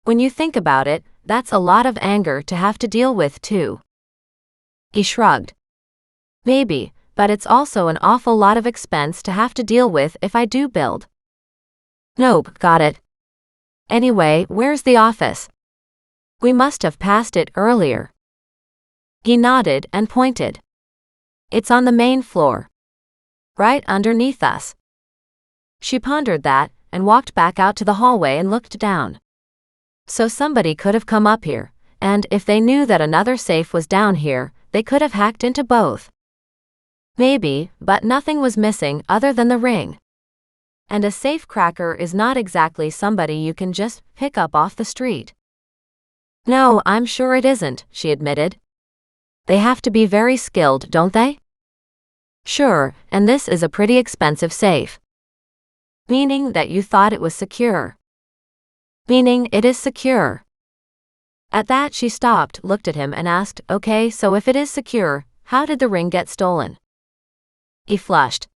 When you think about it, that's a lot of anger to have to deal with too. He shrugged. Maybe, but it's also an awful lot of expense to have to deal with if I do build. Nope, got it. Anyway, where's the office? We must have passed it earlier. He nodded and pointed. It's on the main floor. Right underneath us. She pondered that, and walked back out to the hallway and looked down. So somebody could have come up here, and if they knew that another safe was down here, they could have hacked into both. Maybe, but nothing was missing other than the ring. And a safe cracker is not exactly somebody you can just pick up off the street. No, I'm sure it isn't, she admitted. They have to be very skilled, don't they? Sure, and this is a pretty expensive safe. Meaning that you thought it was secure. Meaning it is secure. At that she stopped, looked at him and asked, okay, so if it is secure, how did the ring get stolen? He flushed.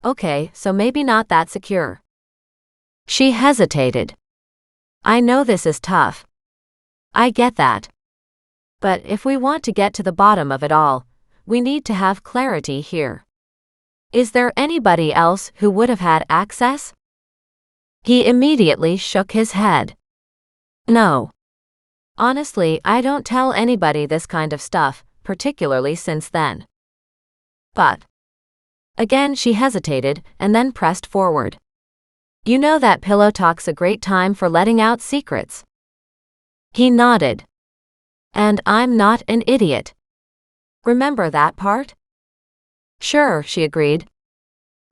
Okay, so maybe not that secure. She hesitated. I know this is tough. I get that. But if we want to get to the bottom of it all, we need to have clarity here. Is there anybody else who would have had access? He immediately shook his head. No. Honestly, I don't tell anybody this kind of stuff, particularly since then. But. Again she hesitated, and then pressed forward. You know that Pillow Talk's a great time for letting out secrets. He nodded. And I'm not an idiot. Remember that part? Sure, she agreed.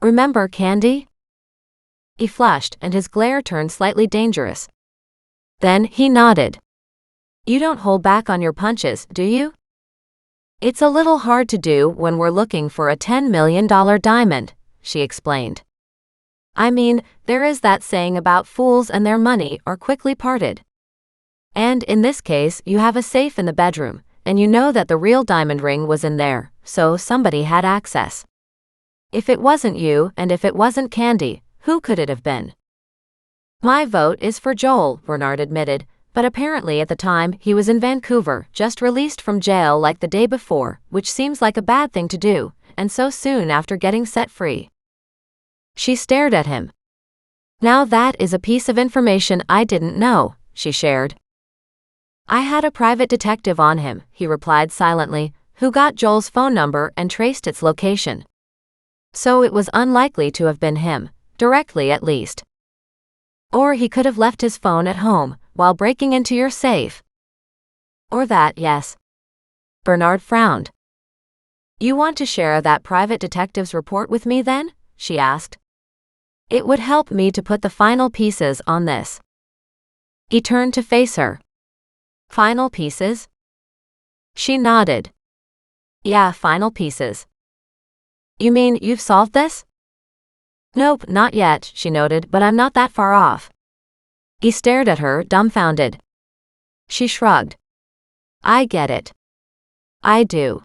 Remember Candy? He flushed, and his glare turned slightly dangerous. Then he nodded. You don't hold back on your punches, do you? It's a little hard to do when we're looking for a $10 million diamond, she explained. I mean, there is that saying about fools and their money are quickly parted. And in this case, you have a safe in the bedroom, and you know that the real diamond ring was in there, so somebody had access. If it wasn't you, and if it wasn't Candy, who could it have been? My vote is for Joel, Bernard admitted, but apparently at the time he was in Vancouver, just released from jail like the day before, which seems like a bad thing to do, and so soon after getting set free. She stared at him. Now that is a piece of information I didn't know, she shared. I had a private detective on him, he replied silently, who got Joel's phone number and traced its location. So it was unlikely to have been him, directly at least. Or he could have left his phone at home, while breaking into your safe. Or that, yes. Bernard frowned. You want to share that private detective's report with me then? She asked. It would help me to put the final pieces on this. He turned to face her. Final pieces? She nodded. Yeah, final pieces. You mean you've solved this? Nope, not yet, she noted, but I'm not that far off. He stared at her, dumbfounded. She shrugged. I get it. I do.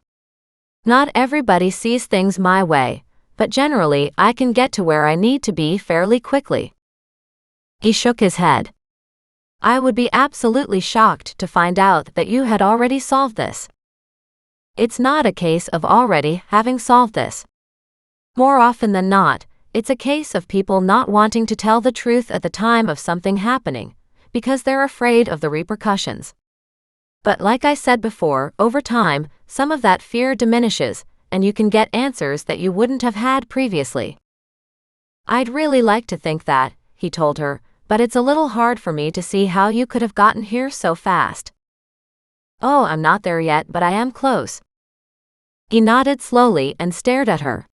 Not everybody sees things my way, but generally I can get to where I need to be fairly quickly. He shook his head. I would be absolutely shocked to find out that you had already solved this. It's not a case of already having solved this. More often than not, it's a case of people not wanting to tell the truth at the time of something happening, because they're afraid of the repercussions. But like I said before, over time, some of that fear diminishes, and you can get answers that you wouldn't have had previously. I'd really like to think that, he told her, but it's a little hard for me to see how you could have gotten here so fast. Oh, I'm not there yet, but I am close. He nodded slowly and stared at her.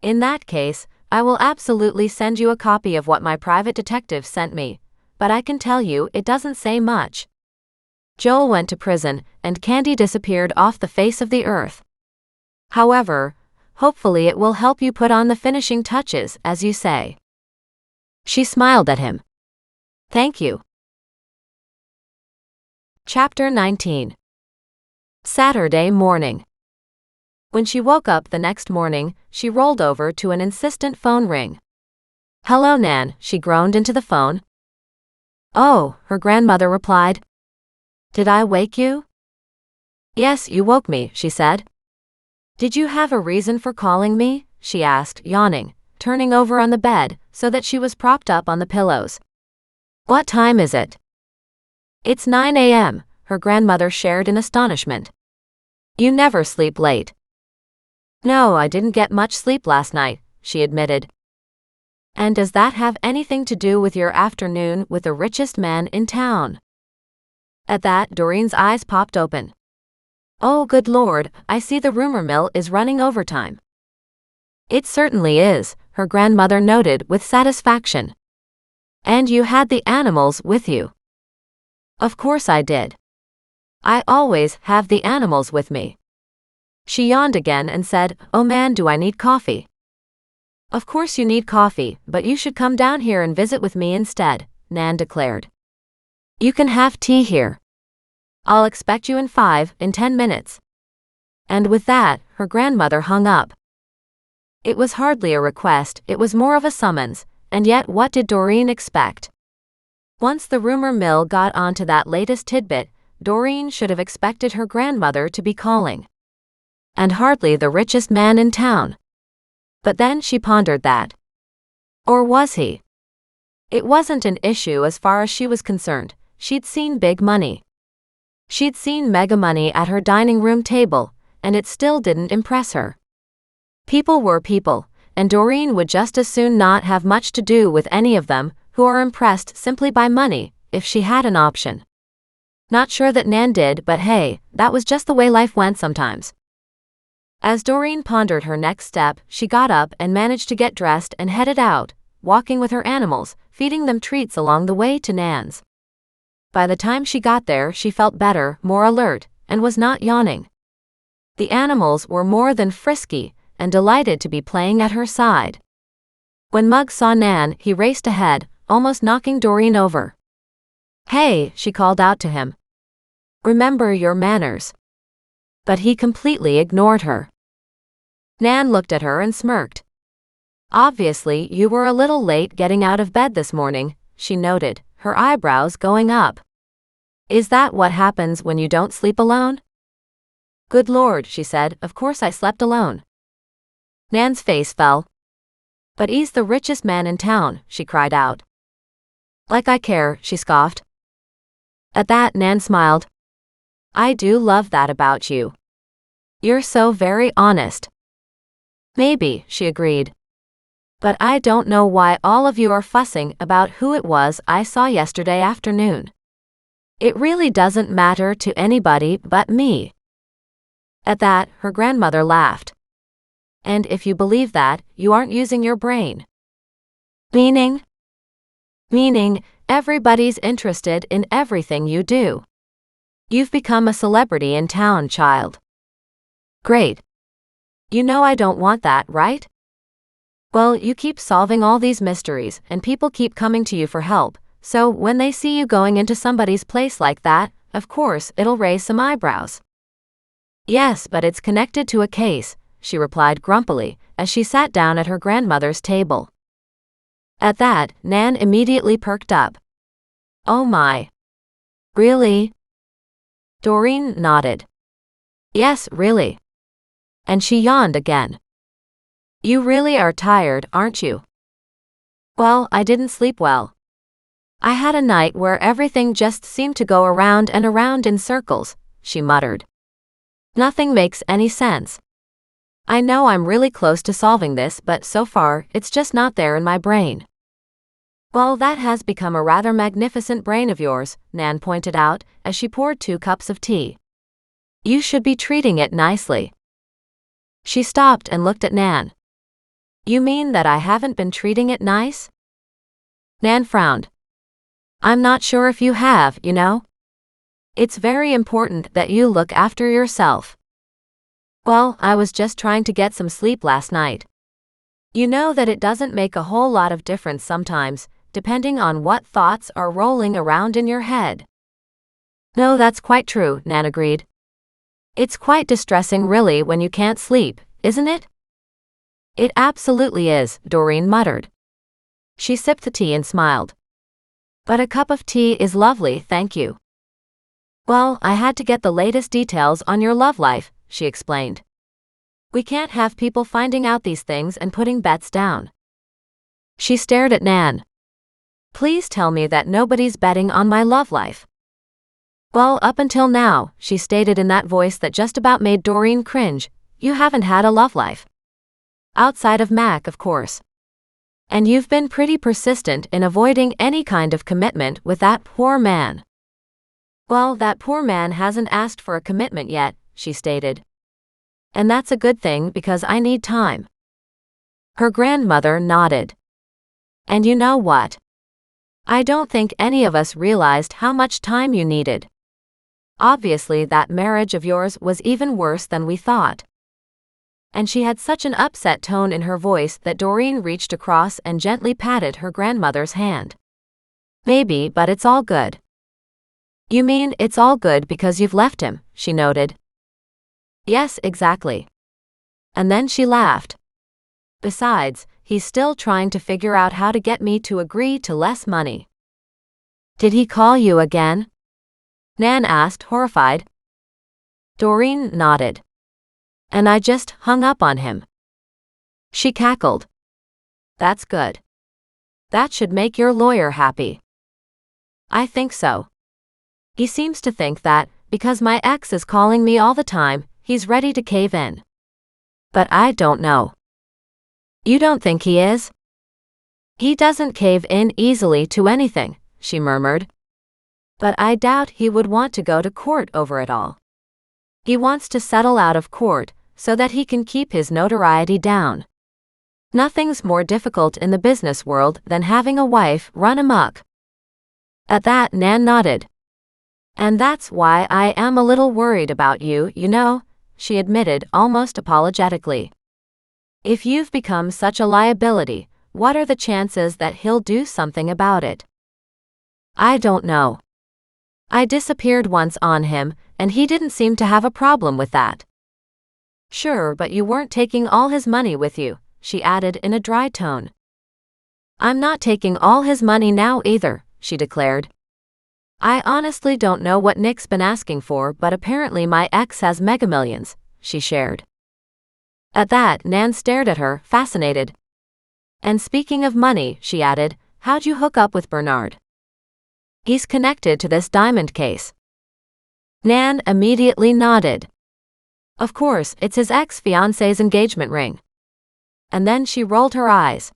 In that case, I will absolutely send you a copy of what my private detective sent me, but I can tell you it doesn't say much. Joel went to prison, and Candy disappeared off the face of the earth. However, hopefully it will help you put on the finishing touches, as you say. She smiled at him. Thank you. Chapter 19. Saturday morning. When she woke up the next morning, she rolled over to an insistent phone ring. Hello, Nan, she groaned into the phone. Oh, her grandmother replied. Did I wake you? Yes, you woke me, she said. Did you have a reason for calling me? She asked, yawning, turning over on the bed so that she was propped up on the pillows. What time is it? It's 9 a.m., her grandmother shared in astonishment. You never sleep late. No, I didn't get much sleep last night, she admitted. And does that have anything to do with your afternoon with the richest man in town? At that, Doreen's eyes popped open. Oh, good Lord, I see the rumor mill is running overtime. It certainly is, her grandmother noted with satisfaction. And you had the animals with you. Of course I did. I always have the animals with me. She yawned again and said, Oh man, do I need coffee? Of course you need coffee, but you should come down here and visit with me instead, Nan declared. You can have tea here. I'll expect you in 10 minutes. And with that, her grandmother hung up. It was hardly a request, it was more of a summons, and yet what did Doreen expect? Once the rumor mill got onto that latest tidbit, Doreen should have expected her grandmother to be calling. And hardly the richest man in town. But then she pondered that. Or was he? It wasn't an issue as far as she was concerned. She'd seen big money. She'd seen mega money at her dining room table, and it still didn't impress her. People were people, and Doreen would just as soon not have much to do with any of them who are impressed simply by money, if she had an option. Not sure that Nan did, but hey, that was just the way life went sometimes. As Doreen pondered her next step, she got up and managed to get dressed and headed out, walking with her animals, feeding them treats along the way to Nan's. By the time she got there, she felt better, more alert, and was not yawning. The animals were more than frisky and delighted to be playing at her side. When Mug saw Nan, he raced ahead, almost knocking Doreen over. Hey, she called out to him. Remember your manners. But he completely ignored her. Nan looked at her and smirked. Obviously, you were a little late getting out of bed this morning, she noted, her eyebrows going up. Is that what happens when you don't sleep alone? Good Lord, she said, of course I slept alone. Nan's face fell. But he's the richest man in town, she cried out. Like I care, she scoffed. At that, Nan smiled. I do love that about you. You're so very honest. Maybe, she agreed. But I don't know why all of you are fussing about who it was I saw yesterday afternoon. It really doesn't matter to anybody but me. At that, her grandmother laughed. And if you believe that, you aren't using your brain. Meaning? Meaning, everybody's interested in everything you do. You've become a celebrity in town, child. Great. You know I don't want that, right? Well, you keep solving all these mysteries, and people keep coming to you for help, so when they see you going into somebody's place like that, of course, it'll raise some eyebrows. Yes, but it's connected to a case, she replied grumpily, as she sat down at her grandmother's table. At that, Nan immediately perked up. Oh my. Really? Doreen nodded. Yes, really. And she yawned again. You really are tired, aren't you? Well, I didn't sleep well. I had a night where everything just seemed to go around and around in circles, she muttered. Nothing makes any sense. I know I'm really close to solving this, but so far, it's just not there in my brain. Well, that has become a rather magnificent brain of yours, Nan pointed out, as she poured 2 cups of tea. You should be treating it nicely. She stopped and looked at Nan. You mean that I haven't been treating it nice? Nan frowned. I'm not sure if you have, you know. It's very important that you look after yourself. Well, I was just trying to get some sleep last night. You know that it doesn't make a whole lot of difference sometimes, depending on what thoughts are rolling around in your head. No, that's quite true, Nan agreed. It's quite distressing really when you can't sleep, isn't it? It absolutely is, Doreen muttered. She sipped the tea and smiled. But a cup of tea is lovely, thank you. Well, I had to get the latest details on your love life, she explained. We can't have people finding out these things and putting bets down. She stared at Nan. Please tell me that nobody's betting on my love life. Well, up until now, she stated in that voice that just about made Doreen cringe, you haven't had a love life. Outside of Mac, of course. And you've been pretty persistent in avoiding any kind of commitment with that poor man. Well, that poor man hasn't asked for a commitment yet, she stated. And that's a good thing because I need time. Her grandmother nodded. And you know what? I don't think any of us realized how much time you needed. Obviously, that marriage of yours was even worse than we thought. And she had such an upset tone in her voice that Doreen reached across and gently patted her grandmother's hand. Maybe, but it's all good. You mean it's all good because you've left him, she noted. Yes, exactly. And then she laughed. Besides, he's still trying to figure out how to get me to agree to less money. Did he call you again? Nan asked, horrified. Doreen nodded. And I just hung up on him. She cackled. That's good. That should make your lawyer happy. I think so. He seems to think that, because my ex is calling me all the time, he's ready to cave in. But I don't know. You don't think he is? He doesn't cave in easily to anything, she murmured. But I doubt he would want to go to court over it all. He wants to settle out of court, so that he can keep his notoriety down. Nothing's more difficult in the business world than having a wife run amok. At that, Nan nodded. And that's why I am a little worried about you, you know, she admitted almost apologetically. If you've become such a liability, what are the chances that he'll do something about it? I don't know. I disappeared once on him, and he didn't seem to have a problem with that. Sure, but you weren't taking all his money with you, she added in a dry tone. I'm not taking all his money now either, she declared. I honestly don't know what Nick's been asking for, but apparently my ex has megamillions, she shared. At that, Nan stared at her, fascinated. And speaking of money, she added, how'd you hook up with Bernard? He's connected to this diamond case. Nan immediately nodded. Of course, it's his ex-fiancée's engagement ring. And then she rolled her eyes.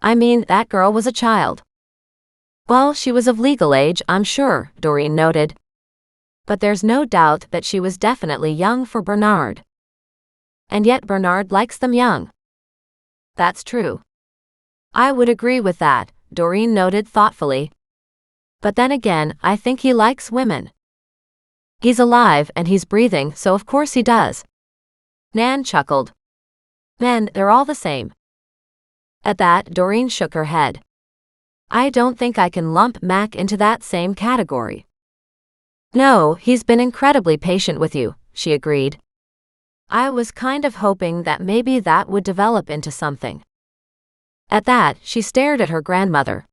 I mean, that girl was a child. Well, she was of legal age, I'm sure, Doreen noted. But there's no doubt that she was definitely young for Bernard. And yet Bernard likes them young. That's true. I would agree with that, Doreen noted thoughtfully. But then again, I think he likes women. He's alive and he's breathing, so of course he does. Nan chuckled. Men, they're all the same. At that, Doreen shook her head. I don't think I can lump Mac into that same category. No, he's been incredibly patient with you, she agreed. I was kind of hoping that maybe that would develop into something. At that, she stared at her grandmother.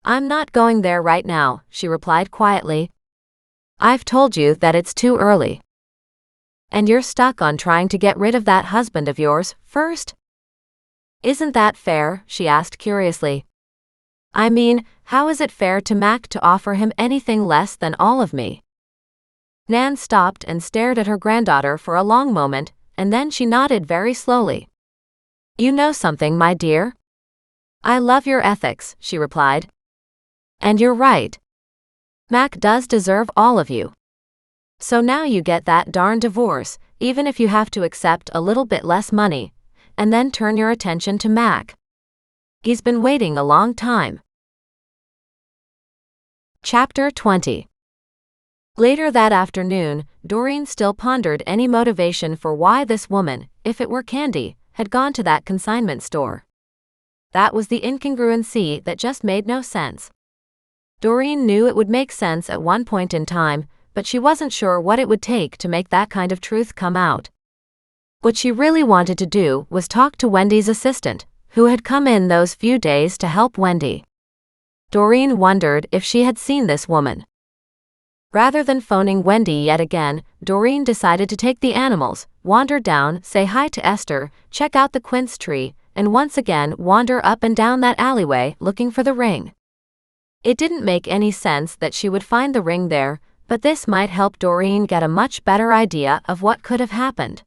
I'm not going there right now, she replied quietly. I've told you that it's too early. And you're stuck on trying to get rid of that husband of yours first? Isn't that fair? She asked curiously. I mean, how is it fair to Mac to offer him anything less than all of me? Nan stopped and stared at her granddaughter for a long moment, and then she nodded very slowly. You know something, my dear? I love your ethics, she replied. And you're right. Mac does deserve all of you. So now you get that darn divorce, even if you have to accept a little bit less money, and then turn your attention to Mac. He's been waiting a long time. Chapter 20. Later that afternoon, Doreen still pondered any motivation for why this woman, if it were Candy, had gone to that consignment store. That was the incongruency that just made no sense. Doreen knew it would make sense at one point in time, but she wasn't sure what it would take to make that kind of truth come out. What she really wanted to do was talk to Wendy's assistant, who had come in those few days to help Wendy. Doreen wondered if she had seen this woman. Rather than phoning Wendy yet again, Doreen decided to take the animals, wander down, say hi to Esther, check out the quince tree, and once again wander up and down that alleyway looking for the ring. It didn't make any sense that she would find the ring there, but this might help Doreen get a much better idea of what could have happened.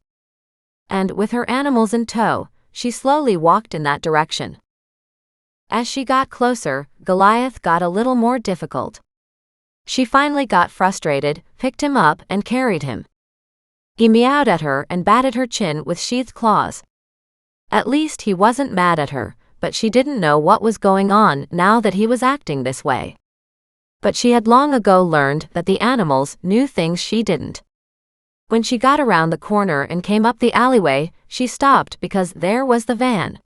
And with her animals in tow, she slowly walked in that direction. As she got closer, Goliath got a little more difficult. She finally got frustrated, picked him up, and carried him. He meowed at her and batted her chin with sheathed claws. At least he wasn't mad at her, but she didn't know what was going on now that he was acting this way. But she had long ago learned that the animals knew things she didn't. When she got around the corner and came up the alleyway, she stopped because there was the van.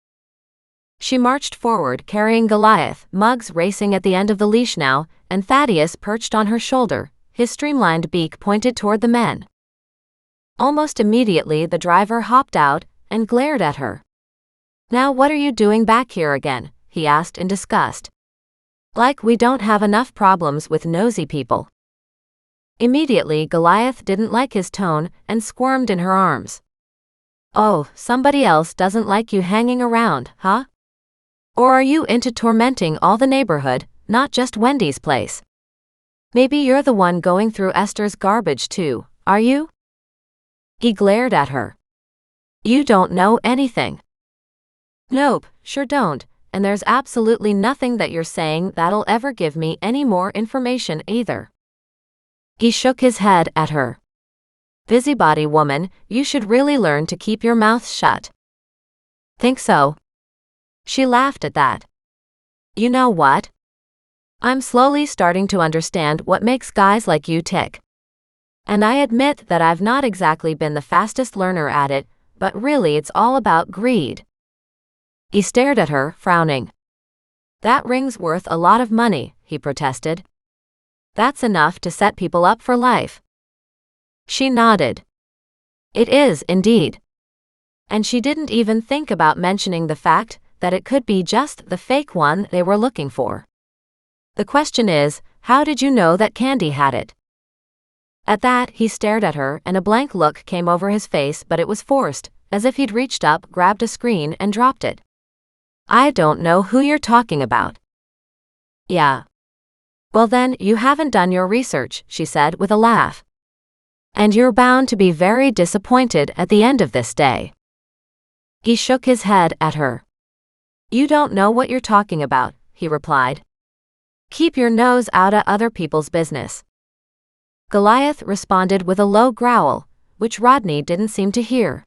She marched forward carrying Goliath, Muggs racing at the end of the leash now, and Thaddeus perched on her shoulder, his streamlined beak pointed toward the men. Almost immediately the driver hopped out and glared at her. "Now what are you doing back here again?" he asked in disgust. "Like we don't have enough problems with nosy people." Immediately Goliath didn't like his tone and squirmed in her arms. "Oh, somebody else doesn't like you hanging around, huh? Or are you into tormenting all the neighborhood, not just Wendy's place? Maybe you're the one going through Esther's garbage too, are you?" He glared at her. "You don't know anything." "Nope, sure don't, and there's absolutely nothing that you're saying that'll ever give me any more information either." He shook his head at her. "Busybody woman, you should really learn to keep your mouth shut." "Think so?" She laughed at that. "You know what? I'm slowly starting to understand what makes guys like you tick. And I admit that I've not exactly been the fastest learner at it, but really it's all about greed." He stared at her, frowning. "That ring's worth a lot of money," he protested. "That's enough to set people up for life." She nodded. "It is, indeed." And she didn't even think about mentioning the fact that it could be just the fake one they were looking for. "The question is, how did you know that Candy had it?" At that, he stared at her and a blank look came over his face, but it was forced, as if he'd reached up, grabbed a screen, and dropped it. "I don't know who you're talking about." "Yeah. Well then, you haven't done your research," she said with a laugh. "And you're bound to be very disappointed at the end of this day." He shook his head at her. "You don't know what you're talking about," he replied. "Keep your nose out of other people's business." Goliath responded with a low growl, which Rodney didn't seem to hear.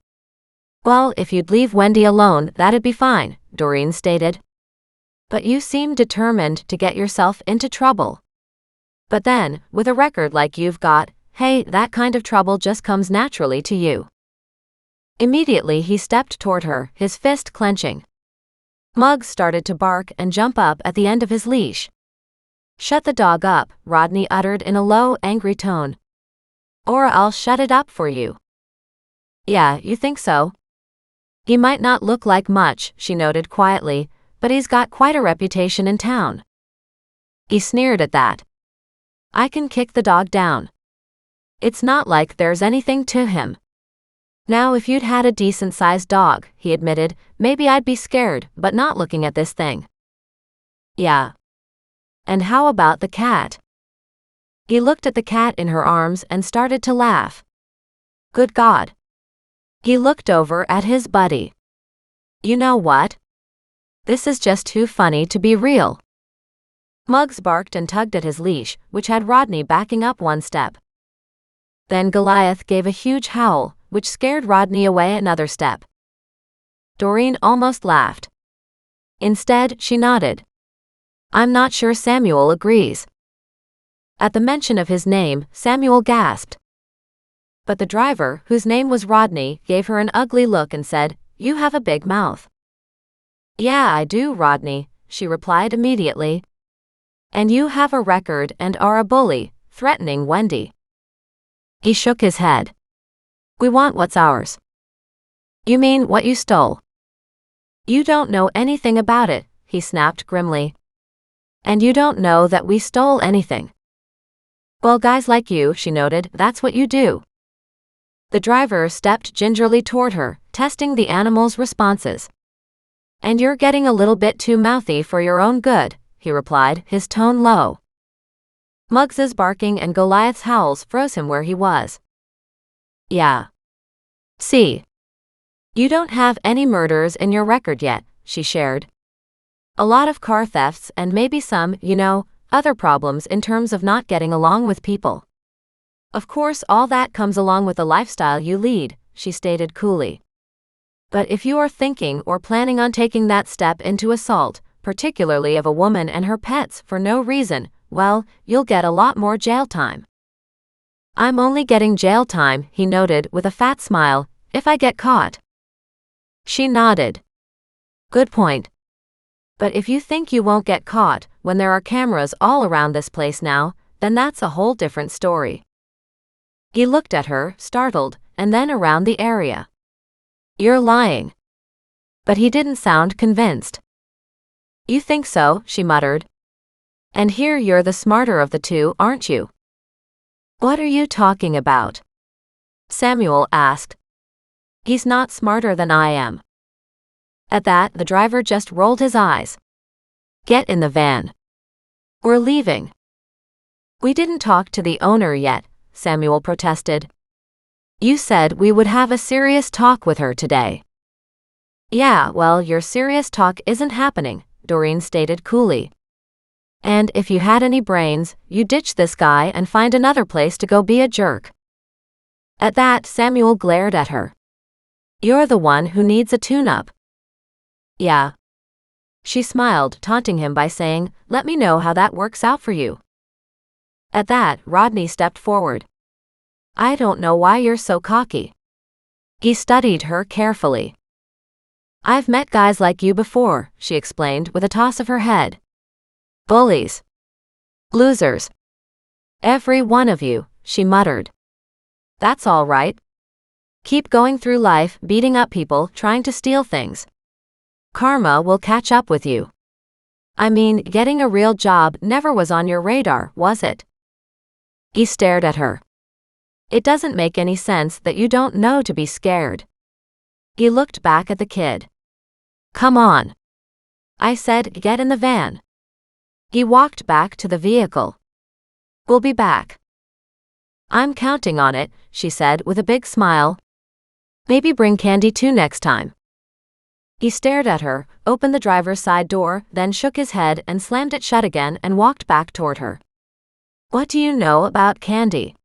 "Well, if you'd leave Wendy alone, that'd be fine," Doreen stated. "But you seem determined to get yourself into trouble. But then, with a record like you've got, hey, that kind of trouble just comes naturally to you." Immediately he stepped toward her, his fist clenching. Muggs started to bark and jump up at the end of his leash. "Shut the dog up," Rodney uttered in a low, angry tone. "Or I'll shut it up for you." "Yeah, you think so?" "He might not look like much," she noted quietly, "but he's got quite a reputation in town." He sneered at that. "I can kick the dog down. It's not like there's anything to him." "Now if you'd had a decent-sized dog," he admitted, "maybe I'd be scared, but not looking at this thing." "Yeah. And how about the cat?" He looked at the cat in her arms and started to laugh. "Good God." He looked over at his buddy. "You know what? This is just too funny to be real." Muggs barked and tugged at his leash, which had Rodney backing up one step. Then Goliath gave a huge howl, which scared Rodney away another step. Doreen almost laughed. Instead, she nodded. "I'm not sure Samuel agrees." At the mention of his name, Samuel gasped. But the driver, whose name was Rodney, gave her an ugly look and said, "You have a big mouth." "Yeah, I do, Rodney," she replied immediately. "And you have a record and are a bully, threatening Wendy." He shook his head. "We want what's ours." "You mean what you stole?" "You don't know anything about it," he snapped grimly. "And you don't know that we stole anything." Well, guys like you, she noted, that's what you do. The driver stepped gingerly toward her, testing the animal's responses. And you're getting a little bit too mouthy for your own good, he replied, his tone low. Muggs's barking and Goliath's howls froze him where he was. Yeah. See. You don't have any murders in your record yet, she shared. A lot of car thefts and maybe some, other problems in terms of not getting along with people. Of course, all that comes along with the lifestyle you lead, she stated coolly. But if you are thinking or planning on taking that step into assault, particularly of a woman and her pets for no reason, well, you'll get a lot more jail time. I'm only getting jail time, he noted with a fat smile, if I get caught. She nodded. Good point. But if you think you won't get caught when there are cameras all around this place now, then that's a whole different story. He looked at her, startled, and then around the area. You're lying. But he didn't sound convinced. You think so, she muttered. And here you're the smarter of the two, aren't you? What are you talking about? Samuel asked. He's not smarter than I am. At that, the driver just rolled his eyes. Get in the van. We're leaving. We didn't talk to the owner yet, Samuel protested. You said we would have a serious talk with her today. Yeah, well, your serious talk isn't happening, Doreen stated coolly. And if you had any brains, you'd ditch this guy and find another place to go be a jerk. At that, Samuel glared at her. You're the one who needs a tune-up. Yeah. She smiled, taunting him by saying, let me know how that works out for you. At that, Rodney stepped forward. I don't know why you're so cocky. He studied her carefully. I've met guys like you before, she explained with a toss of her head. Bullies. Losers. Every one of you, she muttered. That's all right. Keep going through life beating up people trying to steal things. Karma will catch up with you. I mean, getting a real job never was on your radar, was it? He stared at her. It doesn't make any sense that you don't know to be scared. He looked back at the kid. Come on. I said, get in the van. He walked back to the vehicle. We'll be back. I'm counting on it, she said with a big smile. Maybe bring candy too next time. He stared at her, opened the driver's side door, then shook his head and slammed it shut again and walked back toward her. What do you know about candy?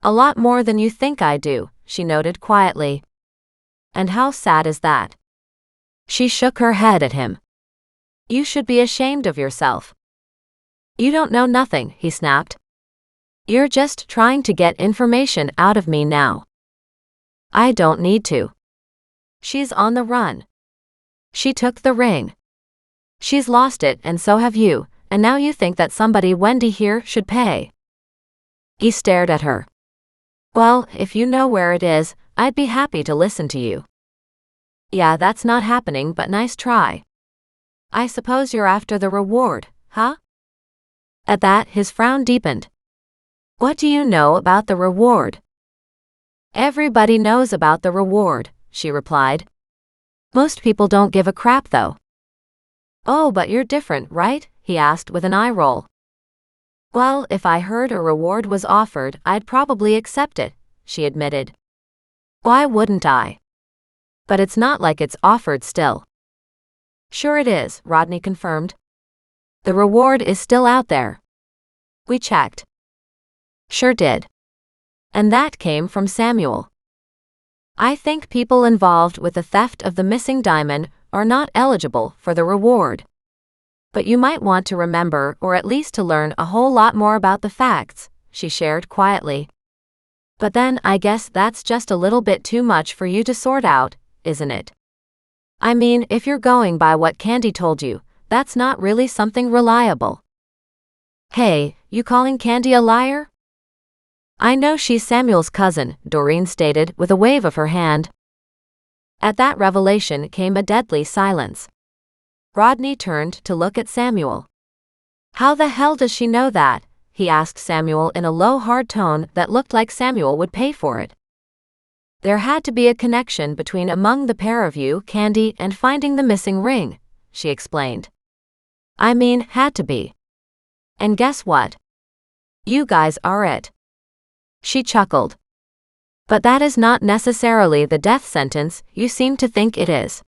A lot more than you think I do, she noted quietly. And how sad is that? She shook her head at him. You should be ashamed of yourself. You don't know nothing, he snapped. You're just trying to get information out of me now. I don't need to. She's on the run. She took the ring. She's lost it and so have you, and now you think that somebody Wendy here should pay. He stared at her. Well, if you know where it is, I'd be happy to listen to you. Yeah, that's not happening, but nice try. I suppose you're after the reward, huh? At that, his frown deepened. What do you know about the reward? Everybody knows about the reward, she replied. Most people don't give a crap though. Oh, but you're different, right? He asked with an eye roll. Well, if I heard a reward was offered, I'd probably accept it, she admitted. Why wouldn't I? But it's not like it's offered still. Sure it is, Rodney confirmed. The reward is still out there. We checked. Sure did. And that came from Samuel. I think people involved with the theft of the missing diamond are not eligible for the reward. But you might want to remember or at least to learn a whole lot more about the facts, she shared quietly. But then I guess that's just a little bit too much for you to sort out, isn't it? I mean, if you're going by what Candy told you, that's not really something reliable. Hey, you calling Candy a liar? I know she's Samuel's cousin, Doreen stated with a wave of her hand. At that revelation came a deadly silence. Rodney turned to look at Samuel. How the hell does she know that? he asked Samuel in a low, hard tone that looked like Samuel would pay for it. There had to be a connection between among the pair of you, Candy, and finding the missing ring, she explained. I mean, had to be. And guess what? You guys are it. She chuckled. But that is not necessarily the death sentence you seem to think it is.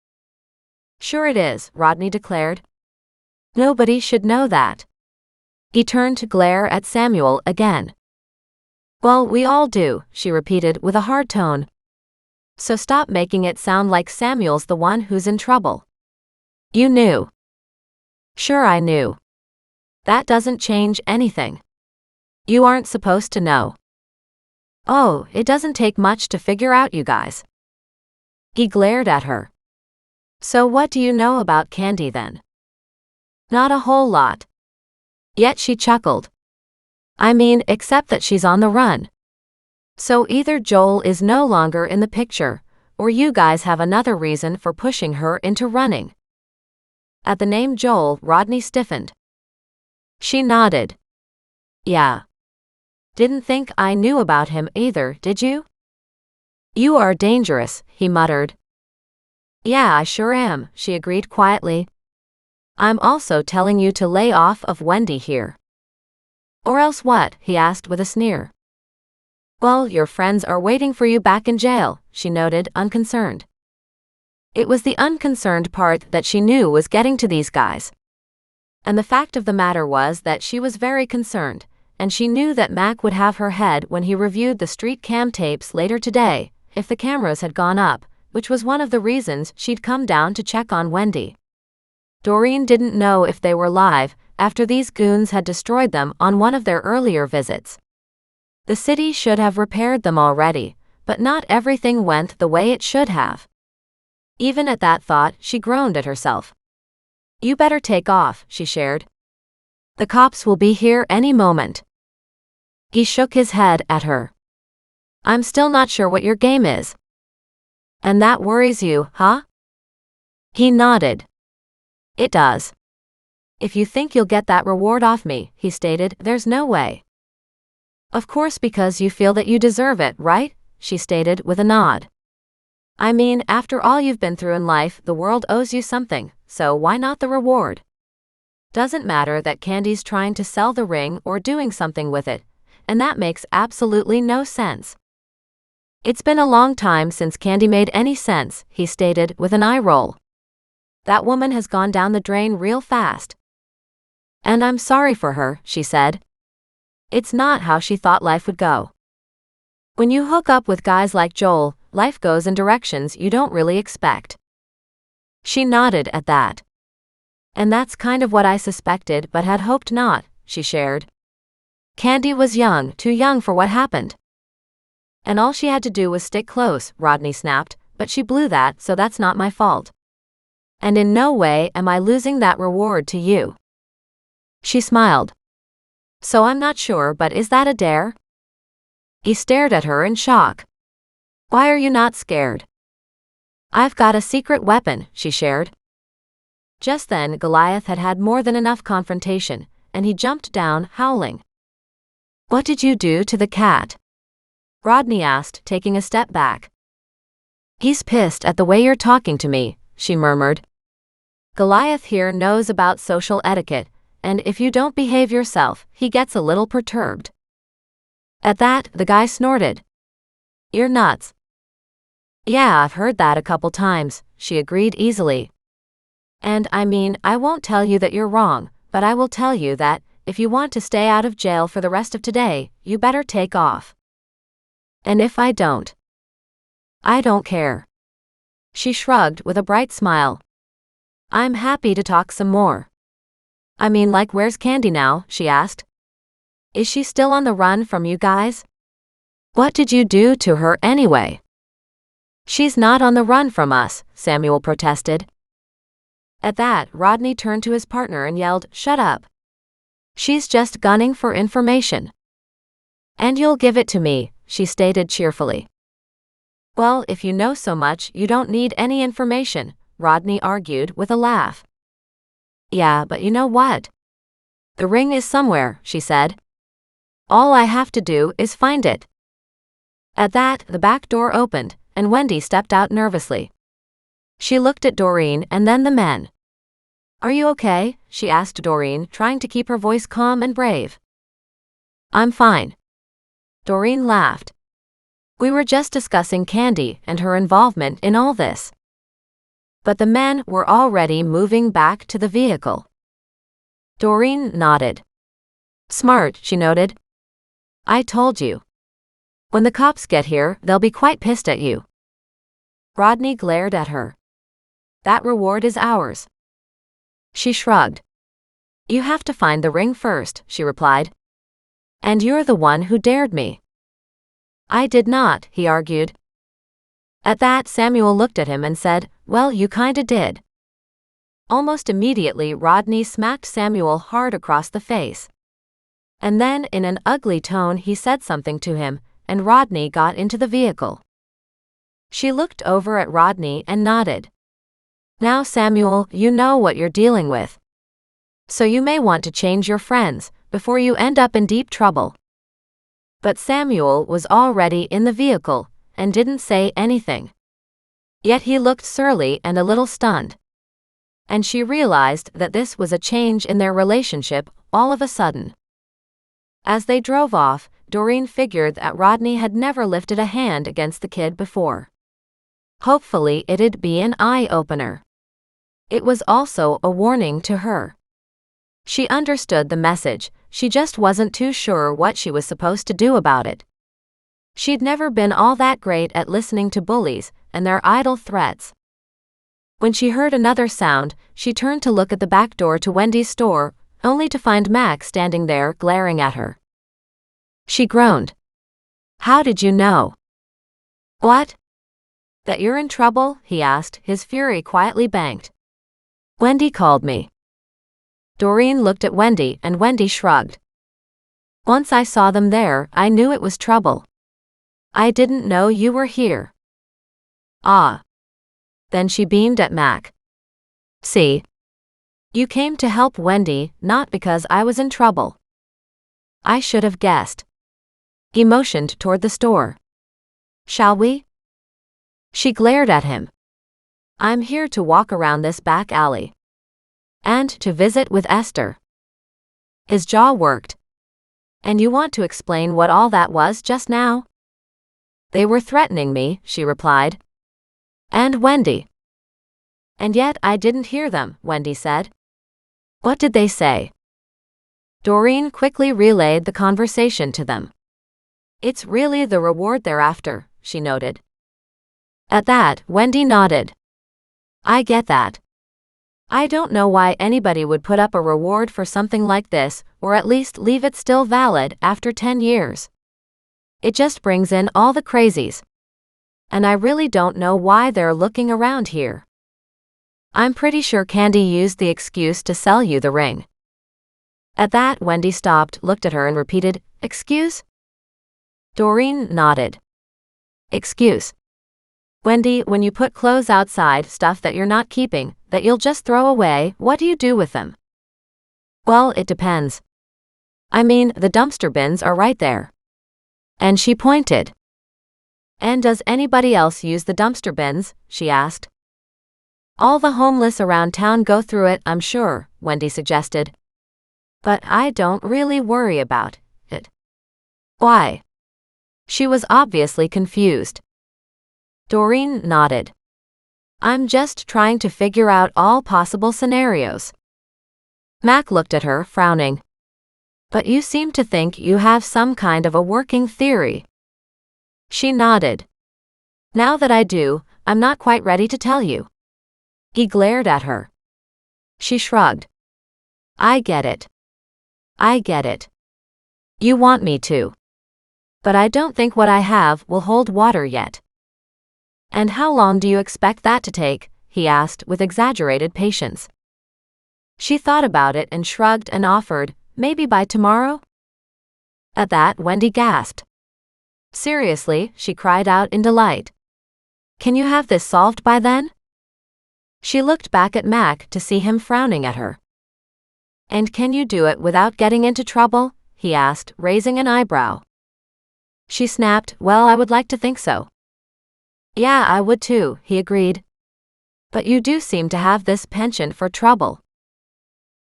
Sure it is, Rodney declared. Nobody should know that. He turned to glare at Samuel again. Well, we all do, she repeated with a hard tone. So stop making it sound like Samuel's the one who's in trouble. You knew. Sure I knew. That doesn't change anything. You aren't supposed to know. Oh, it doesn't take much to figure out you guys. He glared at her. So what do you know about Candy then? Not a whole lot. Yet she chuckled. I mean, except that she's on the run. So either Joel is no longer in the picture, or you guys have another reason for pushing her into running. At the name Joel, Rodney stiffened. She nodded. Yeah. Didn't think I knew about him either, did you? You are dangerous, he muttered. Yeah, I sure am, she agreed quietly. I'm also telling you to lay off of Wendy here. Or else what? He asked with a sneer. Well, your friends are waiting for you back in jail, she noted, unconcerned. It was the unconcerned part that she knew was getting to these guys. And the fact of the matter was that she was very concerned, and she knew that Mac would have her head when he reviewed the street cam tapes later today, if the cameras had gone up, which was one of the reasons she'd come down to check on Wendy. Doreen didn't know if they were live, after these goons had destroyed them on one of their earlier visits. The city should have repaired them already, but not everything went the way it should have. Even at that thought, she groaned at herself. You better take off, she shared. The cops will be here any moment. He shook his head at her. I'm still not sure what your game is. And that worries you, huh? He nodded. It does. If you think you'll get that reward off me, he stated, there's no way. Of course, because you feel that you deserve it, right? She stated with a nod. I mean, after all you've been through in life, the world owes you something, so why not the reward? Doesn't matter that Candy's trying to sell the ring or doing something with it, and that makes absolutely no sense. It's been a long time since Candy made any sense, he stated with an eye roll. That woman has gone down the drain real fast. And I'm sorry for her, she said. It's not how she thought life would go. When you hook up with guys like Joel, life goes in directions you don't really expect. She nodded at that. And that's kind of what I suspected but had hoped not, she shared. Candy was young, too young for what happened. And all she had to do was stick close, Rodney snapped, but she blew that, so that's not my fault. And in no way am I losing that reward to you. She smiled. So I'm not sure, but is that a dare? He stared at her in shock. Why are you not scared? I've got a secret weapon, she shared. Just then, Goliath had had more than enough confrontation, and he jumped down, howling. What did you do to the cat? Rodney asked, taking a step back. He's pissed at the way you're talking to me, she murmured. Goliath here knows about social etiquette, and if you don't behave yourself, he gets a little perturbed. At that, the guy snorted. You're nuts. Yeah, I've heard that a couple times, she agreed easily. And I mean, I won't tell you that you're wrong, but I will tell you that, if you want to stay out of jail for the rest of today, you better take off. And if I don't? I don't care. She shrugged with a bright smile. I'm happy to talk some more. I mean, like, where's Candy now? She asked. Is she still on the run from you guys? What did you do to her anyway? She's not on the run from us, Samuel protested. At that, Rodney turned to his partner and yelled, Shut up. She's just gunning for information. And you'll give it to me, she stated cheerfully. Well, if you know so much, you don't need any information, Rodney argued with a laugh. Yeah, but you know what? The ring is somewhere, she said. All I have to do is find it. At that, the back door opened, and Wendy stepped out nervously. She looked at Doreen and then the men. "Are you okay?" she asked Doreen, trying to keep her voice calm and brave. "I'm fine." Doreen laughed. "We were just discussing Candy and her involvement in all this." But the men were already moving back to the vehicle. Doreen nodded. "Smart," she noted. "I told you. When the cops get here, they'll be quite pissed at you." Rodney glared at her. "That reward is ours." She shrugged. "You have to find the ring first," she replied. "And you're the one who dared me." "I did not," he argued. At that, Samuel looked at him and said, "Well, you kinda did." Almost immediately, Rodney smacked Samuel hard across the face. And then, in an ugly tone, he said something to him, and Rodney got into the vehicle. She looked over at Rodney and nodded. "Now, Samuel, you know what you're dealing with. So you may want to change your friends before you end up in deep trouble." But Samuel was already in the vehicle and didn't say anything. Yet he looked surly and a little stunned. And she realized that this was a change in their relationship all of a sudden. As they drove off, Doreen figured that Rodney had never lifted a hand against the kid before. Hopefully it'd be an eye-opener. It was also a warning to her. She understood the message, she just wasn't too sure what she was supposed to do about it. She'd never been all that great at listening to bullies and their idle threats. When she heard another sound, she turned to look at the back door to Wendy's store, only to find Mac standing there glaring at her. She groaned. "How did you know?" "What?" "That you're in trouble?" he asked, his fury quietly banked. "Wendy called me." Doreen looked at Wendy and Wendy shrugged. "Once I saw them there, I knew it was trouble. I didn't know you were here." "Ah." Then she beamed at Mac. "See? You came to help Wendy, not because I was in trouble." "I should have guessed." He motioned toward the store. "Shall we?" She glared at him. "I'm here to walk around this back alley. And to visit with Esther." His jaw worked. "And you want to explain what all that was just now?" "They were threatening me," she replied. "And Wendy." "And yet I didn't hear them," Wendy said. "What did they say?" Doreen quickly relayed the conversation to them. "It's really the reward they're after," she noted. At that, Wendy nodded. "I get that. I don't know why anybody would put up a reward for something like this, or at least leave it still valid after 10 years. It just brings in all the crazies. And I really don't know why they're looking around here. I'm pretty sure Candy used the excuse to sell you the ring." At that, Wendy stopped, looked at her and repeated, "Excuse?" Doreen nodded. "Excuse. Wendy, when you put clothes outside, stuff that you're not keeping, that you'll just throw away, what do you do with them?" "Well, it depends. I mean, the dumpster bins are right there." And she pointed. "And does anybody else use the dumpster bins?" she asked. "All the homeless around town go through it, I'm sure," Wendy suggested. "But I don't really worry about it." "Why?" She was obviously confused. Doreen nodded. "I'm just trying to figure out all possible scenarios." Mac looked at her, frowning. "But you seem to think you have some kind of a working theory." She nodded. "Now that I do, I'm not quite ready to tell you." He glared at her. She shrugged. "I get it. I get it. You want me to. But I don't think what I have will hold water yet." "And how long do you expect that to take?" he asked with exaggerated patience. She thought about it and shrugged and offered, "Maybe by tomorrow?" At that, Wendy gasped. "Seriously?" she cried out in delight. "Can you have this solved by then?" She looked back at Mac to see him frowning at her. "And can you do it without getting into trouble?" he asked, raising an eyebrow. She snapped, well, I would like to think so. Yeah, I would too, he agreed. But you do seem to have this penchant for trouble.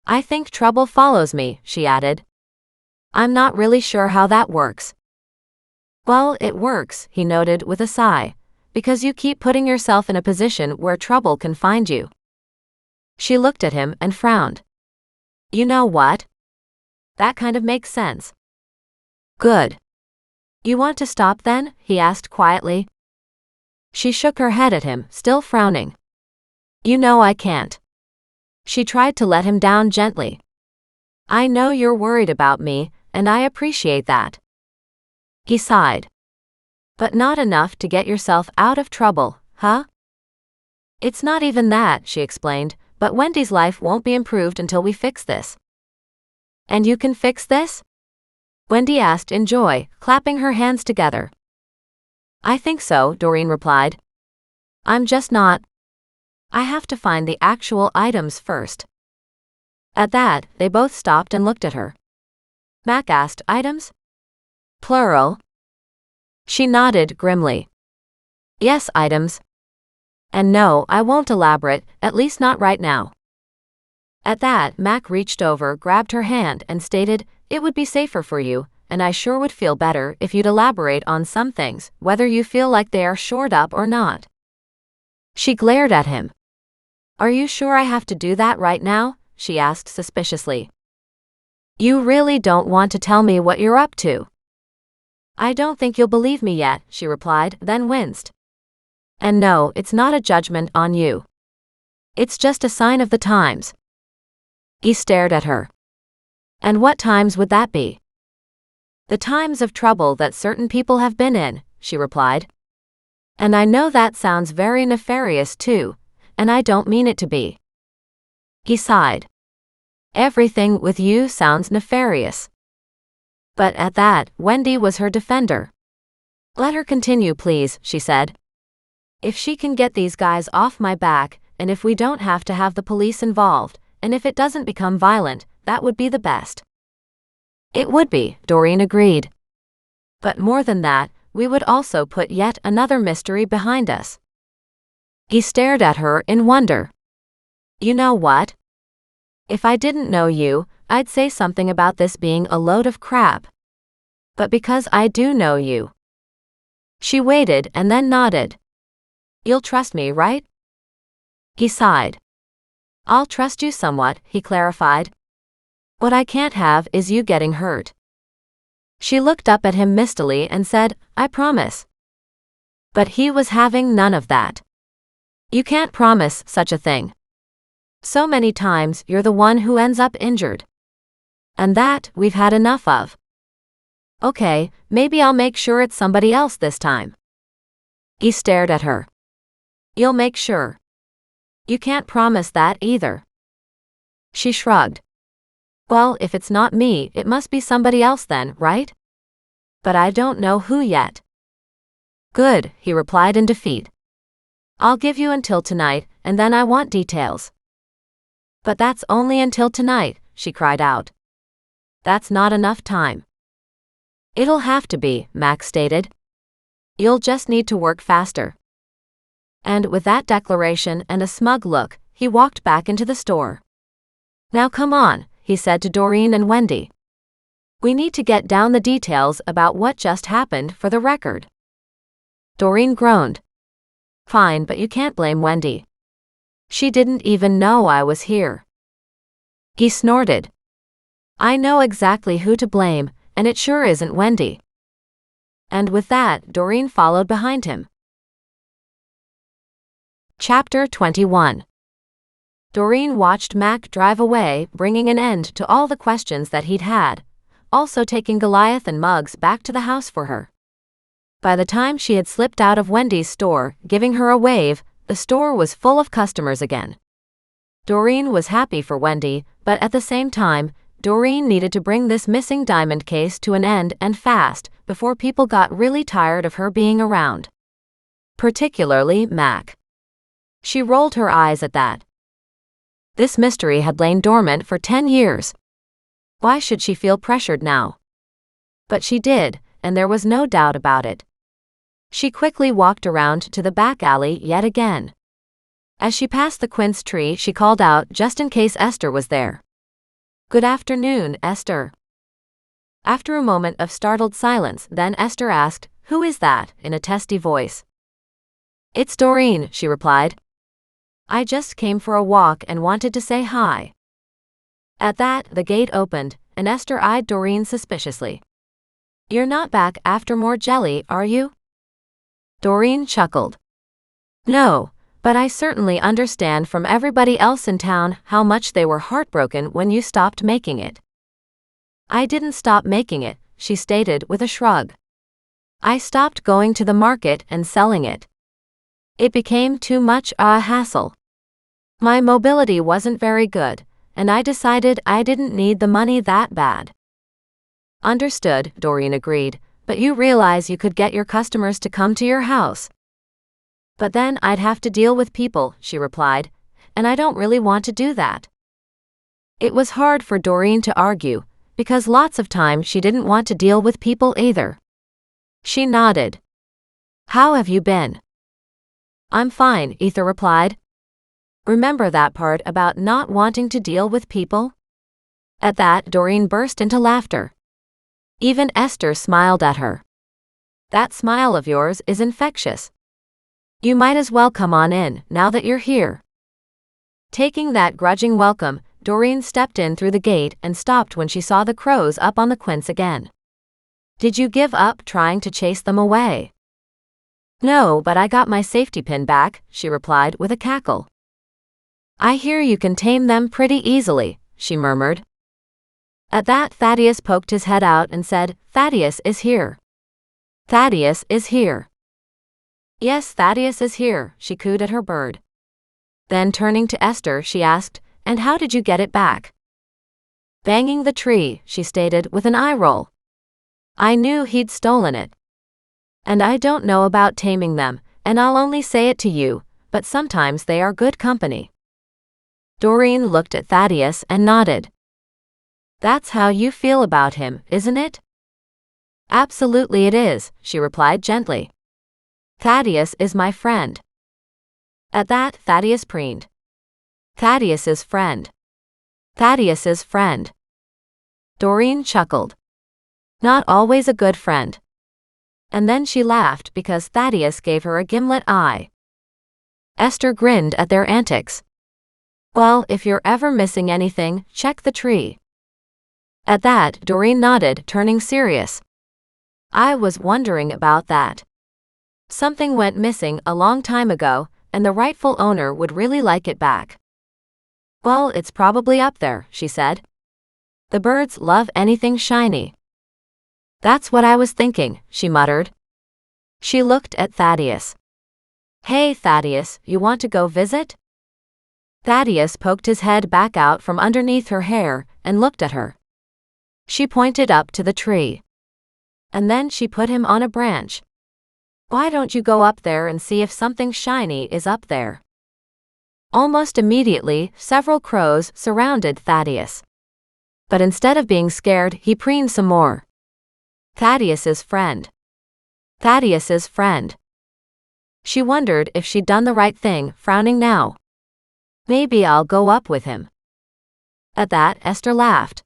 I think trouble follows me, she added. I'm not really sure how that works. Well, it works, he noted with a sigh, because you keep putting yourself in a position where trouble can find you. She looked at him and frowned. You know what? That kind of makes sense. Good. You want to stop then? He asked quietly. She shook her head at him, still frowning. You know I can't. She tried to let him down gently. I know you're worried about me, and I appreciate that. He sighed. But not enough to get yourself out of trouble, huh? It's not even that, she explained, but Wendy's life won't be improved until we fix this. And you can fix this? Wendy asked in joy, clapping her hands together. I think so, Doreen replied. I'm just not. I have to find the actual items first. At that, they both stopped and looked at her. Mac asked, items? Plural. She nodded grimly. Yes, items. And no, I won't elaborate, at least not right now. At that, Mac reached over, grabbed her hand, and stated, it would be safer for you, and I sure would feel better if you'd elaborate on some things, whether you feel like they are shored up or not. She glared at him. Are you sure I have to do that right now? She asked suspiciously. You really don't want to tell me what you're up to? I don't think you'll believe me yet, she replied, then winced. And no, it's not a judgment on you. It's just a sign of the times. He stared at her. And what times would that be? The times of trouble that certain people have been in, she replied. And I know that sounds very nefarious too, and I don't mean it to be. He sighed. Everything with you sounds nefarious. But at that, Wendy was her defender. Let her continue, please, she said. If she can get these guys off my back, and if we don't have to have the police involved, and if it doesn't become violent, that would be the best. It would be, Doreen agreed. But more than that, we would also put yet another mystery behind us. He stared at her in wonder. You know what? If I didn't know you, I'd say something about this being a load of crap. But because I do know you. She waited and then nodded. You'll trust me, right? He sighed. I'll trust you somewhat, he clarified. What I can't have is you getting hurt. She looked up at him mistily and said, I promise. But he was having none of that. You can't promise such a thing. So many times you're the one who ends up injured. And that we've had enough of. Okay, maybe I'll make sure it's somebody else this time. He stared at her. You'll make sure. You can't promise that either. She shrugged. Well, if it's not me, it must be somebody else then, right? But I don't know who yet. Good, he replied in defeat. I'll give you until tonight, and then I want details. But that's only until tonight, she cried out. That's not enough time. It'll have to be, Max stated. You'll just need to work faster. And with that declaration and a smug look, he walked back into the store. Now come on, he said to Doreen and Wendy. We need to get down the details about what just happened for the record. Doreen groaned. Fine, but you can't blame Wendy. She didn't even know I was here. He snorted. I know exactly who to blame, and it sure isn't Wendy. And with that, Doreen followed behind him. Chapter 21. Doreen watched Mac drive away, bringing an end to all the questions that he'd had, also taking Goliath and Muggs back to the house for her. By the time she had slipped out of Wendy's store, giving her a wave, the store was full of customers again. Doreen was happy for Wendy, but at the same time, Doreen needed to bring this missing diamond case to an end and fast, before people got really tired of her being around. Particularly Mac. She rolled her eyes at that. This mystery had lain dormant for 10 years. Why should she feel pressured now? But she did, and there was no doubt about it. She quickly walked around to the back alley yet again. As she passed the quince tree, she called out just in case Esther was there. "Good afternoon, Esther." After a moment of startled silence, then Esther asked, "Who is that?" in a testy voice. "It's Doreen," she replied. "I just came for a walk and wanted to say hi." At that, the gate opened, and Esther eyed Doreen suspiciously. "You're not back after more jelly, are you?" Doreen chuckled. "No, but I certainly understand from everybody else in town how much they were heartbroken when you stopped making it." "I didn't stop making it," she stated with a shrug. "I stopped going to the market and selling it. It became too much a hassle. My mobility wasn't very good, and I decided I didn't need the money that bad." "Understood," Doreen agreed, "but you realize you could get your customers to come to your house." "But then I'd have to deal with people," she replied, "and I don't really want to do that." It was hard for Doreen to argue, because lots of time she didn't want to deal with people either. She nodded. "How have you been?" "I'm fine," Ether replied. "Remember that part about not wanting to deal with people?" At that, Doreen burst into laughter. Even Esther smiled at her. "That smile of yours is infectious. You might as well come on in, now that you're here." Taking that grudging welcome, Doreen stepped in through the gate and stopped when she saw the crows up on the quince again. "Did you give up trying to chase them away?" "No, but I got my safety pin back," she replied with a cackle. "I hear you can tame them pretty easily," she murmured. At that, Thaddeus poked his head out and said, "Thaddeus is here. Thaddeus is here." "Yes, Thaddeus is here," she cooed at her bird. Then turning to Esther, she asked, "And how did you get it back?" "Banging the tree," she stated with an eye roll. "I knew he'd stolen it. And I don't know about taming them, and I'll only say it to you, but sometimes they are good company." Doreen looked at Thaddeus and nodded. "That's how you feel about him, isn't it?" "Absolutely it is," she replied gently. "Thaddeus is my friend." At that, Thaddeus preened. "Thaddeus's friend. Thaddeus's friend." Doreen chuckled. "Not always a good friend." And then she laughed because Thaddeus gave her a gimlet eye. Esther grinned at their antics. "Well, if you're ever missing anything, check the tree." At that, Doreen nodded, turning serious. "I was wondering about that. Something went missing a long time ago, and the rightful owner would really like it back." "Well, it's probably up there," she said. "The birds love anything shiny." "That's what I was thinking," she muttered. She looked at Thaddeus. "Hey, Thaddeus, you want to go visit?" Thaddeus poked his head back out from underneath her hair and looked at her. She pointed up to the tree. And then she put him on a branch. "Why don't you go up there and see if something shiny is up there?" Almost immediately, several crows surrounded Thaddeus. But instead of being scared, he preened some more. "Thaddeus's friend. Thaddeus's friend." She wondered if she'd done the right thing, frowning now. "Maybe I'll go up with him." At that, Esther laughed.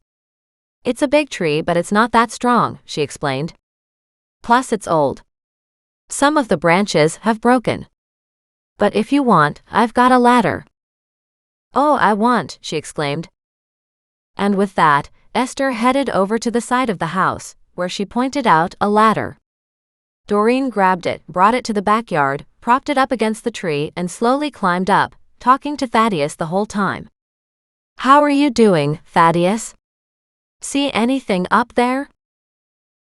"It's a big tree, but it's not that strong," she explained. "Plus it's old. Some of the branches have broken. But if you want, I've got a ladder." "Oh, I want," she exclaimed. And with that, Esther headed over to the side of the house, where she pointed out a ladder. Doreen grabbed it, brought it to the backyard, propped it up against the tree, and slowly climbed up, talking to Thaddeus the whole time. "How are you doing, Thaddeus? See anything up there?"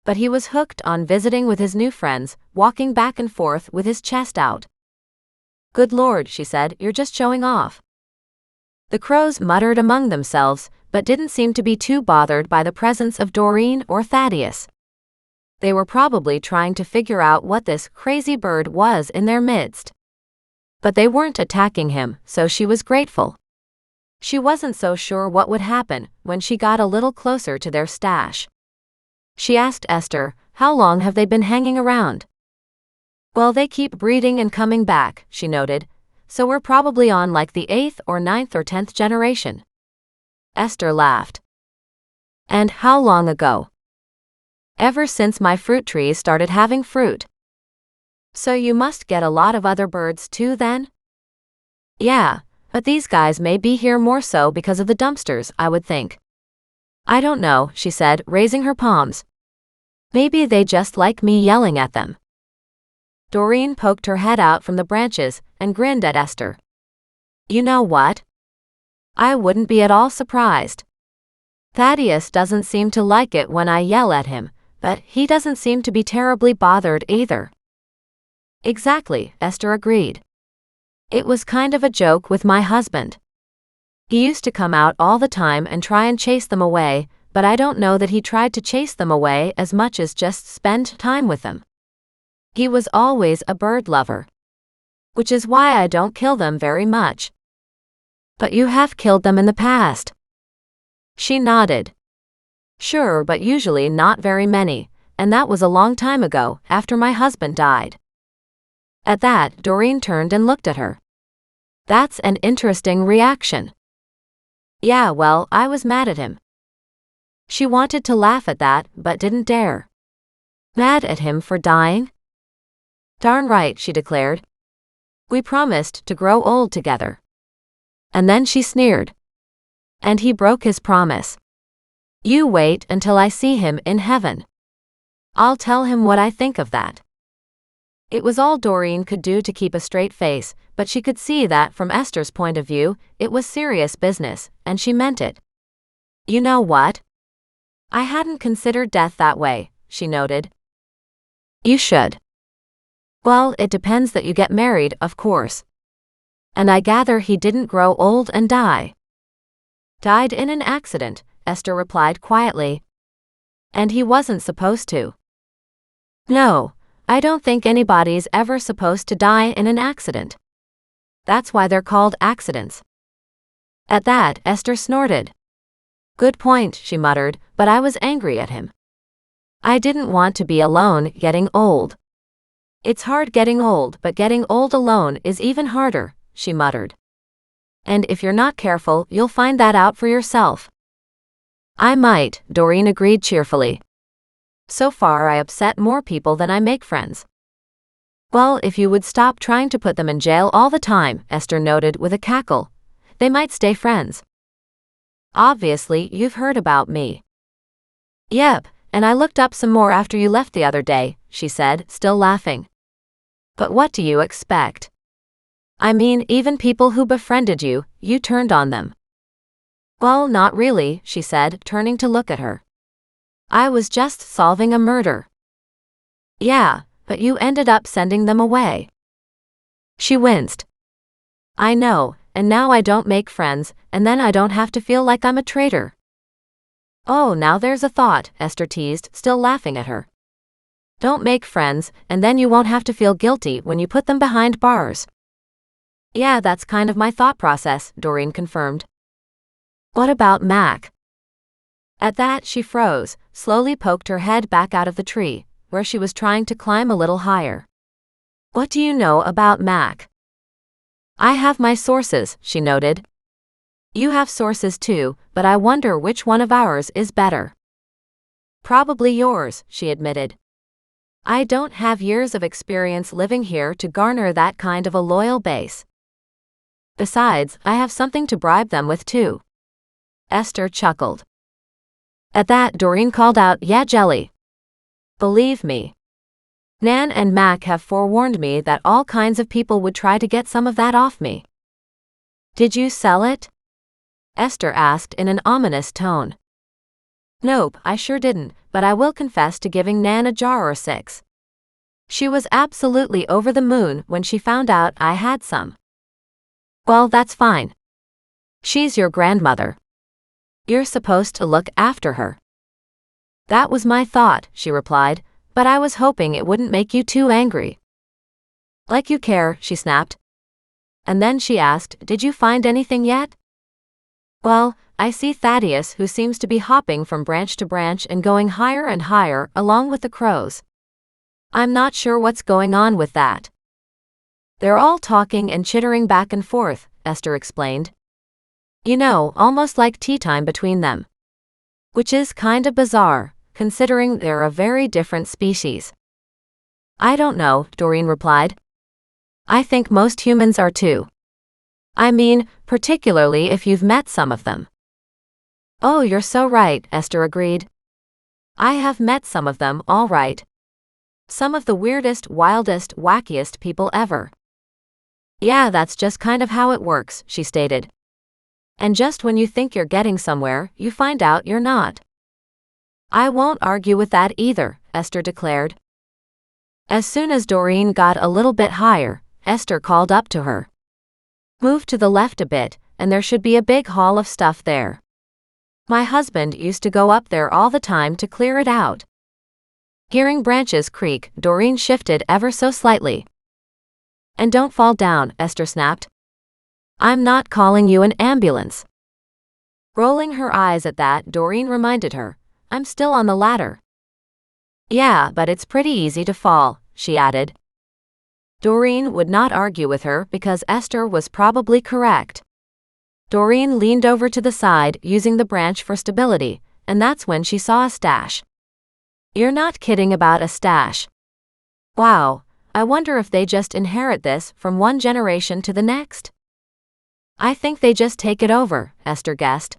But he was hooked on visiting with his new friends, walking back and forth with his chest out. "Good Lord," she said, "you're just showing off." The crows muttered among themselves, but didn't seem to be too bothered by the presence of Doreen or Thaddeus. They were probably trying to figure out what this crazy bird was in their midst. But they weren't attacking him, so she was grateful. She wasn't so sure what would happen when she got a little closer to their stash. She asked Esther, "How long have they been hanging around?" "Well, they keep breeding and coming back," she noted, "so we're probably on like the 8th or 9th or 10th generation." Esther laughed. "And how long ago?" "Ever since my fruit trees started having fruit." "So you must get a lot of other birds too then?" "Yeah, but these guys may be here more so because of the dumpsters, I would think." "I don't know," she said, raising her palms. "Maybe they just like me yelling at them." Doreen poked her head out from the branches and grinned at Esther. "You know what? I wouldn't be at all surprised. Thaddeus doesn't seem to like it when I yell at him, but he doesn't seem to be terribly bothered either." "Exactly," Esther agreed. "It was kind of a joke with my husband. He used to come out all the time and try and chase them away, but I don't know that he tried to chase them away as much as just spend time with them. He was always a bird lover. Which is why I don't kill them very much." "But you have killed them in the past." She nodded. "Sure, but usually not very many, and that was a long time ago, after my husband died." At that, Doreen turned and looked at her. "That's an interesting reaction." "Yeah, well, I was mad at him." She wanted to laugh at that, but didn't dare. "Mad at him for dying?" "Darn right," she declared. "We promised to grow old together." And then she sneered. "And he broke his promise. You wait until I see him in heaven. I'll tell him what I think of that." It was all Doreen could do to keep a straight face, but she could see that from Esther's point of view, it was serious business, and she meant it. "You know what? I hadn't considered death that way," she noted. "You should." "Well, it depends that you get married, of course." "And I gather he didn't grow old and die." "Died in an accident," Esther replied quietly. "And he wasn't supposed to." "No, I don't think anybody's ever supposed to die in an accident. That's why they're called accidents." At that, Esther snorted. "Good point," she muttered, "but I was angry at him. I didn't want to be alone getting old." "It's hard getting old, but getting old alone is even harder," she muttered. "And if you're not careful, you'll find that out for yourself." "I might," Doreen agreed cheerfully. "So far I upset more people than I make friends." "Well, if you would stop trying to put them in jail all the time," Esther noted with a cackle, "they might stay friends." "Obviously, you've heard about me." "Yep, and I looked up some more after you left the other day," she said, still laughing. "But what do you expect? I mean, even people who befriended you, you turned on them." "Well, not really," she said, turning to look at her. "I was just solving a murder." "Yeah, but you ended up sending them away." She winced. "I know, and now I don't make friends, and then I don't have to feel like I'm a traitor." "Oh, now there's a thought," Esther teased, still laughing at her. "Don't make friends, and then you won't have to feel guilty when you put them behind bars." "Yeah, that's kind of my thought process," Doreen confirmed. "What about Mac?" At that, she froze, slowly poked her head back out of the tree, where she was trying to climb a little higher. "What do you know about Mac?" "I have my sources," she noted. "You have sources too, but I wonder which one of ours is better." "Probably yours," she admitted. "I don't have years of experience living here to garner that kind of a loyal base. Besides, I have something to bribe them with too." Esther chuckled. At that, Doreen called out, "Yeah, jelly. Believe me. Nan and Mac have forewarned me that all kinds of people would try to get some of that off me." "Did you sell it?" Esther asked in an ominous tone. "Nope, I sure didn't, but I will confess to giving Nan a jar or 6. She was absolutely over the moon when she found out I had some." "Well, that's fine. She's your grandmother. You're supposed to look after her." "That was my thought," she replied, "but I was hoping it wouldn't make you too angry." "Like you care," she snapped. And then she asked, "Did you find anything yet?" Well, I see Thaddeus, who seems to be hopping from branch to branch and going higher and higher along with the crows. I'm not sure what's going on with that. They're all talking and chittering back and forth, Esther explained. You know, almost like tea time between them. Which is kinda bizarre, considering they're a very different species. I don't know, Doreen replied. I think most humans are too. I mean, particularly if you've met some of them. Oh, you're so right, Esther agreed. I have met some of them, all right. Some of the weirdest, wildest, wackiest people ever. Yeah, that's just kind of how it works, she stated. And just when you think you're getting somewhere, you find out you're not. I won't argue with that either, Esther declared. As soon as Doreen got a little bit higher, Esther called up to her. Move to the left a bit, and there should be a big haul of stuff there. My husband used to go up there all the time to clear it out. Hearing branches creak, Doreen shifted ever so slightly. And don't fall down, Esther snapped. I'm not calling you an ambulance. Rolling her eyes at that, Doreen reminded her, I'm still on the ladder. Yeah, but it's pretty easy to fall, she added. Doreen would not argue with her because Esther was probably correct. Doreen leaned over to the side using the branch for stability, and that's when she saw a stash. You're not kidding about a stash. Wow, I wonder if they just inherit this from one generation to the next? I think they just take it over, Esther guessed.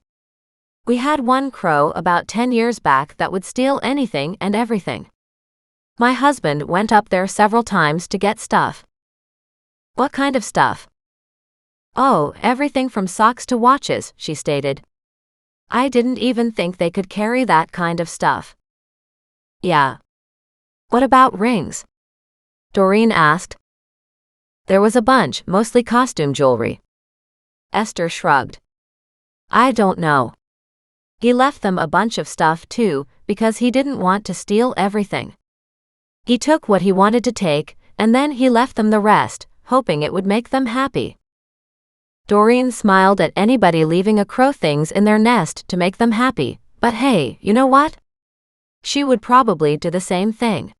We had one crow about 10 years back that would steal anything and everything. My husband went up there several times to get stuff. What kind of stuff? Oh, everything from socks to watches, she stated. I didn't even think they could carry that kind of stuff. Yeah. What about rings? Doreen asked. There was a bunch, mostly costume jewelry. Esther shrugged. I don't know. He left them a bunch of stuff too, because he didn't want to steal everything. He took what he wanted to take, and then he left them the rest, hoping it would make them happy. Doreen smiled at anybody leaving a crow things in their nest to make them happy, but hey, you know what? She would probably do the same thing.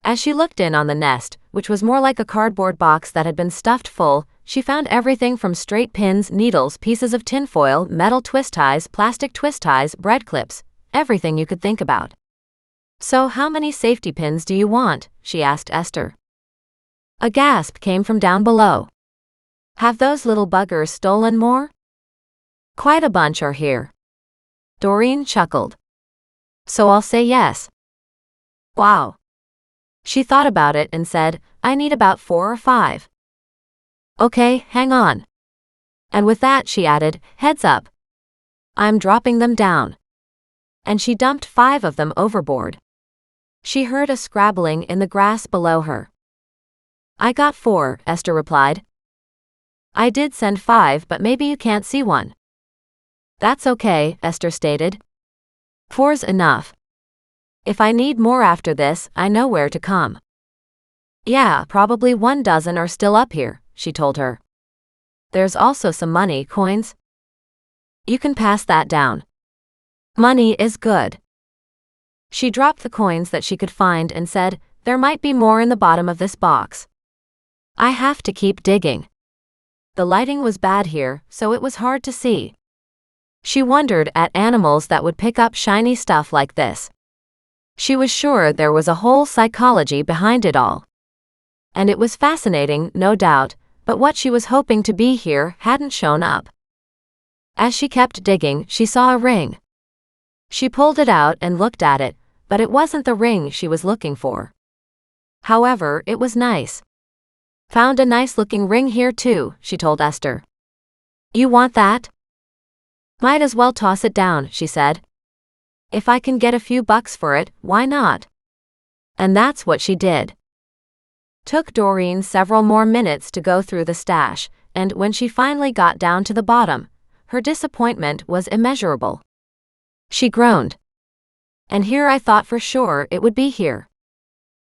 As she looked in on the nest, which was more like a cardboard box that had been stuffed full, she found everything from straight pins, needles, pieces of tinfoil, metal twist ties, plastic twist ties, bread clips, everything you could think about. So how many safety pins do you want? She asked Esther. A gasp came from down below. Have those little buggers stolen more? Quite a bunch are here. Doreen chuckled. So I'll say yes. Wow. She thought about it and said, I need about 4 or 5. Okay, hang on. And with that she added, heads up. I'm dropping them down. And she dumped 5 of them overboard. She heard a scrabbling in the grass below her. I got 4, Esther replied. I did send 5, but maybe you can't see one. That's okay, Esther stated. 4's enough. If I need more after this, I know where to come. Yeah, probably 1 dozen are still up here, she told her. There's also some money, coins. You can pass that down. Money is good. She dropped the coins that she could find and said, there might be more in the bottom of this box. I have to keep digging. The lighting was bad here, so it was hard to see. She wondered at animals that would pick up shiny stuff like this. She was sure there was a whole psychology behind it all. And it was fascinating, no doubt, but what she was hoping to be here hadn't shown up. As she kept digging, she saw a ring. She pulled it out and looked at it, but it wasn't the ring she was looking for. However, it was nice. Found a nice-looking ring here too, she told Esther. You want that? Might as well toss it down, she said. If I can get a few bucks for it, why not? And that's what she did. Took Doreen several more minutes to go through the stash, and when she finally got down to the bottom, her disappointment was immeasurable. She groaned. And here I thought for sure it would be here.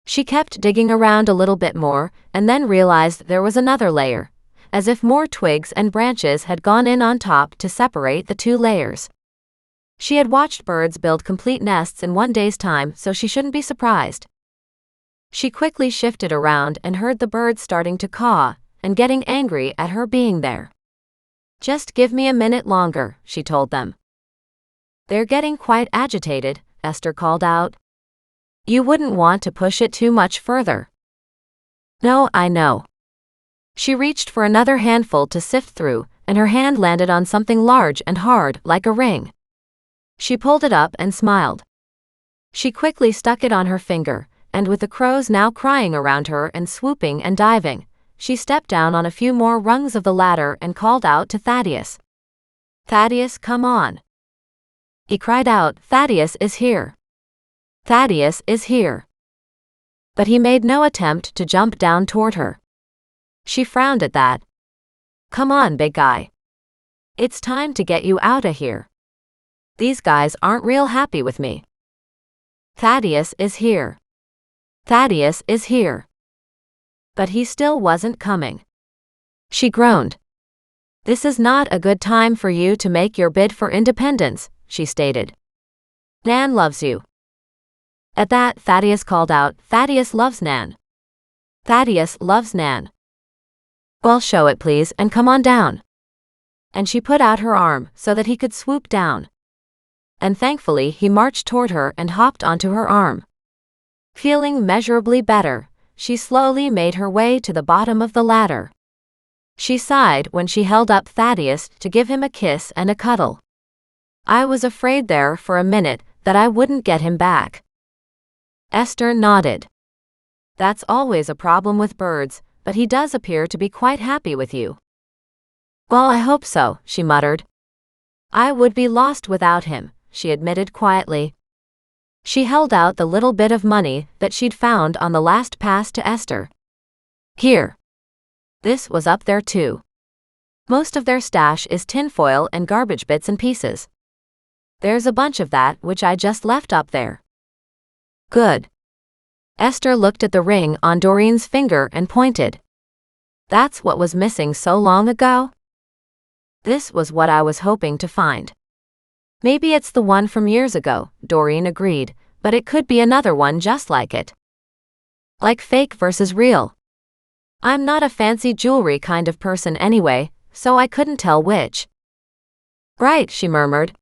She kept digging around a little bit more, and then realized there was another layer, as if more twigs and branches had gone in on top to separate the two layers. She had watched birds build complete nests in one day's time, so she shouldn't be surprised. She quickly shifted around and heard the birds starting to caw and getting angry at her being there. "Just give me a minute longer," she told them. "They're getting quite agitated," Esther called out. "You wouldn't want to push it too much further." "No, I know." She reached for another handful to sift through, and her hand landed on something large and hard, like a ring. She pulled it up and smiled. She quickly stuck it on her finger, and with the crows now crying around her and swooping and diving, she stepped down on a few more rungs of the ladder and called out to Thaddeus. "Thaddeus, come on." He cried out, "Thaddeus is here. Thaddeus is here." But he made no attempt to jump down toward her. She frowned at that. "Come on, big guy. It's time to get you out of here. These guys aren't real happy with me." "Thaddeus is here. Thaddeus is here." But he still wasn't coming. She groaned. "This is not a good time for you to make your bid for independence," she stated. "Nan loves you." At that, Thaddeus called out, "Thaddeus loves Nan. Thaddeus loves Nan." "Well, show it please and come on down." And she put out her arm so that he could swoop down. And thankfully he marched toward her and hopped onto her arm. Feeling measurably better, she slowly made her way to the bottom of the ladder. She sighed when she held up Thaddeus to give him a kiss and a cuddle. "I was afraid there for a minute that I wouldn't get him back." Esther nodded. "That's always a problem with birds, but he does appear to be quite happy with you." "Well, I hope so," she muttered. "I would be lost without him," she admitted quietly. She held out the little bit of money that she'd found on the last pass to Esther. "Here. This was up there too. Most of their stash is tinfoil and garbage bits and pieces. There's a bunch of that which I just left up there." "Good." Esther looked at the ring on Doreen's finger and pointed. "That's what was missing so long ago?" "This was what I was hoping to find." "Maybe it's the one from years ago," Doreen agreed, "but it could be another one just like it. Like fake versus real. I'm not a fancy jewelry kind of person anyway, so I couldn't tell which." "Right," she murmured.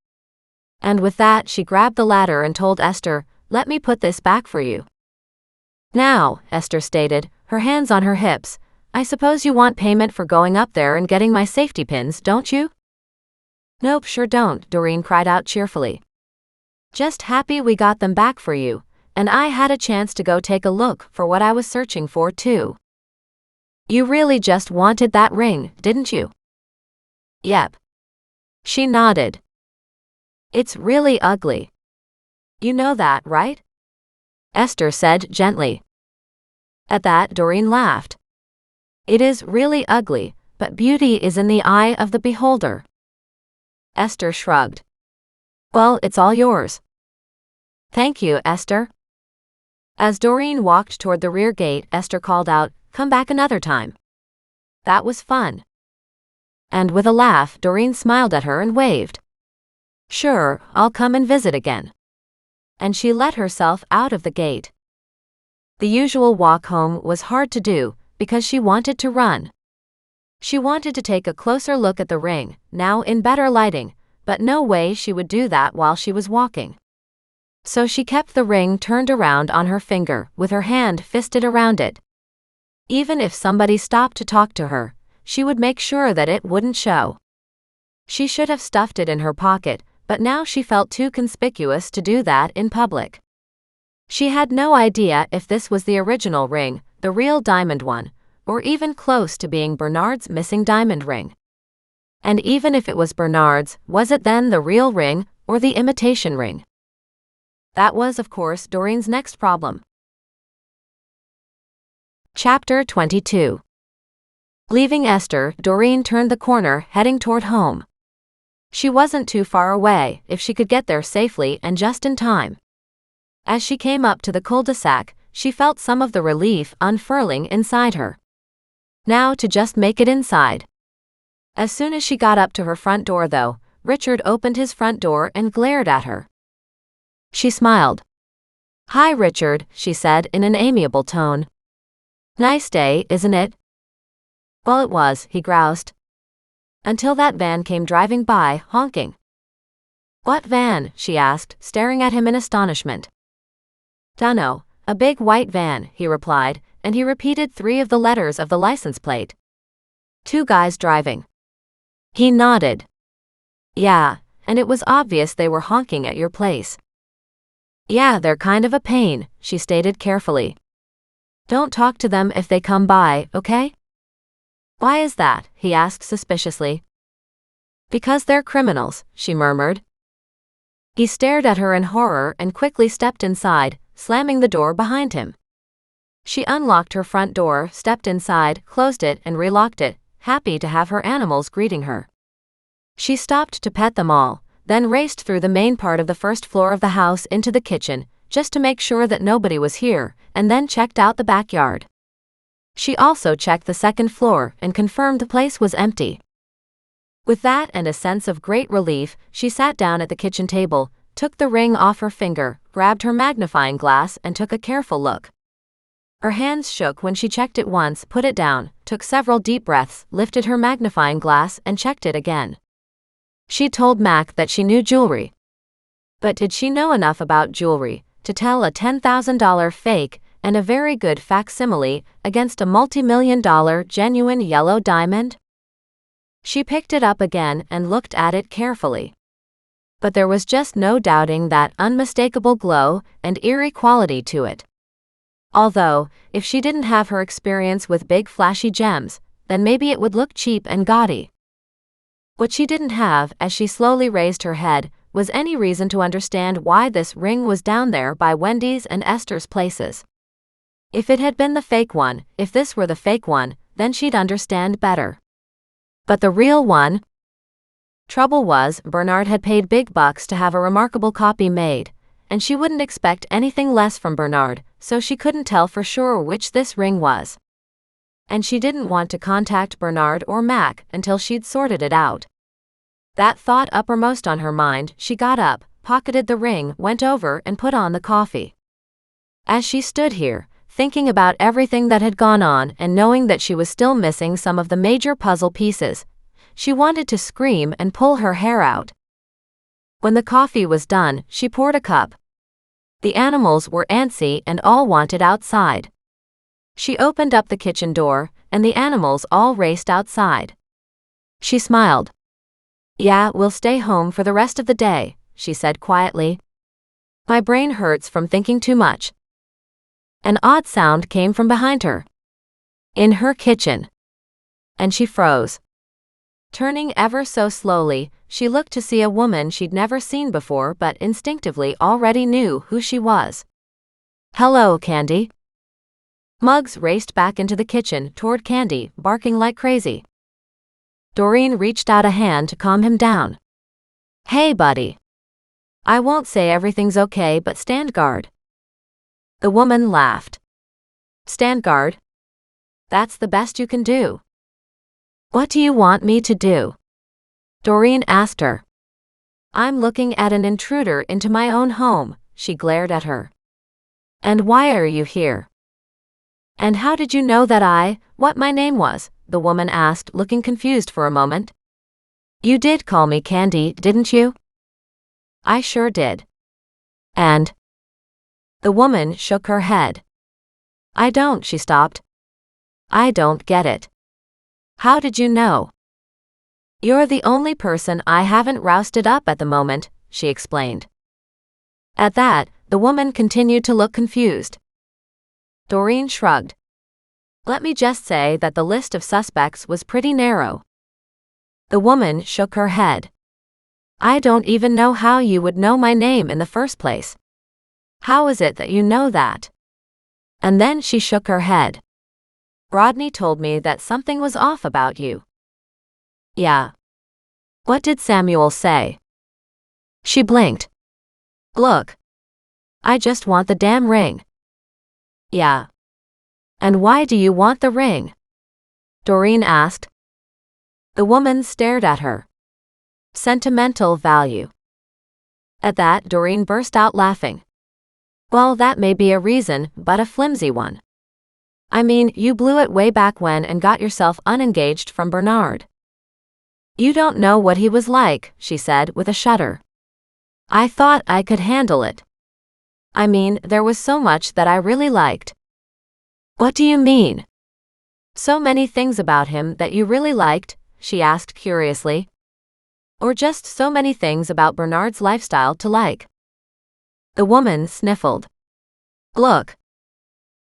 And with that she grabbed the ladder and told Esther, "Let me put this back for you." "Now," Esther stated, her hands on her hips, "I suppose you want payment for going up there and getting my safety pins, don't you?" "Nope, sure don't," Doreen cried out cheerfully. "Just happy we got them back for you, and I had a chance to go take a look for what I was searching for too." "You really just wanted that ring, didn't you?" "Yep." She nodded. "It's really ugly. You know that, right?" Esther said gently. At that, Doreen laughed. "It is really ugly, but beauty is in the eye of the beholder." Esther shrugged. "Well, it's all yours." "Thank you, Esther." As Doreen walked toward the rear gate, Esther called out, "Come back another time. That was fun." And with a laugh, Doreen smiled at her and waved. "Sure, I'll come and visit again." And she let herself out of the gate. The usual walk home was hard to do because she wanted to run. She wanted to take a closer look at the ring, now in better lighting, but no way she would do that while she was walking. So she kept the ring turned around on her finger, with her hand fisted around it. Even if somebody stopped to talk to her, she would make sure that it wouldn't show. She should have stuffed it in her pocket, but now she felt too conspicuous to do that in public. She had no idea if this was the original ring, the real diamond one, or even close to being Bernard's missing diamond ring. And even if it was Bernard's, was it then the real ring or the imitation ring? That was, of course, Doreen's next problem. Chapter 22. Leaving Esther, Doreen turned the corner, heading toward home. She wasn't too far away, if she could get there safely and just in time. As she came up to the cul-de-sac, she felt some of the relief unfurling inside her. Now to just make it inside. As soon as she got up to her front door though, Richard opened his front door and glared at her. She smiled. "Hi Richard," she said in an amiable tone. "Nice day, isn't it?" "Well, it was," he groused. "Until that van came driving by, honking." "What van?" she asked, staring at him in astonishment. "Dunno, a big white van," he replied, and he repeated 3 of the letters of the license plate. "2 guys driving." He nodded. "Yeah, and it was obvious they were honking at your place." "Yeah, they're kind of a pain," she stated carefully. "Don't talk to them if they come by, okay?" "Why is that?" he asked suspiciously. "Because they're criminals," she murmured. He stared at her in horror and quickly stepped inside, slamming the door behind him. She unlocked her front door, stepped inside, closed it, and relocked it, happy to have her animals greeting her. She stopped to pet them all, then raced through the main part of the first floor of the house into the kitchen, just to make sure that nobody was here, and then checked out the backyard. She also checked the second floor and confirmed the place was empty. With that and a sense of great relief, she sat down at the kitchen table, took the ring off her finger, grabbed her magnifying glass, and took a careful look. Her hands shook when she checked it once, put it down, took several deep breaths, lifted her magnifying glass, and checked it again. She told Mac that she knew jewelry. But did she know enough about jewelry to tell a $10,000 fake and a very good facsimile against a multi-million-dollar genuine yellow diamond? She picked it up again and looked at it carefully. But there was just no doubting that unmistakable glow and eerie quality to it. Although, if she didn't have her experience with big flashy gems, then maybe it would look cheap and gaudy. What she didn't have, as she slowly raised her head, was any reason to understand why this ring was down there by Wendy's and Esther's places. If it had been the fake one, if this were the fake one, then she'd understand better. But the real one? Trouble was, Bernard had paid big bucks to have a remarkable copy made, and she wouldn't expect anything less from Bernard, so she couldn't tell for sure which this ring was. And she didn't want to contact Bernard or Mac until she'd sorted it out. That thought uppermost on her mind, she got up, pocketed the ring, went over and put on the coffee. As she stood here, thinking about everything that had gone on and knowing that she was still missing some of the major puzzle pieces, she wanted to scream and pull her hair out. When the coffee was done, she poured a cup. The animals were antsy and all wanted outside. She opened up the kitchen door, and the animals all raced outside. She smiled. "Yeah, we'll stay home for the rest of the day," she said quietly. "My brain hurts from thinking too much." An odd sound came from behind her. In her kitchen. And she froze. Turning ever so slowly, she looked to see a woman she'd never seen before but instinctively already knew who she was. "Hello, Candy." Muggs raced back into the kitchen toward Candy, barking like crazy. Doreen reached out a hand to calm him down. "Hey, buddy. I won't say everything's okay, but stand guard." The woman laughed. "Stand guard? That's the best you can do." "What do you want me to do?" Doreen asked her. "I'm looking at an intruder into my own home," she glared at her. "And why are you here?" "And how did you know that what my name was?" the woman asked, looking confused for a moment. "You did call me Candy, didn't you?" "I sure did." "And?" The woman shook her head. "I don't," she stopped. "I don't get it. How did you know?" "You're the only person I haven't rousted up at the moment," she explained. At that, the woman continued to look confused. Doreen shrugged. "Let me just say that the list of suspects was pretty narrow." The woman shook her head. "I don't even know how you would know my name in the first place. How is it that you know that?" And then she shook her head. "Rodney told me that something was off about you." "Yeah. What did Samuel say?" She blinked. "Look. I just want the damn ring." "Yeah. And why do you want the ring?" Doreen asked. The woman stared at her. Sentimental value. At that, Doreen burst out laughing. Well, that may be a reason, but a flimsy one. I mean, you blew it way back when and got yourself unengaged from Bernard. You don't know what he was like, she said with a shudder. I thought I could handle it. I mean, there was so much that I really liked. What do you mean? So many things about him that you really liked, she asked curiously. Or just so many things about Bernard's lifestyle to like. The woman sniffled. Look.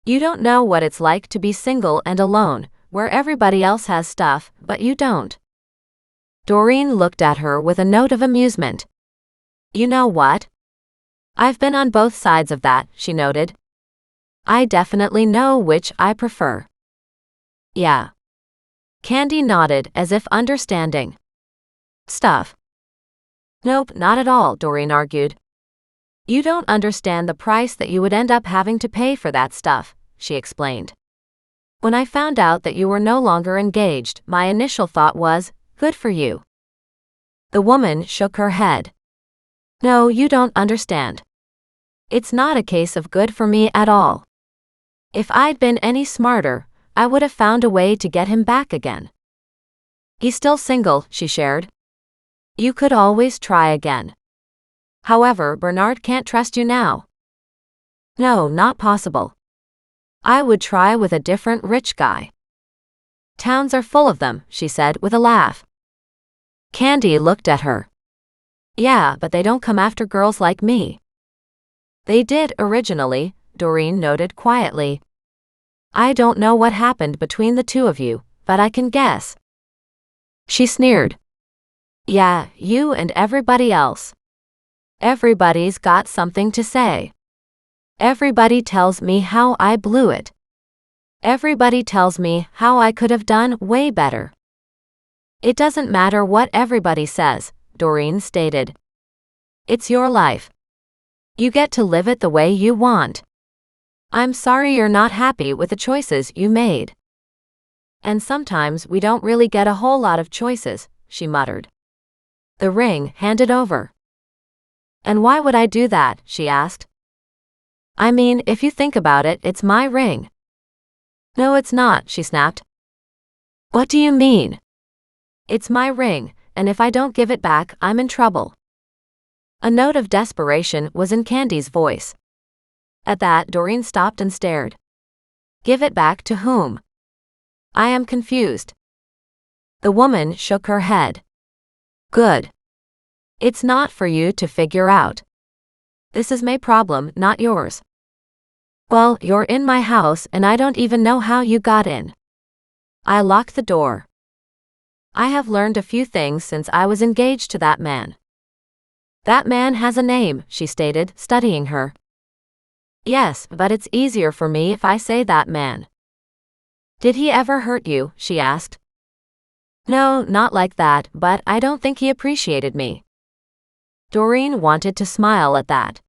You don't know what it's like to be single and alone, where everybody else has stuff, but you don't. Doreen looked at her with a note of amusement. You know what? I've been on both sides of that, she noted. I definitely know which I prefer. Yeah. Candy nodded as if understanding. Stuff. Nope, not at all, Doreen argued. You don't understand the price that you would end up having to pay for that stuff, she explained. When I found out that you were no longer engaged, my initial thought was, good for you. The woman shook her head. No, you don't understand. It's not a case of good for me at all. If I'd been any smarter, I would have found a way to get him back again. He's still single, she shared. You could always try again. However, Bernard can't trust you now. No, not possible. I would try with a different rich guy. Towns are full of them, she said with a laugh. Candy looked at her. Yeah, but they don't come after girls like me. They did originally, Doreen noted quietly. I don't know what happened between the two of you, but I can guess. She sneered. Yeah, you and everybody else. Everybody's got something to say. Everybody tells me how I blew it. Everybody tells me how I could have done way better. It doesn't matter what everybody says, Doreen stated. It's your life. You get to live it the way you want. I'm sorry you're not happy with the choices you made. And sometimes we don't really get a whole lot of choices, she muttered. The ring handed over. And why would I do that, she asked. I mean, if you think about it, it's my ring. No, it's not, she snapped. What do you mean? It's my ring, and if I don't give it back, I'm in trouble. A note of desperation was in Candy's voice. At that, Doreen stopped and stared. Give it back to whom? I am confused. The woman shook her head. Good. It's not for you to figure out. This is my problem, not yours. Well, you're in my house and I don't even know how you got in. I locked the door. I have learned a few things since I was engaged to that man. That man has a name, she stated, studying her. Yes, but it's easier for me if I say that man. Did he ever hurt you? She asked. No, not like that, but I don't think he appreciated me. Doreen wanted to smile at that.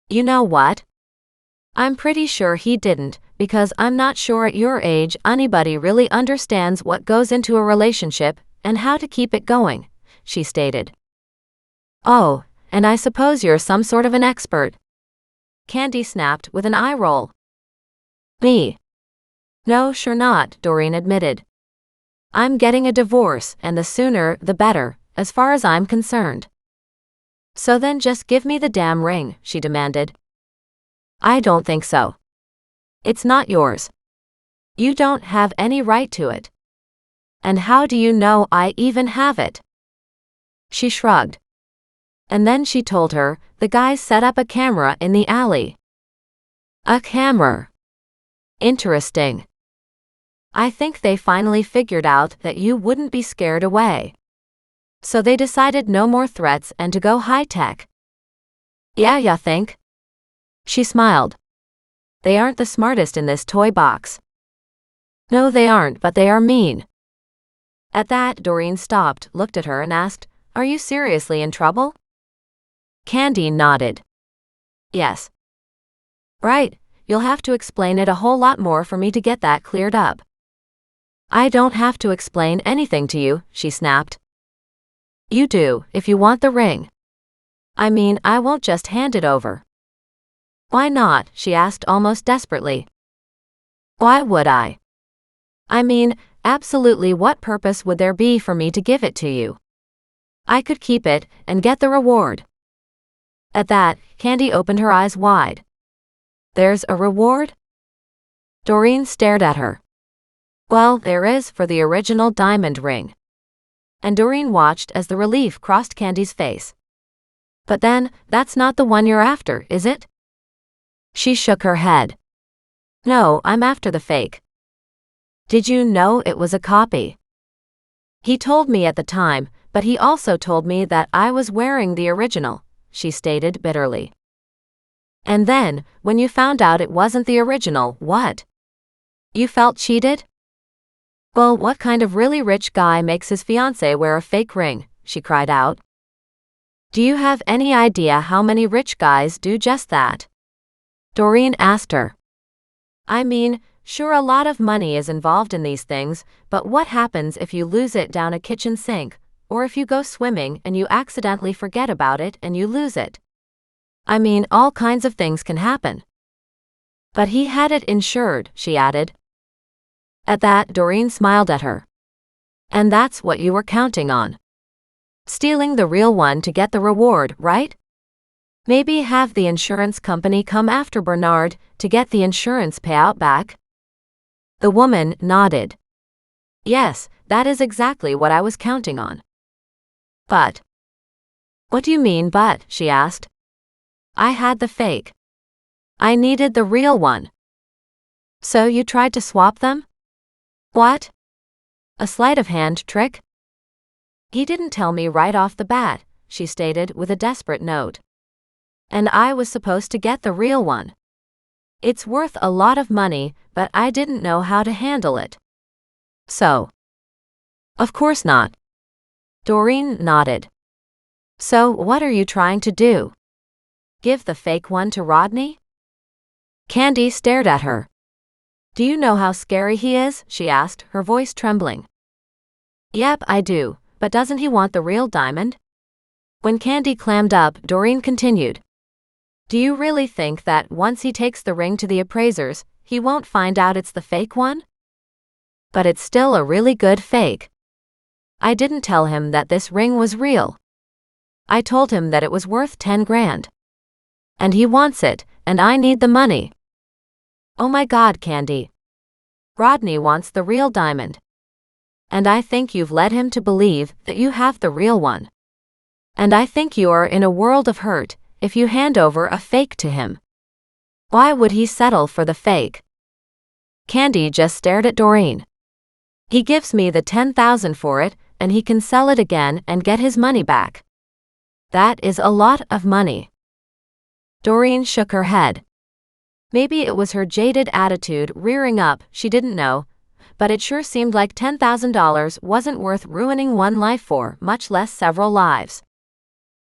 You know what? I'm pretty sure he didn't, because I'm not sure at your age anybody really understands what goes into a relationship and how to keep it going, she stated. Oh, and I suppose you're some sort of an expert. Candy snapped with an eye roll. Me? No, sure not, Doreen admitted. I'm getting a divorce, and the sooner the better, as far as I'm concerned. So then just give me the damn ring, she demanded. I don't think so. It's not yours. You don't have any right to it. And how do you know I even have it? She shrugged. And then she told her, the guys set up a camera in the alley. A camera. Interesting. I think they finally figured out that you wouldn't be scared away. So they decided no more threats and to go high-tech. Yeah, ya think? She smiled. They aren't the smartest in this toy box. No, they aren't, but they are mean. At that, Doreen stopped, looked at her and asked, Are you seriously in trouble? Candy nodded. Yes. Right, you'll have to explain it a whole lot more for me to get that cleared up. I don't have to explain anything to you, she snapped. You do, if you want the ring. I mean, I won't just hand it over. Why not? She asked almost desperately. Why would I? I mean, absolutely what purpose would there be for me to give it to you? I could keep it and get the reward. At that, Candy opened her eyes wide. There's a reward? Doreen stared at her. Well, there is for the original diamond ring. And Doreen watched as the relief crossed Candy's face. But then, that's not the one you're after, is it? She shook her head. No, I'm after the fake. Did you know it was a copy? He told me at the time, but he also told me that I was wearing the original, she stated bitterly. And then, when you found out it wasn't the original, what? You felt cheated? Well, what kind of really rich guy makes his fiancée wear a fake ring? She cried out. Do you have any idea how many rich guys do just that? Doreen asked her. I mean, sure, a lot of money is involved in these things, but what happens if you lose it down a kitchen sink, or if you go swimming and you accidentally forget about it and you lose it? I mean, all kinds of things can happen. But he had it insured, she added. At that, Doreen smiled at her. And that's what you were counting on. Stealing the real one to get the reward, right? Maybe have the insurance company come after Bernard to get the insurance payout back? The woman nodded. Yes, that is exactly what I was counting on. But. What do you mean but? She asked. I had the fake. I needed the real one. So you tried to swap them? What? A sleight of hand trick? He didn't tell me right off the bat, she stated with a desperate note. And I was supposed to get the real one. It's worth a lot of money, but I didn't know how to handle it. So. Of course not. Doreen nodded. So what are you trying to do? Give the fake one to Rodney? Candy stared at her. Do you know how scary he is? She asked, her voice trembling. Yep, I do, but doesn't he want the real diamond? When Candy clammed up, Doreen continued. Do you really think that once he takes the ring to the appraisers, he won't find out it's the fake one? But it's still a really good fake. I didn't tell him that this ring was real. I told him that it was worth 10 grand. And he wants it, and I need the money. Oh my God, Candy. Rodney wants the real diamond. And I think you've led him to believe that you have the real one. And I think you are in a world of hurt if you hand over a fake to him. Why would he settle for the fake? Candy just stared at Doreen. He gives me the 10,000 for it, and he can sell it again and get his money back. That is a lot of money. Doreen shook her head. Maybe it was her jaded attitude rearing up, she didn't know, but it sure seemed like $10,000 wasn't worth ruining one life for, much less several lives.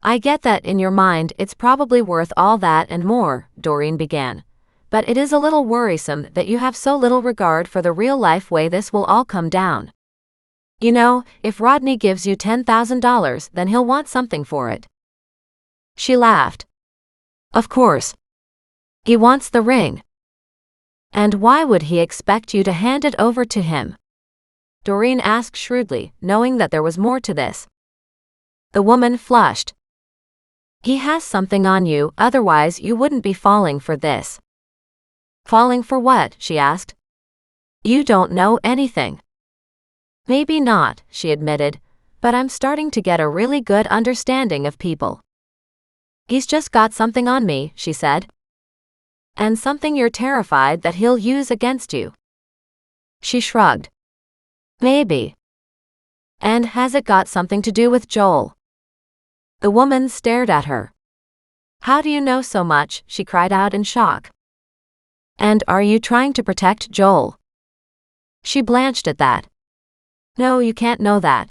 I get that in your mind it's probably worth all that and more, Doreen began. But it is a little worrisome that you have so little regard for the real-life way this will all come down. You know, if Rodney gives you $10,000, then he'll want something for it. She laughed. Of course. He wants the ring. And why would he expect you to hand it over to him? Doreen asked shrewdly, knowing that there was more to this. The woman flushed. He has something on you, otherwise you wouldn't be falling for this. Falling for what? She asked. You don't know anything. Maybe not, she admitted, but I'm starting to get a really good understanding of people. He's just got something on me, she said. And something you're terrified that he'll use against you. She shrugged. Maybe. And has it got something to do with Joel? The woman stared at her. How do you know so much? She cried out in shock. And are you trying to protect Joel? She blanched at that. No, you can't know that.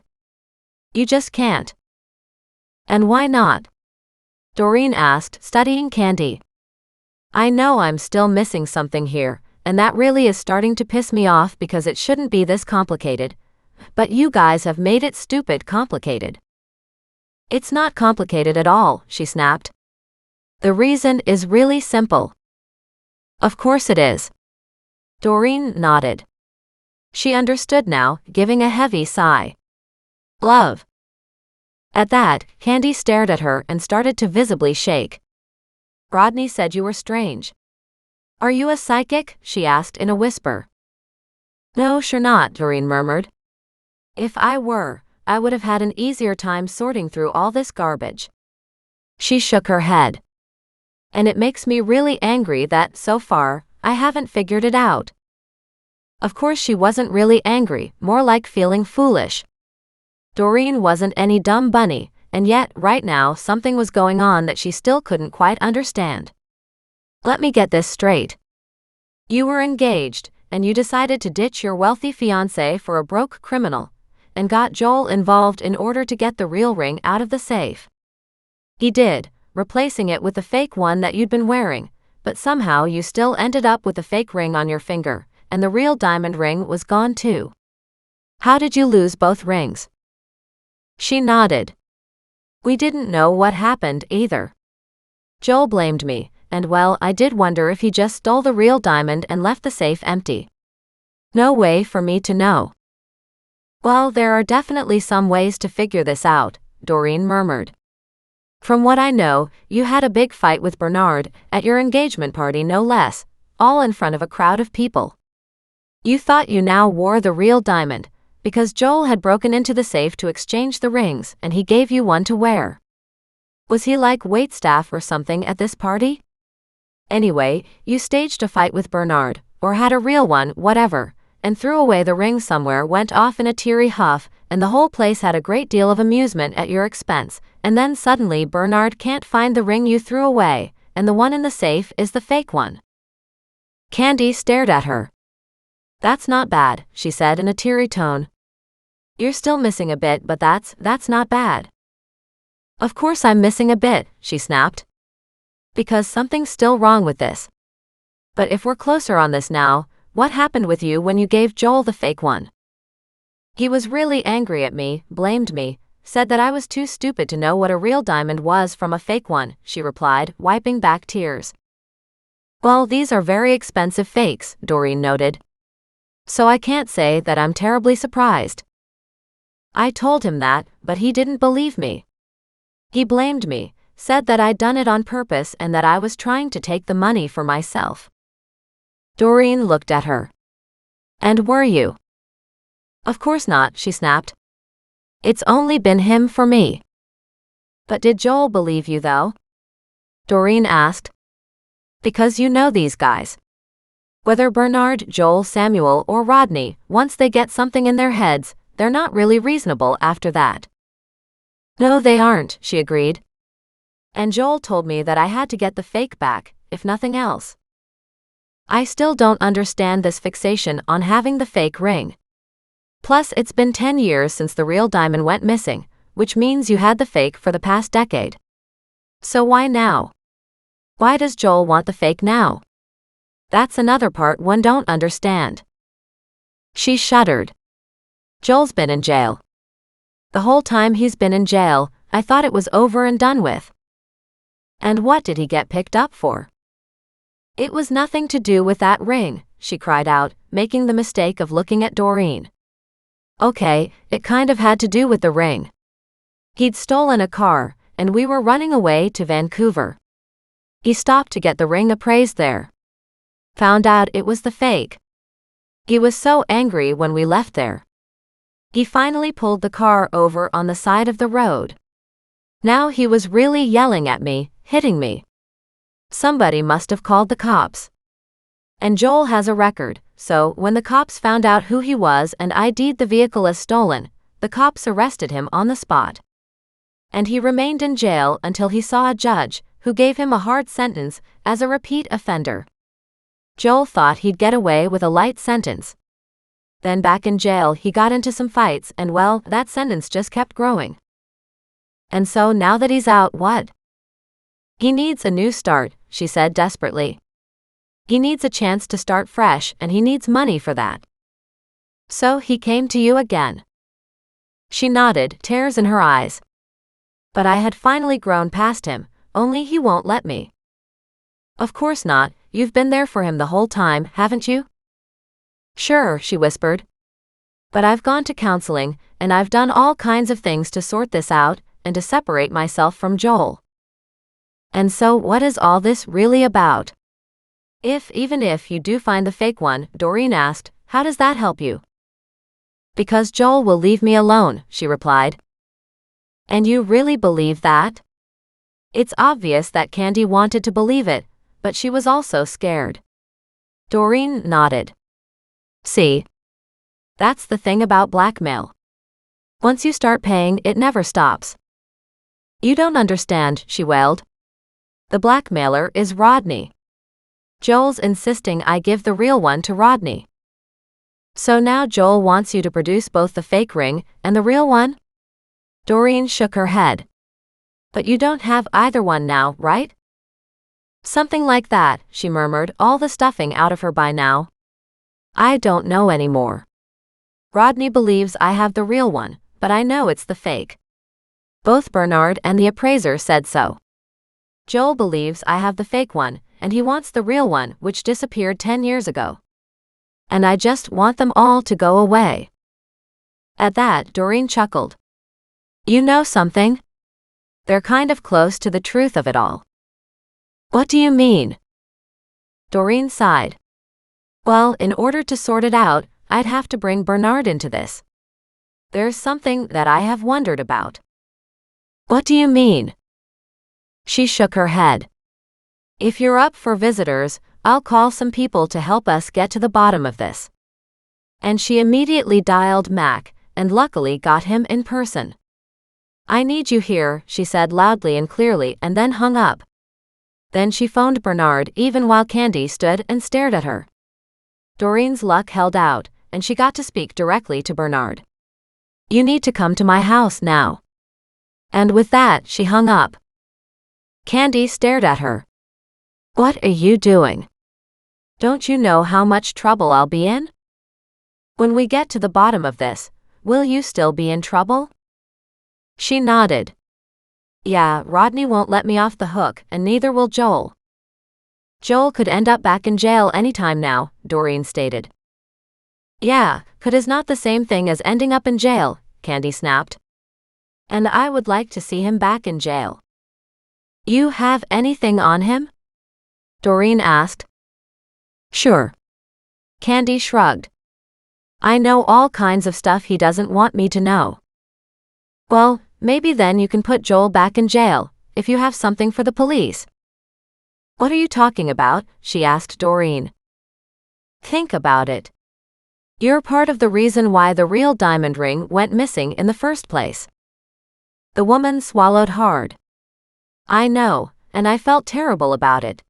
You just can't. And why not? Doreen asked, studying Candy. I know I'm still missing something here, and that really is starting to piss me off because it shouldn't be this complicated. But you guys have made it stupid complicated." "It's not complicated at all," she snapped. "The reason is really simple." "Of course it is." Doreen nodded. She understood now, giving a heavy sigh. "Love." At that, Candy stared at her and started to visibly shake. "Rodney said you were strange." "Are you a psychic?" she asked in a whisper. "No, sure not," Doreen murmured. "If I were, I would have had an easier time sorting through all this garbage." She shook her head. "And it makes me really angry that, so far, I haven't figured it out." Of course she wasn't really angry, more like feeling foolish. Doreen wasn't any dumb bunny, and yet, right now, something was going on that she still couldn't quite understand. "Let me get this straight. You were engaged, and you decided to ditch your wealthy fiancé for a broke criminal, and got Joel involved in order to get the real ring out of the safe." "He did, replacing it with the fake one that you'd been wearing, but somehow you still ended up with the fake ring on your finger, and the real diamond ring was gone too. How did you lose both rings?" She nodded. "We didn't know what happened either. Joel blamed me, and well, I did wonder if he just stole the real diamond and left the safe empty. No way for me to know." "Well, there are definitely some ways to figure this out," Doreen murmured. "From what I know, you had a big fight with Bernard, at your engagement party no less, all in front of a crowd of people. You thought you now wore the real diamond, because Joel had broken into the safe to exchange the rings and he gave you one to wear. Was he like waitstaff or something at this party? Anyway, you staged a fight with Bernard, or had a real one, whatever, and threw away the ring somewhere, went off in a teary huff, and the whole place had a great deal of amusement at your expense, and then suddenly Bernard can't find the ring you threw away, and the one in the safe is the fake one." Candy stared at her. "That's not bad," she said in a teary tone. "You're still missing a bit, but that's not bad." "Of course I'm missing a bit," she snapped. "Because something's still wrong with this. But if we're closer on this now, what happened with you when you gave Joel the fake one?" "He was really angry at me, blamed me, said that I was too stupid to know what a real diamond was from a fake one," she replied, wiping back tears. "Well, these are very expensive fakes," Doreen noted. "So I can't say that I'm terribly surprised. I told him that, but he didn't believe me. He blamed me, said that I'd done it on purpose and that I was trying to take the money for myself." Doreen looked at her. "And were you?" "Of course not," she snapped. "It's only been him for me." "But did Joel believe you though?" Doreen asked. "Because you know these guys. Whether Bernard, Joel, Samuel, or Rodney, once they get something in their heads, they're not really reasonable after that." "No, they aren't," she agreed. "And Joel told me that I had to get the fake back, if nothing else. I still don't understand this fixation on having the fake ring. Plus, it's been 10 years since the real diamond went missing, which means you had the fake for the past decade. So why now? Why does Joel want the fake now? That's another part one don't understand." She shuddered. "Joel's been in jail. The whole time he's been in jail, I thought it was over and done with. And what did he get picked up for?" "It was nothing to do with that ring," she cried out, making the mistake of looking at Doreen. "Okay, it kind of had to do with the ring. He'd stolen a car, and we were running away to Vancouver. He stopped to get the ring appraised there. Found out it was the fake. He was so angry when we left there. He finally pulled the car over on the side of the road. Now he was really yelling at me, hitting me. Somebody must have called the cops. And Joel has a record, so when the cops found out who he was and ID'd the vehicle as stolen, the cops arrested him on the spot. And he remained in jail until he saw a judge, who gave him a hard sentence as a repeat offender. Joel thought he'd get away with a light sentence. Then back in jail he got into some fights and well, that sentence just kept growing. And so now that he's out, what? He needs a new start," she said desperately. He needs a chance to start fresh and he needs money for that. So he came to you again. She nodded, tears in her eyes. But I had finally grown past him, only he won't let me. Of course not, you've been there for him the whole time, haven't you? Sure, she whispered. But I've gone to counseling, and I've done all kinds of things to sort this out, and to separate myself from Joel. And so what is all this really about? Even if you do find the fake one, Doreen asked, how does that help you? Because Joel will leave me alone, she replied. And you really believe that? It's obvious that Candy wanted to believe it, but she was also scared. Doreen nodded. See? That's the thing about blackmail. Once you start paying, it never stops. You don't understand, she wailed. The blackmailer is Rodney. Joel's insisting I give the real one to Rodney. So now Joel wants you to produce both the fake ring and the real one? Doreen shook her head. But you don't have either one now, right? Something like that, she murmured, all the stuffing out of her by now. I don't know anymore. Rodney believes I have the real one, but I know it's the fake. Both Bernard and the appraiser said so. Joel believes I have the fake one, and he wants the real one, which disappeared 10 years ago. And I just want them all to go away. At that, Doreen chuckled. You know something? They're kind of close to the truth of it all. What do you mean? Doreen sighed. Well, in order to sort it out, I'd have to bring Bernard into this. There's something that I have wondered about. What do you mean? She shook her head. If you're up for visitors, I'll call some people to help us get to the bottom of this. And she immediately dialed Mac, and luckily got him in person. I need you here, she said loudly and clearly, and then hung up. Then she phoned Bernard even while Candy stood and stared at her. Doreen's luck held out, and she got to speak directly to Bernard. You need to come to my house now. And with that, she hung up. Candy stared at her. What are you doing? Don't you know how much trouble I'll be in? When we get to the bottom of this, will you still be in trouble? She nodded. Yeah, Rodney won't let me off the hook, and neither will Joel. Joel could end up back in jail anytime now, Doreen stated. Yeah, could is not the same thing as ending up in jail, Candy snapped. And I would like to see him back in jail. You have anything on him? Doreen asked. Sure. Candy shrugged. I know all kinds of stuff he doesn't want me to know. Well, maybe then you can put Joel back in jail, if you have something for the police. What are you talking about? She asked Doreen. Think about it. You're part of the reason why the real diamond ring went missing in the first place. The woman swallowed hard. I know, and I felt terrible about it.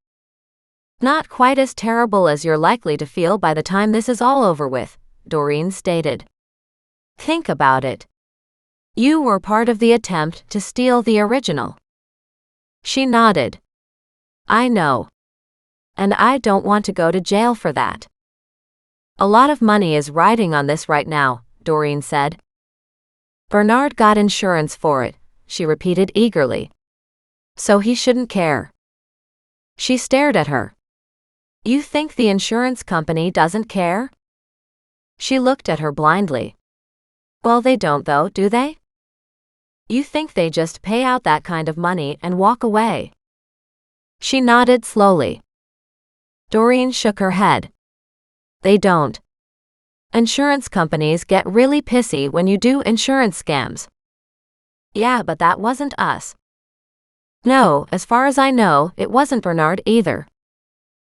Not quite as terrible as you're likely to feel by the time this is all over with, Doreen stated. Think about it. You were part of the attempt to steal the original. She nodded. I know. And I don't want to go to jail for that. A lot of money is riding on this right now, Doreen said. Bernard got insurance for it, she repeated eagerly. So he shouldn't care. She stared at her. You think the insurance company doesn't care? She looked at her blindly. Well, they don't though, do they? You think they just pay out that kind of money and walk away? She nodded slowly. Doreen shook her head. They don't. Insurance companies get really pissy when you do insurance scams. Yeah, but that wasn't us. No, as far as I know, it wasn't Bernard either.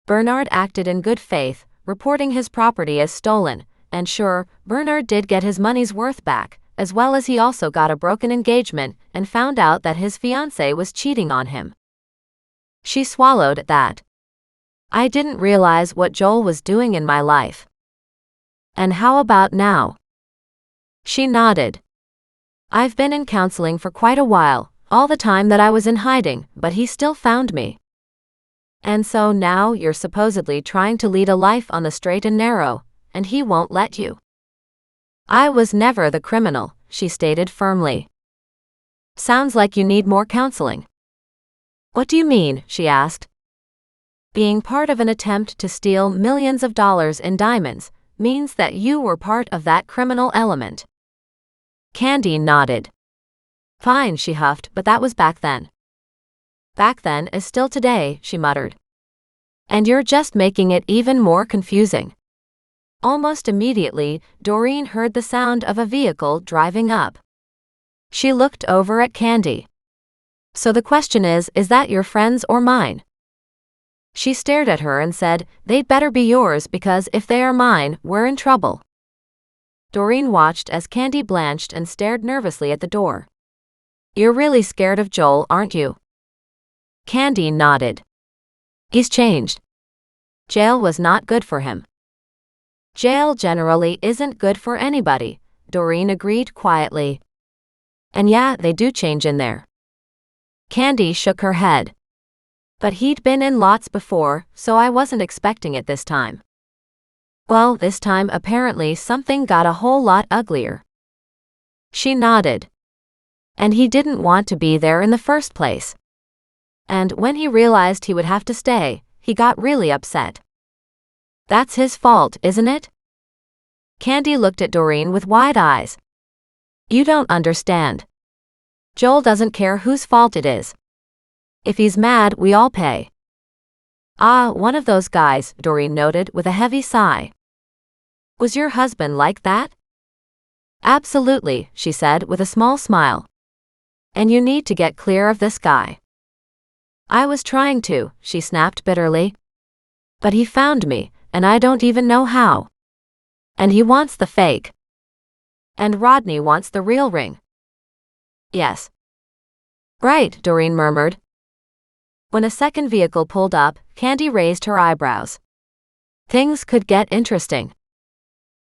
Bernard acted in good faith, reporting his property as stolen, and sure, Bernard did get his money's worth back, as well as he also got a broken engagement and found out that his fiancée was cheating on him. She swallowed at that. I didn't realize what Joel was doing in my life. And how about now? She nodded. I've been in counseling for quite a while, all the time that I was in hiding, but he still found me. And so now you're supposedly trying to lead a life on the straight and narrow, and he won't let you. I was never the criminal, she stated firmly. Sounds like you need more counseling. What do you mean? She asked. Being part of an attempt to steal millions of dollars in diamonds means that you were part of that criminal element. Candy nodded. Fine, she huffed, but that was back then. Back then is still today, she muttered. And you're just making it even more confusing. Almost immediately, Doreen heard the sound of a vehicle driving up. She looked over at Candy. So the question is that your friend's or mine? She stared at her and said, they'd better be yours because if they are mine, we're in trouble. Doreen watched as Candy blanched and stared nervously at the door. You're really scared of Joel, aren't you? Candy nodded. He's changed. Jail was not good for him. Jail generally isn't good for anybody, Doreen agreed quietly. And yeah, they do change in there. Candy shook her head. But he'd been in lots before, so I wasn't expecting it this time. Well, this time apparently something got a whole lot uglier. She nodded. And he didn't want to be there in the first place. And when he realized he would have to stay, he got really upset. That's his fault, isn't it? Candy looked at Doreen with wide eyes. You don't understand. Joel doesn't care whose fault it is. If he's mad, we all pay. Ah, one of those guys, Doreen noted with a heavy sigh. Was your husband like that? Absolutely, she said with a small smile. And you need to get clear of this guy. I was trying to, she snapped bitterly. But he found me, and I don't even know how. And he wants the fake. And Rodney wants the real ring. Yes. Right, Doreen murmured. When a second vehicle pulled up, Candy raised her eyebrows. Things could get interesting.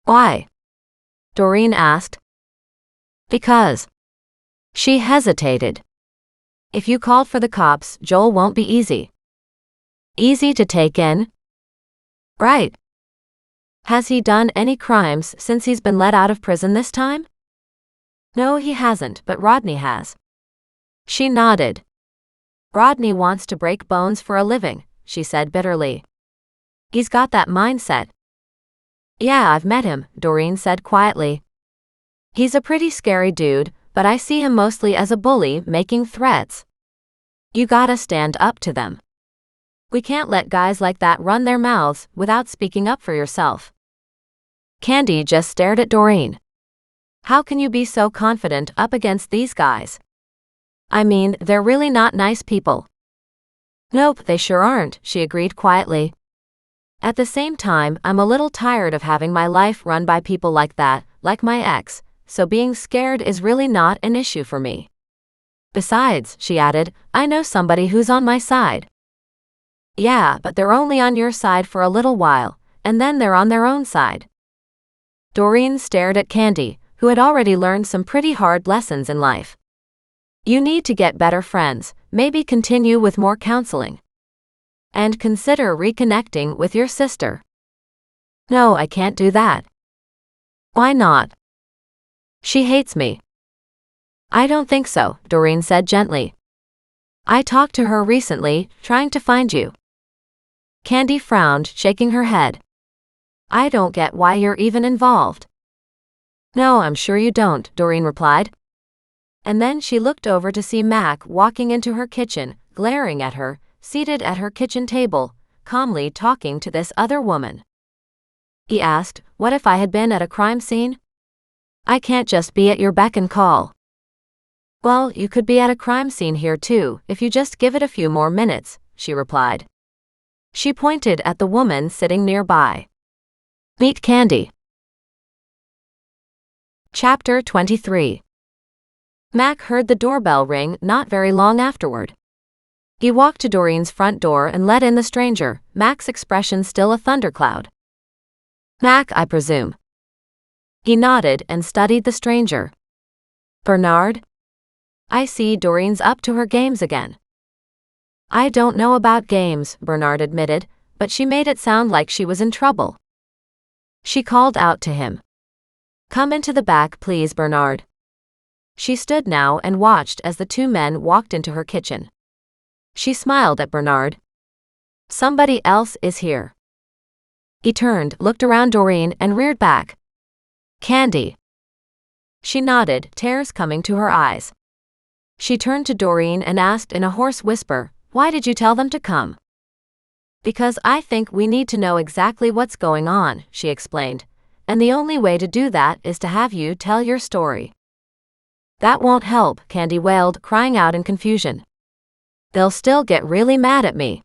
Why? Doreen asked. Because. She hesitated. If you called for the cops, Joel won't be easy. Easy to take in? Right. Has he done any crimes since he's been let out of prison this time? No, he hasn't, but Rodney has. She nodded. Rodney wants to break bones for a living, she said bitterly. He's got that mindset. Yeah, I've met him, Doreen said quietly. He's a pretty scary dude, but I see him mostly as a bully making threats. You gotta stand up to them. We can't let guys like that run their mouths without speaking up for yourself. Candy just stared at Doreen. How can you be so confident up against these guys? I mean, they're really not nice people. Nope, they sure aren't, she agreed quietly. At the same time, I'm a little tired of having my life run by people like that, like my ex, so being scared is really not an issue for me. Besides, she added, I know somebody who's on my side. Yeah, but they're only on your side for a little while, and then they're on their own side. Doreen stared at Candy, who had already learned some pretty hard lessons in life. You need to get better friends, maybe continue with more counseling. And consider reconnecting with your sister. No, I can't do that. Why not? She hates me. I don't think so, Doreen said gently. I talked to her recently, trying to find you. Candy frowned, shaking her head. I don't get why you're even involved. No, I'm sure you don't, Doreen replied. And then she looked over to see Mac walking into her kitchen, glaring at her, seated at her kitchen table, calmly talking to this other woman. He asked, what if I had been at a crime scene? I can't just be at your beck and call. Well, you could be at a crime scene here too, if you just give it a few more minutes, she replied. She pointed at the woman sitting nearby. Meet Candy. Chapter 23. Mac heard the doorbell ring not very long afterward. He walked to Doreen's front door and let in the stranger, Mac's expression still a thundercloud. Mac, I presume. He nodded and studied the stranger. Bernard? I see Doreen's up to her games again. I don't know about games, Bernard admitted, but she made it sound like she was in trouble. She called out to him. Come into the back, please, Bernard. She stood now and watched as the two men walked into her kitchen. She smiled at Bernard. Somebody else is here. He turned, looked around Doreen, and reared back. Candy. She nodded, tears coming to her eyes. She turned to Doreen and asked in a hoarse whisper, Why did you tell them to come? Because I think we need to know exactly what's going on, she explained, and the only way to do that is to have you tell your story. That won't help, Candy wailed, crying out in confusion. They'll still get really mad at me.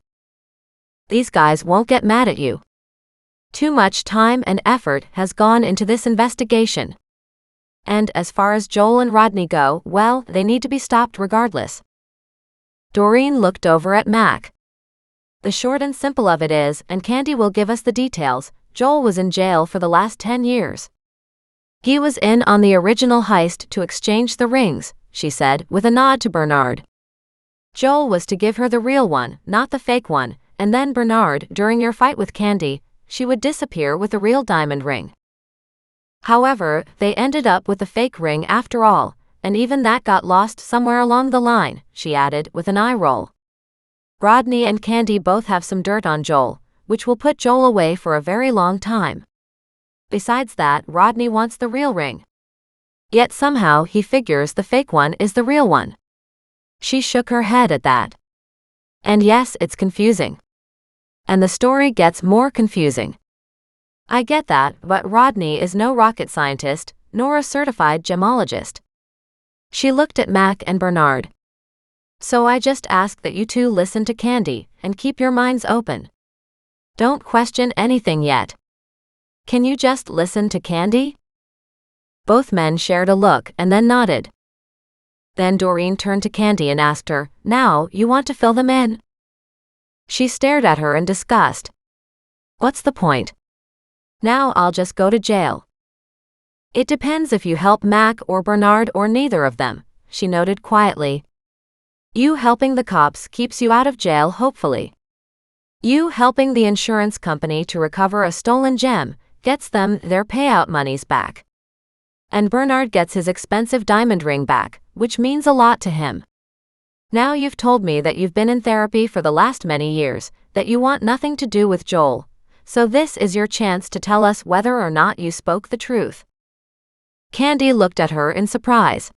These guys won't get mad at you. Too much time and effort has gone into this investigation. And as far as Joel and Rodney go, well, they need to be stopped regardless. Doreen looked over at Mac. The short and simple of it is, and Candy will give us the details, Joel was in jail for the last 10 years. He was in on the original heist to exchange the rings, she said, with a nod to Bernard. Joel was to give her the real one, not the fake one, and then Bernard, during your fight with Candy, she would disappear with the real diamond ring. However, they ended up with the fake ring after all, and even that got lost somewhere along the line, she added, with an eye roll. Rodney and Candy both have some dirt on Joel, which will put Joel away for a very long time. Besides that, Rodney wants the real ring. Yet somehow he figures the fake one is the real one. She shook her head at that. And yes, it's confusing. And the story gets more confusing. I get that, but Rodney is no rocket scientist, nor a certified gemologist. She looked at Mac and Bernard. So I just ask that you two listen to Candy, and keep your minds open. Don't question anything yet. Can you just listen to Candy? Both men shared a look and then nodded. Then Doreen turned to Candy and asked her, Now, you want to fill them in? She stared at her in disgust. What's the point? Now I'll just go to jail. It depends if you help Mac or Bernard or neither of them, she noted quietly. You helping the cops keeps you out of jail, hopefully. You helping the insurance company to recover a stolen gem gets them their payout monies back. And Bernard gets his expensive diamond ring back, which means a lot to him. Now you've told me that you've been in therapy for the last many years, that you want nothing to do with Joel, so this is your chance to tell us whether or not you spoke the truth. Candy looked at her in surprise.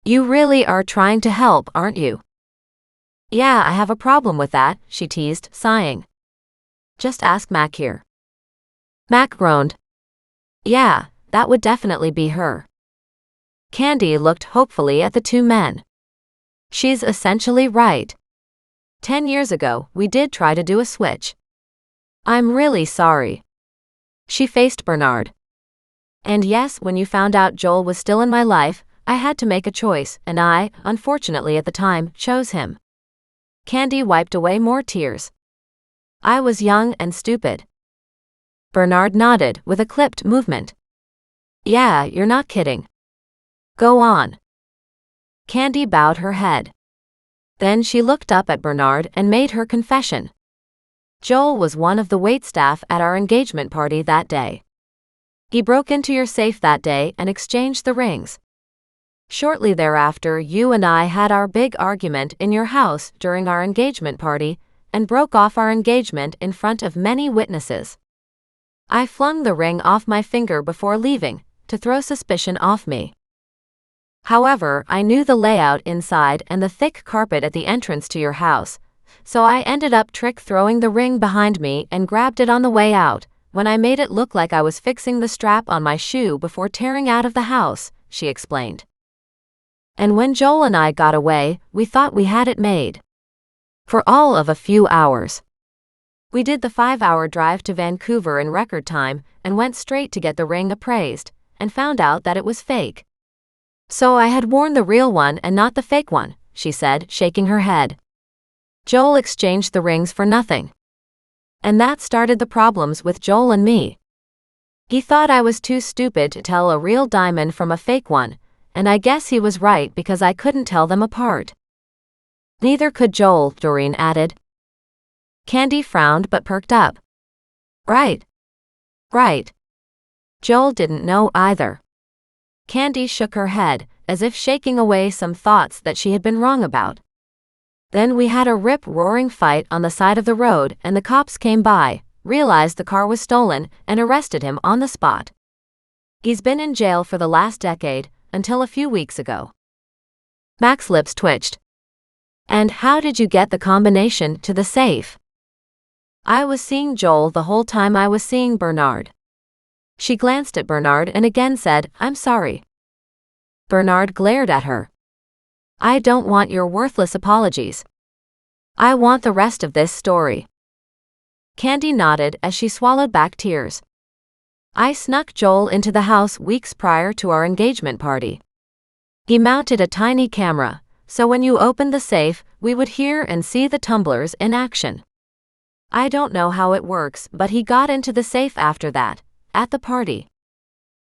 You really are trying to help, aren't you? Yeah, I have a problem with that, she teased, sighing. Just ask Mac here. Mac groaned. Yeah, that would definitely be her. Candy looked hopefully at the two men. She's essentially right. 10 years ago, we did try to do a switch. I'm really sorry. She faced Bernard. And yes, when you found out Joel was still in my life, I had to make a choice, and I, unfortunately at the time, chose him. Candy wiped away more tears. I was young and stupid. Bernard nodded with a clipped movement. Yeah, you're not kidding. Go on. Candy bowed her head. Then she looked up at Bernard and made her confession. Joel was one of the waitstaff at our engagement party that day. He broke into your safe that day and exchanged the rings. Shortly thereafter, you and I had our big argument in your house during our engagement party and broke off our engagement in front of many witnesses. I flung the ring off my finger before leaving, to throw suspicion off me. However, I knew the layout inside and the thick carpet at the entrance to your house, so I ended up throwing the ring behind me and grabbed it on the way out, when I made it look like I was fixing the strap on my shoe before tearing out of the house, she explained. And when Joel and I got away, we thought we had it made. For all of a few hours. We did the 5-hour drive to Vancouver in record time and went straight to get the ring appraised, and found out that it was fake. So I had worn the real one and not the fake one, she said, shaking her head. Joel exchanged the rings for nothing. And that started the problems with Joel and me. He thought I was too stupid to tell a real diamond from a fake one, and I guess he was right because I couldn't tell them apart. Neither could Joel, Doreen added. Candy frowned but perked up. Right. Right. Joel didn't know either. Candy shook her head, as if shaking away some thoughts that she had been wrong about. Then we had a rip-roaring fight on the side of the road and the cops came by, realized the car was stolen, and arrested him on the spot. He's been in jail for the last decade, until a few weeks ago. Mac's lips twitched. And how did you get the combination to the safe? I was seeing Joel the whole time I was seeing Bernard. She glanced at Bernard and again said, I'm sorry. Bernard glared at her. I don't want your worthless apologies. I want the rest of this story. Candy nodded as she swallowed back tears. I snuck Joel into the house weeks prior to our engagement party. He mounted a tiny camera, so when you opened the safe, we would hear and see the tumblers in action. I don't know how it works, but he got into the safe after that, at the party.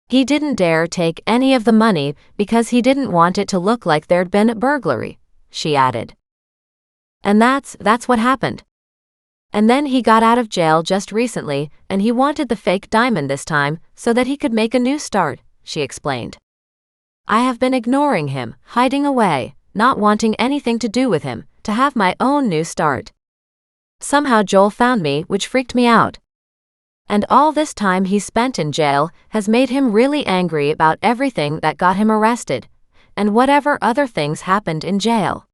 He didn't dare take any of the money because he didn't want it to look like there'd been a burglary, she added. And that's what happened. And then he got out of jail just recently, and he wanted the fake diamond this time so that he could make a new start, she explained. I have been ignoring him, hiding away, not wanting anything to do with him, to have my own new start. Somehow Joel found me, which freaked me out. And all this time he spent in jail has made him really angry about everything that got him arrested, and whatever other things happened in jail.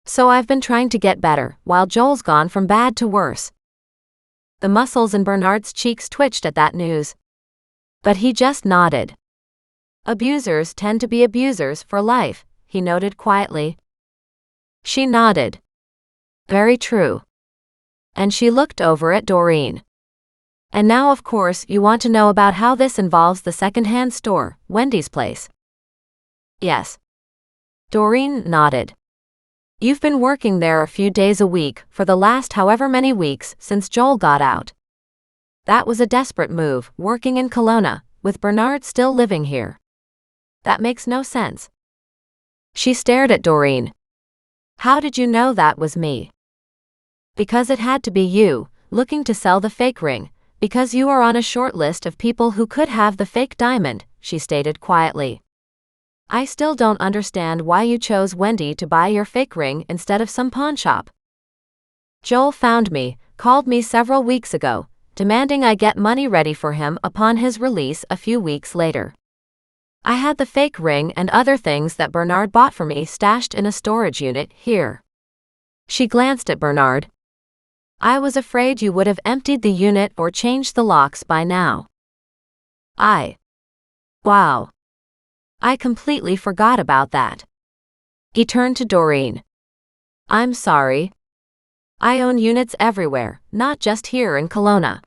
So I've been trying to get better, while Joel's gone from bad to worse. The muscles in Bernard's cheeks twitched at that news. But he just nodded. Abusers tend to be abusers for life, he noted quietly. She nodded. Very true. And she looked over at Doreen. And now of course you want to know about how this involves the second-hand store, Wendy's place. Yes. Doreen nodded. You've been working there a few days a week for the last however many weeks since Joel got out. That was a desperate move, working in Kelowna, with Bernard still living here. That makes no sense. She stared at Doreen. How did you know that was me? Because it had to be you, looking to sell the fake ring, because you are on a short list of people who could have the fake diamond, she stated quietly. I still don't understand why you chose Wendy to buy your fake ring instead of some pawn shop. Joel found me, called me several weeks ago, demanding I get money ready for him upon his release a few weeks later. I had the fake ring and other things that Bernard bought for me stashed in a storage unit here. She glanced at Bernard. I was afraid you would have emptied the unit or changed the locks by now. Wow. I completely forgot about that. He turned to Doreen. I'm sorry. I own units everywhere, not just here in Kelowna.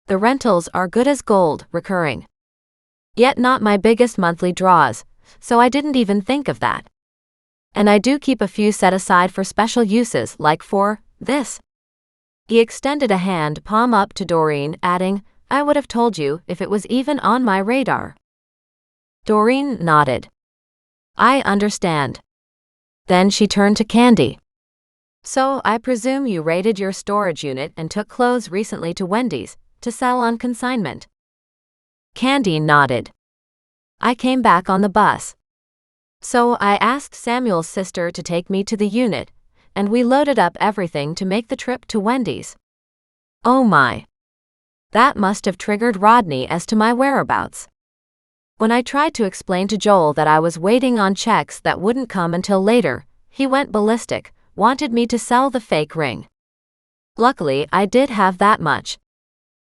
The rentals are good as gold, recurring. Yet not my biggest monthly draws, so I didn't even think of that. And I do keep a few set aside for special uses like for this. He extended a hand palm up to Doreen, adding, I would have told you if it was even on my radar. Doreen nodded. I understand. Then she turned to Candy. So I presume you raided your storage unit and took clothes recently to Wendy's, to sell on consignment. Candy nodded. I came back on the bus. So I asked Samuel's sister to take me to the unit, and we loaded up everything to make the trip to Wendy's. Oh my. That must have triggered Rodney as to my whereabouts. When I tried to explain to Joel that I was waiting on checks that wouldn't come until later, he went ballistic, wanted me to sell the fake ring. Luckily, I did have that much.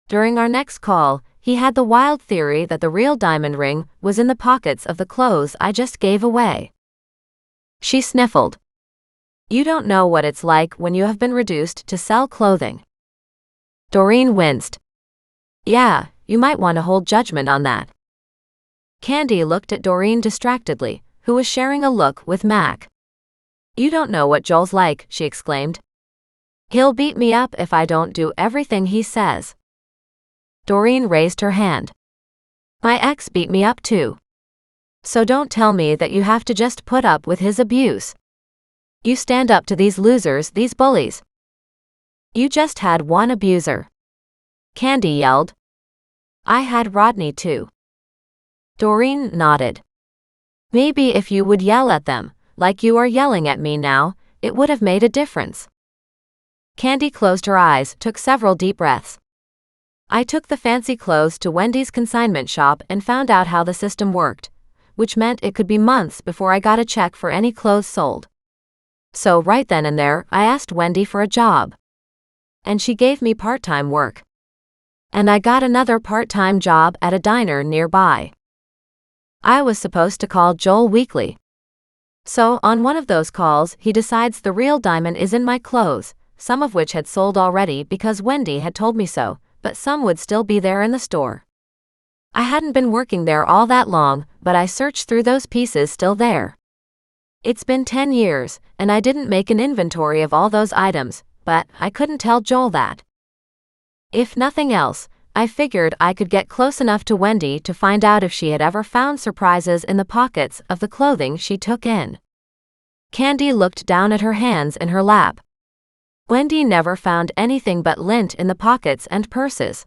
During our next call, he had the wild theory that the real diamond ring was in the pockets of the clothes I just gave away. She sniffled. You don't know what it's like when you have been reduced to sell clothing. Doreen winced. Yeah, you might want to hold judgment on that. Candy looked at Doreen distractedly, who was sharing a look with Mac. You don't know what Joel's like, she exclaimed. He'll beat me up if I don't do everything he says. Doreen raised her hand. My ex beat me up too. So don't tell me that you have to just put up with his abuse. You stand up to these losers, these bullies. You just had one abuser. Candy yelled. I had Rodney too. Doreen nodded. Maybe if you would yell at them, like you are yelling at me now, it would have made a difference. Candy closed her eyes, took several deep breaths. I took the fancy clothes to Wendy's consignment shop and found out how the system worked, which meant it could be months before I got a check for any clothes sold. So right then and there, I asked Wendy for a job. And she gave me part-time work. And I got another part-time job at a diner nearby. I was supposed to call Joel weekly. So on one of those calls, he decides the real diamond is in my clothes, some of which had sold already because Wendy had told me so, but some would still be there in the store. I hadn't been working there all that long, but I searched through those pieces still there. It's been 10 years, and I didn't make an inventory of all those items, but I couldn't tell Joel that. If nothing else, I figured I could get close enough to Wendy to find out if she had ever found surprises in the pockets of the clothing she took in. Candy looked down at her hands in her lap. Wendy never found anything but lint in the pockets and purses.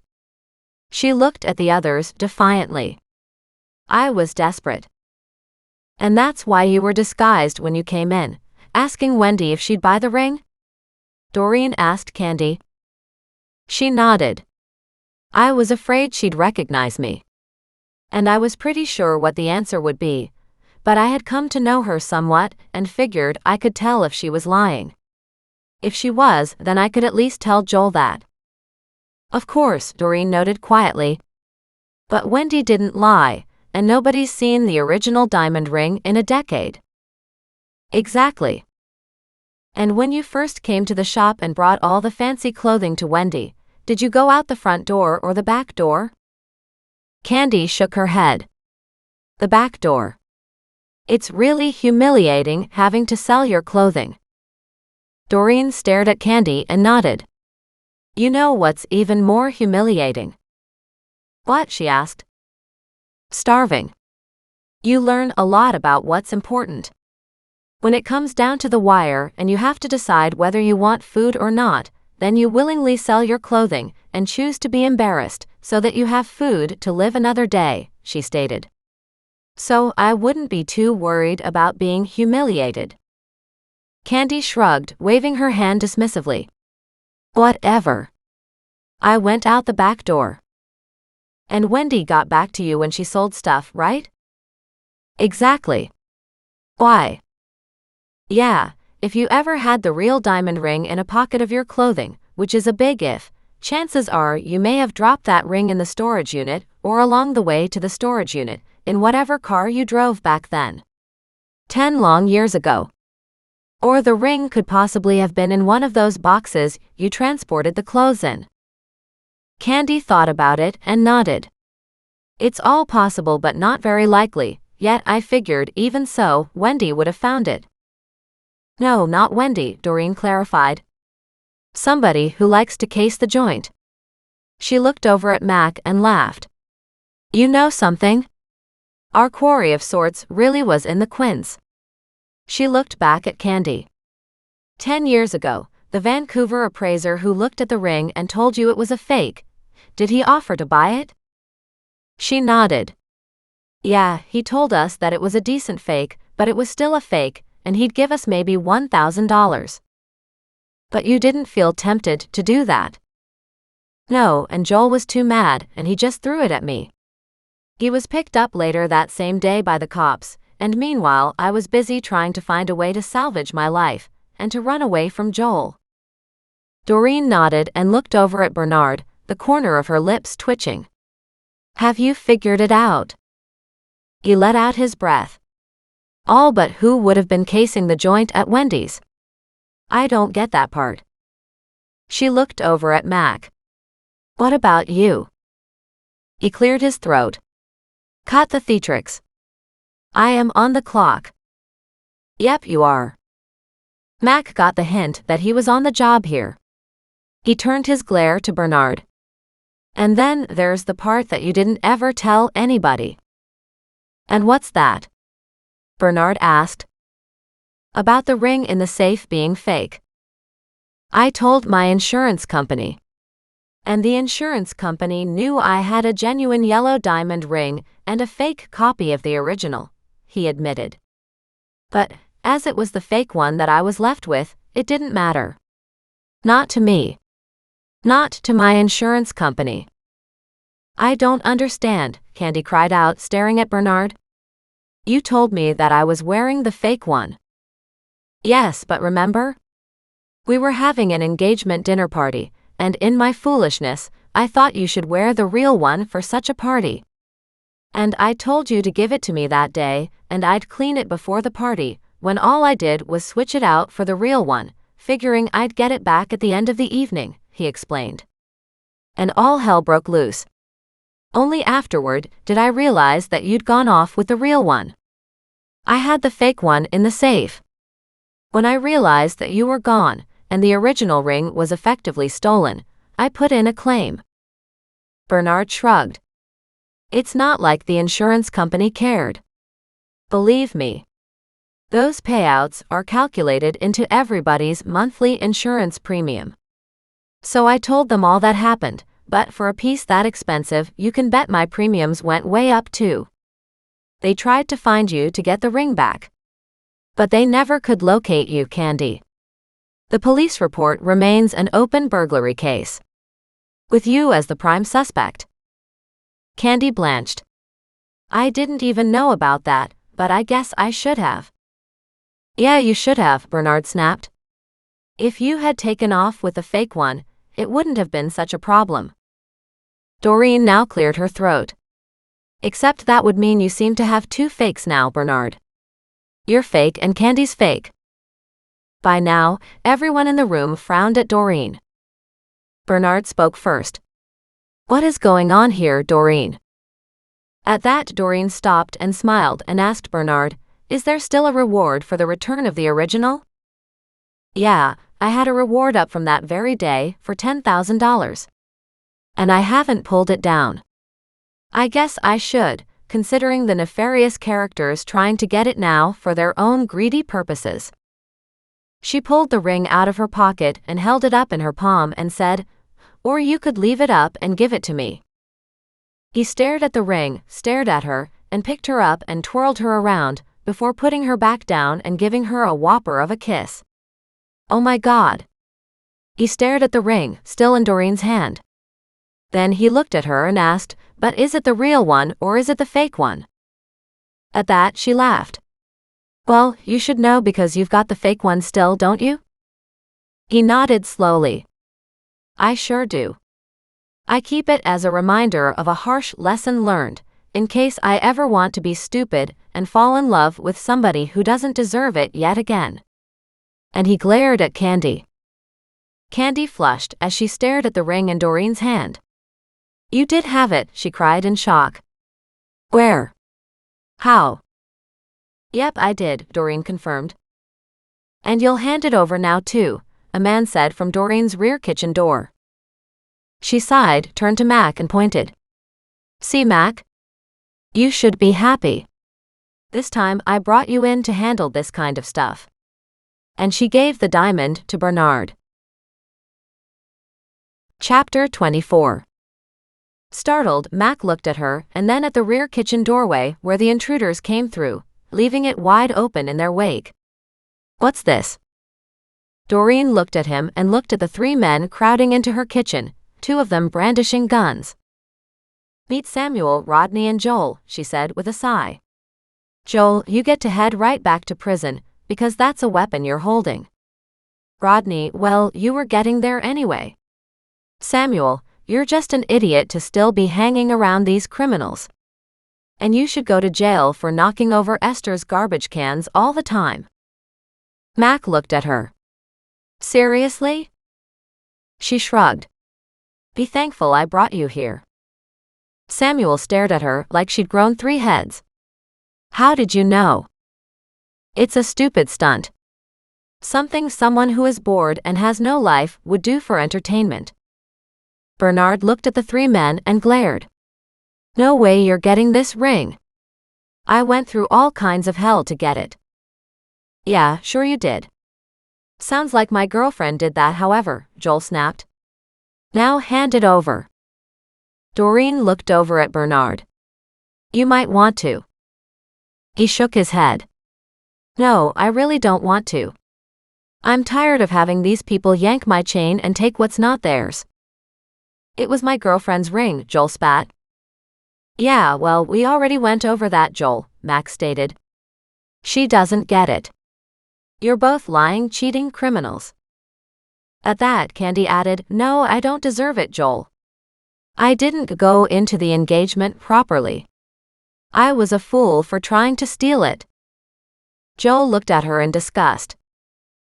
She looked at the others defiantly. I was desperate. And that's why you were disguised when you came in, asking Wendy if she'd buy the ring? Doreen asked Candy. She nodded. I was afraid she'd recognize me. And I was pretty sure what the answer would be, but I had come to know her somewhat and figured I could tell if she was lying. If she was, then I could at least tell Joel that. Of course, Doreen noted quietly. But Wendy didn't lie, and nobody's seen the original diamond ring in a decade. Exactly. And when you first came to the shop and brought all the fancy clothing to Wendy, did you go out the front door or the back door? Candy shook her head. The back door. It's really humiliating having to sell your clothing. Doreen stared at Candy and nodded. You know what's even more humiliating? What? She asked. Starving. You learn a lot about what's important. When it comes down to the wire and you have to decide whether you want food or not, then you willingly sell your clothing and choose to be embarrassed so that you have food to live another day, she stated. So I wouldn't be too worried about being humiliated. Candy shrugged, waving her hand dismissively. Whatever. I went out the back door. And Wendy got back to you when she sold stuff, right? Exactly. Why? Yeah, if you ever had the real diamond ring in a pocket of your clothing, which is a big if, chances are you may have dropped that ring in the storage unit or along the way to the storage unit, in whatever car you drove back then. 10 long years ago. Or the ring could possibly have been in one of those boxes you transported the clothes in. Candy thought about it and nodded. It's all possible but not very likely, yet I figured even so, Wendy would have found it. No, not Wendy, Doreen clarified. Somebody who likes to case the joint. She looked over at Mac and laughed. You know something? Our quarry of sorts really was in the Quince. She looked back at Candy. 10 years ago, the Vancouver appraiser who looked at the ring and told you it was a fake, did he offer to buy it? She nodded. Yeah, he told us that it was a decent fake, but it was still a fake, and he'd give us maybe $1,000. But you didn't feel tempted to do that? No, and Joel was too mad, and he just threw it at me. He was picked up later that same day by the cops, and meanwhile I was busy trying to find a way to salvage my life, and to run away from Joel. Doreen nodded and looked over at Bernard, the corner of her lips twitching. Have you figured it out? He let out his breath. All but who would have been casing the joint at Wendy's? I don't get that part. She looked over at Mac. What about you? He cleared his throat. Cut the theatrics. I am on the clock. Yep, you are. Mac got the hint that he was on the job here. He turned his glare to Bernard. And then there's the part that you didn't ever tell anybody. And what's that? Bernard asked. About the ring in the safe being fake. I told my insurance company. And the insurance company knew I had a genuine yellow diamond ring and a fake copy of the original, he admitted. But, as it was the fake one that I was left with, it didn't matter. Not to me. Not to my insurance company. I don't understand, Candy cried out, staring at Bernard. You told me that I was wearing the fake one. Yes, but remember? We were having an engagement dinner party, and in my foolishness, I thought you should wear the real one for such a party. And I told you to give it to me that day, and I'd clean it before the party, when all I did was switch it out for the real one, figuring I'd get it back at the end of the evening, he explained. And all hell broke loose. Only afterward did I realize that you'd gone off with the real one. I had the fake one in the safe. When I realized that you were gone, and the original ring was effectively stolen, I put in a claim. Bernard shrugged. It's not like the insurance company cared. Believe me. Those payouts are calculated into everybody's monthly insurance premium. So I told them all that happened, but for a piece that expensive, you can bet my premiums went way up too. They tried to find you to get the ring back. But they never could locate you, Candy. The police report remains an open burglary case. With you as the prime suspect. Candy blanched. I didn't even know about that, but I guess I should have. Yeah, you should have, Bernard snapped. If you had taken off with the fake one, it wouldn't have been such a problem. Doreen now cleared her throat. Except that would mean you seem to have two fakes now, Bernard. You're fake and Candy's fake. By now, everyone in the room frowned at Doreen. Bernard spoke first. What is going on here, Doreen? At that, Doreen stopped and smiled and asked Bernard, is there still a reward for the return of the original? Yeah, I had a reward up from that very day for $10,000. And I haven't pulled it down. I guess I should, considering the nefarious characters trying to get it now for their own greedy purposes. She pulled the ring out of her pocket and held it up in her palm and said, or you could leave it up and give it to me. He stared at the ring, stared at her, and picked her up and twirled her around, before putting her back down and giving her a whopper of a kiss. Oh my God. He stared at the ring, still in Doreen's hand. Then he looked at her and asked, but is it the real one or is it the fake one? At that, she laughed. Well, you should know because you've got the fake one still, don't you? He nodded slowly. I sure do. I keep it as a reminder of a harsh lesson learned, in case I ever want to be stupid and fall in love with somebody who doesn't deserve it yet again. And he glared at Candy. Candy flushed as she stared at the ring in Doreen's hand. You did have it, she cried in shock. Where? How? Yep, I did, Doreen confirmed. And you'll hand it over now too, a man said from Doreen's rear kitchen door. She sighed, turned to Mac and pointed. See, Mac? You should be happy. This time I brought you in to handle this kind of stuff. And she gave the diamond to Bernard. Chapter 24. Startled, Mac looked at her and then at the rear kitchen doorway where the intruders came through, leaving it wide open in their wake. What's this? Doreen looked at him and looked at the three men crowding into her kitchen, two of them brandishing guns. Meet Samuel, Rodney, and Joel, she said with a sigh. Joel, you get to head right back to prison, because that's a weapon you're holding. Rodney, well, you were getting there anyway. Samuel, you're just an idiot to still be hanging around these criminals. And you should go to jail for knocking over Esther's garbage cans all the time. Mac looked at her. Seriously? She shrugged. Be thankful I brought you here. Samuel stared at her like she'd grown 3 heads. How did you know? It's a stupid stunt. Something someone who is bored and has no life would do for entertainment. Bernard looked at the 3 men and glared. No way you're getting this ring. I went through all kinds of hell to get it. Yeah, sure you did. Sounds like my girlfriend did that, however, Joel snapped. Now hand it over. Doreen looked over at Bernard. You might want to. He shook his head. No, I really don't want to. I'm tired of having these people yank my chain and take what's not theirs. It was my girlfriend's ring, Joel spat. Yeah, well, we already went over that, Joel, Max stated. She doesn't get it. You're both lying, cheating criminals. At that, Candy added, No, I don't deserve it, Joel. I didn't go into the engagement properly. I was a fool for trying to steal it. Joel looked at her in disgust.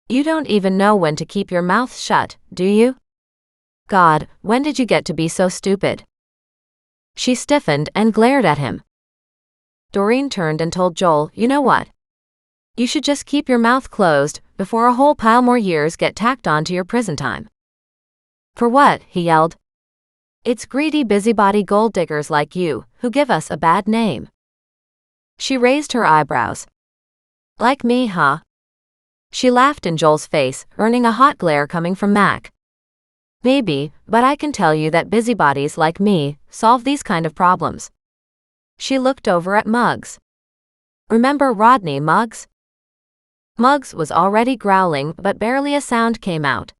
You don't even know when to keep your mouth shut, do you? God, when did you get to be so stupid? She stiffened and glared at him. Doreen turned and told Joel, You know what? You should just keep your mouth closed before a whole pile more years get tacked on to your prison time. For what? He yelled. It's greedy busybody gold diggers like you who give us a bad name. She raised her eyebrows. Like me, huh? She laughed in Joel's face, earning a hot glare coming from Mac. Maybe, but I can tell you that busybodies like me solve these kind of problems. She looked over at Muggs. Remember Rodney, Muggs? Muggs was already growling, but barely a sound came out.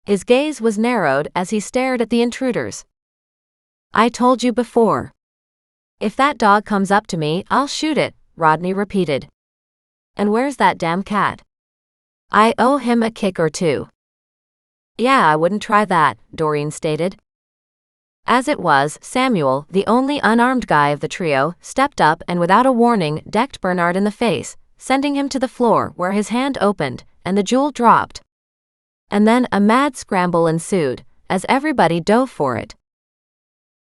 His gaze was narrowed as he stared at the intruders. I told you before. If that dog comes up to me, I'll shoot it, Rodney repeated. And where's that damn cat? I owe him a kick or two. Yeah, I wouldn't try that, Doreen stated. As it was, Samuel, the only unarmed guy of the trio, stepped up and without a warning decked Bernard in the face, sending him to the floor where his hand opened and the jewel dropped. And then a mad scramble ensued, as everybody dove for it.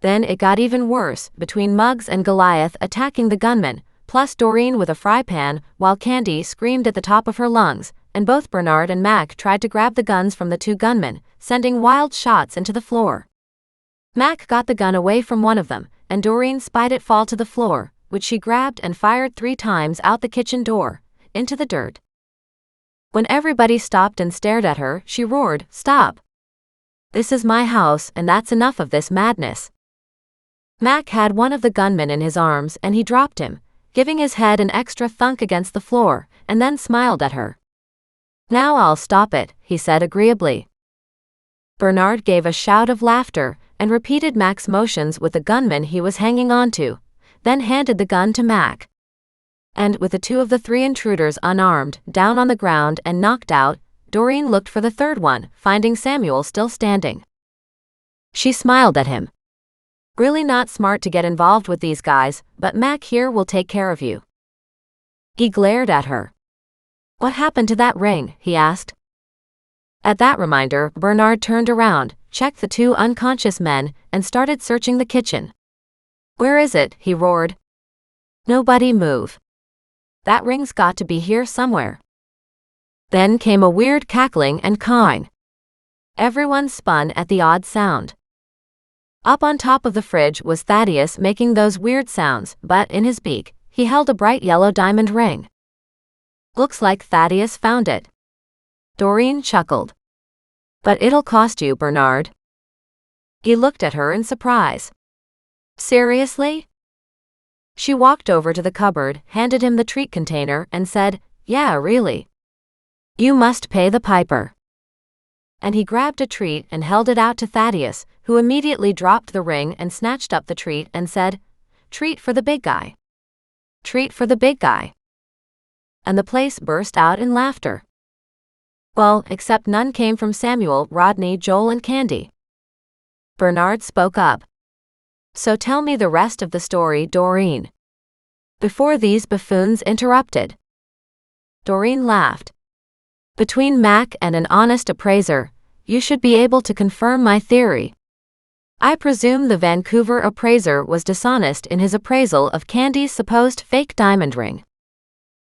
Then it got even worse, between Muggs and Goliath attacking the gunman, plus Doreen with a fry pan, while Candy screamed at the top of her lungs, and both Bernard and Mac tried to grab the guns from the two gunmen, sending wild shots into the floor. Mac got the gun away from one of them, and Doreen spied it fall to the floor, which she grabbed and fired 3 times out the kitchen door, into the dirt. When everybody stopped and stared at her, she roared, Stop! This is my house, and that's enough of this madness. Mac had one of the gunmen in his arms and he dropped him, giving his head an extra thunk against the floor, and then smiled at her. Now I'll stop it, he said agreeably. Bernard gave a shout of laughter and repeated Mac's motions with the gunman he was hanging onto, then handed the gun to Mac. And with the 2 of the 3 intruders unarmed, down on the ground and knocked out, Doreen looked for the third one, finding Samuel still standing. She smiled at him. Really not smart to get involved with these guys, but Mac here will take care of you. He glared at her. What happened to that ring? He asked. At that reminder, Bernard turned around, checked the 2 unconscious men, and started searching the kitchen. Where is it? He roared. Nobody move. That ring's got to be here somewhere. Then came a weird cackling and cawing. Everyone spun at the odd sound. Up on top of the fridge was Thaddeus making those weird sounds, but in his beak, he held a bright yellow diamond ring. Looks like Thaddeus found it. Doreen chuckled. But it'll cost you, Bernard. He looked at her in surprise. Seriously? She walked over to the cupboard, handed him the treat container, and said, Yeah, really. You must pay the piper. And he grabbed a treat and held it out to Thaddeus, who immediately dropped the ring and snatched up the treat and said, Treat for the big guy. Treat for the big guy. And the place burst out in laughter. Well, except none came from Samuel, Rodney, Joel, and Candy. Bernard spoke up. So tell me the rest of the story, Doreen. Before these buffoons interrupted. Doreen laughed. Between Mac and an honest appraiser, you should be able to confirm my theory. I presume the Vancouver appraiser was dishonest in his appraisal of Candy's supposed fake diamond ring.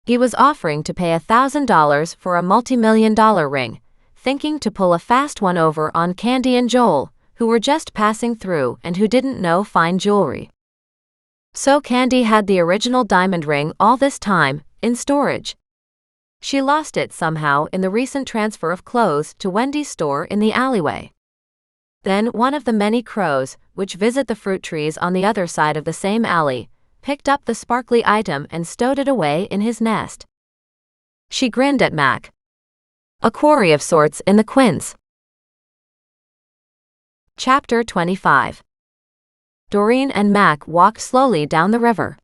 He was offering to pay $1,000 for a multi-million-dollar ring, thinking to pull a fast one over on Candy and Joel, who were just passing through and who didn't know fine jewelry. So Candy had the original diamond ring all this time, in storage. She lost it somehow in the recent transfer of clothes to Wendy's store in the alleyway. Then one of the many crows, which visit the fruit trees on the other side of the same alley, picked up the sparkly item and stowed it away in his nest. She grinned at Mac. A quarry of sorts in the Quince. Chapter 25. Doreen and Mac walked slowly down the river.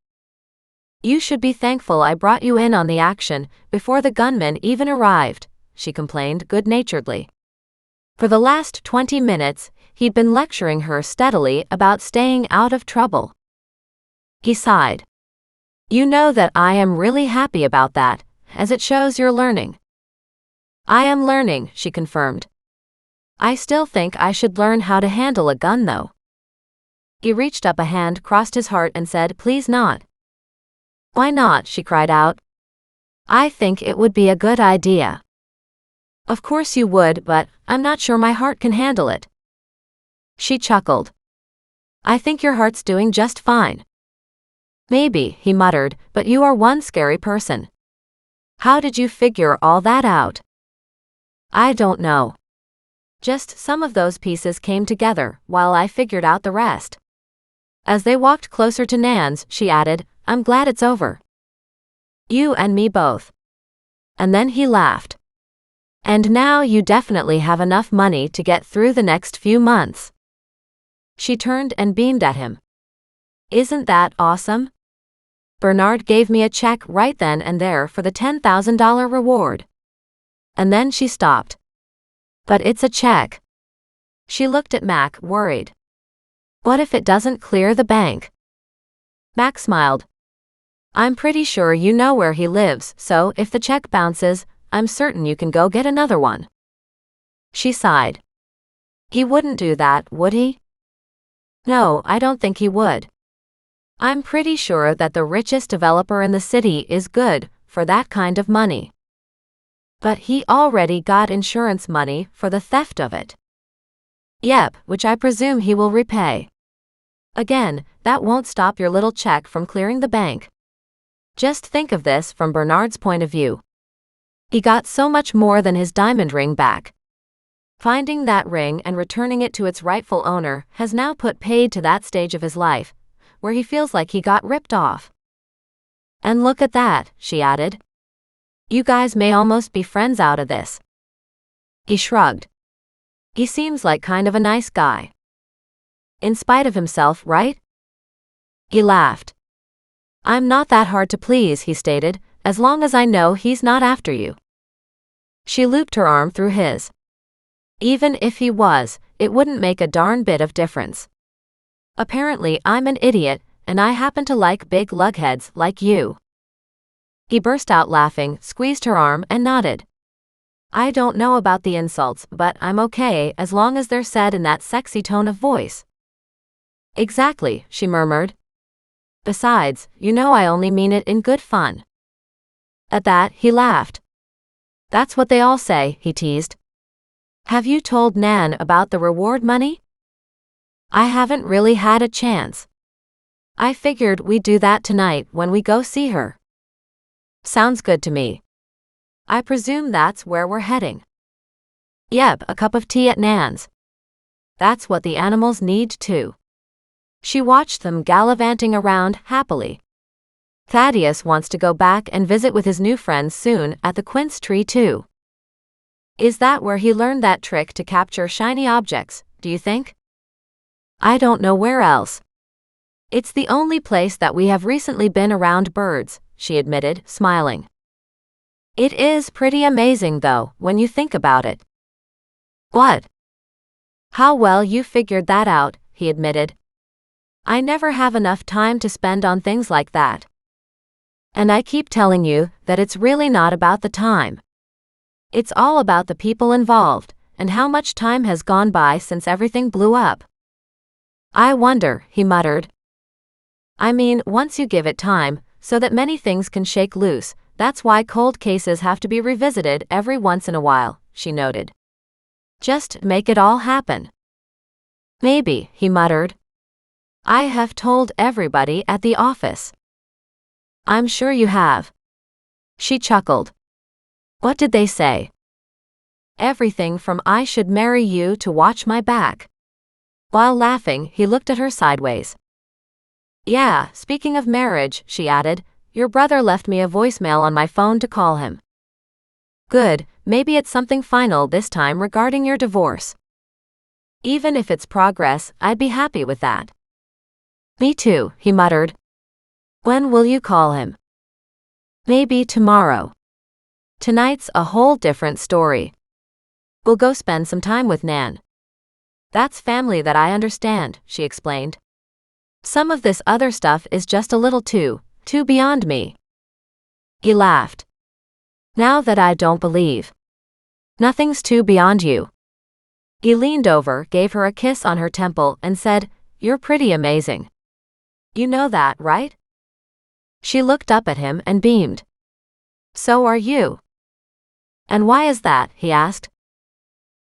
"You should be thankful I brought you in on the action before the gunman even arrived," she complained good-naturedly. For the last 20 minutes, he'd been lecturing her steadily about staying out of trouble. He sighed. "You know that I am really happy about that, as it shows you're learning." "I am learning," she confirmed. "I still think I should learn how to handle a gun, though." He reached up a hand, crossed his heart, and said, "Please not." "Why not?" she cried out. "I think it would be a good idea." "Of course you would, but I'm not sure my heart can handle it." She chuckled. "I think your heart's doing just fine." "Maybe," he muttered, "but you are one scary person." "How did you figure all that out?" "I don't know. Just some of those pieces came together, while I figured out the rest." As they walked closer to Nan's, she added, "I'm glad it's over. You and me both." And then he laughed. "And now you definitely have enough money to get through the next few months." She turned and beamed at him. "Isn't that awesome? Bernard gave me a check right then and there for the $10,000 reward." And then she stopped. "But it's a check." She looked at Mac, worried. "What if it doesn't clear the bank?" Mac smiled. "I'm pretty sure you know where he lives, so if the check bounces, I'm certain you can go get another one." She sighed. "He wouldn't do that, would he?" "No, I don't think he would. I'm pretty sure that the richest developer in the city is good for that kind of money. But he already got insurance money for the theft of it." "Yep, which I presume he will repay." "Again, that won't stop your little check from clearing the bank. Just think of this from Bernard's point of view. He got so much more than his diamond ring back. Finding that ring and returning it to its rightful owner has now put paid to that stage of his life, where he feels like he got ripped off. And look at that," she added. "You guys may almost be friends out of this." He shrugged. "He seems like kind of a nice guy. In spite of himself, right?" He laughed. "I'm not that hard to please," he stated, "as long as I know he's not after you." She looped her arm through his. "Even if he was, it wouldn't make a darn bit of difference. Apparently I'm an idiot, and I happen to like big lugheads like you." He burst out laughing, squeezed her arm, and nodded. "I don't know about the insults, but I'm okay as long as they're said in that sexy tone of voice." "Exactly," she murmured. "Besides, you know I only mean it in good fun." At that, he laughed. "That's what they all say," he teased. "Have you told Nan about the reward money?" "I haven't really had a chance. I figured we'd do that tonight when we go see her." "Sounds good to me. I presume that's where we're heading." "Yep, a cup of tea at Nan's. That's what the animals need too." She watched them gallivanting around happily. "Thaddeus wants to go back and visit with his new friends soon at the Quince tree too. Is that where he learned that trick to capture shiny objects, do you think?" "I don't know where else. It's the only place that we have recently been around birds," she admitted, smiling. "It is pretty amazing though, when you think about it." "What?" "How well you figured that out," he admitted. "I never have enough time to spend on things like that. And I keep telling you that it's really not about the time. It's all about the people involved, and how much time has gone by since everything blew up." "I wonder," he muttered. "I mean, once you give it time, so that many things can shake loose, that's why cold cases have to be revisited every once in a while," she noted. "Just make it all happen." "Maybe," he muttered. "I have told everybody at the office." "I'm sure you have." She chuckled. What did they say? Everything from I should marry you to watch my back. While laughing, he looked at her sideways. Yeah, speaking of marriage, she added, your brother left me a voicemail on my phone to call him. Good, maybe it's something final this time regarding your divorce. Even if it's progress, I'd be happy with that. Me too, he muttered. When will you call him? Maybe tomorrow. Tonight's a whole different story. We'll go spend some time with Nan. That's family that I understand, she explained. Some of this other stuff is just a little too beyond me. He laughed. Now that I don't believe. Nothing's too beyond you. He leaned over, gave her a kiss on her temple, and said, You're pretty amazing. You know that, right? She looked up at him and beamed. So are you. And why is that? He asked.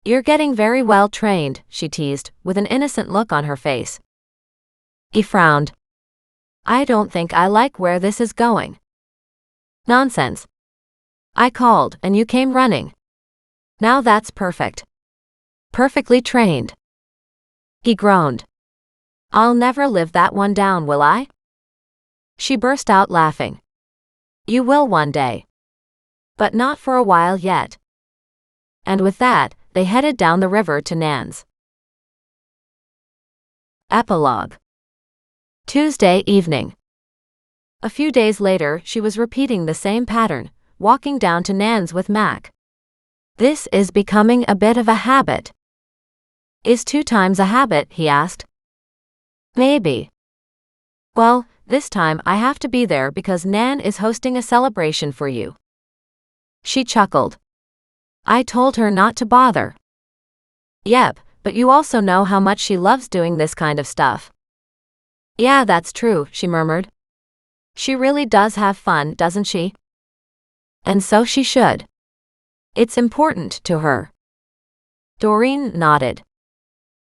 You're getting very well trained, she teased, with an innocent look on her face. He frowned. I don't think I like where this is going. Nonsense. I called and you came running. Now that's perfect. Perfectly trained. He groaned. I'll never live that one down, will I? She burst out laughing. You will one day. But not for a while yet. And with that, they headed down the river to Nan's. Epilogue. Tuesday evening. A few days later, she was repeating the same pattern, walking down to Nan's with Mac. This is becoming a bit of a habit. Is 2 times a habit? He asked. Maybe. Well, this time I have to be there because Nan is hosting a celebration for you. She chuckled. I told her not to bother. Yep, but you also know how much she loves doing this kind of stuff. Yeah, that's true, she murmured. She really does have fun, doesn't she? And so she should. It's important to her. Doreen nodded.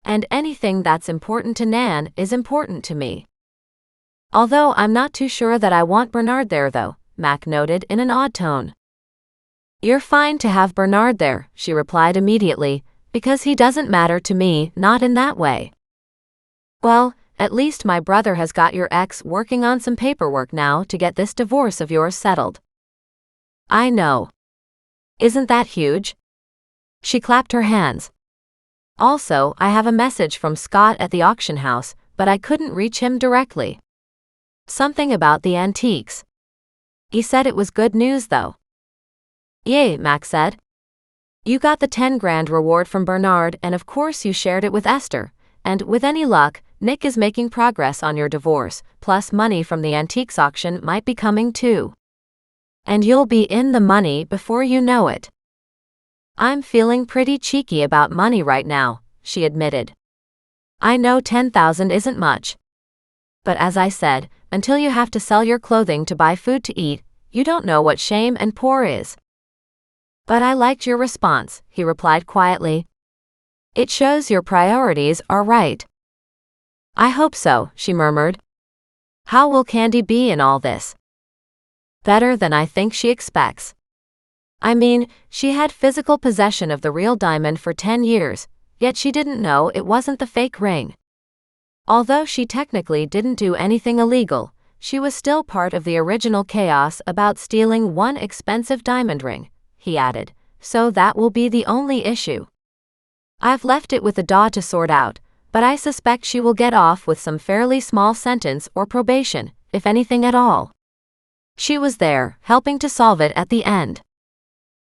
And anything that's important to Nan is important to me. Although I'm not too sure that I want Bernard there though, Mac noted in an odd tone. You're fine to have Bernard there, she replied immediately, because he doesn't matter to me, not in that way. Well, at least my brother has got your ex working on some paperwork now to get this divorce of yours settled. I know. Isn't that huge? She clapped her hands. Also, I have a message from Scott at the auction house, but I couldn't reach him directly. Something about the antiques. He said it was good news though. Yay, Mac said. You got the 10 grand reward from Bernard and of course you shared it with Esther, and with any luck, Nick is making progress on your divorce, plus money from the antiques auction might be coming too. And you'll be in the money before you know it. I'm feeling pretty cheeky about money right now, she admitted. I know 10,000 isn't much. But as I said, until you have to sell your clothing to buy food to eat, you don't know what shame and poor is. But I liked your response, he replied quietly. It shows your priorities are right. I hope so, she murmured. How will Candy be in all this? Better than I think she expects. I mean, she had physical possession of the real diamond for 10 years, yet she didn't know it wasn't the fake ring. Although she technically didn't do anything illegal, she was still part of the original chaos about stealing one expensive diamond ring, he added, so that will be the only issue. I've left it with the DAW to sort out, but I suspect she will get off with some fairly small sentence or probation, if anything at all. She was there, helping to solve it at the end.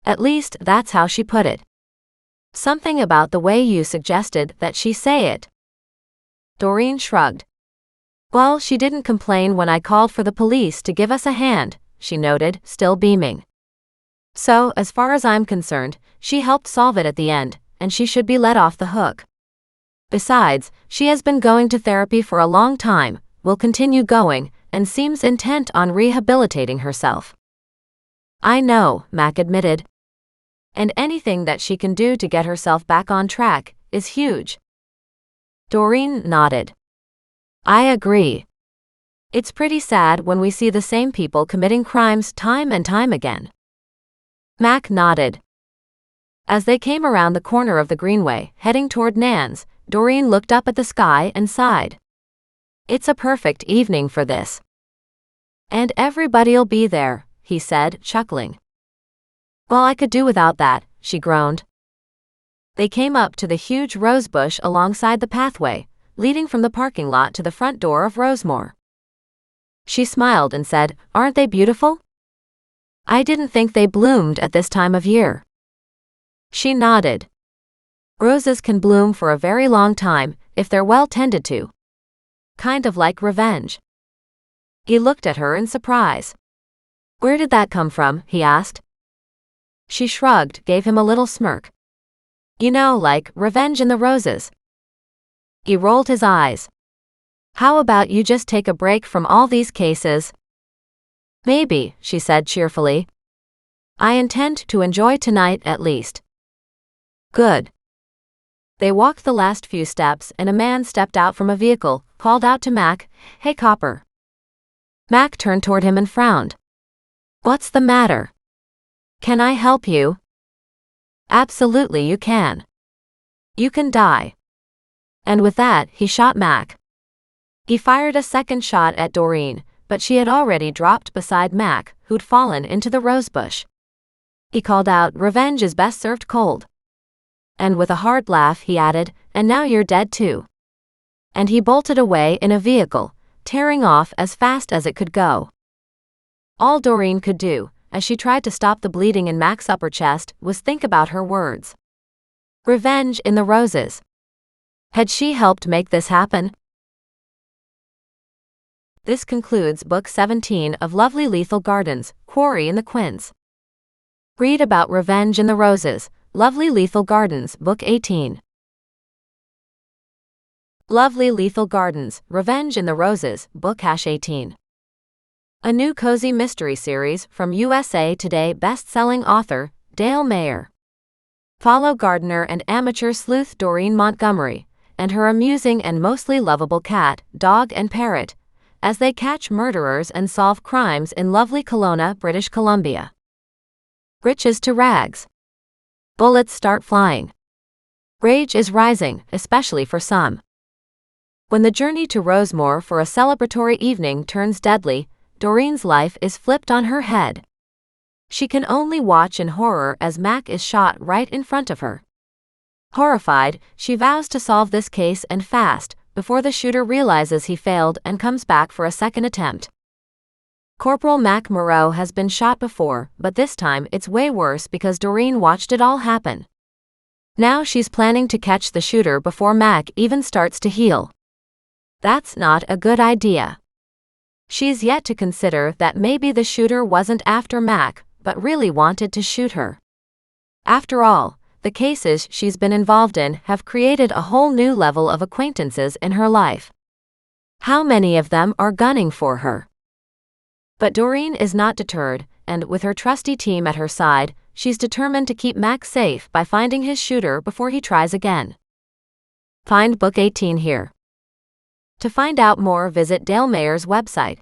At least, that's how she put it. Something about the way you suggested that she say it. Doreen shrugged. Well, she didn't complain when I called for the police to give us a hand, she noted, still beaming. So, as far as I'm concerned, she helped solve it at the end, and she should be let off the hook. Besides, she has been going to therapy for a long time, will continue going, and seems intent on rehabilitating herself. I know, Mac admitted. And anything that she can do to get herself back on track is huge. Doreen nodded. I agree. It's pretty sad when we see the same people committing crimes time and time again. Mac nodded. As they came around the corner of the greenway, heading toward Nan's, Doreen looked up at the sky and sighed. It's a perfect evening for this. And everybody'll be there, he said, chuckling. Well, I could do without that, she groaned. They came up to the huge rose bush alongside the pathway, leading from the parking lot to the front door of Rosemore. She smiled and said, Aren't they beautiful? I didn't think they bloomed at this time of year. She nodded. Roses can bloom for a very long time, if they're well tended to. Kind of like revenge. He looked at her in surprise. Where did that come from? He asked. She shrugged, gave him a little smirk. You know, like Revenge in the Roses. He rolled his eyes. How about you just take a break from all these cases? Maybe, she said cheerfully. I intend to enjoy tonight at least. Good. They walked the last few steps and a man stepped out from a vehicle, called out to Mac, Hey copper. Mac turned toward him and frowned. What's the matter? Can I help you? Absolutely you can. You can die. And with that, he shot Mac. He fired a second shot at Doreen, but she had already dropped beside Mac, who'd fallen into the rosebush. He called out, Revenge is best served cold. And with a hard laugh he added, And now you're dead too. And he bolted away in a vehicle, tearing off as fast as it could go. All Doreen could do, as she tried to stop the bleeding in Mac's upper chest, was think about her words. Revenge in the Roses. Had she helped make this happen? This concludes Book 17 of Lovely Lethal Gardens, Quarry in the Quince. Read about Revenge in the Roses, Lovely Lethal Gardens, Book 18. Lovely Lethal Gardens, Revenge in the Roses, Book 18. A new cozy mystery series from USA Today best-selling author, Dale Mayer. Follow gardener and amateur sleuth Doreen Montgomery, and her amusing and mostly lovable cat, dog and parrot, as they catch murderers and solve crimes in lovely Kelowna, British Columbia. Riches to rags. Bullets start flying. Rage is rising, especially for some. When the journey to Rosemore for a celebratory evening turns deadly, Doreen's life is flipped on her head. She can only watch in horror as Mac is shot right in front of her. Horrified, she vows to solve this case and fast, before the shooter realizes he failed and comes back for a second attempt. Corporal Mac Moreau has been shot before, but this time it's way worse because Doreen watched it all happen. Now she's planning to catch the shooter before Mac even starts to heal. That's not a good idea. She's yet to consider that maybe the shooter wasn't after Mac, but really wanted to shoot her. After all, the cases she's been involved in have created a whole new level of acquaintances in her life. How many of them are gunning for her? But Doreen is not deterred, and with her trusty team at her side, she's determined to keep Mac safe by finding his shooter before he tries again. Find Book 18 here. To find out more, visit Dale Mayer's website.